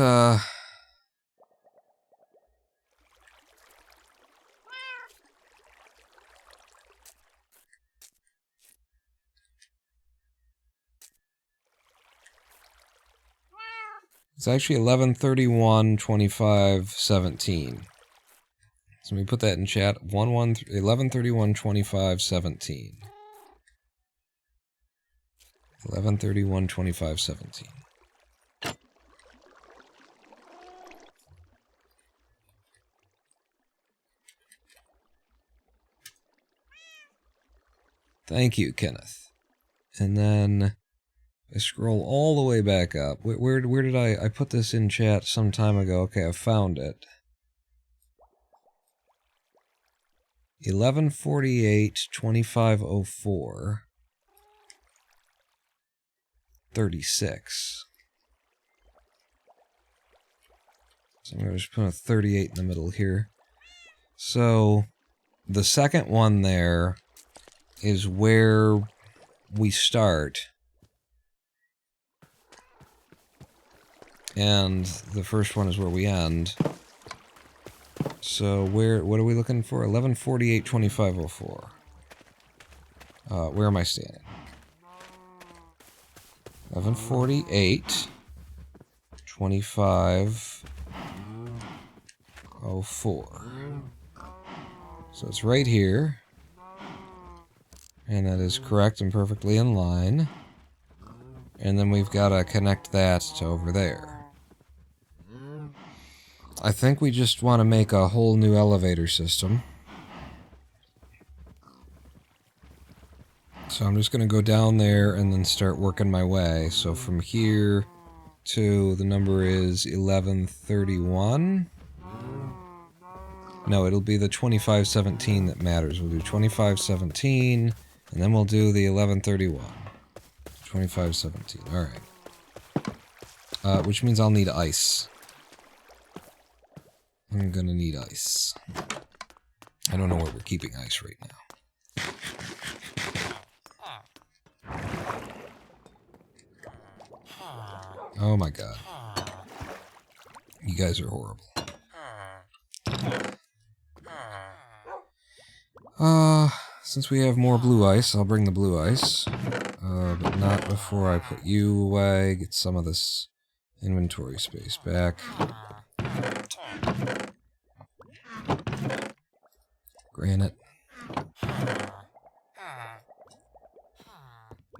Speaker 1: It's actually 11/31/25/17. So let me put that in chat. 11/31/25/17. 11/31/25/17. Thank you, Kenneth. And then I scroll all the way back up. Where did I put this in chat some time ago? Okay, I found it. 11/48/25/04. 36. So I'm going to just put a 38 in the middle here. So the second one there is where we start. And the first one is where we end. So what are we looking for? 11/48/25/04. Where am I standing? 11/48/25/04. So it's right here. And that is correct and perfectly in line. And then we've got to connect that to over there. I think we just want to make a whole new elevator system. So I'm just going to go down there and then start working my way. So from here to the number is 1131. No, it'll be the 2517 that matters. We'll do 2517, and then we'll do the 1131. 2517, alright. Which means I'll need ice. I'm gonna need ice. I don't know where we're keeping ice right now. Oh my god. You guys are horrible. Since we have more blue ice, I'll bring the blue ice. But not before I put you away, get some of this inventory space back. Granite.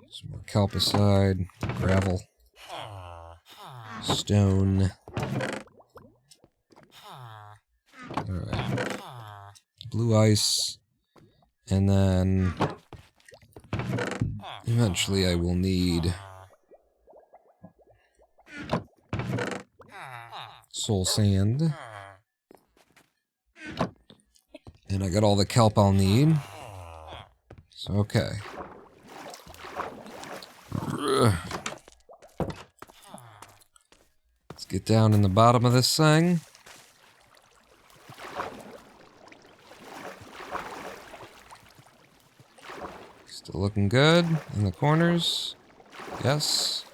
Speaker 1: Some more calcicide, gravel, stone. Alright. Blue ice. And then eventually I will need soul sand. And I got all the kelp I'll need. So, okay. Let's get down in the bottom of this thing. Still looking good in the corners. Yes.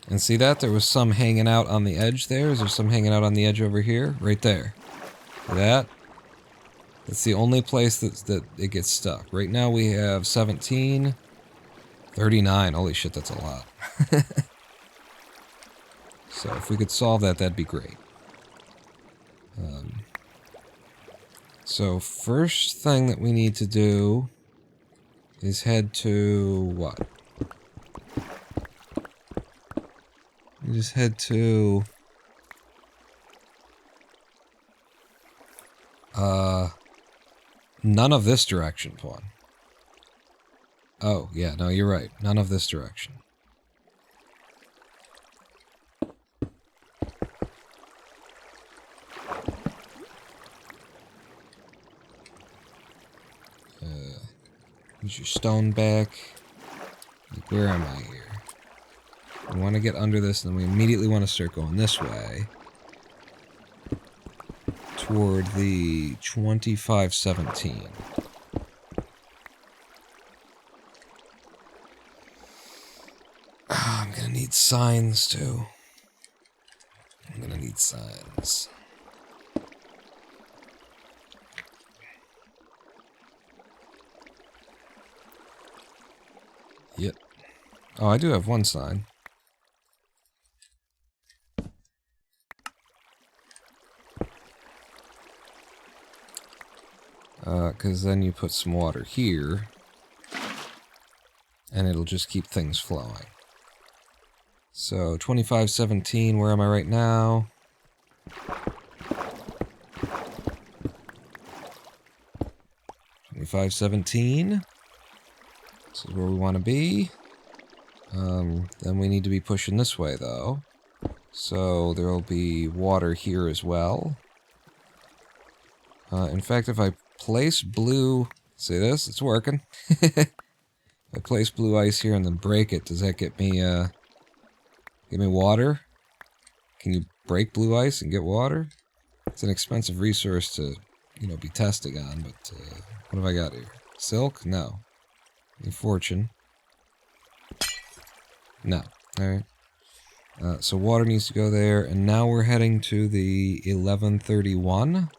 Speaker 1: And see that? There was some hanging out on the edge there. Is there some hanging out on the edge over here? Right there. See that? That's the only place that it gets stuck. Right now we have 17. 39. Holy shit, that's a lot. So if we could solve that, that'd be great. So first thing that we need to do is head to what? We just head to none of this direction, Pawn. Oh, yeah, no, you're right. None of this direction. Use your stone back. Like, where am I here? We want to get under this, and then we immediately want to start going this way. Toward the 2517. I'm gonna need signs, too. I'm gonna need signs. Yep. Oh, I do have one sign. Because then you put some water here, and it'll just keep things flowing. So, 2517, where am I right now? 2517. This is where we want to be. Then we need to be pushing this way, though. So there'll be water here as well. In fact, if I place blue... See this? It's working. If I place blue ice here and then break it, does that get me water? Can you break blue ice and get water? It's an expensive resource to, be testing on, but, what have I got here? Silk? No. Any fortune? No. Alright. So water needs to go there, and now we're heading to the 1131.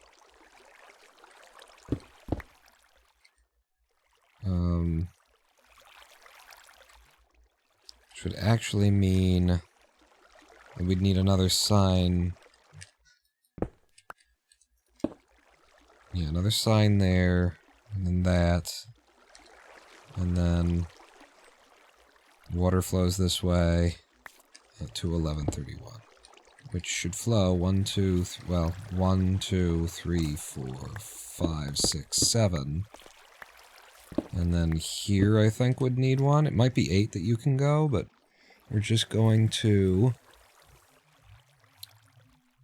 Speaker 1: Which would actually mean that we'd need another sign. Yeah, another sign there, and then that, and then water flows this way to 1131, which should flow 1, 2, 3, 4, 5, 6, 7, and then here I think would need one. It might be 8 that you can go, but we're just going to...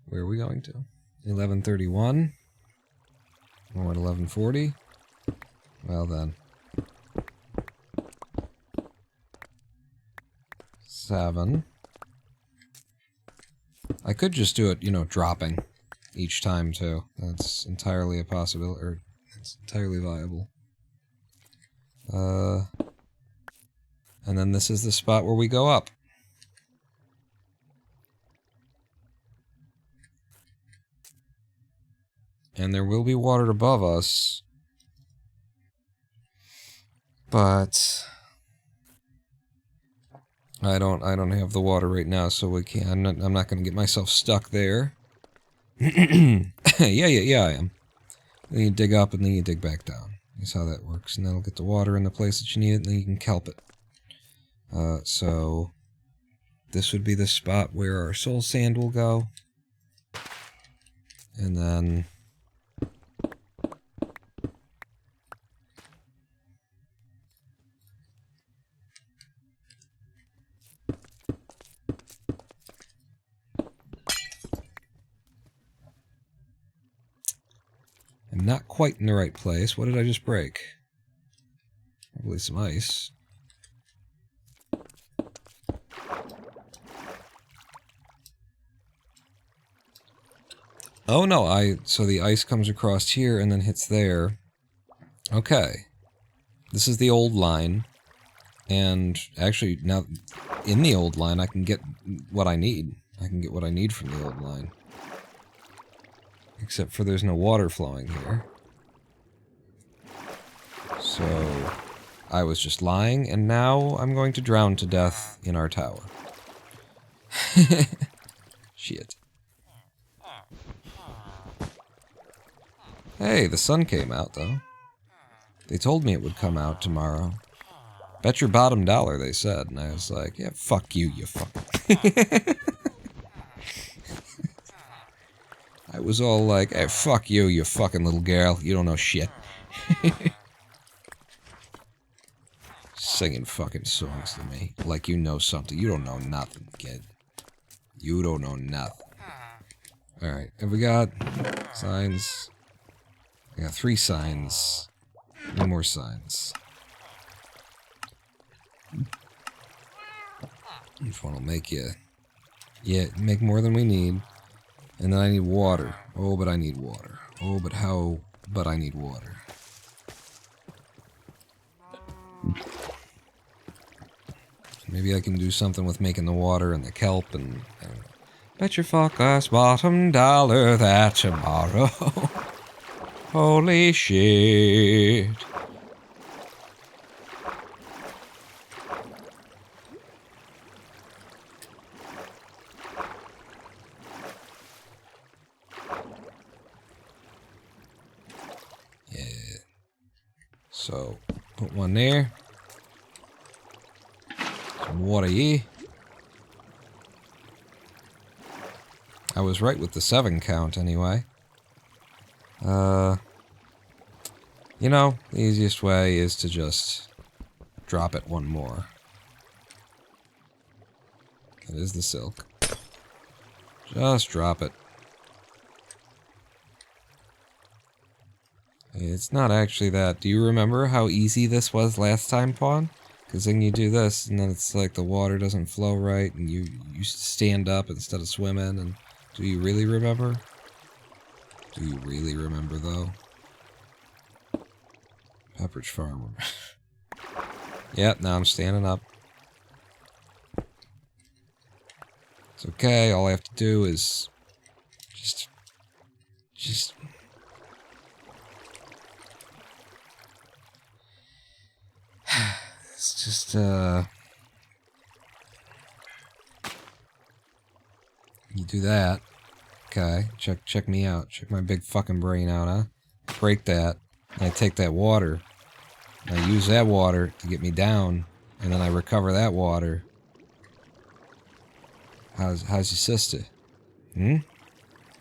Speaker 1: Where are we going to? 1131. We're at 1140. Well then. 7. I could just do it, dropping each time too. That's entirely a possibility, or it's entirely viable. And then this is the spot where we go up. And there will be water above us, but I don't have the water right now, so we can't. I'm not going to get myself stuck there. yeah, I am. Then you dig up, and then you dig back down. That's how that works, and that'll get the water in the place that you need it, and then you can kelp it. So this would be the spot where our soul sand will go, and then. I'm not quite in the right place. What did I just break? Probably some ice. Oh no, so the ice comes across here and then hits there. Okay. This is the old line. And actually, now, in the old line, I can get what I need. I can get what I need from the old line. Except for there's no water flowing here. So, I was just lying, and now I'm going to drown to death in our tower. Shit. Hey, the sun came out, though. They told me it would come out tomorrow. Bet your bottom dollar, they said. And I was like, yeah, fuck you, you fucking... I was all like, hey, fuck you, you fucking little girl. You don't know shit. Singing fucking songs to me. Like you know something. You don't know nothing, kid. You don't know nothing. Alright, have we got signs? I got 3 signs. No more signs. Each one will make you... Yeah, make more than we need. And then I need water. Oh, but I need water. Oh, but how... But I need water. Maybe I can do something with making the water and the kelp and... Bet your fuck ass bottom dollar that tomorrow... Holy shit... Yeah. So, put one there. Some water here. I was right with the 7 count anyway. You know, the easiest way is to just drop it one more. That is the silk. Just drop it. It's not actually that. Do you remember how easy this was last time, Pawn? Because then you do this, and then it's like the water doesn't flow right, and you stand up instead of swimming, and... Do you really remember? Do you really remember, though? Pepperidge Farm. Yep, now I'm standing up. It's okay, all I have to do is... Just... It's just, You do that. Okay, check me out. Check my big fucking brain out, huh? Break that. And I take that water. And I use that water to get me down. And then I recover that water. How's your sister? Hmm?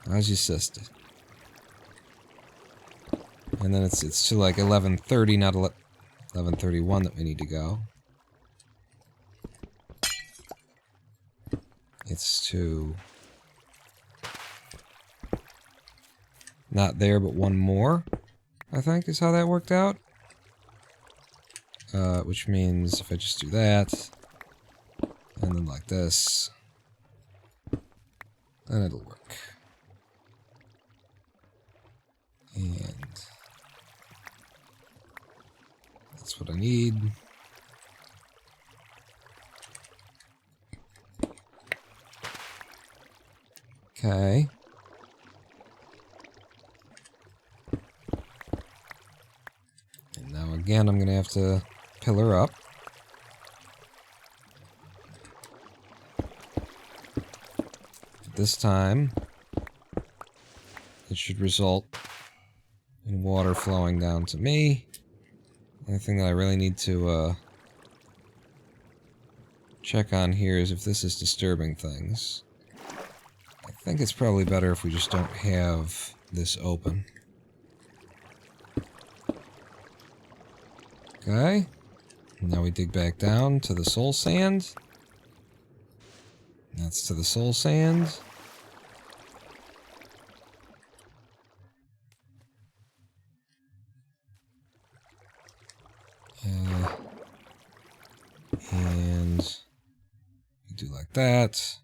Speaker 1: How's your sister? And then it's to like 11:30, not 11:31 that we need to go. It's to... Not there, but one more, I think, is how that worked out. Which means if I just do that, and then like this, then it'll work. And that's what I need. Okay. And now again, I'm gonna have to pillar up. This time, it should result in water flowing down to me. The only thing that I really need to check on here is if this is disturbing things. I think it's probably better if we just don't have this open. Okay. Now we dig back down to the soul sand. That's to the soul sand. And we do like that.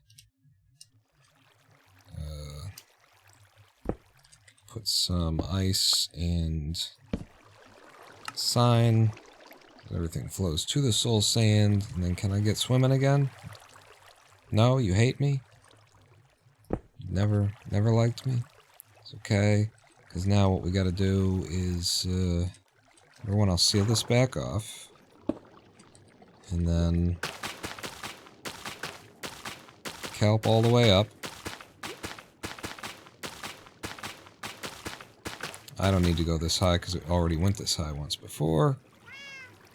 Speaker 1: Put some ice and sign. Everything flows to the soul sand. And then can I get swimming again? No, you hate me? Never liked me? It's okay. Because now what we gotta do is, everyone, I'll seal this back off. And then kelp all the way up. I don't need to go this high because it already went this high once before.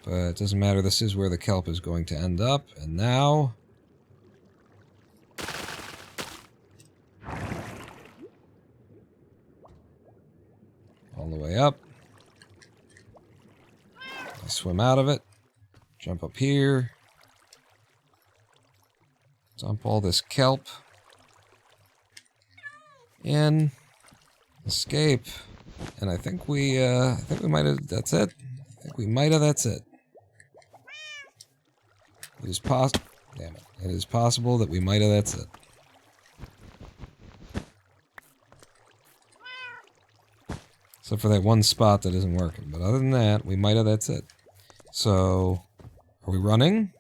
Speaker 1: But it doesn't matter, this is where the kelp is going to end up. And now... all the way up. I swim out of it. Jump up here. Dump all this kelp. In. Escape. And I think we might have, that's it. I think we might have, that's it. It is damn it. It is possible that we might have, that's it. Except for that one spot that isn't working. But other than that, we might have, that's it. So, are we running?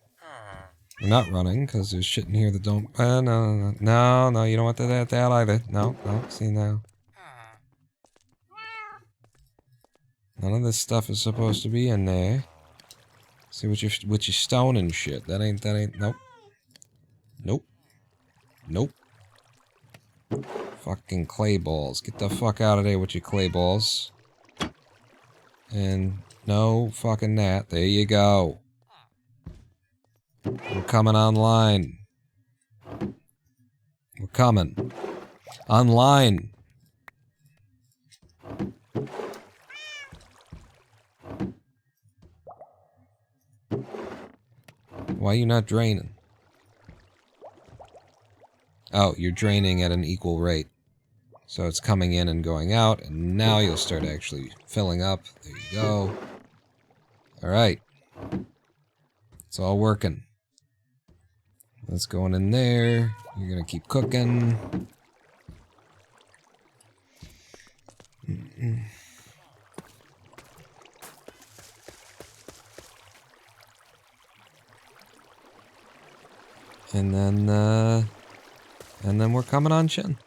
Speaker 1: We're not running, because there's shit in here that don't... no, you don't want that either. No, see now. None of this stuff is supposed to be in there. See what your stone and shit. That ain't, Nope. Fucking clay balls. Get the fuck out of there with your clay balls. And No fucking that. There you go. We're coming online. We're coming. Online. Why are you not draining? Oh, you're draining at an equal rate. So it's coming in and going out, and now you'll start actually filling up. There you go. Alright. It's all working. That's going in there. You're gonna keep cooking. And then we're coming on chin.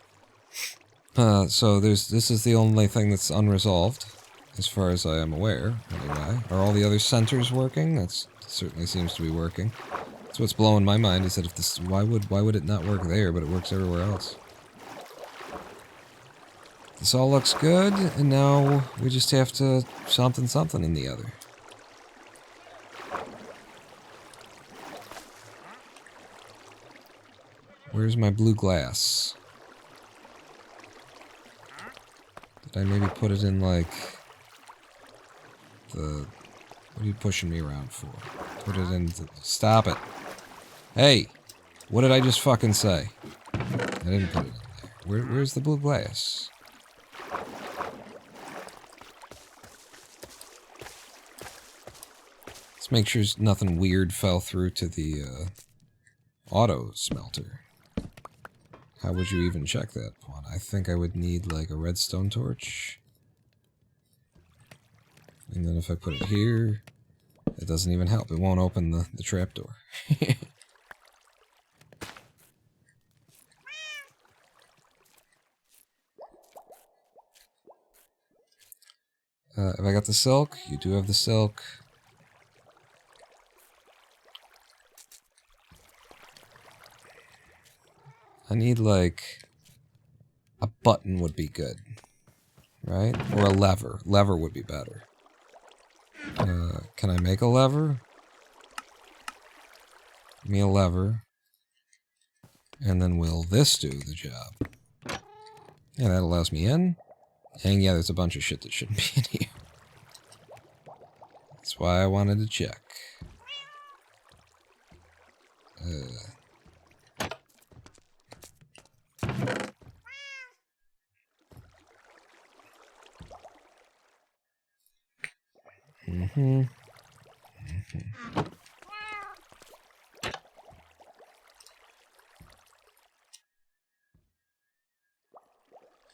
Speaker 1: So this is the only thing that's unresolved, as far as I am aware, anyway. Are all the other centers working? That certainly seems to be working. That's what's blowing my mind, is that if this, why would it not work there, but it works everywhere else? This all looks good, and now we just have to something in the other. Where's my blue glass? Did I maybe put it in, like, the... What are you pushing me around for? Put it in... Stop it. Hey! What did I just fucking say? I didn't put it in there. Where's the blue glass? Let's make sure nothing weird fell through to the, auto smelter. How would you even check that one? I think I would need, like, a redstone torch. And then if I put it here, it doesn't even help. It won't open the trapdoor. Have I got the silk? You do have the silk. I need, like, a button would be good, right? Or a lever. Lever would be better. Can I make a lever? Give me a lever. And then will this do the job? Yeah, that allows me in. And yeah, there's a bunch of shit that shouldn't be in here. That's why I wanted to check.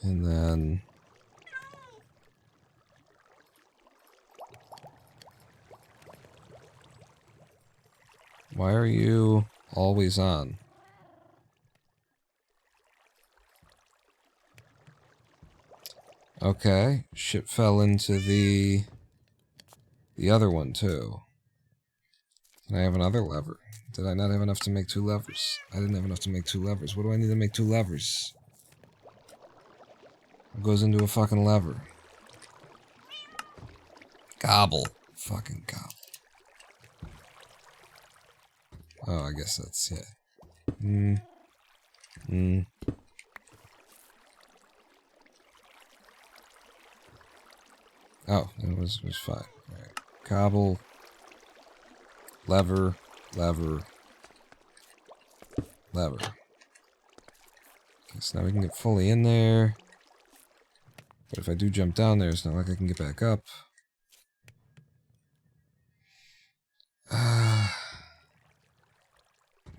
Speaker 1: And then... Why are you always on? Okay, shit fell into the other one too. Can I have another lever? Did I not have enough to make 2 levers? I didn't have enough to make 2 levers. What do I need to make 2 levers? What goes into a fucking lever? Gobble. Fucking gobble. Oh, I guess that's it. Oh, it was fine. Alright. Cobble. Lever. Lever. Lever. Okay, so now we can get fully in there. But if I do jump down there, it's not like I can get back up.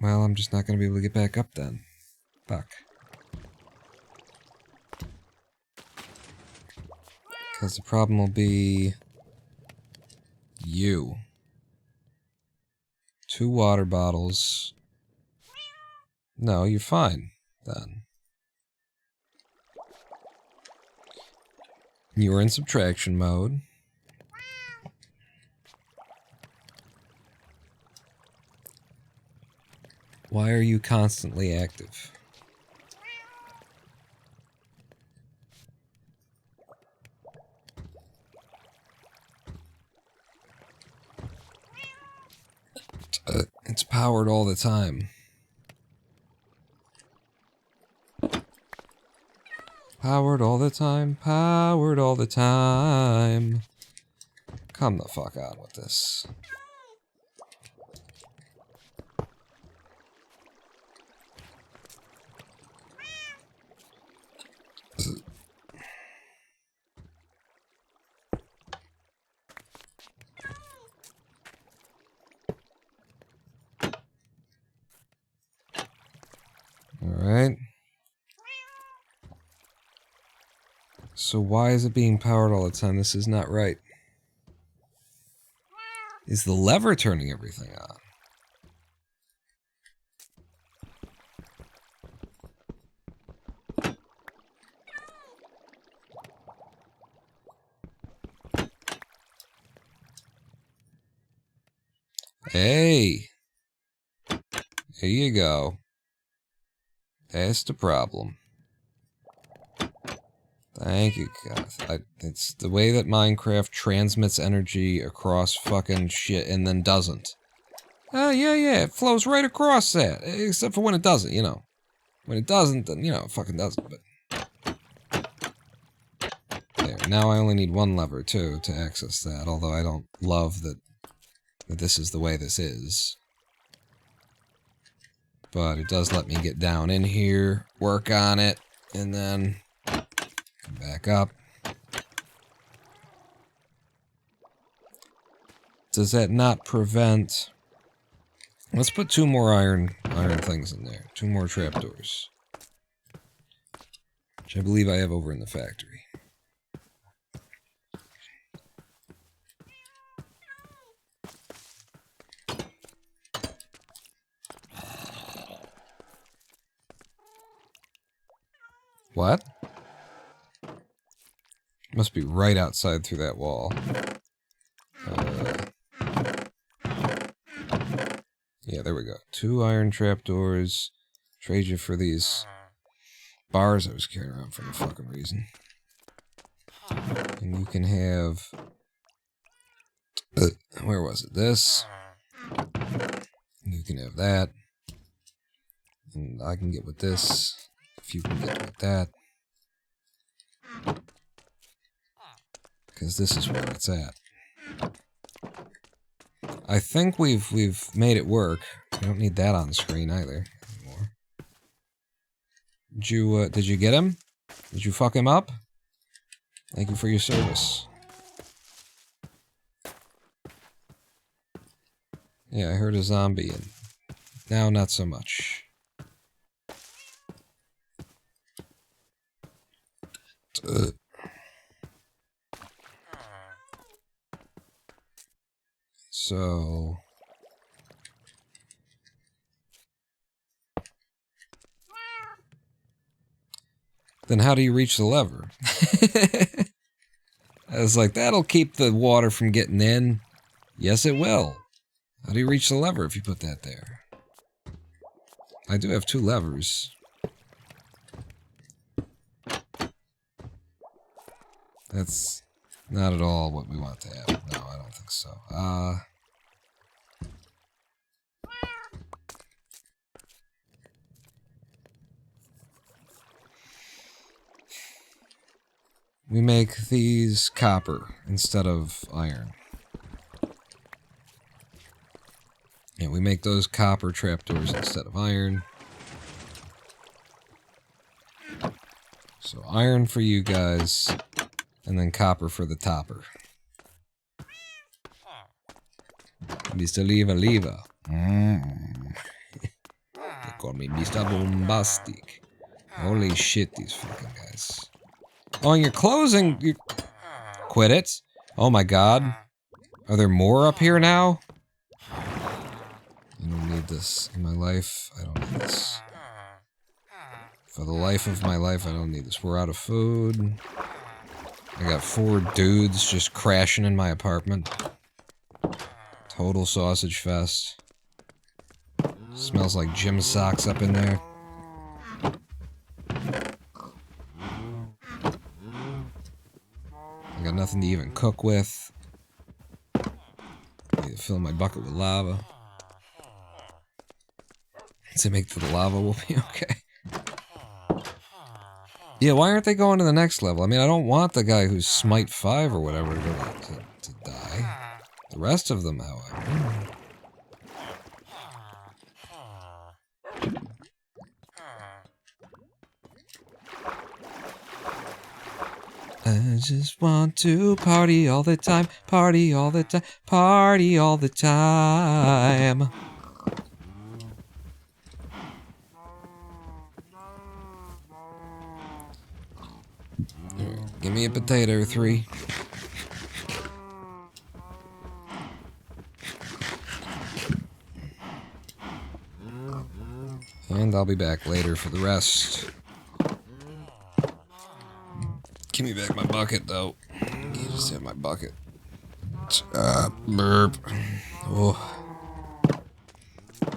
Speaker 1: Well, I'm just not going to be able to get back up then. Fuck. Because the problem will be... you. 2 water bottles. No, you're fine, then. You were in subtraction mode. Why are you constantly active? powered all the time. Powered all the time, powered all the time. Come the fuck on with this. Alright. So why is it being powered all the time? This is not right. Is the lever turning everything on? Hey! Here you go. That's the problem. Thank you, God. It's the way that Minecraft transmits energy across fucking shit and then doesn't. Oh, yeah, it flows right across that. Except for when it doesn't, you know. When it doesn't, then, you know, it fucking doesn't, but... There, now I only need one lever, too, to access that, although I don't love that this is the way this is. But it does let me get down in here, work on it, and then... come back up. Does that not prevent... Let's put 2 more iron things in there. 2 more trapdoors. Which I believe I have over in the factory. What? Must be right outside through that wall. Yeah, there we go. 2 iron trapdoors. Trade you for these bars I was carrying around for no fucking reason. And you can have... where was it? This. You can have that. And I can get with this. If you can get with that. Because this is where it's at. I think we've made it work. I don't need that on the screen either anymore. Did you get him? Did you fuck him up? Thank you for your service. Yeah, I heard a zombie, and now not so much. So... then how do you reach the lever? I was like, that'll keep the water from getting in. Yes, it will. How do you reach the lever if you put that there? I do have 2 levers. That's not at all what we want to have. No, I don't think so. We make these copper instead of iron. Yeah, we make those copper trapdoors instead of iron. So iron for you guys, and then copper for the topper. Mr. Lever. They call me Mr. Bombastic. Holy shit, these fucking guys. Oh, and you're closing... You... Quit it. Oh my god. Are there more up here now? I don't need this in my life. I don't need this. For the life of my life, I don't need this. We're out of food. I got 4 dudes just crashing in my apartment. Total sausage fest. Smells like gym socks up in there. I got nothing to even cook with. I need to fill my bucket with lava. to make the lava will be okay. Yeah, why aren't they going to the next level? I mean, I don't want the guy who's Smite 5 or whatever to die. The rest of them, however. I just want to party all the time, party all the time, party all the time. Give me a potato, 3. And I'll be back later for the rest. Give me back my bucket, though. You just have my bucket. Burp. Oh.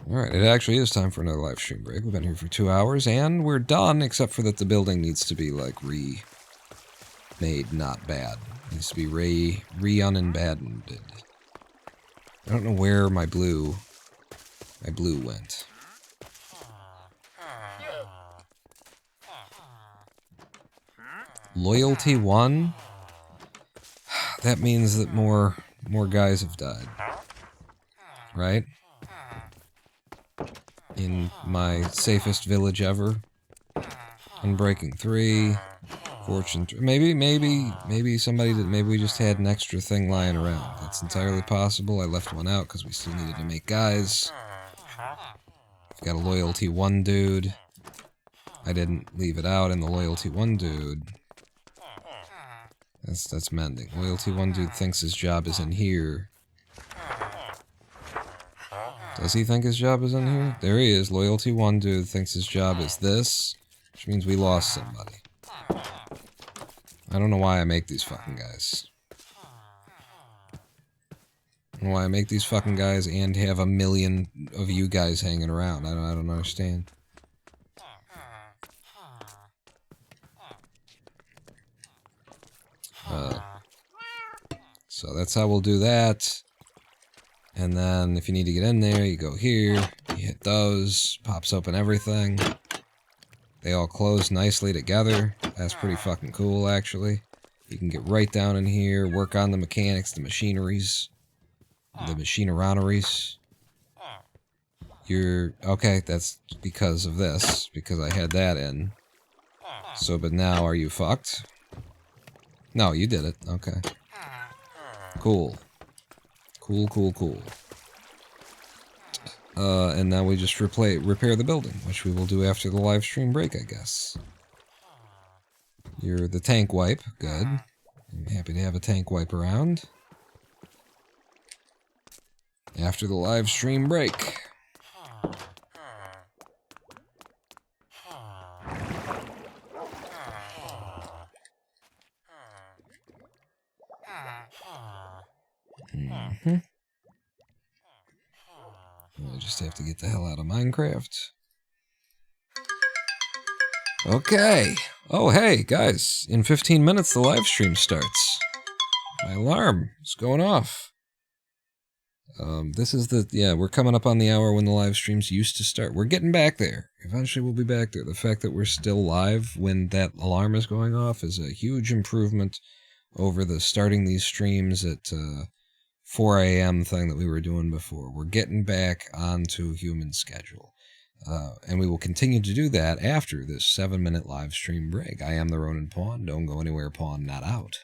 Speaker 1: Alright, it actually is time for another live stream break. We've been here for 2 hours, and we're done, except for that the building needs to be, like, remade not bad. It needs to be re-uninbaddened. I don't know where my blue went. Loyalty 1? That means that more guys have died. Right? In my safest village ever. Unbreaking 3. Fortune 3. Maybe somebody did. Maybe we just had an extra thing lying around. That's entirely possible. I left one out because we still needed to make guys. I've got a loyalty 1 dude. I didn't leave it out in the loyalty 1 dude. That's mending. Loyalty 1 dude thinks his job is in here. Does he think his job is in here? There he is. Loyalty 1 dude thinks his job is this, which means we lost somebody. I don't know why I make these fucking guys. I don't know why I make these fucking guys and have a million of you guys hanging around. I don't understand. So that's how we'll do that. And then if you need to get in there, you go here, you hit those, pops open everything. They all close nicely together. That's pretty fucking cool, actually. You can get right down in here, work on the mechanics, the machineries, the machineroneries. Okay, that's because of this, because I had that in. So, but now are you fucked? No, you did it. Okay. Cool. Cool. And now we just repair the building, which we will do after the live stream break, I guess. You're the tank wipe. Good. I'm happy to have a tank wipe around. After the live stream break. I just have to get the hell out of Minecraft. Okay. Oh, hey, guys. In 15 minutes, the live stream starts. My alarm is going off. This is we're coming up on the hour when the live streams used to start. We're getting back there. Eventually we'll be back there. The fact that we're still live when that alarm is going off is a huge improvement over the starting these streams at 4 a.m. thing that we were doing before. We're getting back onto human schedule. And we will continue to do that after this 7-minute live stream break. I am the Ronin Pawn. Don't go anywhere, Pawn not out.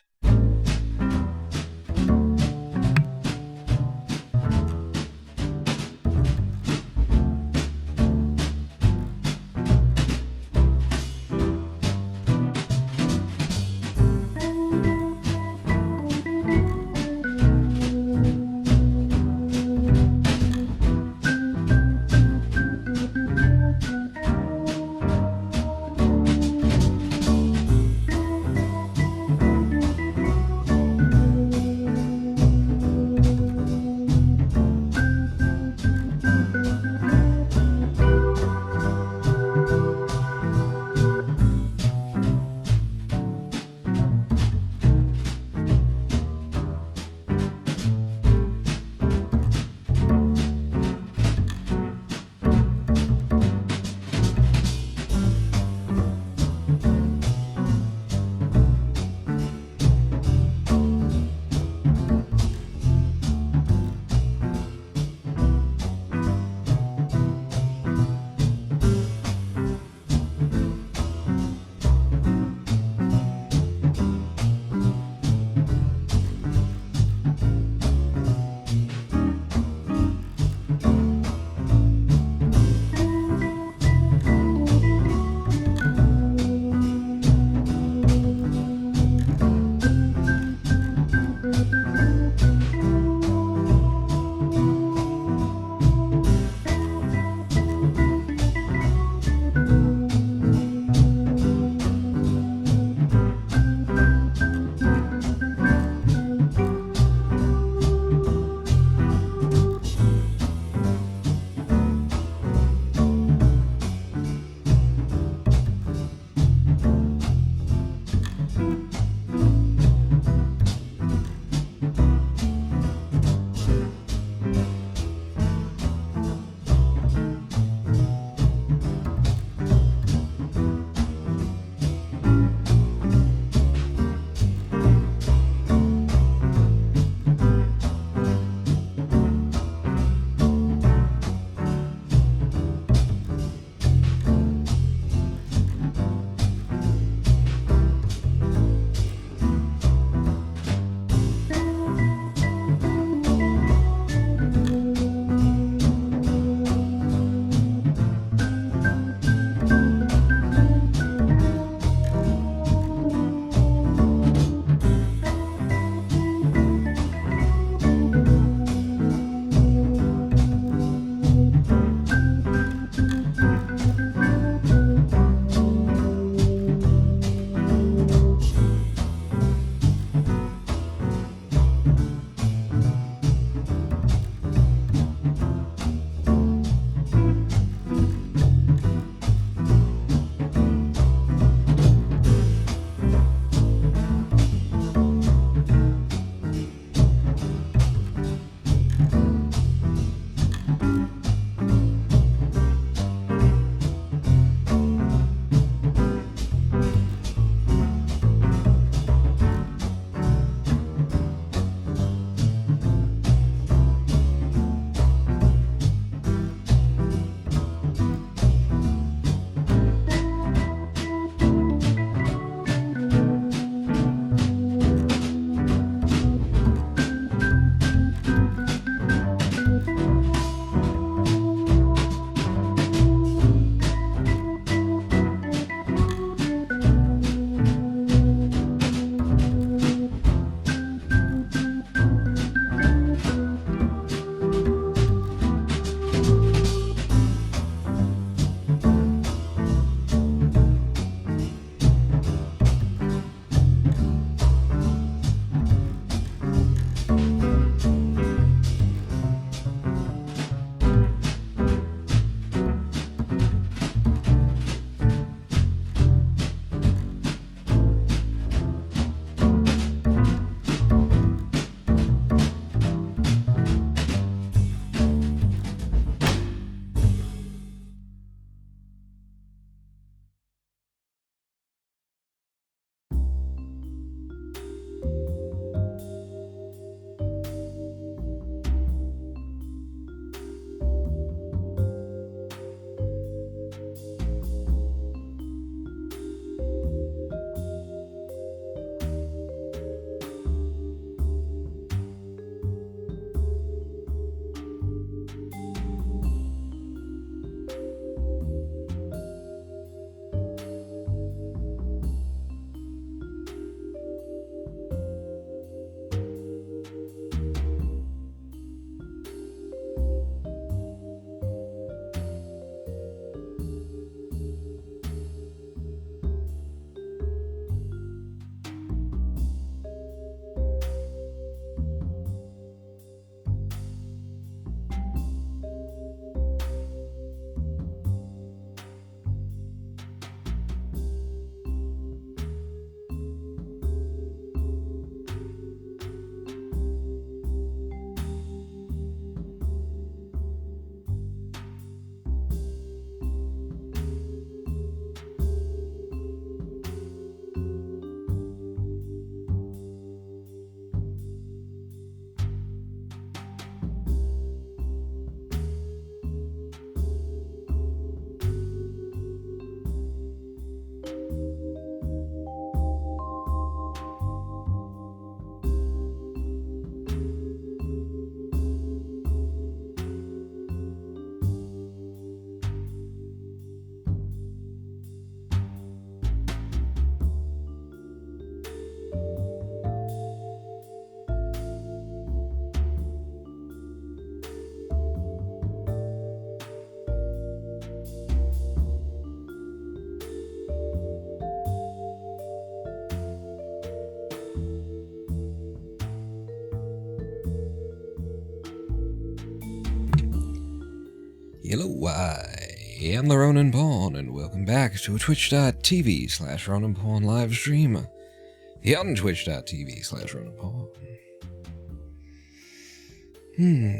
Speaker 1: I am the Ronan Pawn, and welcome back to twitch.tv/Ronan Pawn live stream. On twitch.tv/Ronan Pawn.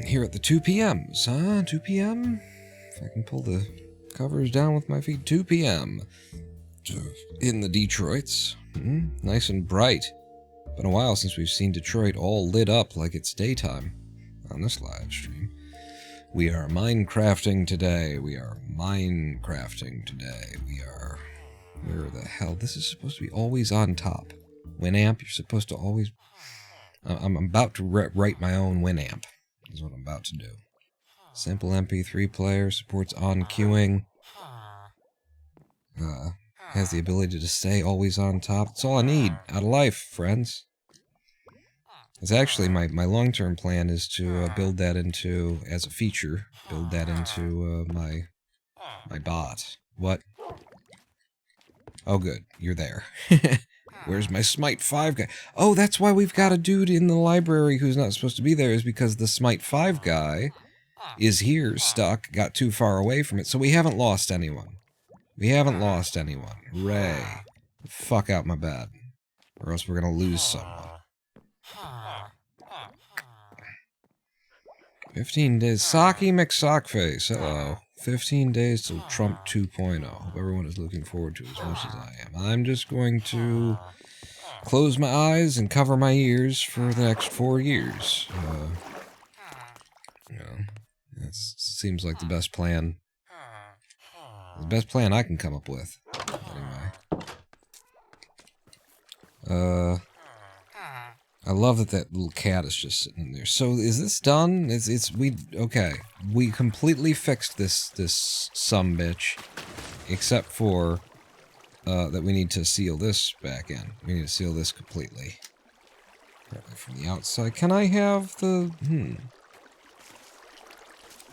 Speaker 1: Here at the 2 p.m.s, huh? 2 p.m.? If I can pull the covers down with my feet. 2 p.m. in the Detroits. Nice and bright. Been a while since we've seen Detroit all lit up like it's daytime on this live stream. We are Minecrafting today. Where the hell? This is supposed to be always on top. Winamp, you're supposed to always... I'm about to write my own Winamp. Is what I'm about to do. Simple MP3 player, supports on queuing. Has the ability to stay always on top. That's all I need out of life, friends. It's actually my long-term plan is to build that into, as a feature, build that into my bot. What? Oh, good. You're there. Where's my Smite 5 guy? Oh, that's why we've got a dude in the library who's not supposed to be there, is because the Smite 5 guy is here, stuck, got too far away from it, so we haven't lost anyone. Hooray. Fuck out my bed. Or else we're gonna lose someone. 15 days. Saki McSockface. Hello. 15 days till Trump 2.0. Hope everyone is looking forward to it as much as I am. I'm just going to close my eyes and cover my ears for the next 4 years. That seems like the best plan. The best plan I can come up with. Anyway. I love that little cat is just sitting in there. So is this done? Okay. We completely fixed this sumbitch, except for that we need to seal this back in. We need to seal this completely. From the outside. Can I have the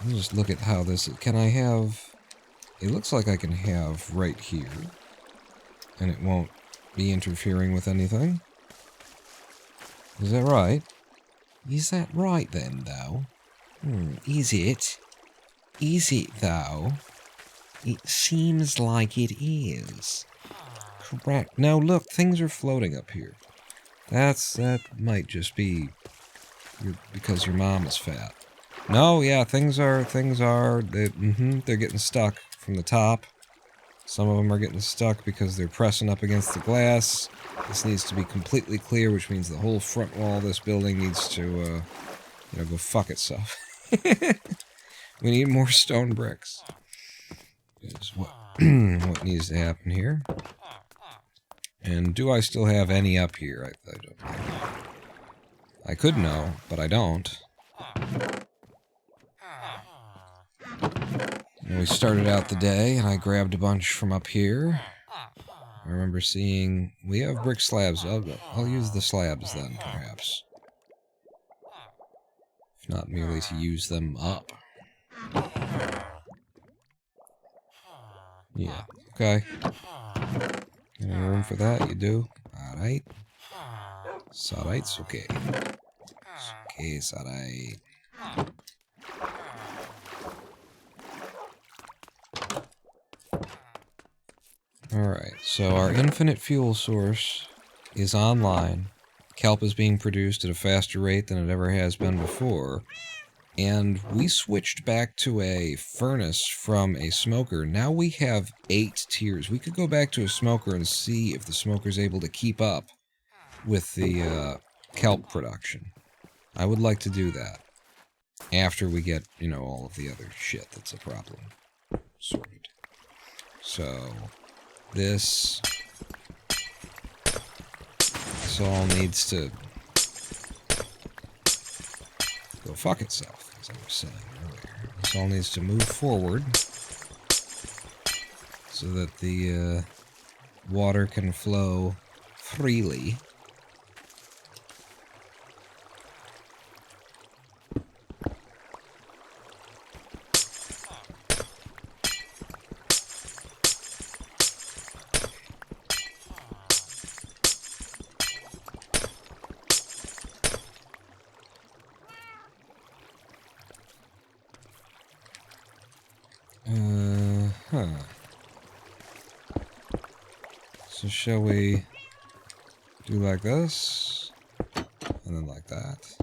Speaker 1: I'll just look at how this is. Can I have... It looks like I can have right here. And it won't be interfering with anything. Is that right? Is that right then, though? Is it? Is it, though? It seems like it is. Correct. No, look, things are floating up here. That might just be because your mom is fat. No, yeah, things are, they're getting stuck from the top. Some of them are getting stuck because they're pressing up against the glass. This needs to be completely clear, which means the whole front wall of this building needs to, go fuck itself. We need more stone bricks. Is what needs to happen here. And do I still have any up here? I don't know. I could know, but I don't. And we started out the day, and I grabbed a bunch from up here. I remember seeing... We have brick slabs. I'll use the slabs then, perhaps. If not merely to use them up. Yeah, okay. Any room for that? You do? Alright. It's okay. It's alright. Alright, so our infinite fuel source is online. Kelp is being produced at a faster rate than it ever has been before. And we switched back to a furnace from a smoker. Now we have 8 tiers. We could go back to a smoker and see if the smoker's able to keep up with the kelp production. I would like to do that. After we get, all of the other shit that's a problem sorted. So... This all needs to go fuck itself, as I was saying earlier. This all needs to move forward so that the water can flow freely. Huh. So shall we do like this? And then like that?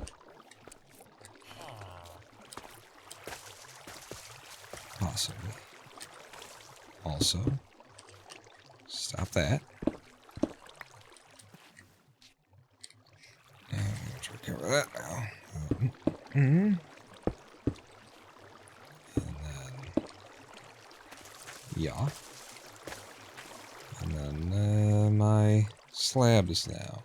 Speaker 1: Possibly. Also, stop that. And I'm going to recover that now. And then, yeah. And then my slabs now.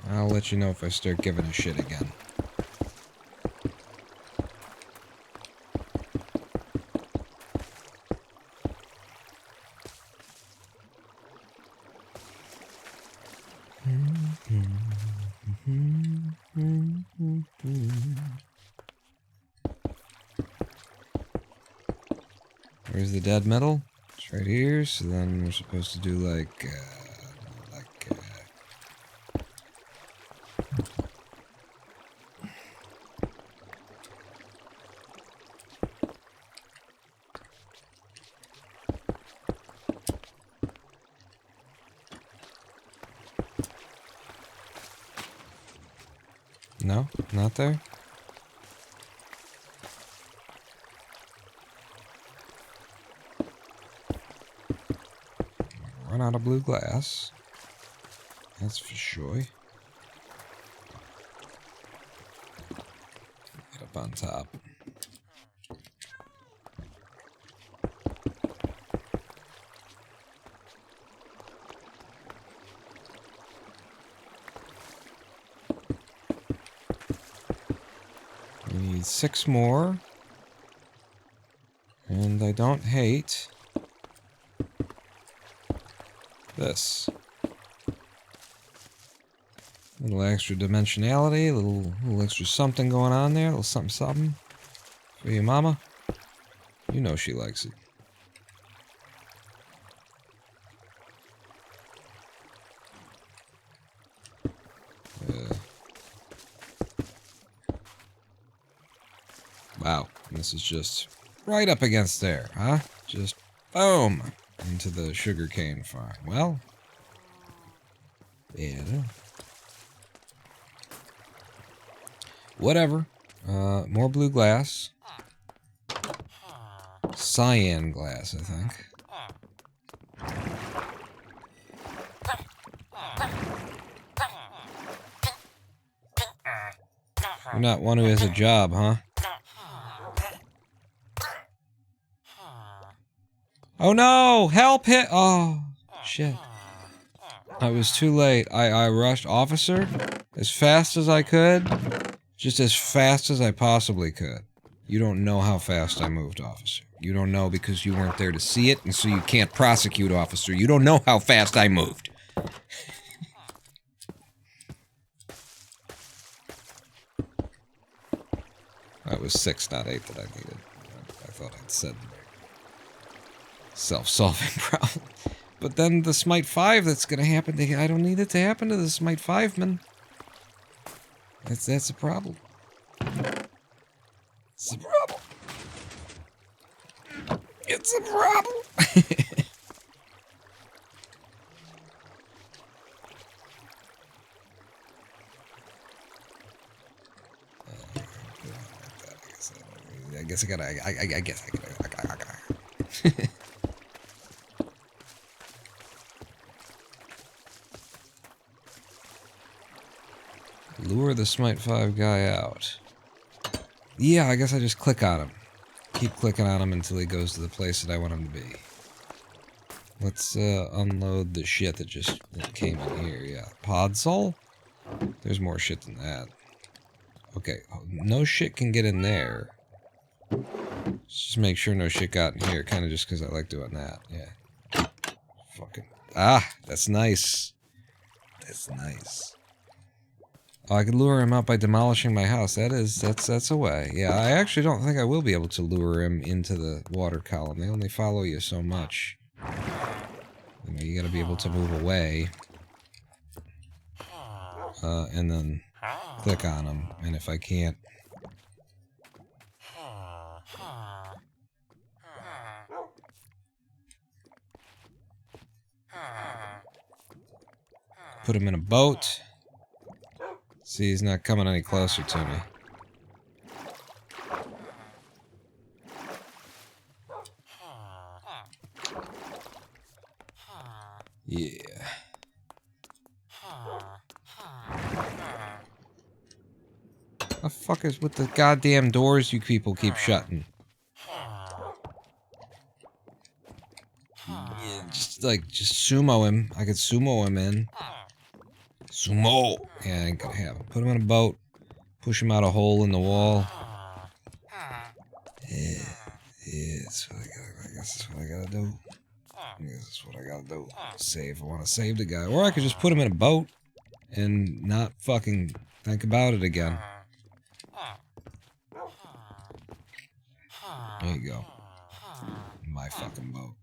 Speaker 1: I'll let you know if I start giving a shit again. Where's the dead metal? It's right here, so then we're supposed to do like no, not there. Run out of blue glass. That's for sure. Get up on top. We need 6 more. And I don't hate this. A little extra dimensionality, a little extra something going on there, a little something something. For your mama. You know she likes it. Wow, this is just right up against there, huh? Just boom into the sugarcane farm. Well, yeah. Whatever. More blue glass. Cyan glass, I think. You're not one who has a job, huh? Oh no! Help hit! Oh, shit. I was too late. I rushed officer as fast as I could. Just as fast as I possibly could. You don't know how fast I moved, officer. You don't know because you weren't there to see it, and so you can't prosecute, officer. You don't know how fast I moved. That was 6, not 8 that I needed. I thought I'd said self-solving problem. But then the Smite 5 that's gonna happen to... I don't need it to happen to the Smite 5, man. That's a problem. It's a problem. It's a problem. I guess I gotta. I guess I gotta. Lure the Smite 5 guy out. Yeah, I guess I just click on him. Keep clicking on him until he goes to the place that I want him to be. Let's unload the shit that just came in here. Yeah, Podzol? There's more shit than that. Okay, no shit can get in there. Just make sure no shit got in here, kind of just because I like doing that. Yeah. Fucking... Ah, that's nice. That's nice. Oh, I could lure him out by demolishing my house. That's a way. Yeah, I actually don't think I will be able to lure him into the water column. They only follow you so much. You know, you gotta be able to move away. And then click on him. And if I can't... Put him in a boat. See, he's not coming any closer to me. Yeah. The fuck is with the goddamn doors you people keep shutting? Yeah, just sumo him. I could sumo him in. Sumo! Yeah, I ain't gonna have him. Put him in a boat. Push him out a hole in the wall. Yeah, that's what I guess that's what I gotta do. I guess that's what I gotta do. Save. I wanna save the guy. Or I could just put him in a boat and not fucking think about it again. There you go. My fucking boat.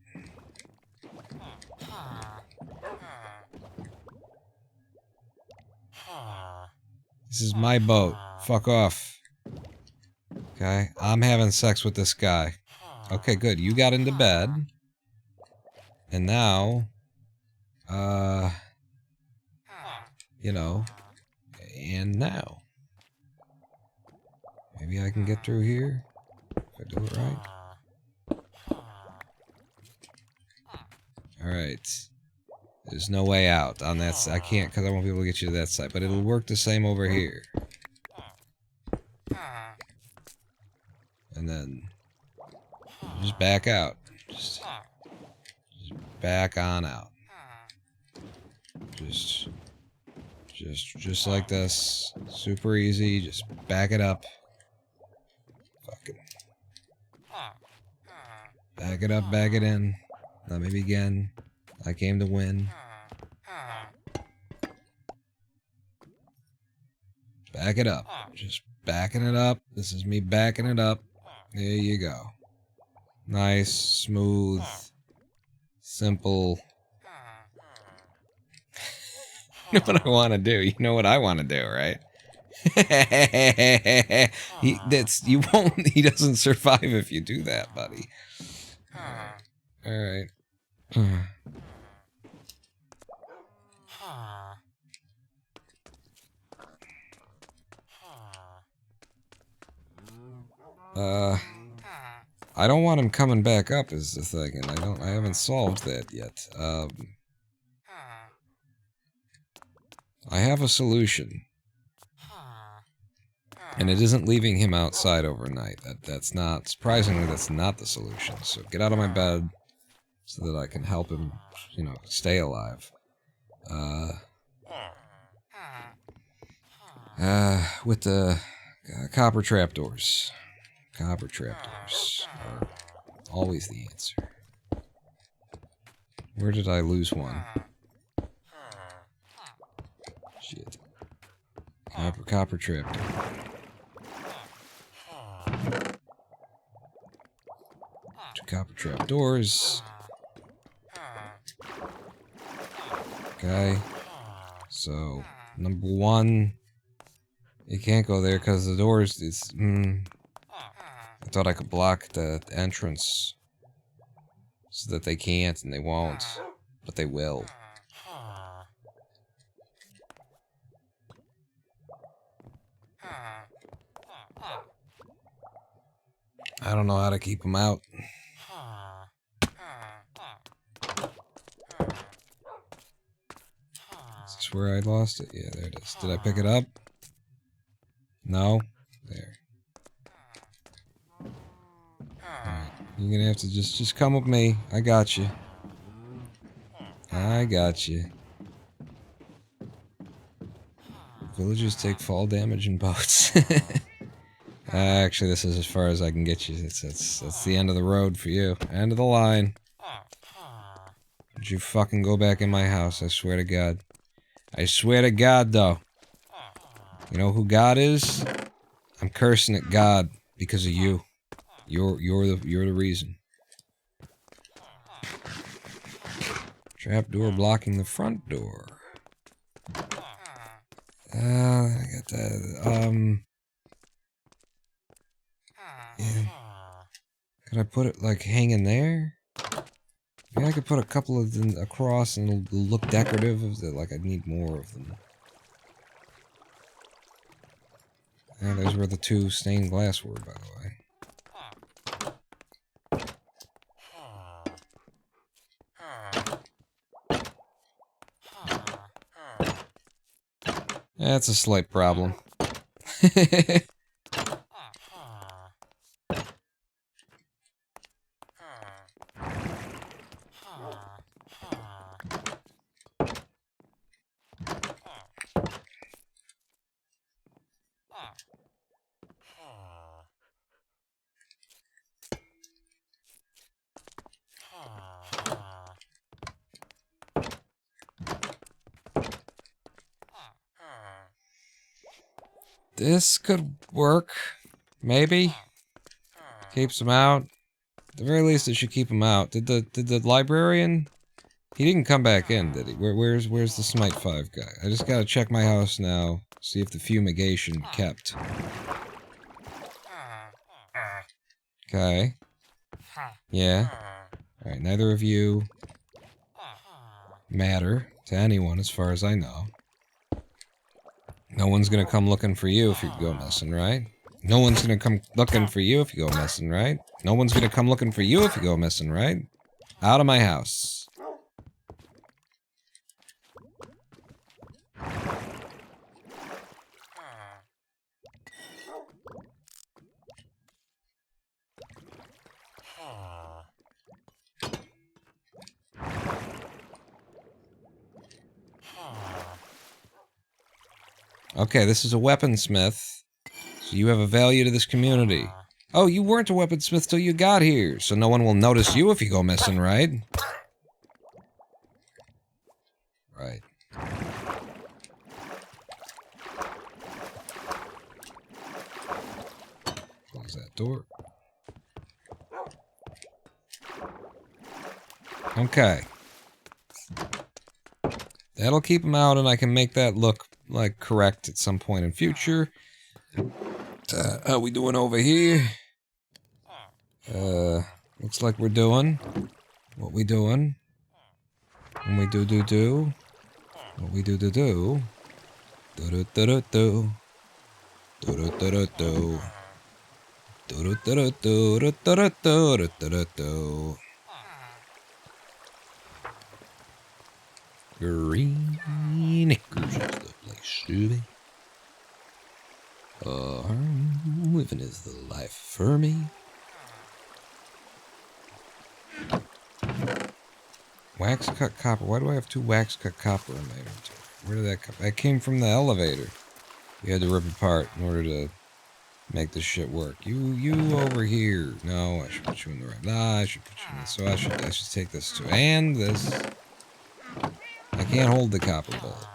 Speaker 1: This is my boat. Fuck off. Okay? I'm having sex with this guy. Okay, good. You got into bed. And now... you know... And now... Maybe I can get through here? If I do it right. Alright. There's no way out on that side. I can't because I won't be able to get you to that side. But it'll work the same over here. And then... just back out. Just back on out. Just like this. Super easy. Just back it up. Fucking. Back it up, back it in. Now maybe again. I came to win. Back it up. Just backing it up. This is me backing it up. There you go. Nice, smooth, simple. You know what I want to do? You know what I want to do, right? He doesn't survive if you do that, buddy. Alright. I don't want him coming back up is the thing, and I haven't solved that yet. I have a solution. And it isn't leaving him outside overnight. That's not, surprisingly, that's not the solution. So get out of my bed so that I can help him, you know, stay alive. With the copper trapdoors. Copper trapdoors are always the answer. Where did I lose one? Shit. Copper trapdoor. Two copper trapdoors. Okay. So, number one, you can't go there because the doors is. I thought I could block the entrance so that they can't and they won't, but they will. I don't know how to keep them out. Is this where I lost it? Yeah, there it is. Did I pick it up? No? There. Alright, you're gonna have to just come with me. I got you. I got you. Villagers take fall damage in boats. Actually, this is as far as I can get you. That's the end of the road for you. End of the line. Don't you fucking go back in my house, I swear to God. I swear to God, though. You know who God is? I'm cursing at God because of you. You're the reason. Trapdoor blocking the front door. I got that. Yeah. Could I put it like hanging there? Maybe I could put a couple of them across and it'll look decorative. Like I need more of them. Yeah, there's where the 2 stained glass were, by the way. That's a slight problem. This could work. Maybe. Keeps him out. At the very least, it should keep him out. Did the librarian? He didn't come back in, did he? Where's the Smite 5 guy? I just gotta check my house now. See if the fumigation kept. Okay. Yeah. Alright, neither of you matter to anyone as far as I know. No one's gonna come looking for you if you go missing, right? No one's gonna come looking for you if you go missing, right? No one's gonna come looking for you if you go missing, right? Out of my house. Okay, this is a weaponsmith. So you have a value to this community. Oh, you weren't a weaponsmith till you got here, so no one will notice you if you go missing, right? Right. Close that door. Okay. That'll keep him out, and I can make that look like correct at some point in future. How we doing over here? Looks like we're doing what we doing. And we do. What we do. Do. Green Acres is the place to be. Living is the life for me. Wax cut copper. Why do I have 2 wax cut copper in my inventory? Where did that come from? That came from the elevator. We had to rip apart in order to make this shit work. You over here. No, I should put you in the right. Nah, I should put you in this. So I should take this too. And this. I can't hold the copper bullet.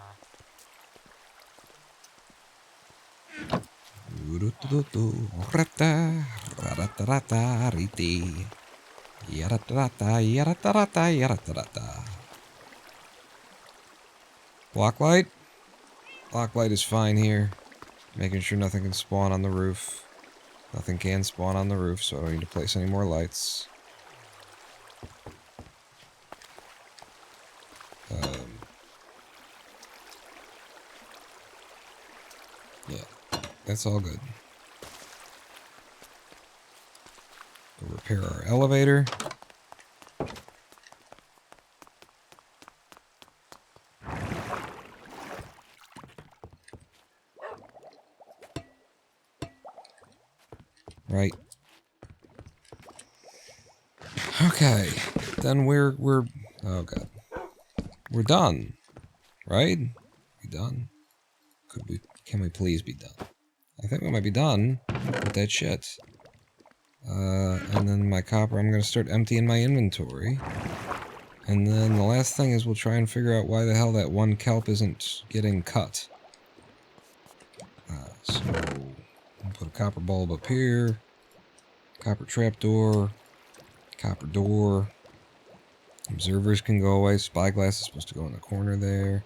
Speaker 1: Block light? Block light is fine here. Making sure nothing can spawn on the roof. Nothing can spawn on the roof, so I don't need to place any more lights. Yeah, that's all good. We'll repair our elevator. Right. Okay. Then we're oh god. We're done. Right? We done? Can we please be done? I think we might be done with that shit. And then my copper, I'm gonna start emptying my inventory. And then the last thing is we'll try and figure out why the hell that 1 kelp isn't getting cut. So, I'll put a copper bulb up here. Copper trapdoor. Copper door. Observers can go away. Spyglass is supposed to go in the corner there.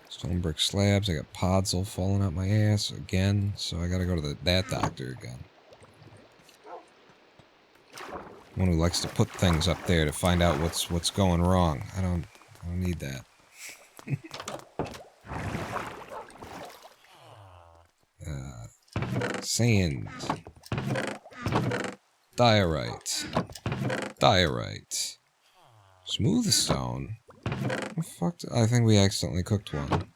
Speaker 1: Stone brick slabs. I got pods all falling out my ass again. So I gotta go to that doctor again. One who likes to put things up there to find out what's going wrong. I don't need that. Sand. Diorite. Diorite. Smooth stone. Oh, fuck. I think we accidentally cooked one.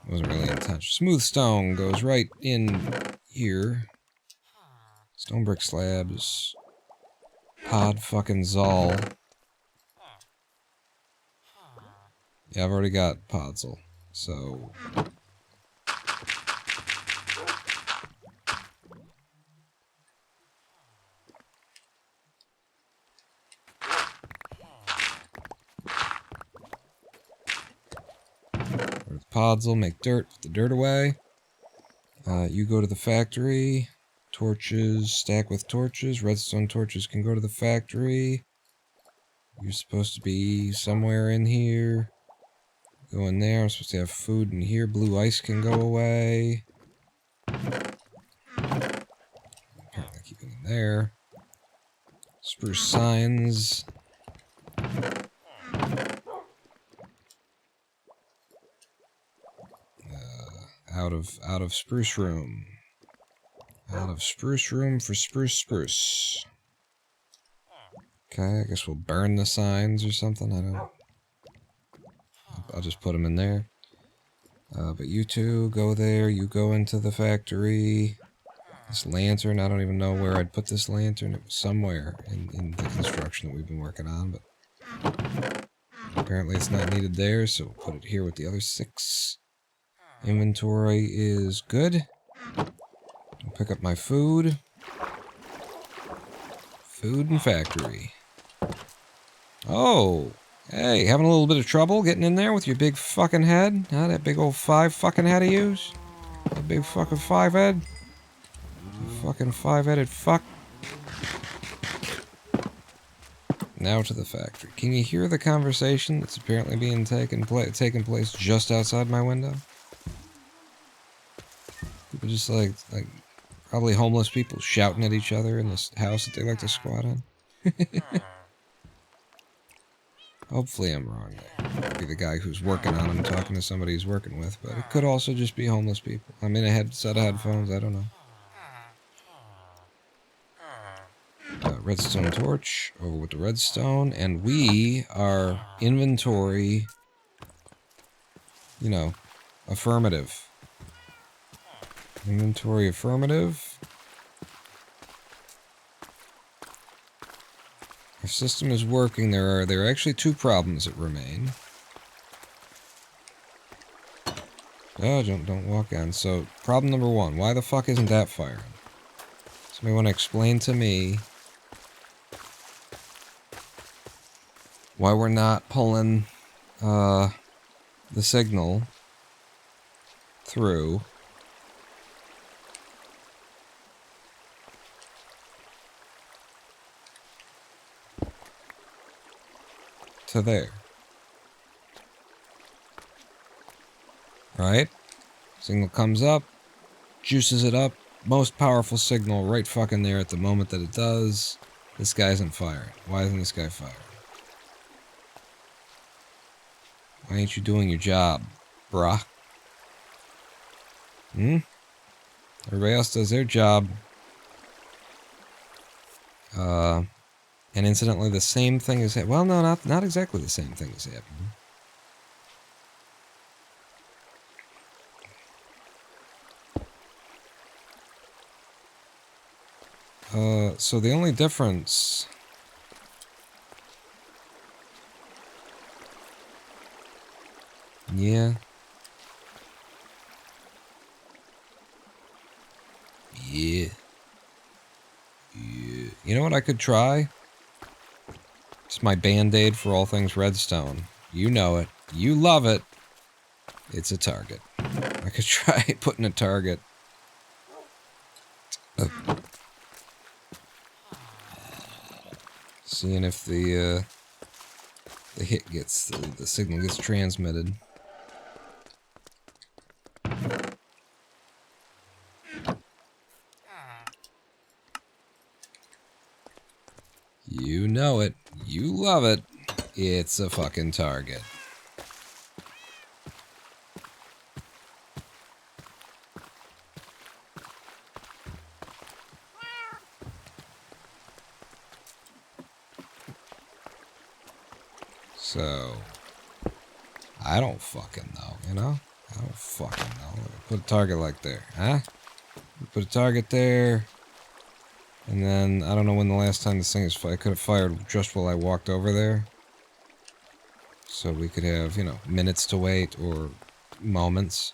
Speaker 1: Wasn't really intentional. Smooth stone goes right in here. Stone brick slabs. Pod fucking Zol. Yeah, I've already got Podzol. So. Podzol, make dirt, put the dirt away. You go to the factory. Torches, stack with torches. Redstone torches can go to the factory. You're supposed to be somewhere in here. Go in there. I'm supposed to have food in here. Blue ice can go away. Apparently keep it in there. Spruce signs. Out of spruce room. Out of spruce room for spruce. Okay, I guess we'll burn the signs or something. I don't. I'll just put them in there. But you two go there. You go into the factory. This lantern, I don't even know where I'd put this lantern. It was somewhere in the construction that we've been working on, but apparently it's not needed there, so we'll put it here with the other 6. Inventory is good. I'll pick up my food. Food and factory. Oh! Hey, having a little bit of trouble getting in there with your big fucking head? Huh? That big old 5 fucking head of yours? That big fucking 5 head? You fucking 5-headed fuck. Now to the factory. Can you hear the conversation that's apparently being taking place just outside my window? People just like probably homeless people shouting at each other in this house that they like to squat in. Hopefully I'm wrong there. Could be the guy who's working on them talking to somebody he's working with, but it could also just be homeless people. I'm in a set of headphones, I don't know. Redstone torch, over with the redstone, and we are inventory, you know, affirmative. Inventory affirmative. Our system is working. There are actually 2 problems that remain. Oh, don't walk on. So, problem number 1. Why the fuck isn't that firing? Somebody want to explain to me why we're not pulling the signal through to there. Right? Signal comes up, juices it up, most powerful signal right fucking there at the moment that it does. This guy isn't firing. Why isn't this guy firing? Why ain't you doing your job, brah? Everybody else does their job. And incidentally, the same thing is happening. Well, no, not exactly the same thing is happening. So the only difference... Yeah. Yeah. You know what I could try? It's my band-aid for all things redstone. You know it. You love it. It's a target. I could try putting a target Seeing if the hit gets, the signal gets transmitted. You know it. You love it. It's a fucking target. So, I don't fucking know, you know? I don't fucking know. Put a target like there, huh? Put a target there. And then, I don't know when the last time this thing is fired. I could have fired just while I walked over there. So we could have, you know, minutes to wait or moments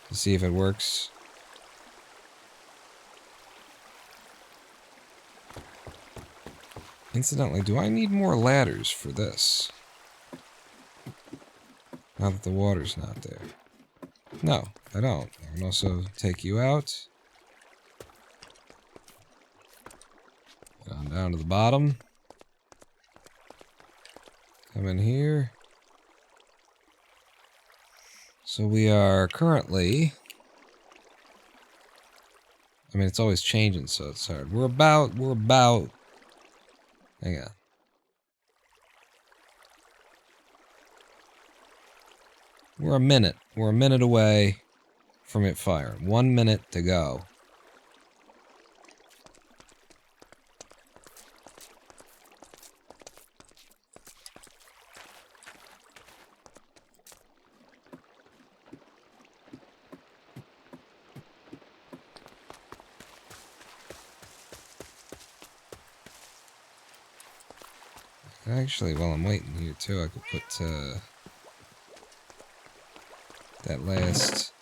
Speaker 1: to see if it works. Incidentally, do I need more ladders for this? Now that the water's not there. No, I don't. I can also take you out. On down to the bottom. Come in here. So we are currently... I mean, it's always changing, so it's hard. We're about... Hang on. We're a minute. We're a minute away from it firing. 1 minute to go. Actually, while I'm waiting here too, I could put that last...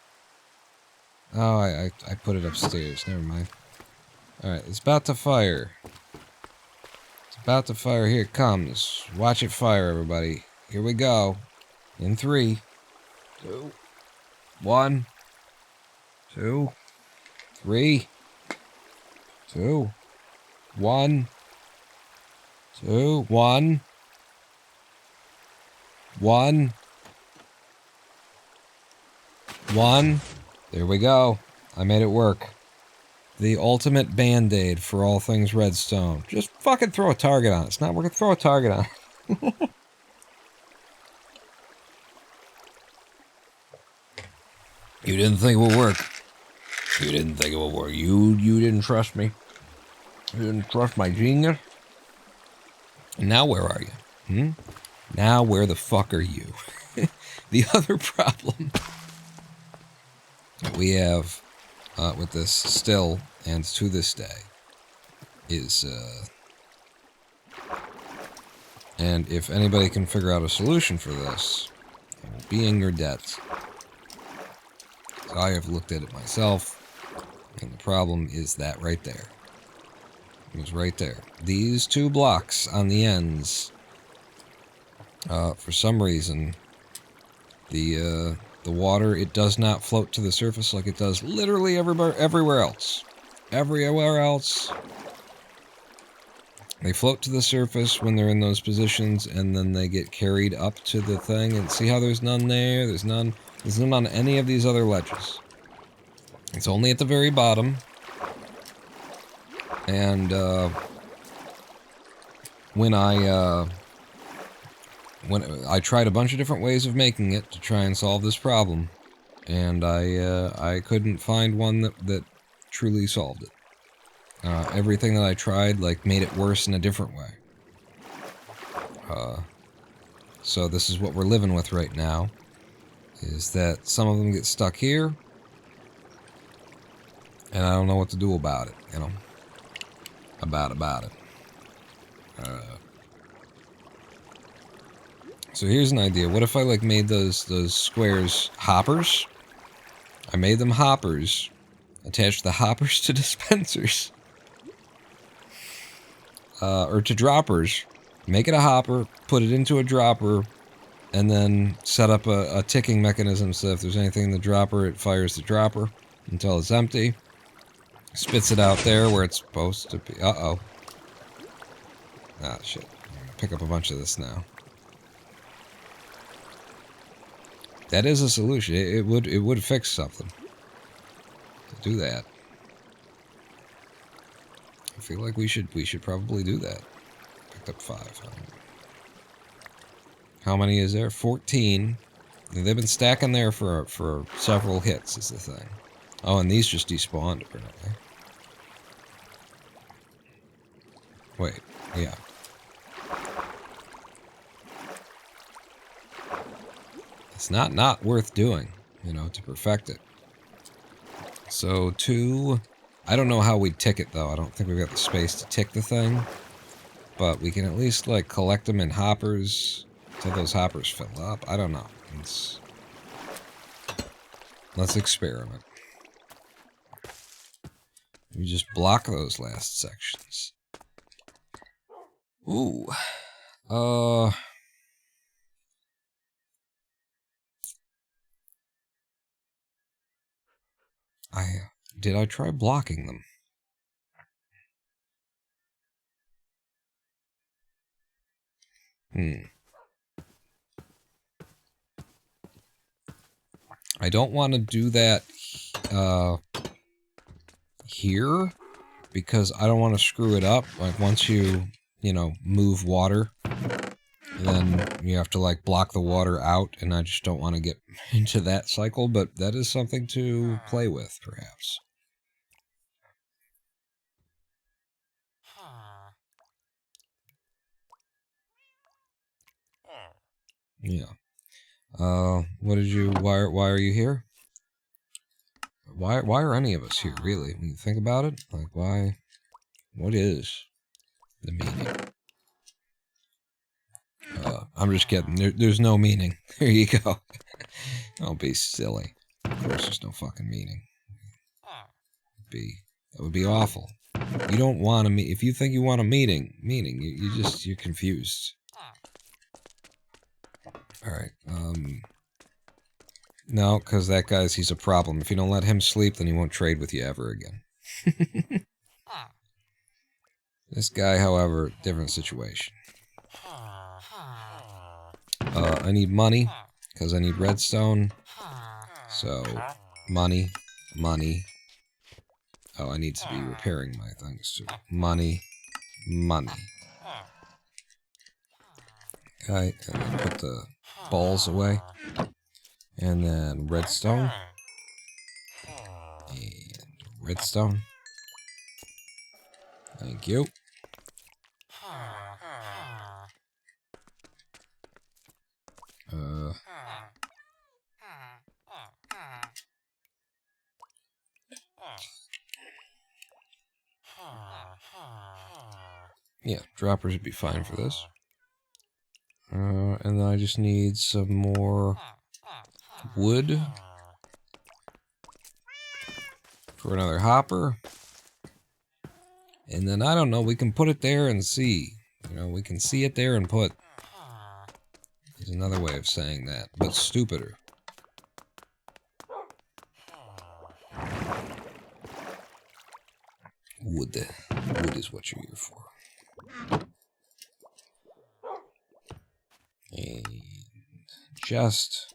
Speaker 1: Oh, I put it upstairs. Never mind. Alright, it's about to fire. It's about to fire. Here it comes. Watch it fire, everybody. Here we go. In 3, 2, 1, 2, 3, 2, 1, 2, 1, 1, 1. There we go. I made it work. The ultimate band-aid for all things redstone. Just fucking throw a target on it. It's not working. Throw a target on it. You didn't think it would work. You didn't think it would work. You didn't trust me. You didn't trust my genius. And now where are you? Now where the fuck are you? The other problem that we have with this still and to this day is, and if anybody can figure out a solution for this, it will be in your debt. So I have looked at it myself, and the problem is that right there. It was right there. These 2 blocks on the ends, for some reason, the water, it does not float to the surface like it does literally everywhere else. Everywhere else, they float to the surface when they're in those positions, and then they get carried up to the thing. And see how there's none there? There's none on any of these other ledges. It's only at the very bottom. And when I tried a bunch of different ways of making it to try and solve this problem, and I couldn't find one that truly solved it. Everything that I tried, like, made it worse in a different way. So this is what we're living with right now, is that some of them get stuck here, and I don't know what to do about it, you know? About it. So here's an idea. What if I, like, made those squares hoppers? I made them hoppers. Attached the hoppers to dispensers. Or to droppers. Make it a hopper, put it into a dropper, and then set up a ticking mechanism so if there's anything in the dropper, it fires the dropper until it's empty. Spits it out there where it's supposed to be. Uh-oh. Ah, shit. Pick up a bunch of this now. That is a solution. It would fix something. To do that. I feel like we should probably do that. Picked up 5. How many is there? 14. They've been stacking there for several hits is the thing. Oh, and these just despawned apparently. Wait, yeah. It's not worth doing, you know, to perfect it. So 2. I don't know how we'd tick it though. I don't think we've got the space to tick the thing. But we can at least like collect them in hoppers until those hoppers fill up. I don't know. Let's experiment. We just block those last sections. Ooh. Did I try blocking them? I don't want to do that here because I don't want to screw it up. Like once you know, move water, then you have to like block the water out, and I just don't want to get into that cycle, but that is something to play with, perhaps. Yeah. What did you, why are you here? Why are any of us here, really? When you think about it, like why, what is the meaning? I'm just kidding. There's no meaning. There you go. Don't be silly. Of course there's no fucking meaning. That would be awful. You don't want to meet, if you think you want a meaning, you're confused. Alright, no, because that guy's, he's a problem. If you don't let him sleep, then he won't trade with you ever again. This guy, however, different situation. I need money, because I need redstone. So, money. Oh, I need to be repairing my things too. Money. Okay, and then put the balls away. And then redstone. And redstone. Thank you. Yeah, droppers would be fine for this. And then I just need some more wood for another hopper. And then, I don't know, we can put it there and see. You know, we can see it there and put. There's another way of saying that, but stupider. Wood. Wood is what you're here for. And just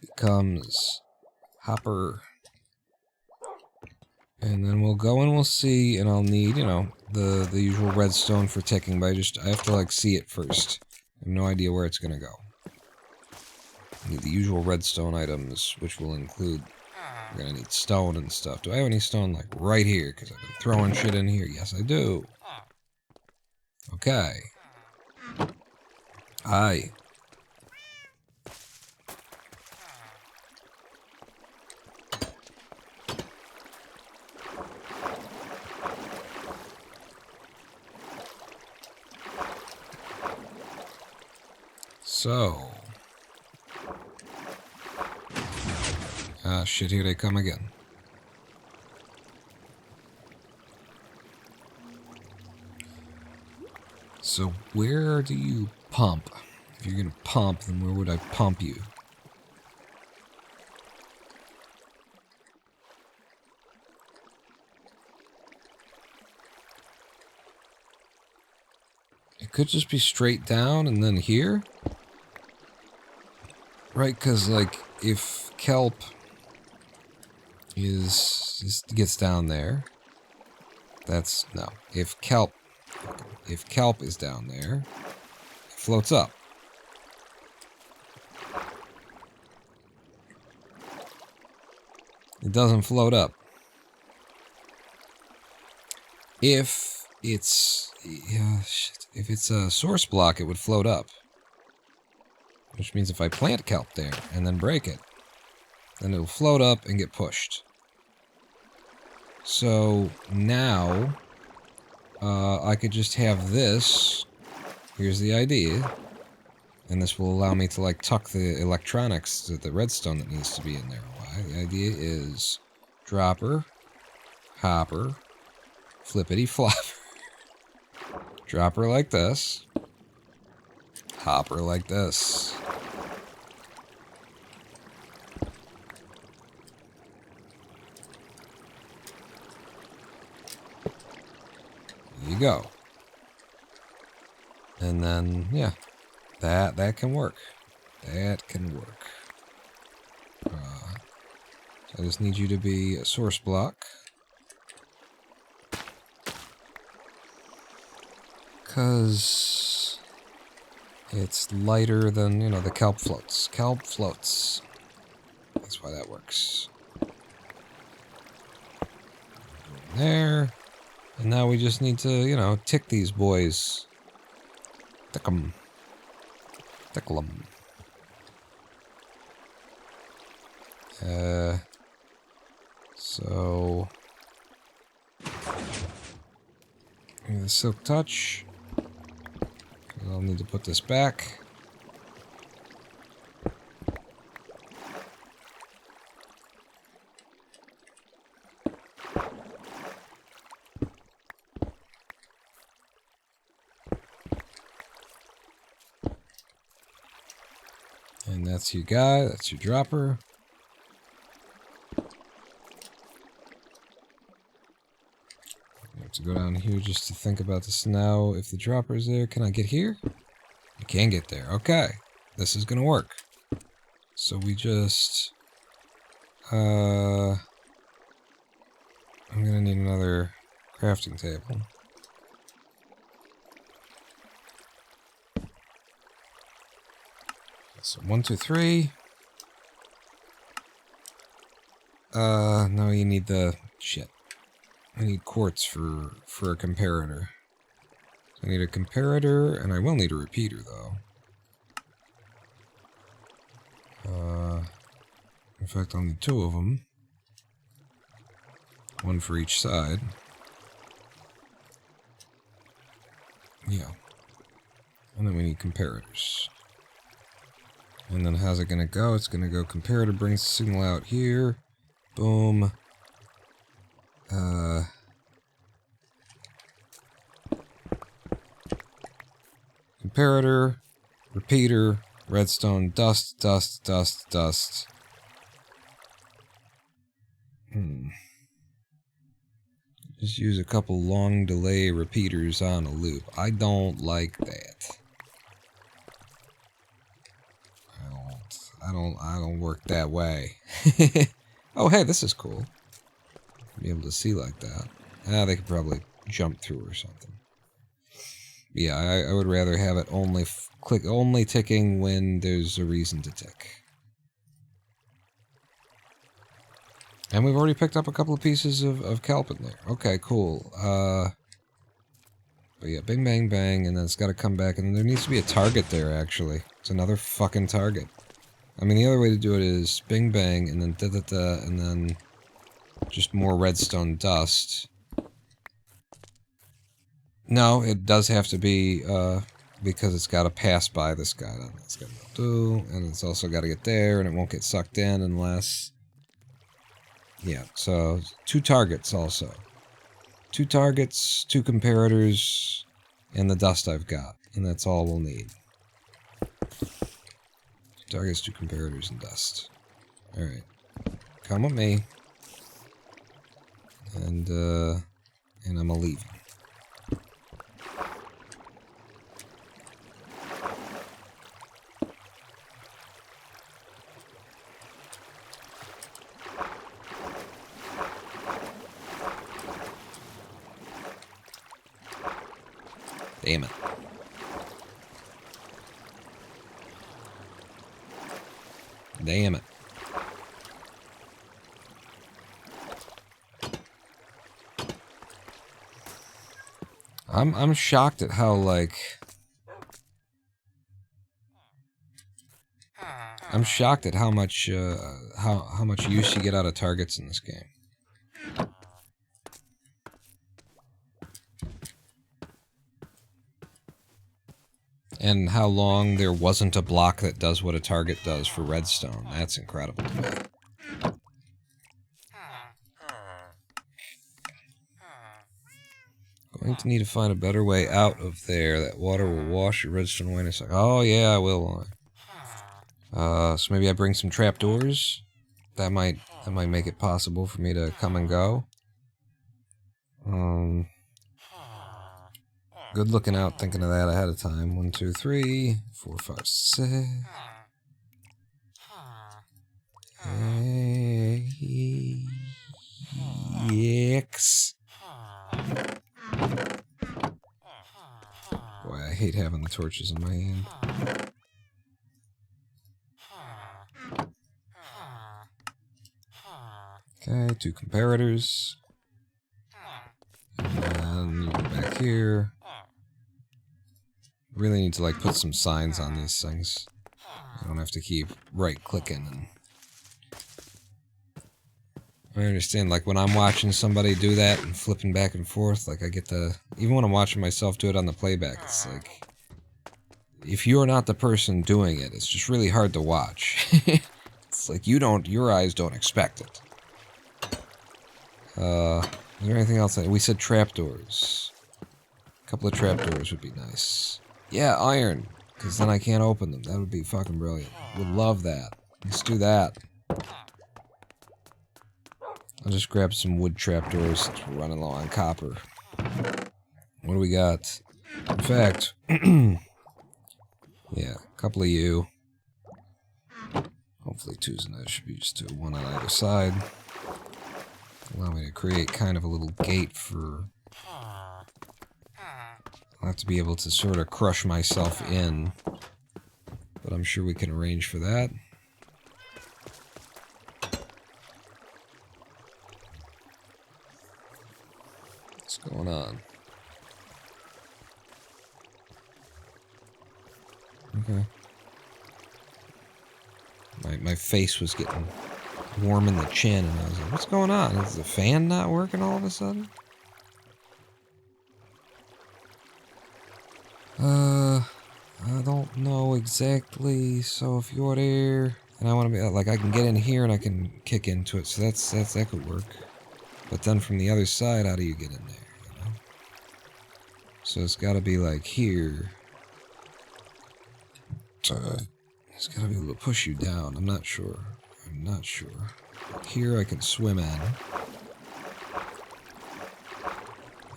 Speaker 1: becomes hopper. And then we'll go and we'll see, and I'll need, you know, the usual redstone for ticking, but I have to, like, see it first. I have no idea where it's gonna go. I need the usual redstone items, which will include, we're gonna need stone and stuff. Do I have any stone, like, right here? Because I've been throwing shit in here. Yes, I do. Okay. Aye. So. Ah, shit, here they come again. So, where do you pump? If you're gonna pump, then where would I pump you? could just be straight down and then here. Right, because, like, if kelp gets down there, that's, no. If kelp is down there, it floats up. It doesn't float up. If it's a source block, it would float up. Which means if I plant kelp there and then break it, then it'll float up and get pushed. So now I could just have this. Here's the idea. And this will allow me to, like, tuck the electronics to the redstone that needs to be in there. Why? The idea is dropper, hopper, flippity flopper. Dropper like this. Hopper like this. There you go. And then, yeah. That can work. That can work. So I just need you to be a source block. Because it's lighter than, you know, the kelp floats. Kelp floats. That's why that works. There. And now we just need to, you know, tick these boys. Tick 'em. Tickle 'em. So the silk touch. I'll need to put this back. And that's your guy, that's your dropper. I have to go down here just to think about this now. If the dropper's there, can I get here? I can get there. Okay. This is gonna work. So we just... I'm gonna need another crafting table. So 1, 2, 3. No, you need the shit. I need quartz for a comparator. I need a comparator, and I will need a repeater though. In fact, I'll need 2 of them. 1 for each side. Yeah. And then we need comparators. And then how's it gonna go? It's gonna go comparator brings the signal out here. Boom. Comparator, repeater, redstone, dust, dust, dust, dust. Just use a couple long delay repeaters on a loop. I don't like that. I don't work that way. Oh, hey, this is cool. Be able to see like that. They could probably jump through or something. Yeah, I would rather have it only ticking when there's a reason to tick. And we've already picked up a couple of pieces of kelp in there. Okay, cool. But yeah, bing, bang, bang, and then it's got to come back, and there needs to be a target there, actually. It's another fucking target. I mean, the other way to do it is bing, bang, and then da-da-da, and then just more redstone dust. No, it does have to be, because it's got to pass by this guy. It's got to do, and it's also got to get there, and it won't get sucked in unless... Yeah, so 2 targets also. 2 targets, 2 comparators, and the dust I've got. And that's all we'll need. 2 targets, 2 comparators, and dust. Alright. Come with me. And I'm a leaving. Damn it. Damn it. I'm shocked at how, like... I'm shocked at how much how much use you get out of targets in this game. And how long there wasn't a block that does what a target does for redstone. That's incredible to me. Going to need to find a better way out of there. That water will wash your redstone away in a second. Oh yeah, I will, won't I? So maybe I bring some trapdoors. That might make it possible for me to come and go. Good looking out, thinking of that ahead of time. 1, 2, 3, 4, 5, 6. Yikes. Boy, I hate having the torches in my hand. Okay, 2 comparators. And you go back here. Really need to, like, put some signs on these things. I don't have to keep right-clicking. And I understand, like, when I'm watching somebody do that and flipping back and forth, like, I get the... Even when I'm watching myself do it on the playback, it's like... If you're not the person doing it, it's just really hard to watch. It's like, your eyes don't expect it. Is there anything else? We said trapdoors. A couple of trapdoors would be nice. Yeah, iron. Because then I can't open them. That would be fucking brilliant. Would love that. Let's do that. I'll just grab some wood trapdoors since we're running low on copper. What do we got? In fact, yeah, a couple of you. Hopefully 2's enough. Should be just 2, 1 on either side. Allow me to create kind of a little gate for... I'll have to be able to sort of crush myself in. But I'm sure we can arrange for that. What's going on? Okay. My face was getting warm in the chin, and I was like, what's going on? Is the fan not working all of a sudden? I don't know exactly, so if you're there, and I want to be, like, I can get in here and I can kick into it, so that could work. But then from the other side, how do you get in there, you know? So it's gotta be, like, here. It's gotta be able to push you down, I'm not sure. Here I can swim in.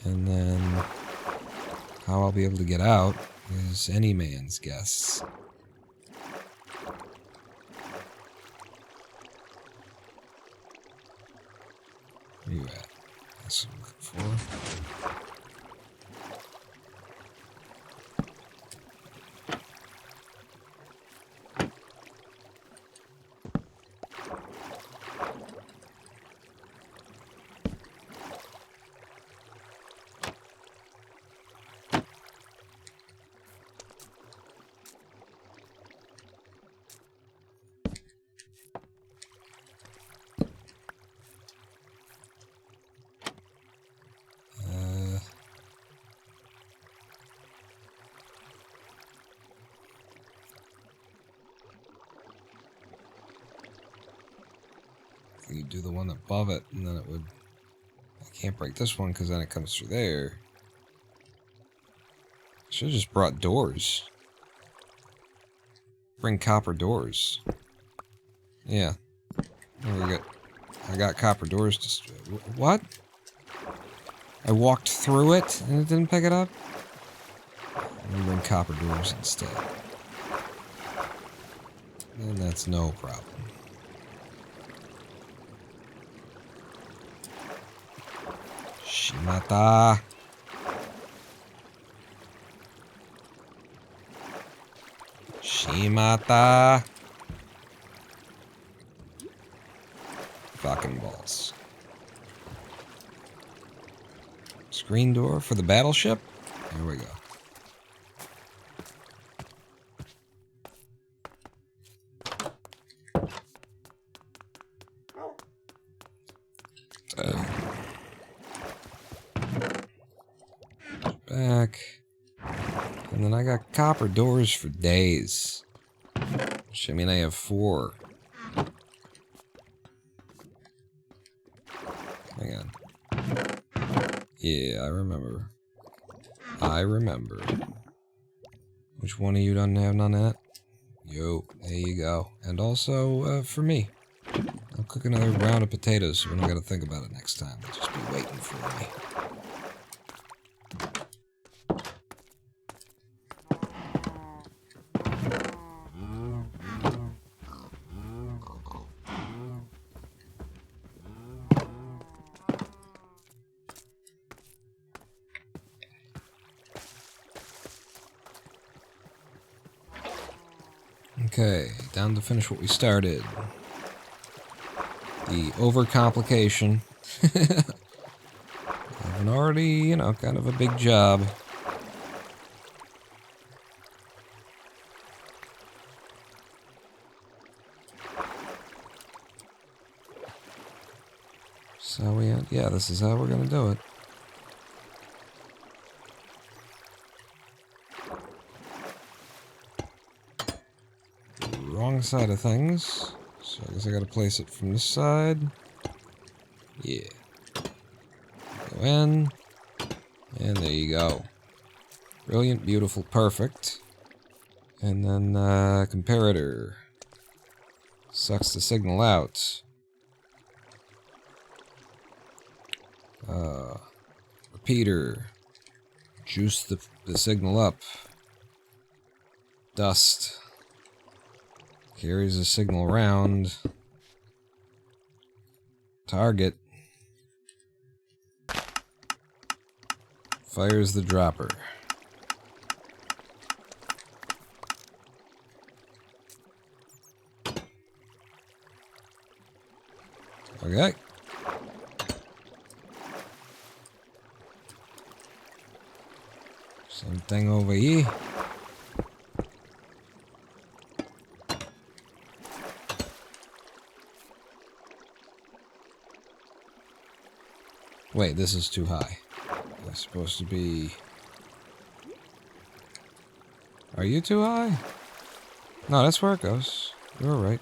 Speaker 1: And then how I'll be able to get out is any man's guess. Where you at? That's what I'm looking for. You do the one above it, and then it would... I can't break this one, because then it comes through there. Should've just brought doors. Bring copper doors. Yeah. I got copper doors to... What? I walked through it, and it didn't pick it up? I'm gonna bring copper doors instead. And that's no problem. Shimata. Shimata. Fucking balls. Screen door for the battleship? Here we go. Back. And then I got copper doors for days. Which, I mean, I have 4. Hang on. Yeah, I remember. I remember. Which one of you doesn't have none of that? Yo, there you go. And also, for me. I'll cook another round of potatoes so we don't gotta think about it next time. They'll just be waiting for me. Okay, down to finish what we started. The overcomplication of an already, you know, kind of a big job. So yeah, this is how we're gonna do it. Wrong side of things. So I guess I gotta place it from this side. Yeah. Go in. And there you go. Brilliant, beautiful, perfect. And then, comparator. Sucks the signal out. Repeater. Juice the signal up. Dust. Carries the signal around. Target. Fires the dropper. Okay. Same thing over here. Wait, this is too high. That's supposed to be... Are you too high? No, that's where it goes. You're right.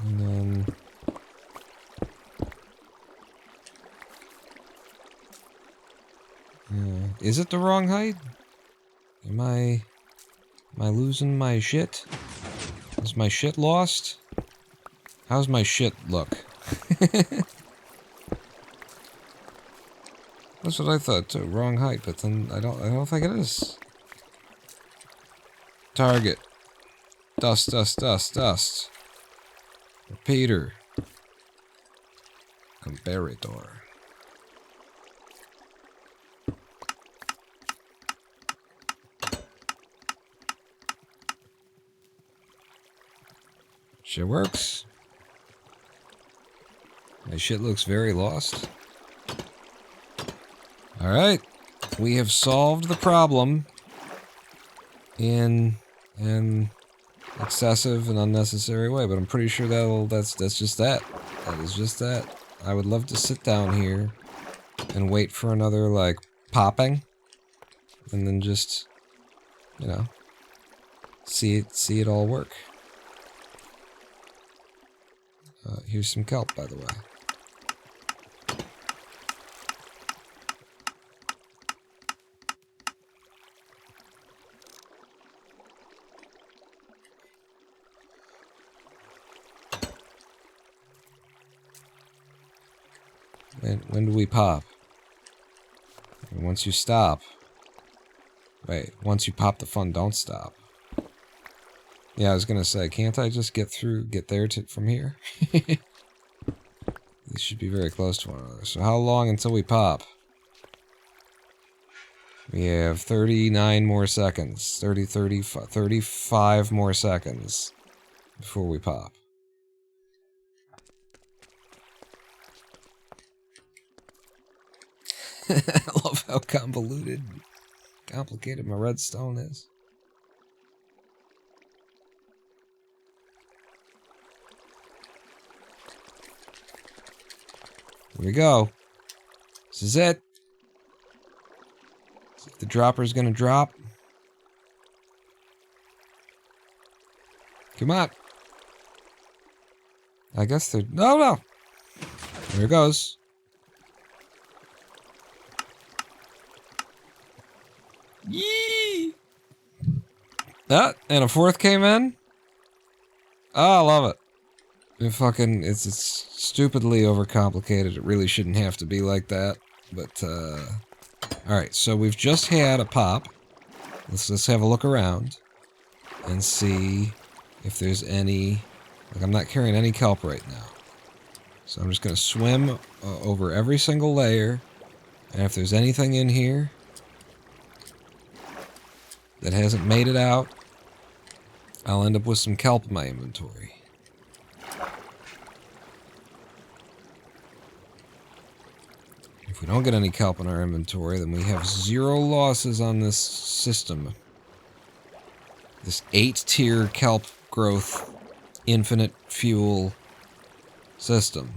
Speaker 1: And then... is it the wrong height? Am I losing my shit? Is my shit lost? How's my shit look? That's what I thought too. Wrong height, but then I don't think it is. Target. Dust, dust, dust, dust. Repeater. Comparator. Shit works. My shit looks very lost. Alright. We have solved the problem in an excessive and unnecessary way, but I'm pretty sure that's just that. That is just that. I would love to sit down here and wait for another, like, popping. And then just, you know, see it all work. Here's some kelp, by the way. When do we pop? And once you stop... Wait, once you pop the fun, don't stop. Yeah, I was gonna say, can't I just get there from here? These should be very close to one another. So how long until we pop? We have 39 more seconds. 35 more seconds before we pop. I love how complicated my redstone is. Here we go. This is it. See if the dropper's gonna drop. Come on. I guess they're... No! There it goes. Yee! Ah, and a fourth came in. Oh, I love it. It's stupidly overcomplicated. It really shouldn't have to be like that. But, alright, so we've just had a pop. Let's have a look around and see if there's any... Like, I'm not carrying any kelp right now. So I'm just going to swim over every single layer. And if there's anything in here that hasn't made it out, I'll end up with some kelp in my inventory. If we don't get any kelp in our inventory, then we have 0 losses on this system. This 8-tier kelp growth, infinite fuel system.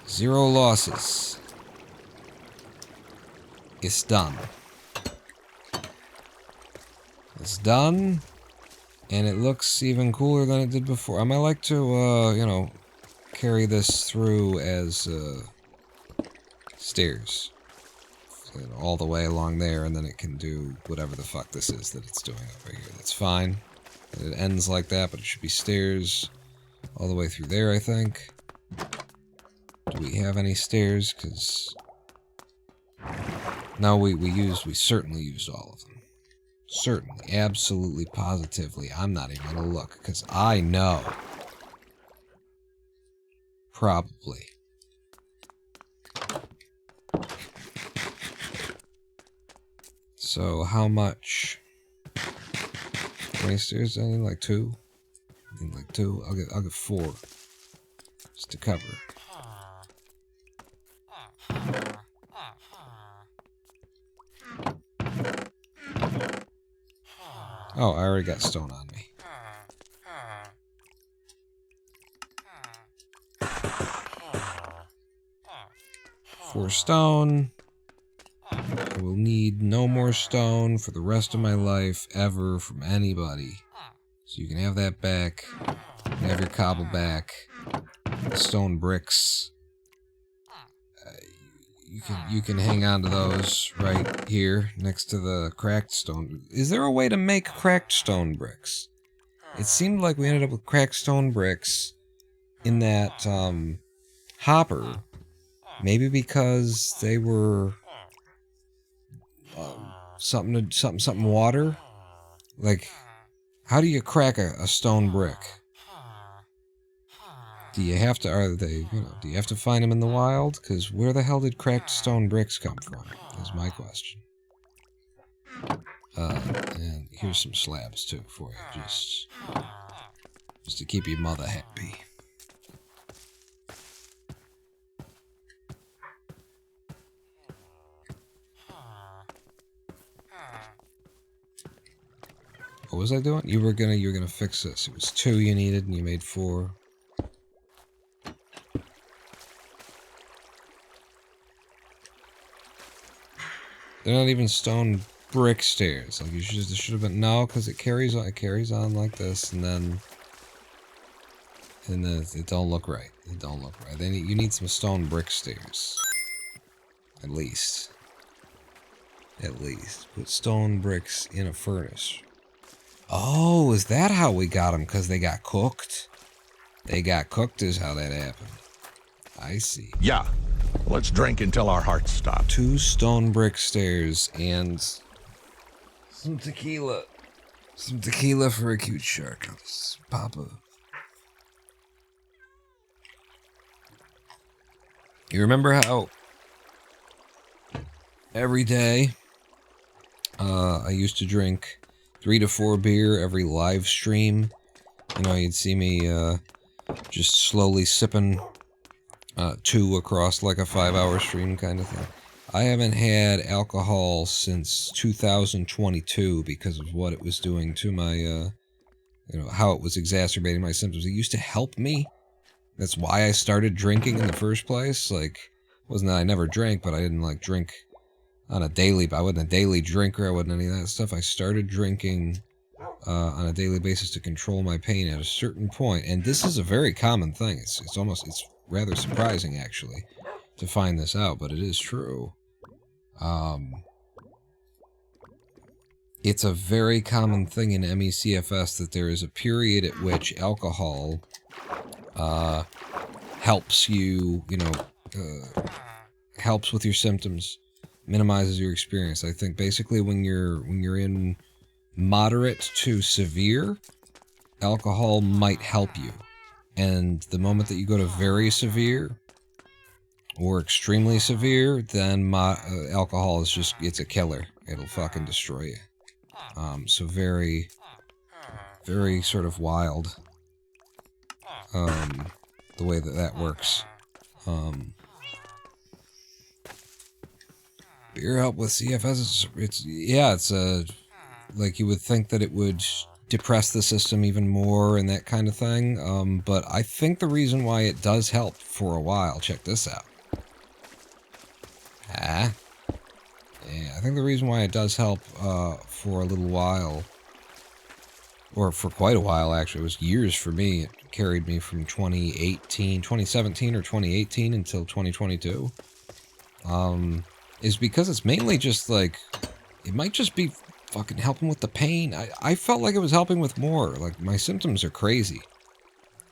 Speaker 1: Zero losses. It's done. It's done, and it looks even cooler than it did before. I might like to, you know, carry this through as stairs. You know, all the way along there, and then it can do whatever the fuck this is that it's doing over here. That's fine. It ends like that, but it should be stairs all the way through there, I think. Do we have any stairs? Because... No, we certainly used all of them. Certainly, absolutely, positively. I'm not even gonna look, because I know. Probably. So, how much? How many stairs? I need like 2. I need like 2. I'll get 4. Just to cover. Oh, I already got stone on me. 4 stone. I will need no more stone for the rest of my life, ever, from anybody. So you can have that back. You can have your cobble back. The stone bricks. You can hang on to those right here next to the cracked stone. Is there a way to make cracked stone bricks? It seemed like we ended up with cracked stone bricks in that hopper. Maybe because they were something water. Like, how do you crack a stone brick? Do you have to, do you have to find them in the wild? Because where the hell did cracked stone bricks come from? Is my question. And here's some slabs too for you, just to keep your mother happy. What was I doing? You were gonna fix this. It was 2 you needed, and you made 4. They're not even stone brick stairs. Like, this should have been... No, because it carries on like this, and then it don't look right. It don't look right. You need some stone brick stairs. At least. Put stone bricks in a furnace. Oh, is that how we got them? Because they got cooked? They got cooked is how that happened. I see.
Speaker 4: Yeah. Let's drink until our hearts stop.
Speaker 1: 2 stone brick stairs and some tequila. Some tequila for a cute shark. Papa. You remember how every day I used to drink 3 to 4 beer every live stream? You know, you'd see me just slowly sipping 2 across like a 5-hour stream kind of thing. I haven't had alcohol since 2022 because of what it was doing to my, you know, how it was exacerbating my symptoms. It used to help me. That's why I started drinking in the first place. Like, wasn't that I never drank, but I didn't, like, drink on a daily, I wasn't a daily drinker, I wasn't any of that stuff. I started drinking on a daily basis to control my pain at a certain point, and this is a very common thing. It's rather surprising, actually, to find this out, but it is true. It's a very common thing in ME/CFS that there is a period at which alcohol helps you, you know, helps with your symptoms, minimizes your experience. I think basically when you're in moderate to severe, alcohol might help you. And the moment that you go to very severe or extremely severe, then alcohol is just, it's a killer. It'll fucking destroy you. So very, very sort of wild, the way that works. Beer help with CFS, it's like you would think that it would depress the system even more and that kind of thing, but I think the reason why it does help for a while, check this out. Yeah, I think the reason why it does help for a little while, or for quite a while actually, it was years for me, it carried me from 2017 or 2018 until 2022, is because it's mainly just like, it might just be fucking helping with the pain. I felt like it was helping with more. Like, my symptoms are crazy.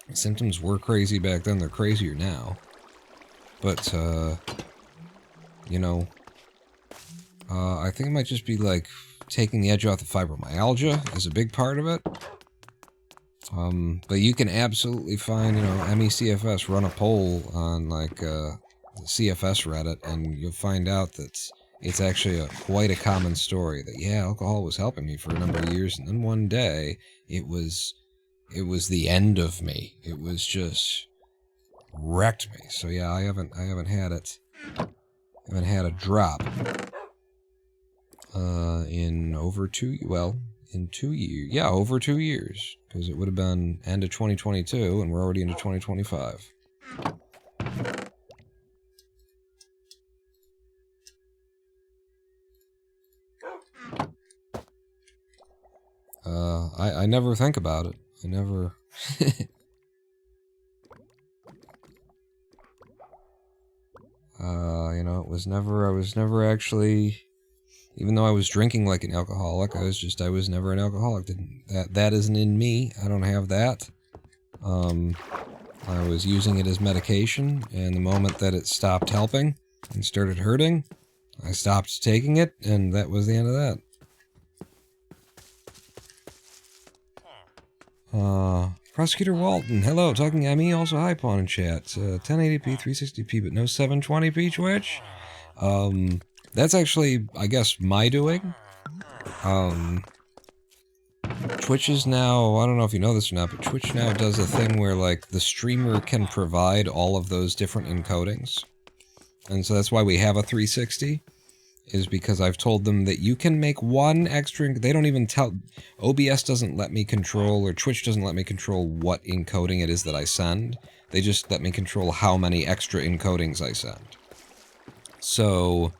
Speaker 1: My symptoms were crazy back then, they're crazier now. But, you know, I think it might just be like taking the edge off the fibromyalgia is a big part of it. But you can absolutely find, you know, ME/CFS, run a poll on like CFS Reddit, and you'll find out that it's actually quite a common story that, yeah, alcohol was helping me for a number of years, and then one day it was the end of me. It was just wrecked me. So yeah, I haven't had it. I haven't had a drop in over 2 years. Yeah, over 2 years, because it would have been end of 2022, and we're already into 2025. I never think about it. I never... you know, I was never actually, even though I was drinking like an alcoholic, I was never an alcoholic. That isn't in me. I don't have that. I was using it as medication, and the moment that it stopped helping and started hurting, I stopped taking it, and that was the end of that. Prosecutor Walton, hello, talking ME, also hi, Pawn in chat. 1080p, 360p, but no 720p Twitch? That's actually, I guess, my doing. Twitch is now, I don't know if you know this or not, but Twitch now does a thing where, like, the streamer can provide all of those different encodings. And so that's why we have a 360. Is because I've told them that you can make one extra, they don't even tell, OBS doesn't let me control, or Twitch doesn't let me control what encoding it is that I send. They just let me control how many extra encodings I send. So,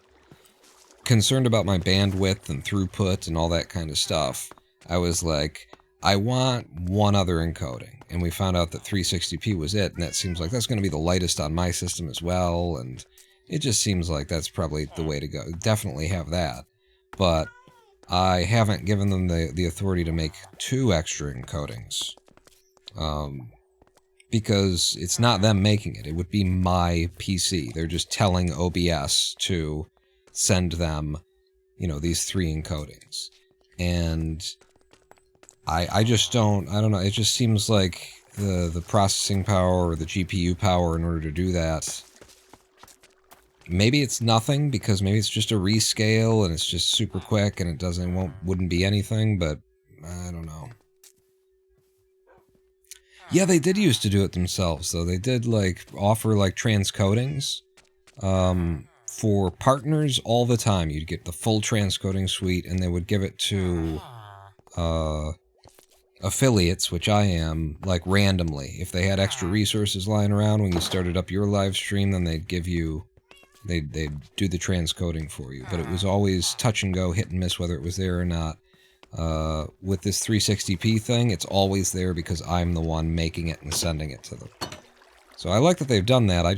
Speaker 1: concerned about my bandwidth and throughput and all that kind of stuff, I was like, I want one other encoding. And we found out that 360p was it, and that seems like that's going to be the lightest on my system as well, and it just seems like that's probably the way to go. Definitely have that. But I haven't given them the authority to make 2 extra encodings. Because it's not them making it. It would be my PC. They're just telling OBS to send them, you know, these 3 encodings. And I just don't, I don't know, it just seems like the processing power or the GPU power in order to do that, maybe it's nothing, because maybe it's just a rescale and it's just super quick and it wouldn't be anything, but I don't know. Yeah, they did used to do it themselves, though. They did, like, offer, like, transcodings for partners all the time. You'd get the full transcoding suite, and they would give it to affiliates, which I am, like, randomly. If they had extra resources lying around when you started up your live stream, then they'd give you... They'd do the transcoding for you. But it was always touch and go, hit and miss, whether it was there or not. With this 360p thing, it's always there because I'm the one making it and sending it to them. So I like that they've done that. I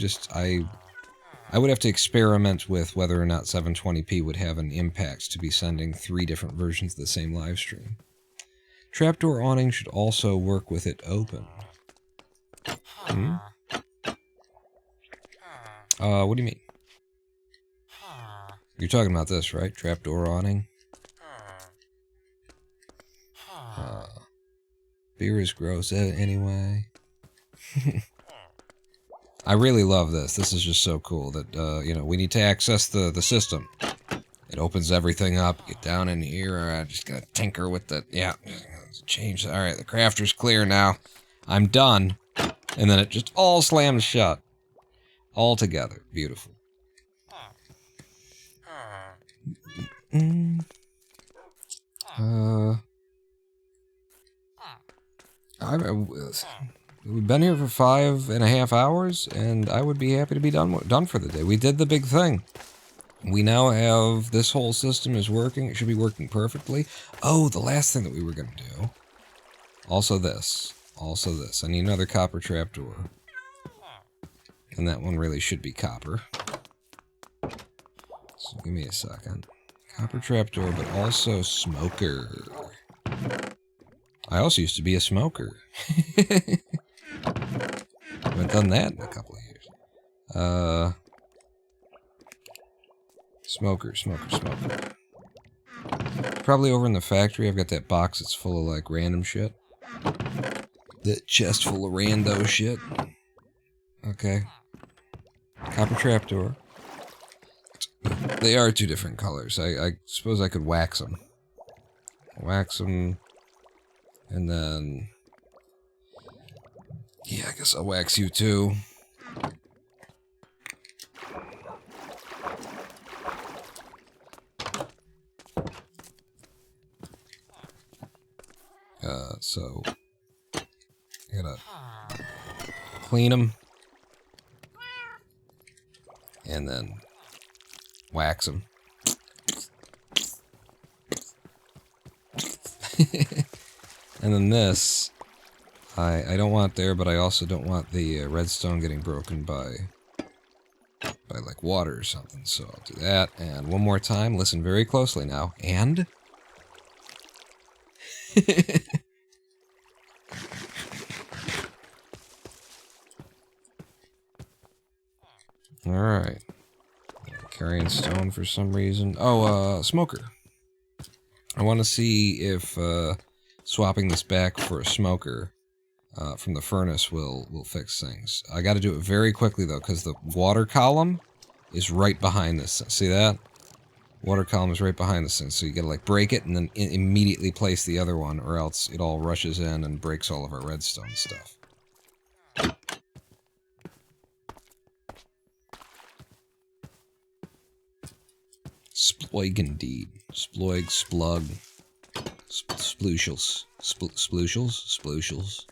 Speaker 1: would have to experiment with whether or not 720p would have an impact to be sending 3 different versions of the same live stream. Trapdoor awning should also work with it open. Hmm? What do you mean? You're talking about this, right? Trapdoor awning? Beer is gross anyway. I really love this. This is just so cool that, you know, we need to access the system. It opens everything up. Get down in here. I just gotta tinker with the... Yeah. Change. Alright, the crafter's clear now. I'm done. And then it just all slams shut. All together. Beautiful. We've been here for 5.5 hours, and I would be happy to be done for the day. We did the big thing. We now have this whole system is working. It should be working perfectly. Oh, the last thing that we were going to do. Also this. Also this. I need another copper trapdoor. And that one really should be copper. So give me a second. Copper trapdoor, but also smoker. I also used to be a smoker. Haven't done that in a couple of years. Smoker. Probably over in the factory, I've got that box that's full of, like, random shit. That chest full of rando shit. Okay. Copper trapdoor. They are 2 different colors. I suppose I could wax them. Wax them. And then... Yeah, I guess I'll wax you too. So... I gotta... clean them. And then... wax them. And then this, I don't want there, but I also don't want the redstone getting broken by like water or something. So I'll do that. And one more time, listen very closely now. And all right. Carrying stone for some reason. Oh, smoker. I want to see if swapping this back for a smoker from the furnace will fix things. I got to do it very quickly though, because the water column is right behind this. See that? Water column is right behind this thing, so you got to like break it and then immediately place the other one, or else it all rushes in and breaks all of our redstone stuff. Sploig indeed. Sploig, splug. Sploocials. Sploocials?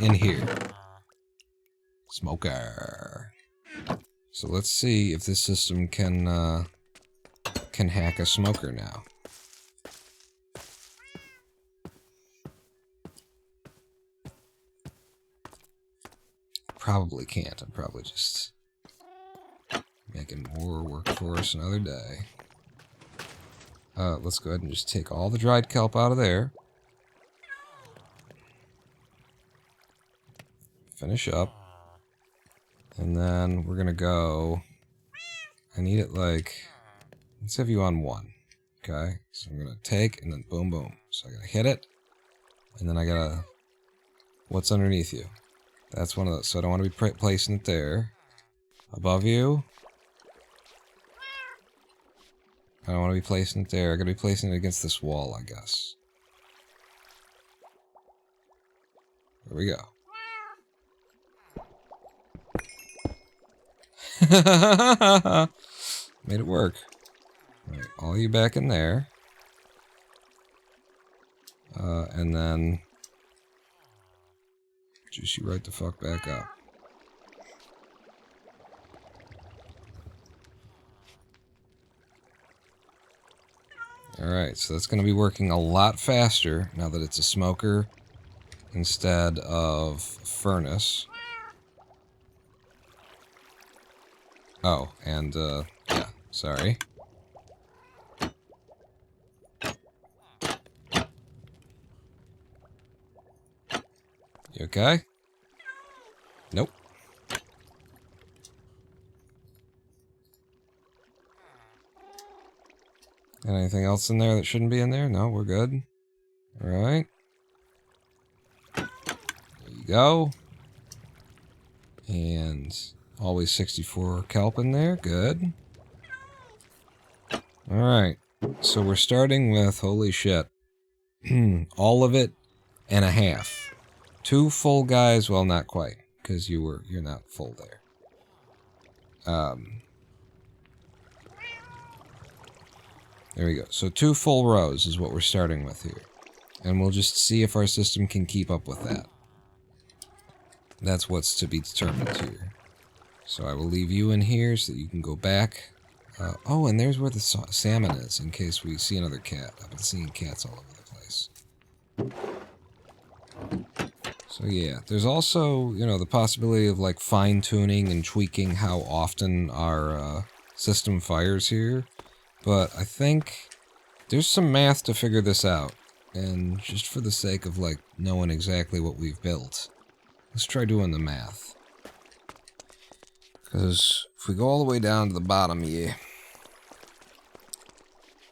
Speaker 1: In here. Smoker. So let's see if this system can hack a smoker now. Probably can't. I'm probably just making more work for us another day. Let's go ahead and just take all the dried kelp out of there. Finish up. And then we're gonna go... I need it like... Let's have you on 1. Okay, so I'm gonna take and then boom, boom. So I gotta hit it, and then I gotta. What's underneath you? That's one of those. So I don't want to be placing it there. Above you. I don't want to be placing it there. I gotta be placing it against this wall, I guess. There we go. Made it work. Alright, all you back in there. And then juice you right the fuck back up. Alright, so that's going to be working a lot faster now that it's a smoker instead of furnace. Oh, and, yeah, sorry. You okay? Nope. Anything else in there that shouldn't be in there? No, we're good. Alright. There you go. And always 64 kelp in there. Good. Alright. So we're starting with, holy shit, all of it and a half. 2 full guys, well, not quite, because you're not full there. There we go. So 2 full rows is what we're starting with here. And we'll just see if our system can keep up with that. That's what's to be determined here. So I will leave you in here so that you can go back. Oh, and there's where the salmon is, in case we see another cat. I've been seeing cats all over the place. So yeah, there's also, you know, the possibility of like fine-tuning and tweaking how often our system fires here. But I think there's some math to figure this out. And just for the sake of like knowing exactly what we've built, let's try doing the math. Because if we go all the way down to the bottom here,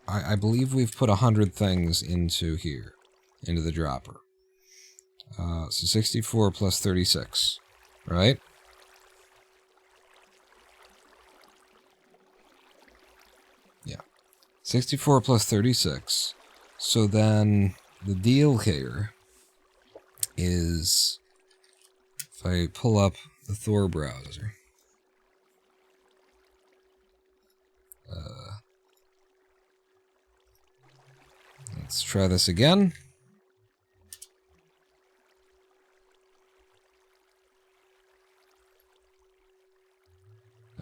Speaker 1: I believe we've put 100 things into here, into the dropper. So 64 plus 36, right? Yeah. 64 plus 36. So then the deal here is, if I pull up the Thor browser, let's try this again.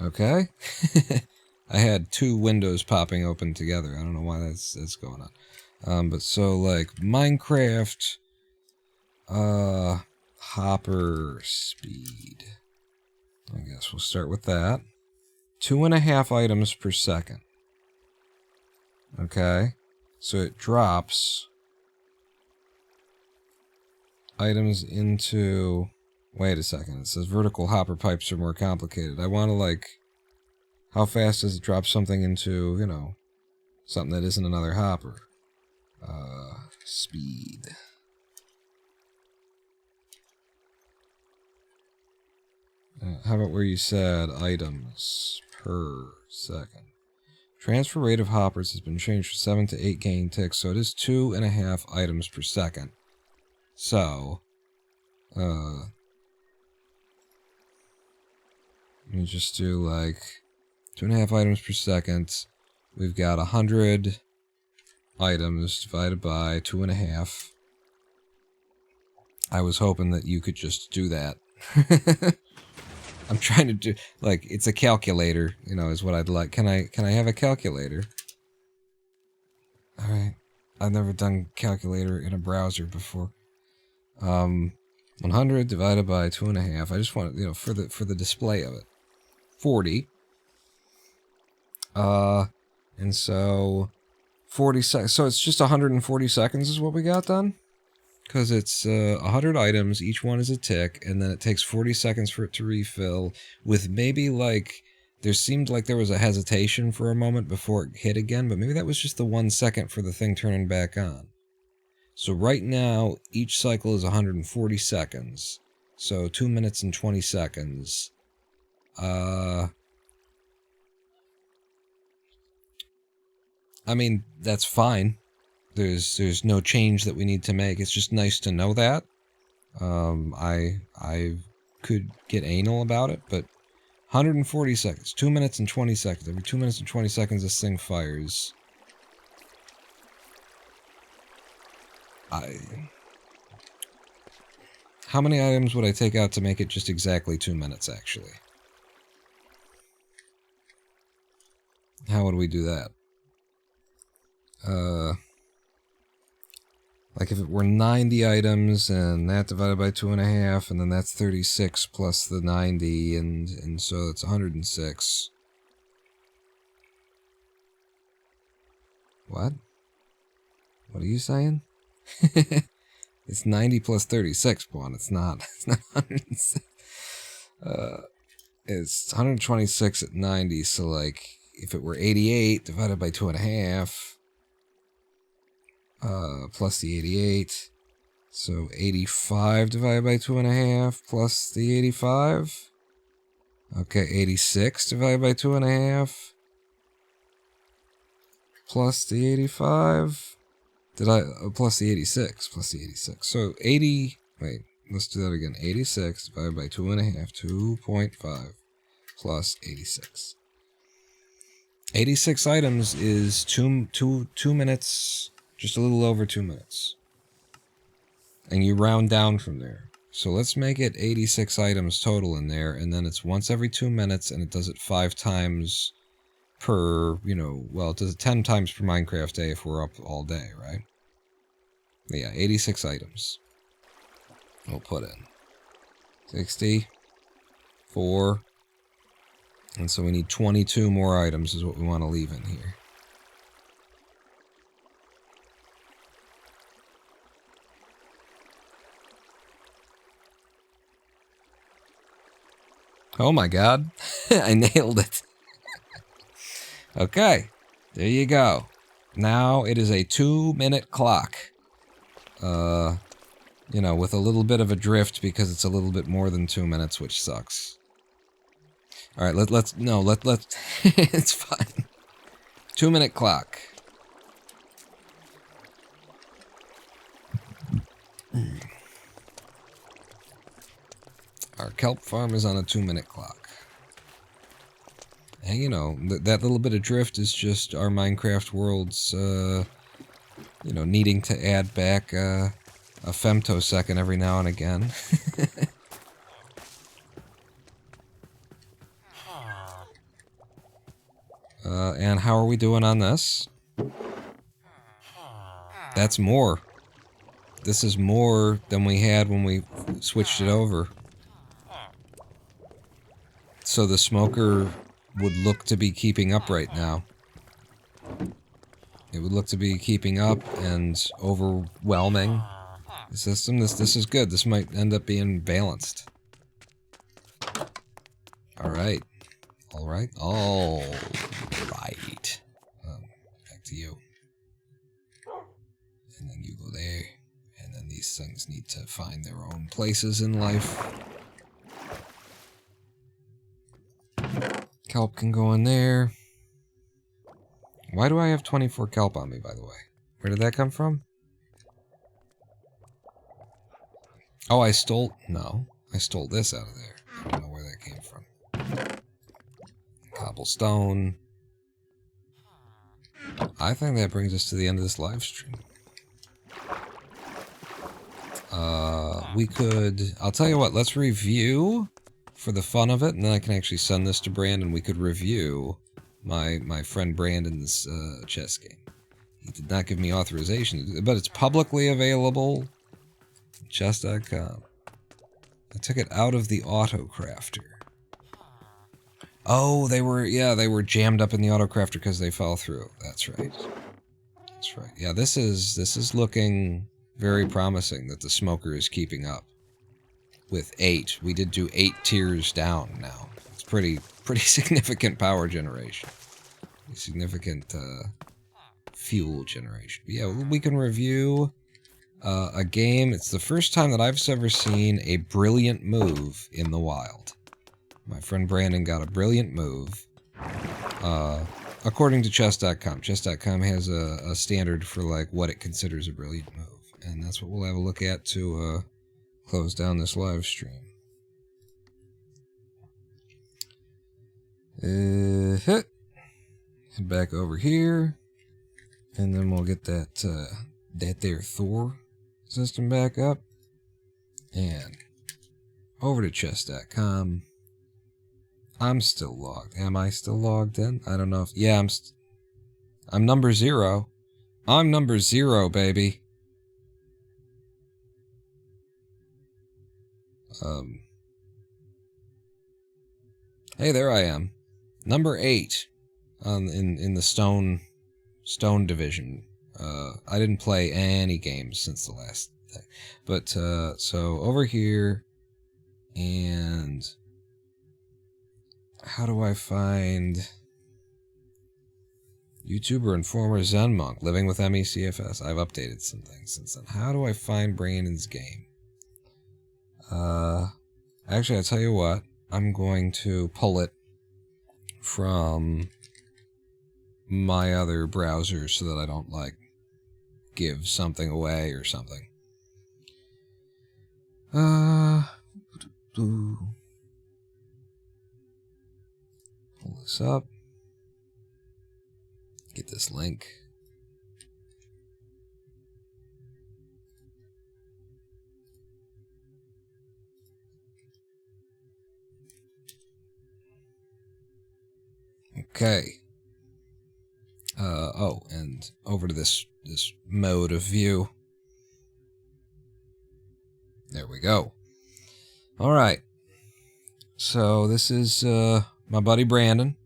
Speaker 1: Okay. I had 2 windows popping open together. I don't know why that's going on. But so like Minecraft hopper speed. I guess we'll start with that. 2.5 items per second. Okay. So it drops items into... Wait a second. It says vertical hopper pipes are more complicated. I want to, like... How fast does it drop something into, you know, something that isn't another hopper? Speed. How about where you said items per second? Transfer rate of hoppers has been changed from 7 to 8 gain ticks, so it is 2.5 items per second. So, let me just do like 2.5 items per second. We've got 100 items divided by 2.5. I was hoping that you could just do that. I'm trying to do, like, it's a calculator, you know, is what I'd like. Can I have a calculator? Alright. I've never done calculator in a browser before. 100 divided by 2.5. I just want, you know, for the display of it. 40. And so 40 seconds. So it's just 140 seconds is what we got done? Because it's 100 items, each one is a tick, and then it takes 40 seconds for it to refill, with maybe like There seemed like there was a hesitation for a moment before it hit again, but maybe that was just the 1 second for the thing turning back on. So right now, each cycle is 140 seconds. So 2 minutes and 20 seconds. I mean, that's fine. There's no change that we need to make. It's just nice to know that. I could get anal about it, but 140 seconds, 2 minutes and 20 seconds. Every 2 minutes and 20 seconds, this thing fires. How many items would I take out to make it just exactly 2 minutes, actually? How would we do that? Like if it were 90 items, and that divided by 2.5, and then that's 36 plus the 90, and so it's 106. What? What are you saying? It's 90 plus 36, Bon. It's not 106. It's 126 at 90, so like, if it were 88 divided by 2.5, plus the 88, so 85 divided by 2.5 plus the 85. Okay, 86 divided by 2.5 plus the 85. Plus the 86, plus the 86. So 80, wait, let's do that again. 86 divided by 2.5, 2.5 plus 86. 86 items is 2 minutes, just a little over 2 minutes. And you round down from there. So let's make it 86 items total in there, and then it's once every 2 minutes, and it does it 5 times per, well, it does it 10 times per Minecraft day if we're up all day, right? Yeah, 86 items. We'll put in 64. And so we need 22 more items is what we want to leave in here. Oh my god. I nailed it. Okay. There you go. Now it is a 2-minute clock. With a little bit of a drift because it's a little bit more than 2 minutes, which sucks. Alright, let's it's fine. 2-minute clock. Our kelp farm is on a 2-minute clock. And that little bit of drift is just our Minecraft world's, needing to add back, a femtosecond every now and again. And how are we doing on this? That's more. This is more than we had when we switched it over. So the smoker would look to be keeping up right now. It would look to be keeping up and overwhelming the system. This is good. This might end up being balanced. Alright. Alright. Alright. Back to you. And then you go there. And then these things need to find their own places in life. Kelp can go in there. Why do I have 24 kelp on me, by the way? Where did that come from? Oh, I stole... No. I stole this out of there. I don't know where that came from. Cobblestone. I think that brings us to the end of this live stream. We could... I'll tell you what, let's review for the fun of it, and then I can actually send this to Brandon. We could review my friend Brandon's chess game. He did not give me authorization, but it's publicly available. Chess.com. I took it out of the autocrafter. Oh, they were jammed up in the autocrafter because they fell through. That's right. That's right. Yeah, this is looking very promising that the smoker is keeping up. With 8. We did do 8 tiers down now. It's pretty significant power generation. Significant fuel generation. But yeah, we can review a game. It's the first time that I've ever seen a brilliant move in the wild. My friend Brandon got a brilliant move. According to chess.com. Chess.com has a standard for like what it considers a brilliant move. And that's what we'll have a look at to close down this live stream. Head back over here. And then we'll get that there Thor system back up. And over to chess.com. I'm still logged. Am I still logged in? I don't know if... Yeah, I'm number 0. I'm number 0, baby. Hey, there I am. Number 8 in the Stone division. I didn't play any games since the last thing. But, so over here, and... How do I find YouTuber and former Zen monk living with MECFS? I've updated some things since then. How do I find Brandon's game? Actually, I'll tell you what. I'm going to pull it from my other browser so that I don't, like, give something away or something. Pull this up. Get this link. Okay. Oh, and over to this mode of view. There we go. All right. So this is my buddy Brandon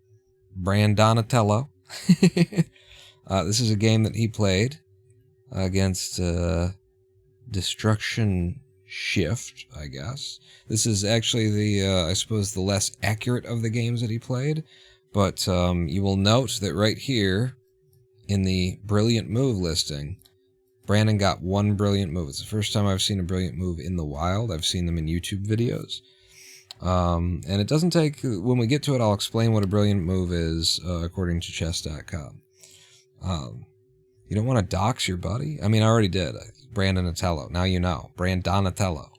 Speaker 1: Donatello. This is a game that he played against Destruction Shift, I guess. This is actually the, I suppose, the less accurate of the games that he played. But you will note that right here in the brilliant move listing, Brandon got one brilliant move. It's the first time I've seen a brilliant move in the wild. I've seen them in YouTube videos. And it doesn't take... When we get to it, I'll explain what a brilliant move is, according to chess.com. You don't want to dox your buddy? I mean, I already did. Brandon Donatello. Now you know. Donatello.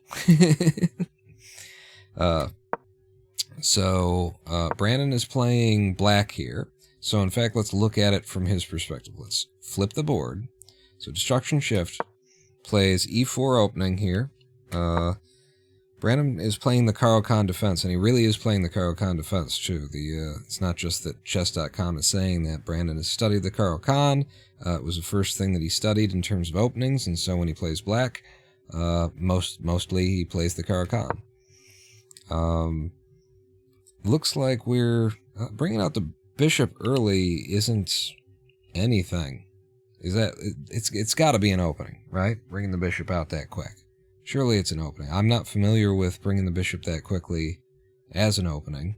Speaker 1: So, Brandon is playing black here. So, in fact, let's look at it from his perspective. Let's flip the board. So, Destruction Shift plays e4 opening here. Brandon is playing the Caro-Kann defense, and he really is playing the Caro-Kann defense, too. It's not just that chess.com is saying that Brandon has studied the Caro-Kann. It was the first thing that he studied in terms of openings, and so when he plays black, mostly he plays the Caro-Kann. Looks like we're bringing out the bishop early isn't anything. Is that it's got to be an opening, right? Bringing the bishop out that quick. Surely it's an opening. I'm not familiar with bringing the bishop that quickly as an opening.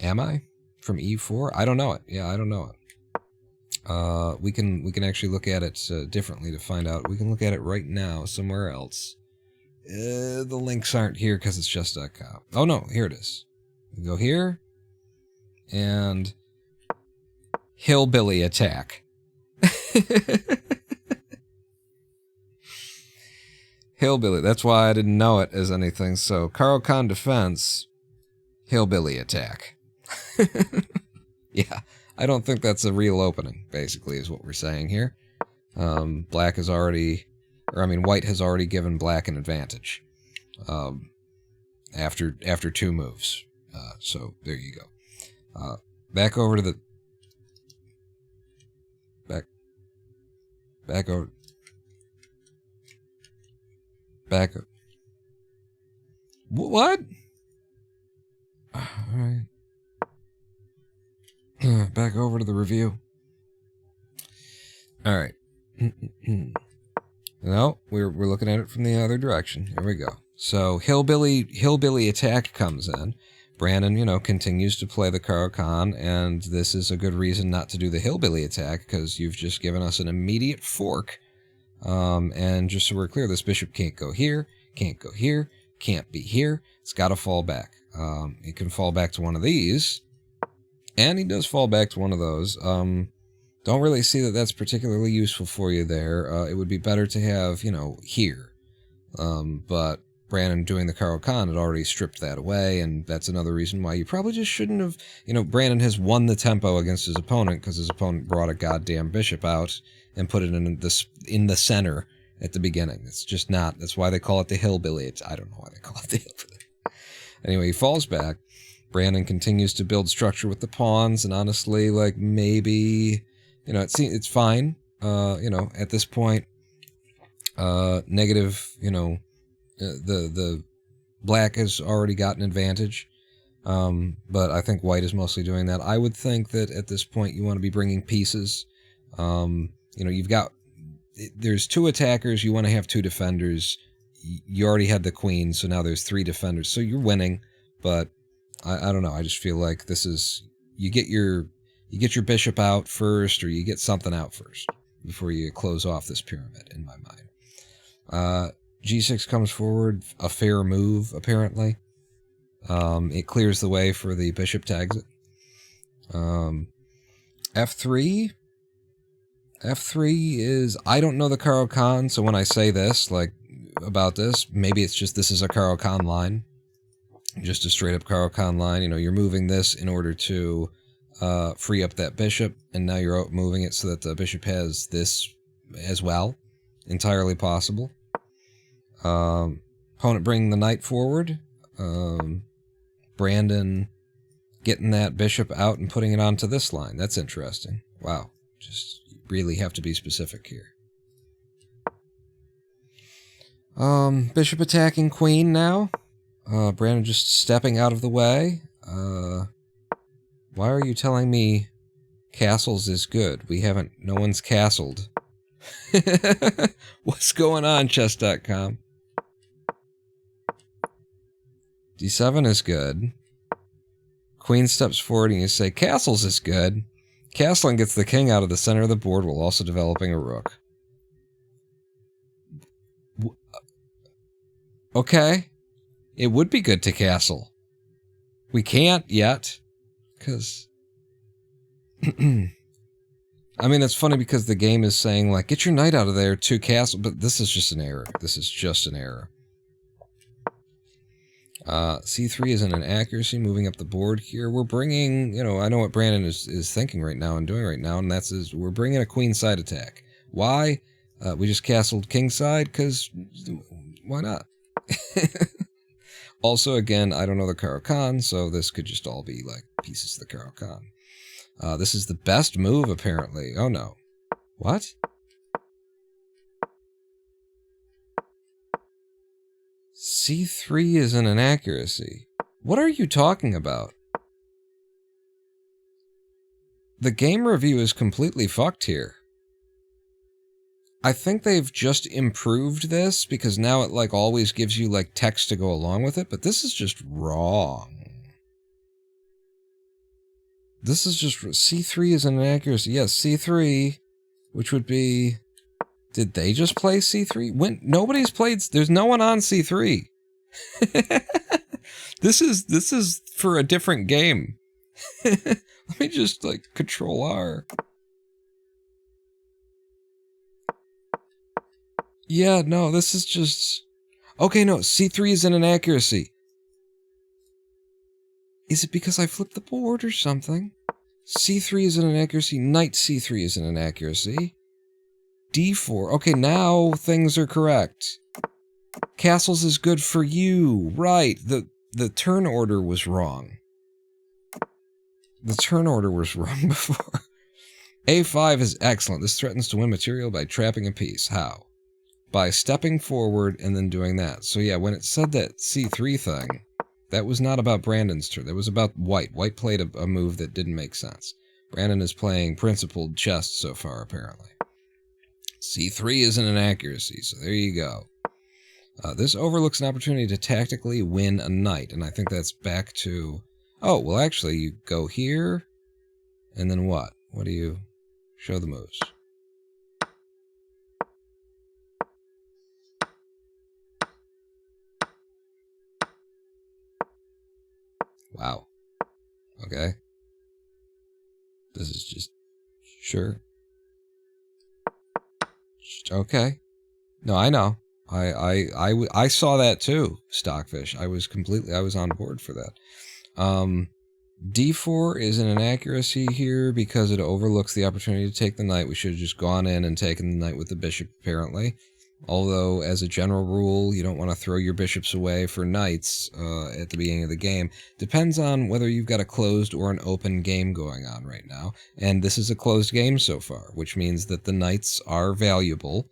Speaker 1: Am I? From e4? I don't know it. Yeah, I don't know it. We can actually look at it differently to find out. We can look at it right now somewhere else. The links aren't here because it's just.com. Oh no, here it is. We go here, and hillbilly attack. Hillbilly. That's why I didn't know it as anything. So Caro-Kann defense, hillbilly attack. Yeah, I don't think that's a real opening. Basically, is what we're saying here. Black is already. White has already given black an advantage after two moves. So there you go. Back over to the back over. What? All right. Back over to the review. All right. No, we're looking at it from the other direction. Here we go. So hillbilly attack comes in. Brandon, continues to play the Caro-Kann, and this is a good reason not to do the hillbilly attack, because you've just given us an immediate fork. And just so we're clear, this bishop can't go here, can't go here, can't be here. It's got to fall back. It can fall back to one of these, and he does fall back to one of those. Don't really see that that's particularly useful for you there. It would be better to have, here. But Brandon doing the Caro-Kann had already stripped that away, and that's another reason why you probably just shouldn't have... Brandon has won the tempo against his opponent because his opponent brought a goddamn bishop out and put it in the center at the beginning. It's just not... That's why they call it the hillbilly. I don't know why they call it the hillbilly. Anyway, he falls back. Brandon continues to build structure with the pawns, and honestly, maybe... it's fine. At this point, negative, the black has already got an advantage, but I think white is mostly doing that. I would think that at this point you want to be bringing pieces. There's 2 attackers, you want to have 2 defenders. You already had the queen, so now there's 3 defenders, so you're winning, but I don't know, I just feel like this is, you get your bishop out first, or you get something out first before you close off this pyramid, in my mind. G6 comes forward, a fair move, apparently. It clears the way for the bishop to exit. F3? F3 is... I don't know the Caro-Kann, so when I say this, about this, maybe it's just this is a Caro-Kann line. Just a straight-up Caro-Kann line. You're moving this in order to free up that bishop, and now you're out moving it so that the bishop has this as well. Entirely possible. Opponent bringing the knight forward. Brandon getting that bishop out and putting it onto this line. That's interesting. Wow. Just really have to be specific here. Bishop attacking queen now. Brandon just stepping out of the way. Why are you telling me castles is good? No one's castled. What's going on, chess.com? D7 is good. Queen steps forward and you say, castles is good. Castling gets the king out of the center of the board while also developing a rook. Okay. It would be good to castle. We can't yet. Because... I mean, it's funny because the game is saying, get your knight out of there to castle, but this is just an error. This is just an error. C3 is an inaccuracy, moving up the board here. We're bringing, I know what Brandon is thinking right now and doing right now, and we're bringing a queenside attack. Why? We just castled kingside, because why not? Also, again, I don't know the Caro-Kann, so this could just all be, pieces of the Caro-Kann. This is the best move, apparently. Oh, no. What? C3 is an inaccuracy. What are you talking about? The game review is completely fucked here. I think they've just improved this, because now it, always gives you, text to go along with it, but this is just wrong. This is just... C3 is an inaccuracy. Yes, C3, which would be... Did they just play C3? Nobody's played... There's no one on C3. This is for a different game. Let me just, Control R. Yeah, no, this is just... Okay, no, C3 is an inaccuracy. Is it because I flipped the board or something? C3 is an inaccuracy. Knight C3 is an inaccuracy. D4. Okay, now things are correct. Castles is good for you. Right. The turn order was wrong. The turn order was wrong before. A5 is excellent. This threatens to win material by trapping a piece. How? By stepping forward and then doing that. So yeah, when it said that C3 thing, that was not about Brandon's turn. That was about White. White played a move that didn't make sense. Brandon is playing principled chess so far, apparently. C3 is an inaccuracy, so there you go. This overlooks an opportunity to tactically win a knight, and I think that's back to... Oh, well, actually, you go here, and then what? What do you... Show the moves. Wow. Okay. This is just... Sure. Okay. No, I know. I saw that too, Stockfish. I was on board for that. D4 is an inaccuracy here because it overlooks the opportunity to take the knight. We should have just gone in and taken the knight with the bishop, apparently. Although, as a general rule, you don't want to throw your bishops away for knights at the beginning of the game. Depends on whether you've got a closed or an open game going on right now. And this is a closed game so far, which means that the knights are valuable.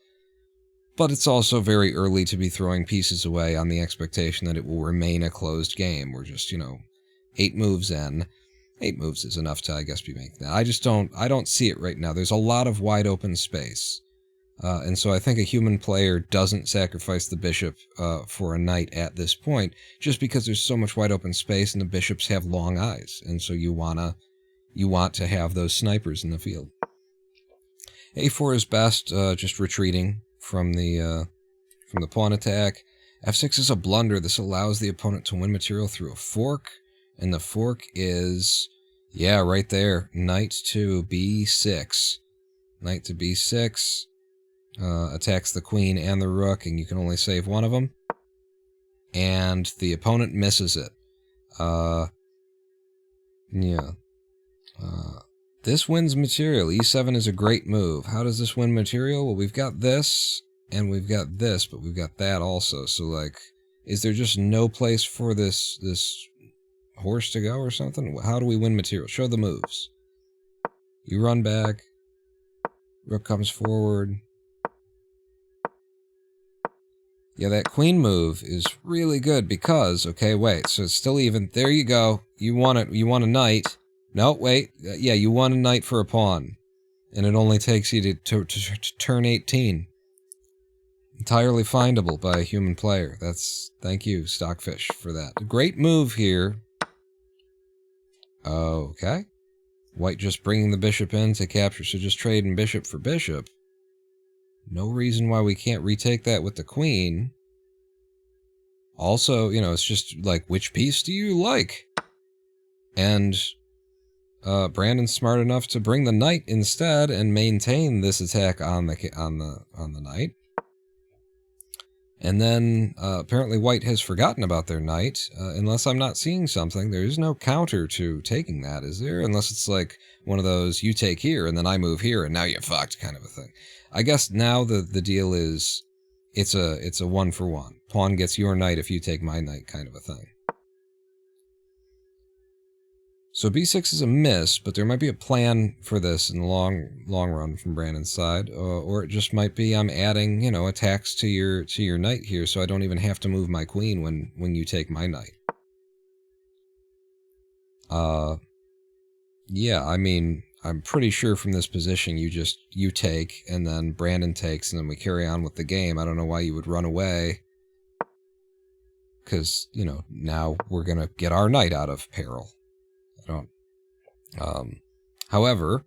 Speaker 1: But it's also very early to be throwing pieces away on the expectation that it will remain a closed game. We're just, 8 moves in. 8 moves is enough to, I guess, be making that. I don't see it right now. There's a lot of wide open space. And so I think a human player doesn't sacrifice the bishop for a knight at this point, just because there's so much wide open space and the bishops have long eyes. And so you want to have those snipers in the field. A4 is best, just retreating from the pawn attack. F6 is a blunder. This allows the opponent to win material through a fork. And the fork is, yeah, right there. Knight to B6. Knight to B6. Attacks the queen and the rook, and you can only save one of them. And the opponent misses it. This wins material. E7 is a great move. How does this win material? Well, we've got this, and we've got this, but we've got that also. So, like, is there just no place for this horse to go or something? How do we win material? Show the moves. You run back. Rook comes forward. Yeah, that queen move is really good because, okay, wait, so it's still even. There you go. You want it. You want a knight. No, wait. Yeah, you want a knight for a pawn. And it only takes you to turn 18. Entirely findable by a human player. Thank you, Stockfish, for that. A great move here. Okay. White just bringing the bishop in to capture, so just trading bishop for bishop. No reason why we can't retake that with the queen. Also, it's just like, which piece do you like? And Brandon's smart enough to bring the knight instead and maintain this attack on the knight. And then apparently White has forgotten about their knight, unless I'm not seeing something. There is no counter to taking that, is there? Unless it's like one of those, you take here and then I move here and now you're fucked kind of a thing. I guess now the deal is it's a 1-for-1. Pawn gets your knight if you take my knight kind of a thing. So b6 is a miss, but there might be a plan for this in the long run from Brandon's side, or it just might be I'm adding, attacks to your knight here, so I don't even have to move my queen when you take my knight. Yeah, I mean, I'm pretty sure from this position you take, and then Brandon takes, and then we carry on with the game. I don't know why you would run away, because now we're gonna get our knight out of peril. However,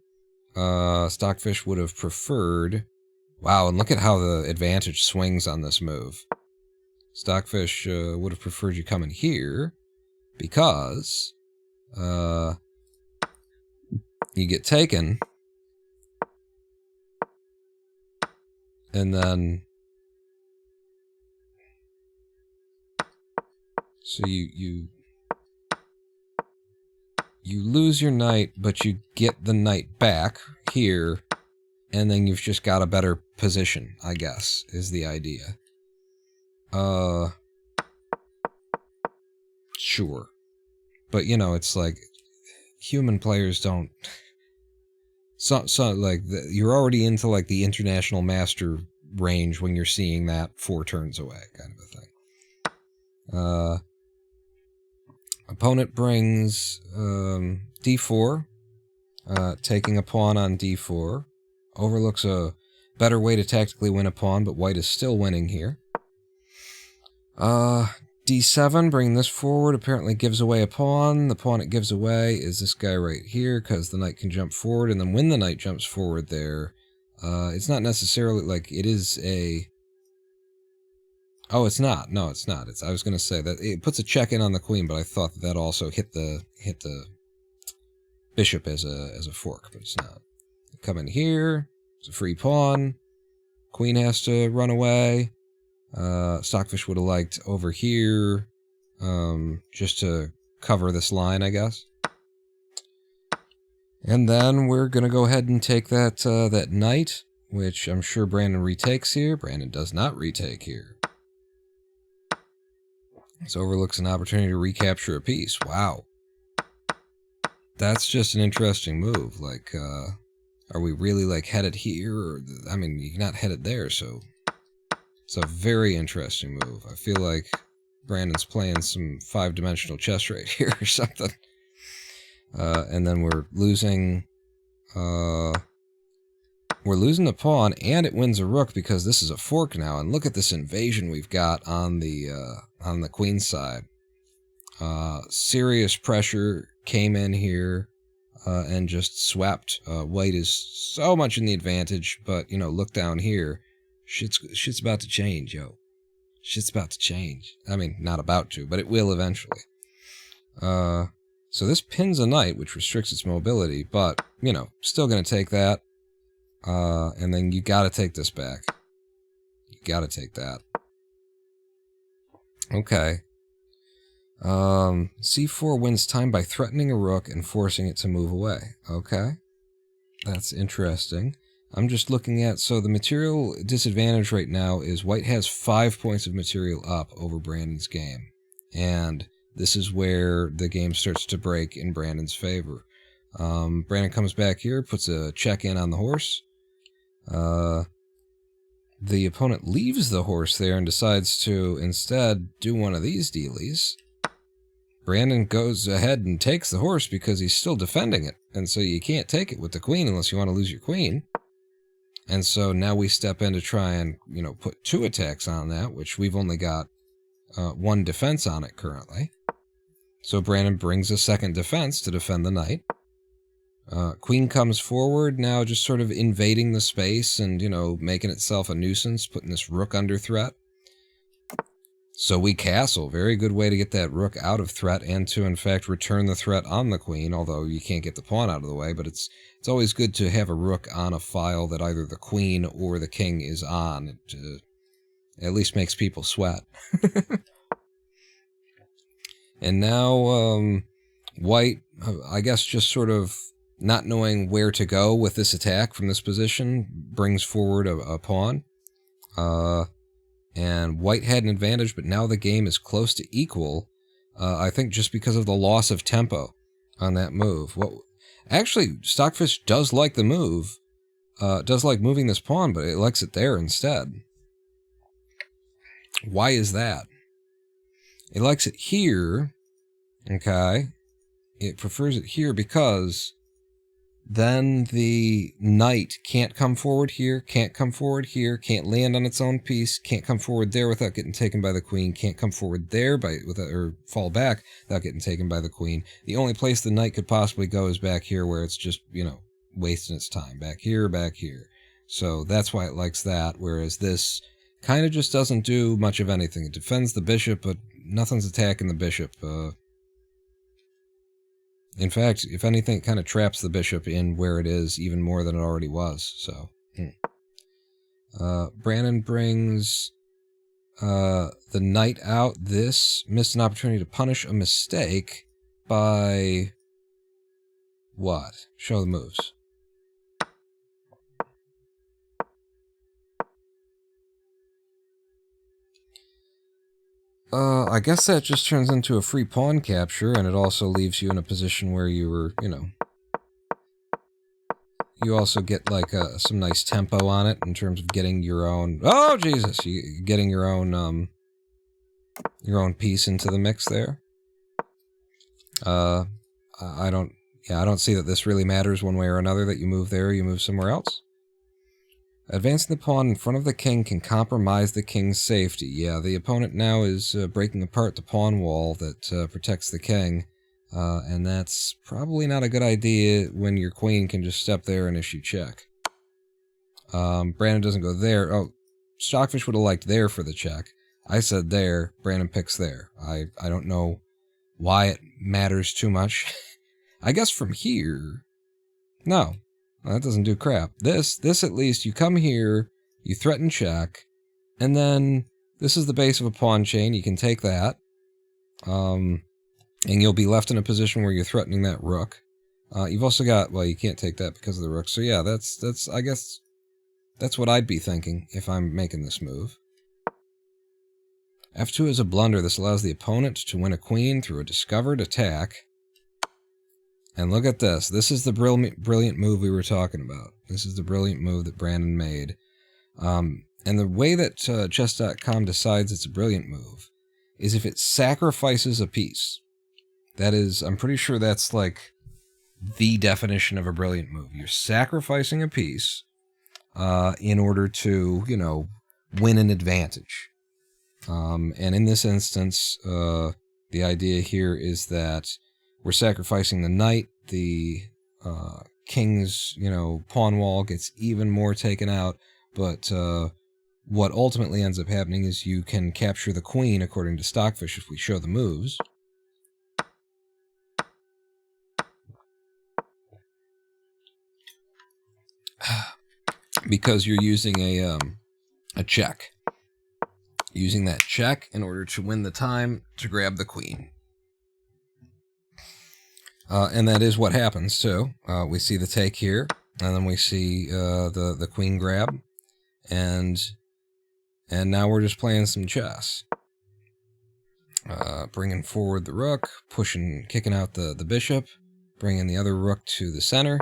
Speaker 1: Stockfish would have preferred... Wow, and look at how the advantage swings on this move. Stockfish would have preferred you coming here, because you get taken, and then... So you lose your knight, but you get the knight back here, and then you've just got a better position, I guess, is the idea. Sure. But, it's like, human players don't... you're already into, like, the international master range when you're seeing that 4 turns away, kind of a thing. Opponent brings d4, taking a pawn on d4. Overlooks a better way to tactically win a pawn, but White is still winning here. D7, bringing this forward, apparently gives away a pawn. The pawn it gives away is this guy right here, because the knight can jump forward, and then when the knight jumps forward there, it's not necessarily, like, it is a... Oh, it's not. No, it's not. I was going to say that it puts a check in on the queen, but I thought that also hit the bishop as a fork, but it's not. Come in here. It's a free pawn. Queen has to run away. Stockfish would have liked over here, just to cover this line, I guess. And then we're going to go ahead and take that, that knight, which I'm sure Brandon retakes here. Brandon does not retake here. This overlooks an opportunity to recapture a piece. Wow. That's just an interesting move. Like, are we really, like, headed here? Or, I mean, you're not headed there, so... It's a very interesting move. I feel like Brandon's playing some 5-dimensional chess right here or something. And then we're losing... we're losing the pawn, and it wins a rook because this is a fork now. And look at this invasion we've got on the queen's side. Serious pressure came in here and just swept. White is so much in the advantage, but, you know, look down here. Shit's about to change, yo. Shit's about to change. I mean, not about to, but it will eventually. So this pins a knight, which restricts its mobility, but, you know, still going to take that. And then you got to take this back. You got to take that. Okay. C4 wins time by threatening a rook and forcing it to move away. Okay. That's interesting. I'm just looking at, so the material disadvantage right now is White has 5 points of material up over Brandon's game. And this is where the game starts to break in Brandon's favor. Brandon comes back here, puts a check in on the horse. The opponent leaves the horse there and decides to instead do one of these dealies. Brandon goes ahead and takes the horse because he's still defending it. And so you can't take it with the queen unless you want to lose your queen. And so now we step in to try and, you know, put 2 attacks on that, which we've only got 1 defense on it currently. So Brandon brings a second defense to defend the knight. Queen comes forward, now just sort of invading the space and, you know, making itself a nuisance, putting this rook under threat. So we castle. Very good way to get that rook out of threat and to, in fact, return the threat on the queen, although you can't get the pawn out of the way, but it's always good to have a rook on a file that either the queen or the king is on. It at least makes people sweat. And now, White, I guess just sort of not knowing where to go with this attack from this position, brings forward a pawn. And White had an advantage, but now the game is close to equal, I think just because of the loss of tempo on that move. Actually, Stockfish does like the move, does like moving this pawn, but it likes it there instead. Why is that? It likes it here, okay? It prefers it here because then the knight can't come forward here, can't come forward here, can't land on its own piece, can't come forward there without getting taken by the queen, can't come forward there or fall back without getting taken by the queen. The only place the knight could possibly go is back here where it's just, you know, wasting its time. Back here, back here. So that's why it likes that, whereas this kind of just doesn't do much of anything. It defends the bishop, but nothing's attacking the bishop. In fact, if anything, it kind of traps the bishop in where it is even more than it already was. So, Brandon brings the knight out. This missed an opportunity to punish a mistake by what? Show the moves. I guess that just turns into a free pawn capture, and it also leaves you in a position where you were, you know, you also get like some nice tempo on it in terms of getting your own. Oh Jesus! Getting your own piece into the mix there. I don't see that this really matters one way or another. That you move there, or you move somewhere else. Advancing the pawn in front of the king can compromise the king's safety. Yeah, the opponent now is breaking apart the pawn wall that protects the king, and that's probably not a good idea when your queen can just step there and issue check. Brandon doesn't go there. Oh, Stockfish would have liked there for the check. I said there. Brandon picks there. I don't know why it matters too much. I guess from here... No. That doesn't do crap. This at least, you come here, you threaten check, and then this is the base of a pawn chain. You can take that, and you'll be left in a position where you're threatening that rook. You've also got, well, you can't take that because of the rook. So yeah, that's I guess that's what I'd be thinking if I'm making this move. F2 is a blunder. This allows the opponent to win a queen through a discovered attack. And look at this. This is the brilliant move we were talking about. This is the brilliant move that Brandon made. And the way that chess.com decides it's a brilliant move is if it sacrifices a piece. That is, I'm pretty sure that's like the definition of a brilliant move. You're sacrificing a piece in order to, you know, win an advantage. And in this instance, the idea here is that we're sacrificing the knight. The king's, you know, pawn wall gets even more taken out. But what ultimately ends up happening is you can capture the queen, according to Stockfish, if we show the moves. Because you're using a check. Using that check in order to win the time to grab the queen. And that is what happens, too. We see the take here, and then we see the queen grab, and now we're just playing some chess. Bringing forward the rook, kicking out the bishop, bringing the other rook to the center.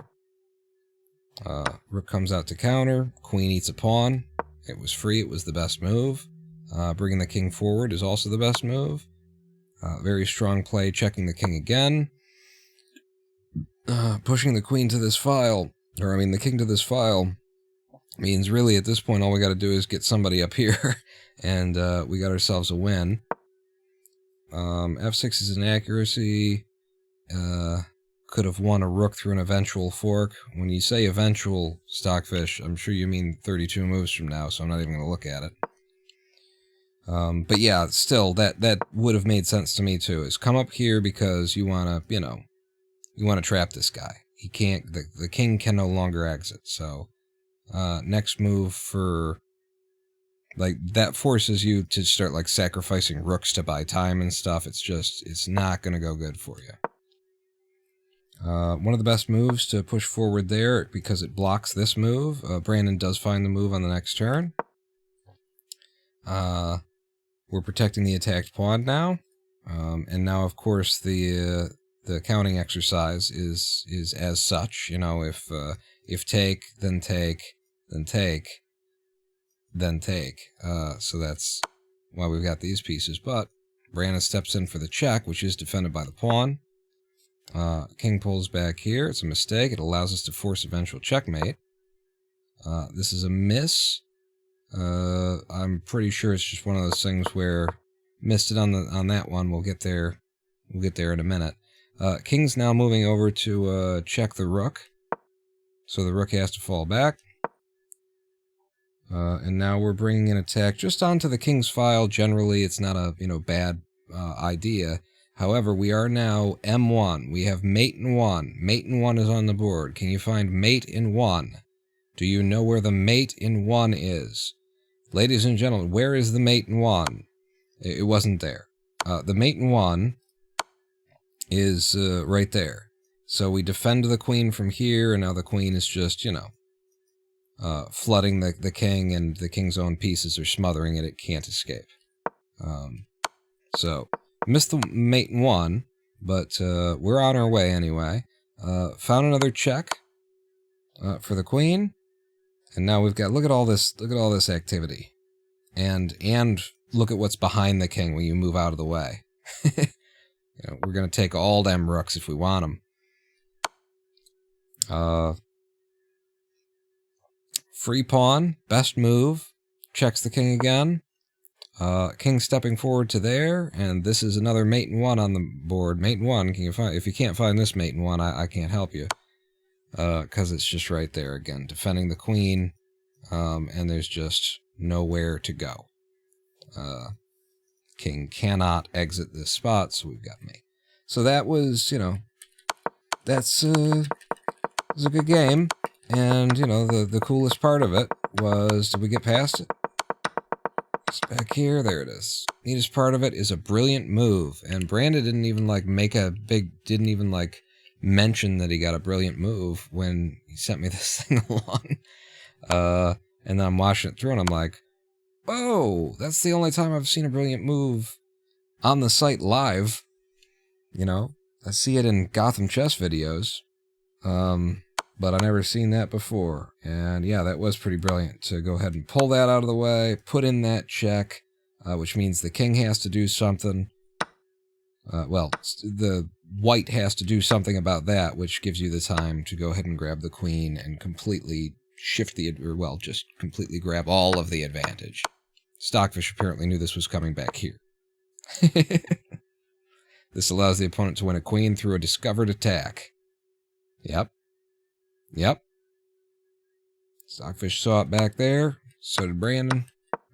Speaker 1: Rook comes out to counter, queen eats a pawn. It was free, it was the best move. Bringing the king forward is also the best move. Very strong play, checking the king again. Pushing the queen to this file, the king to this file, means really at this point all we got to do is get somebody up here, and we got ourselves a win. F6 is an accuracy. Could have won a rook through an eventual fork. When you say eventual, Stockfish, I'm sure you mean 32 moves from now, so I'm not even going to look at it. But yeah, still, that would have made sense to me too, is come up here because you want to, you know, you want to trap this guy. He can't, the king can no longer exit. So, next move for, like, that forces you to start, like, sacrificing rooks to buy time and stuff. It's just, it's not going to go good for you. One of the best moves to push forward there, because it blocks this move. Brandon does find the move on the next turn. We're protecting the attacked pawn now. And now, of course, the counting exercise is as such. You know, if take, then take, then take, then take. So that's why we've got these pieces. But Brandon steps in for the check, which is defended by the pawn. King pulls back here. It's a mistake. It allows us to force eventual checkmate. This is a miss. I'm pretty sure it's just one of those things where missed it on that one. We'll get there. We'll get there in a minute. King's now moving over to check the rook. So the rook has to fall back. And now we're bringing an attack just onto the king's file. Generally, it's not a bad idea. However, we are now M1. We have mate in 1. Mate in 1 is on the board. Can you find mate in 1? Do you know where the mate in 1 is? Ladies and gentlemen, where is the mate in 1? It wasn't there. The mate in 1 is right there. So we defend the queen from here, and now the queen is just, flooding the king, and the king's own pieces are smothering it. It can't escape. So, missed the mate in 1, but we're on our way anyway. Found another check for the queen, and now we've got, look at all this activity, and look at what's behind the king when you move out of the way. We're gonna take all them rooks if we want them. free pawn, best move, checks the king again. King stepping forward to there, and this is another mate in one on the board. Mate in one, can you find? If you can't find this mate in one, I can't help you. Because it's just right there again, defending the queen, and there's just nowhere to go. King cannot exit this spot, so we've got mate. So that was, that's was a good game, and the coolest part of it was, did we get past it? It's back here. There it is. Neatest part of it is a brilliant move, and Brandon didn't even mention that he got a brilliant move when he sent me this thing along. And then I'm watching it through, and I'm like, oh, that's the only time I've seen a brilliant move on the site live. I see it in Gotham chess videos, but I've never seen that before. And yeah, that was pretty brilliant to go ahead and pull that out of the way, put in that check, which means the king has to do something. The white has to do something about that, which gives you the time to go ahead and grab the queen and completely just completely grab all of the advantage. Stockfish apparently knew this was coming back here. This allows the opponent to win a queen through a discovered attack. Yep. Stockfish saw it back there, so did Brandon,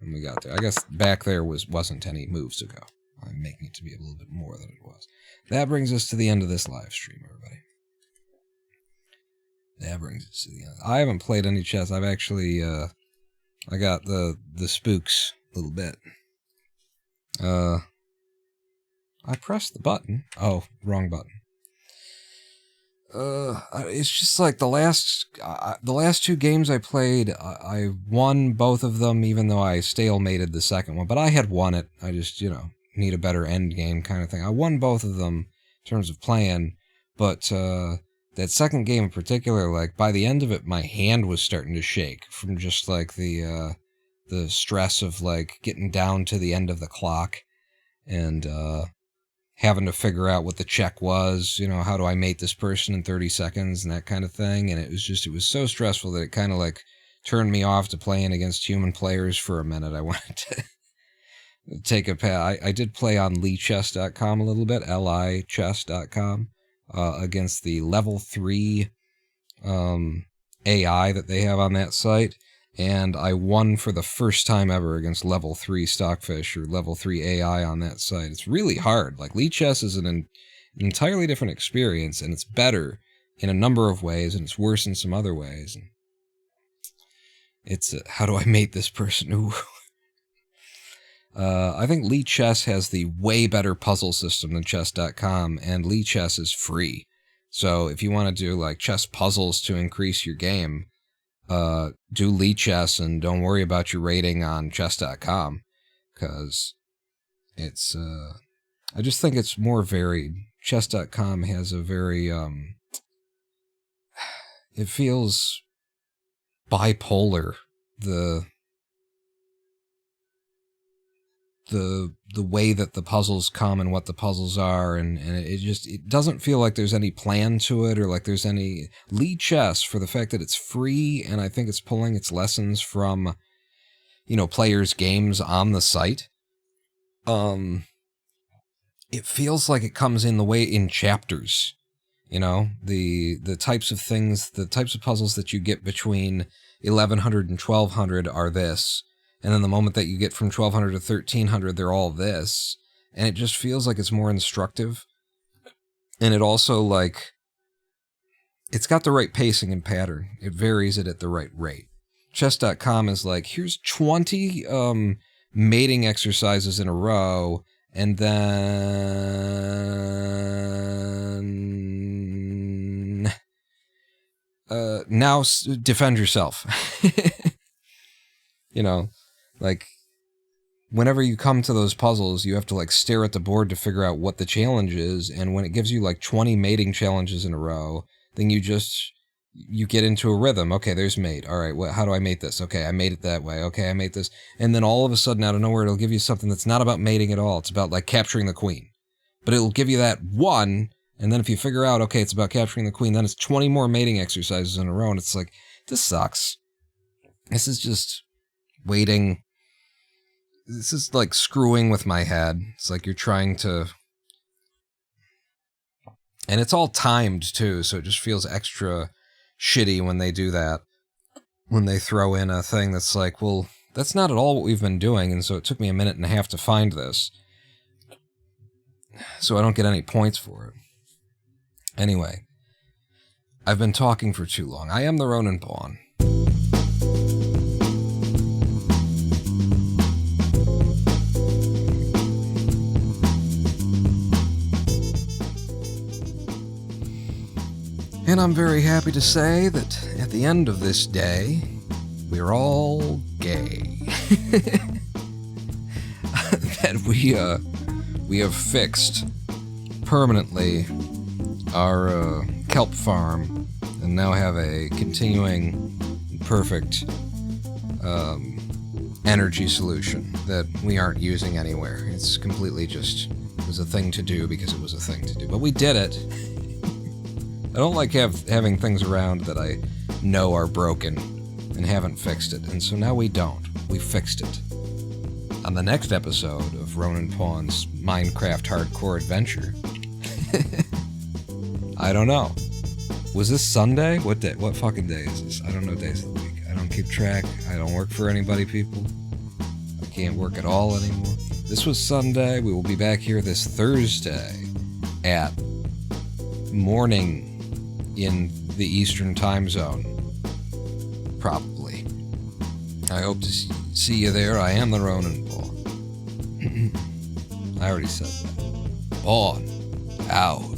Speaker 1: and we got there. I guess back there wasn't any moves ago. I'm making it to be a little bit more than it was. That brings us to the end of this live stream, everybody. That brings us to the end. I haven't played any chess. I've actually, I got the spooks a little bit. I pressed the button. Oh, wrong button. It's just like the last two games I played, I won both of them, even though I stalemated the second one. But I had won it. I just, need a better end game kind of thing. I won both of them in terms of playing, but that second game in particular, like by the end of it, my hand was starting to shake from just like the stress of like getting down to the end of the clock and having to figure out what the check was, how do I mate this person in 30 seconds and that kind of thing. And it was so stressful that it kind of like turned me off to playing against human players for a minute. I wanted to take a pass. I did play on lichess.com a little bit, lichess.com, against the level 3 AI that they have on that site. And I won for the first time ever against level 3 Stockfish or level 3 AI on that site. It's really hard. Like, lichess is an entirely different experience, and it's better in a number of ways, and it's worse in some other ways. And it's, how do I mate this person? Ooh. I think lichess has the way better puzzle system than chess.com, and lichess is free. So if you want to do, like, chess puzzles to increase your game, do lichess and don't worry about your rating on chess.com, because it's, I just think it's more varied. Chess.com has a very, it feels bipolar, the way that the puzzles come and what the puzzles are, and it doesn't feel like there's any plan to it, or like there's any lichess, for the fact that it's free, and I think it's pulling its lessons from, players' games on the site. It feels like it comes in chapters, the types of things, the types of puzzles that you get between 1100 and 1200 are this. And then the moment that you get from 1200 to 1300, they're all this. And it just feels like it's more instructive. And it also, like, it's got the right pacing and pattern. It varies it at the right rate. Chess.com is like, here's 20 mating exercises in a row, and then now defend yourself. Like, whenever you come to those puzzles, you have to, like, stare at the board to figure out what the challenge is, and when it gives you, like, 20 mating challenges in a row, then you get into a rhythm. Okay, there's mate. All right, how do I mate this? Okay, I made it that way. Okay, I mate this. And then all of a sudden, out of nowhere, it'll give you something that's not about mating at all. It's about, like, capturing the queen. But it'll give you that one, and then if you figure out, okay, it's about capturing the queen, then it's 20 more mating exercises in a row, and it's like, this sucks. This is just waiting. This is like screwing with my head. It's like you're trying to... And it's all timed, too, so it just feels extra shitty when they do that. When they throw in a thing that's like, well, that's not at all what we've been doing, and so it took me a minute and a half to find this. So I don't get any points for it. Anyway, I've been talking for too long. I am the Ronin Pawn. And I'm very happy to say that at the end of this day, we're all gay. That we have fixed permanently our kelp farm and now have a continuing perfect energy solution that we aren't using anywhere. It's completely just was a thing to do because it was a thing to do. But we did it. I don't like having things around that I know are broken and haven't fixed it, and so now we don't. We fixed it. On the next episode of Ronin Pawn's Minecraft Hardcore Adventure, I don't know. Was this Sunday? What day? What fucking day is this? I don't know days of the week. I don't keep track. I don't work for anybody, people. I can't work at all anymore. This was Sunday. We will be back here this Thursday at morning in the Eastern time zone. Probably. I hope to see you there. I am the Ronin Pawn. I already said that. Pawn out.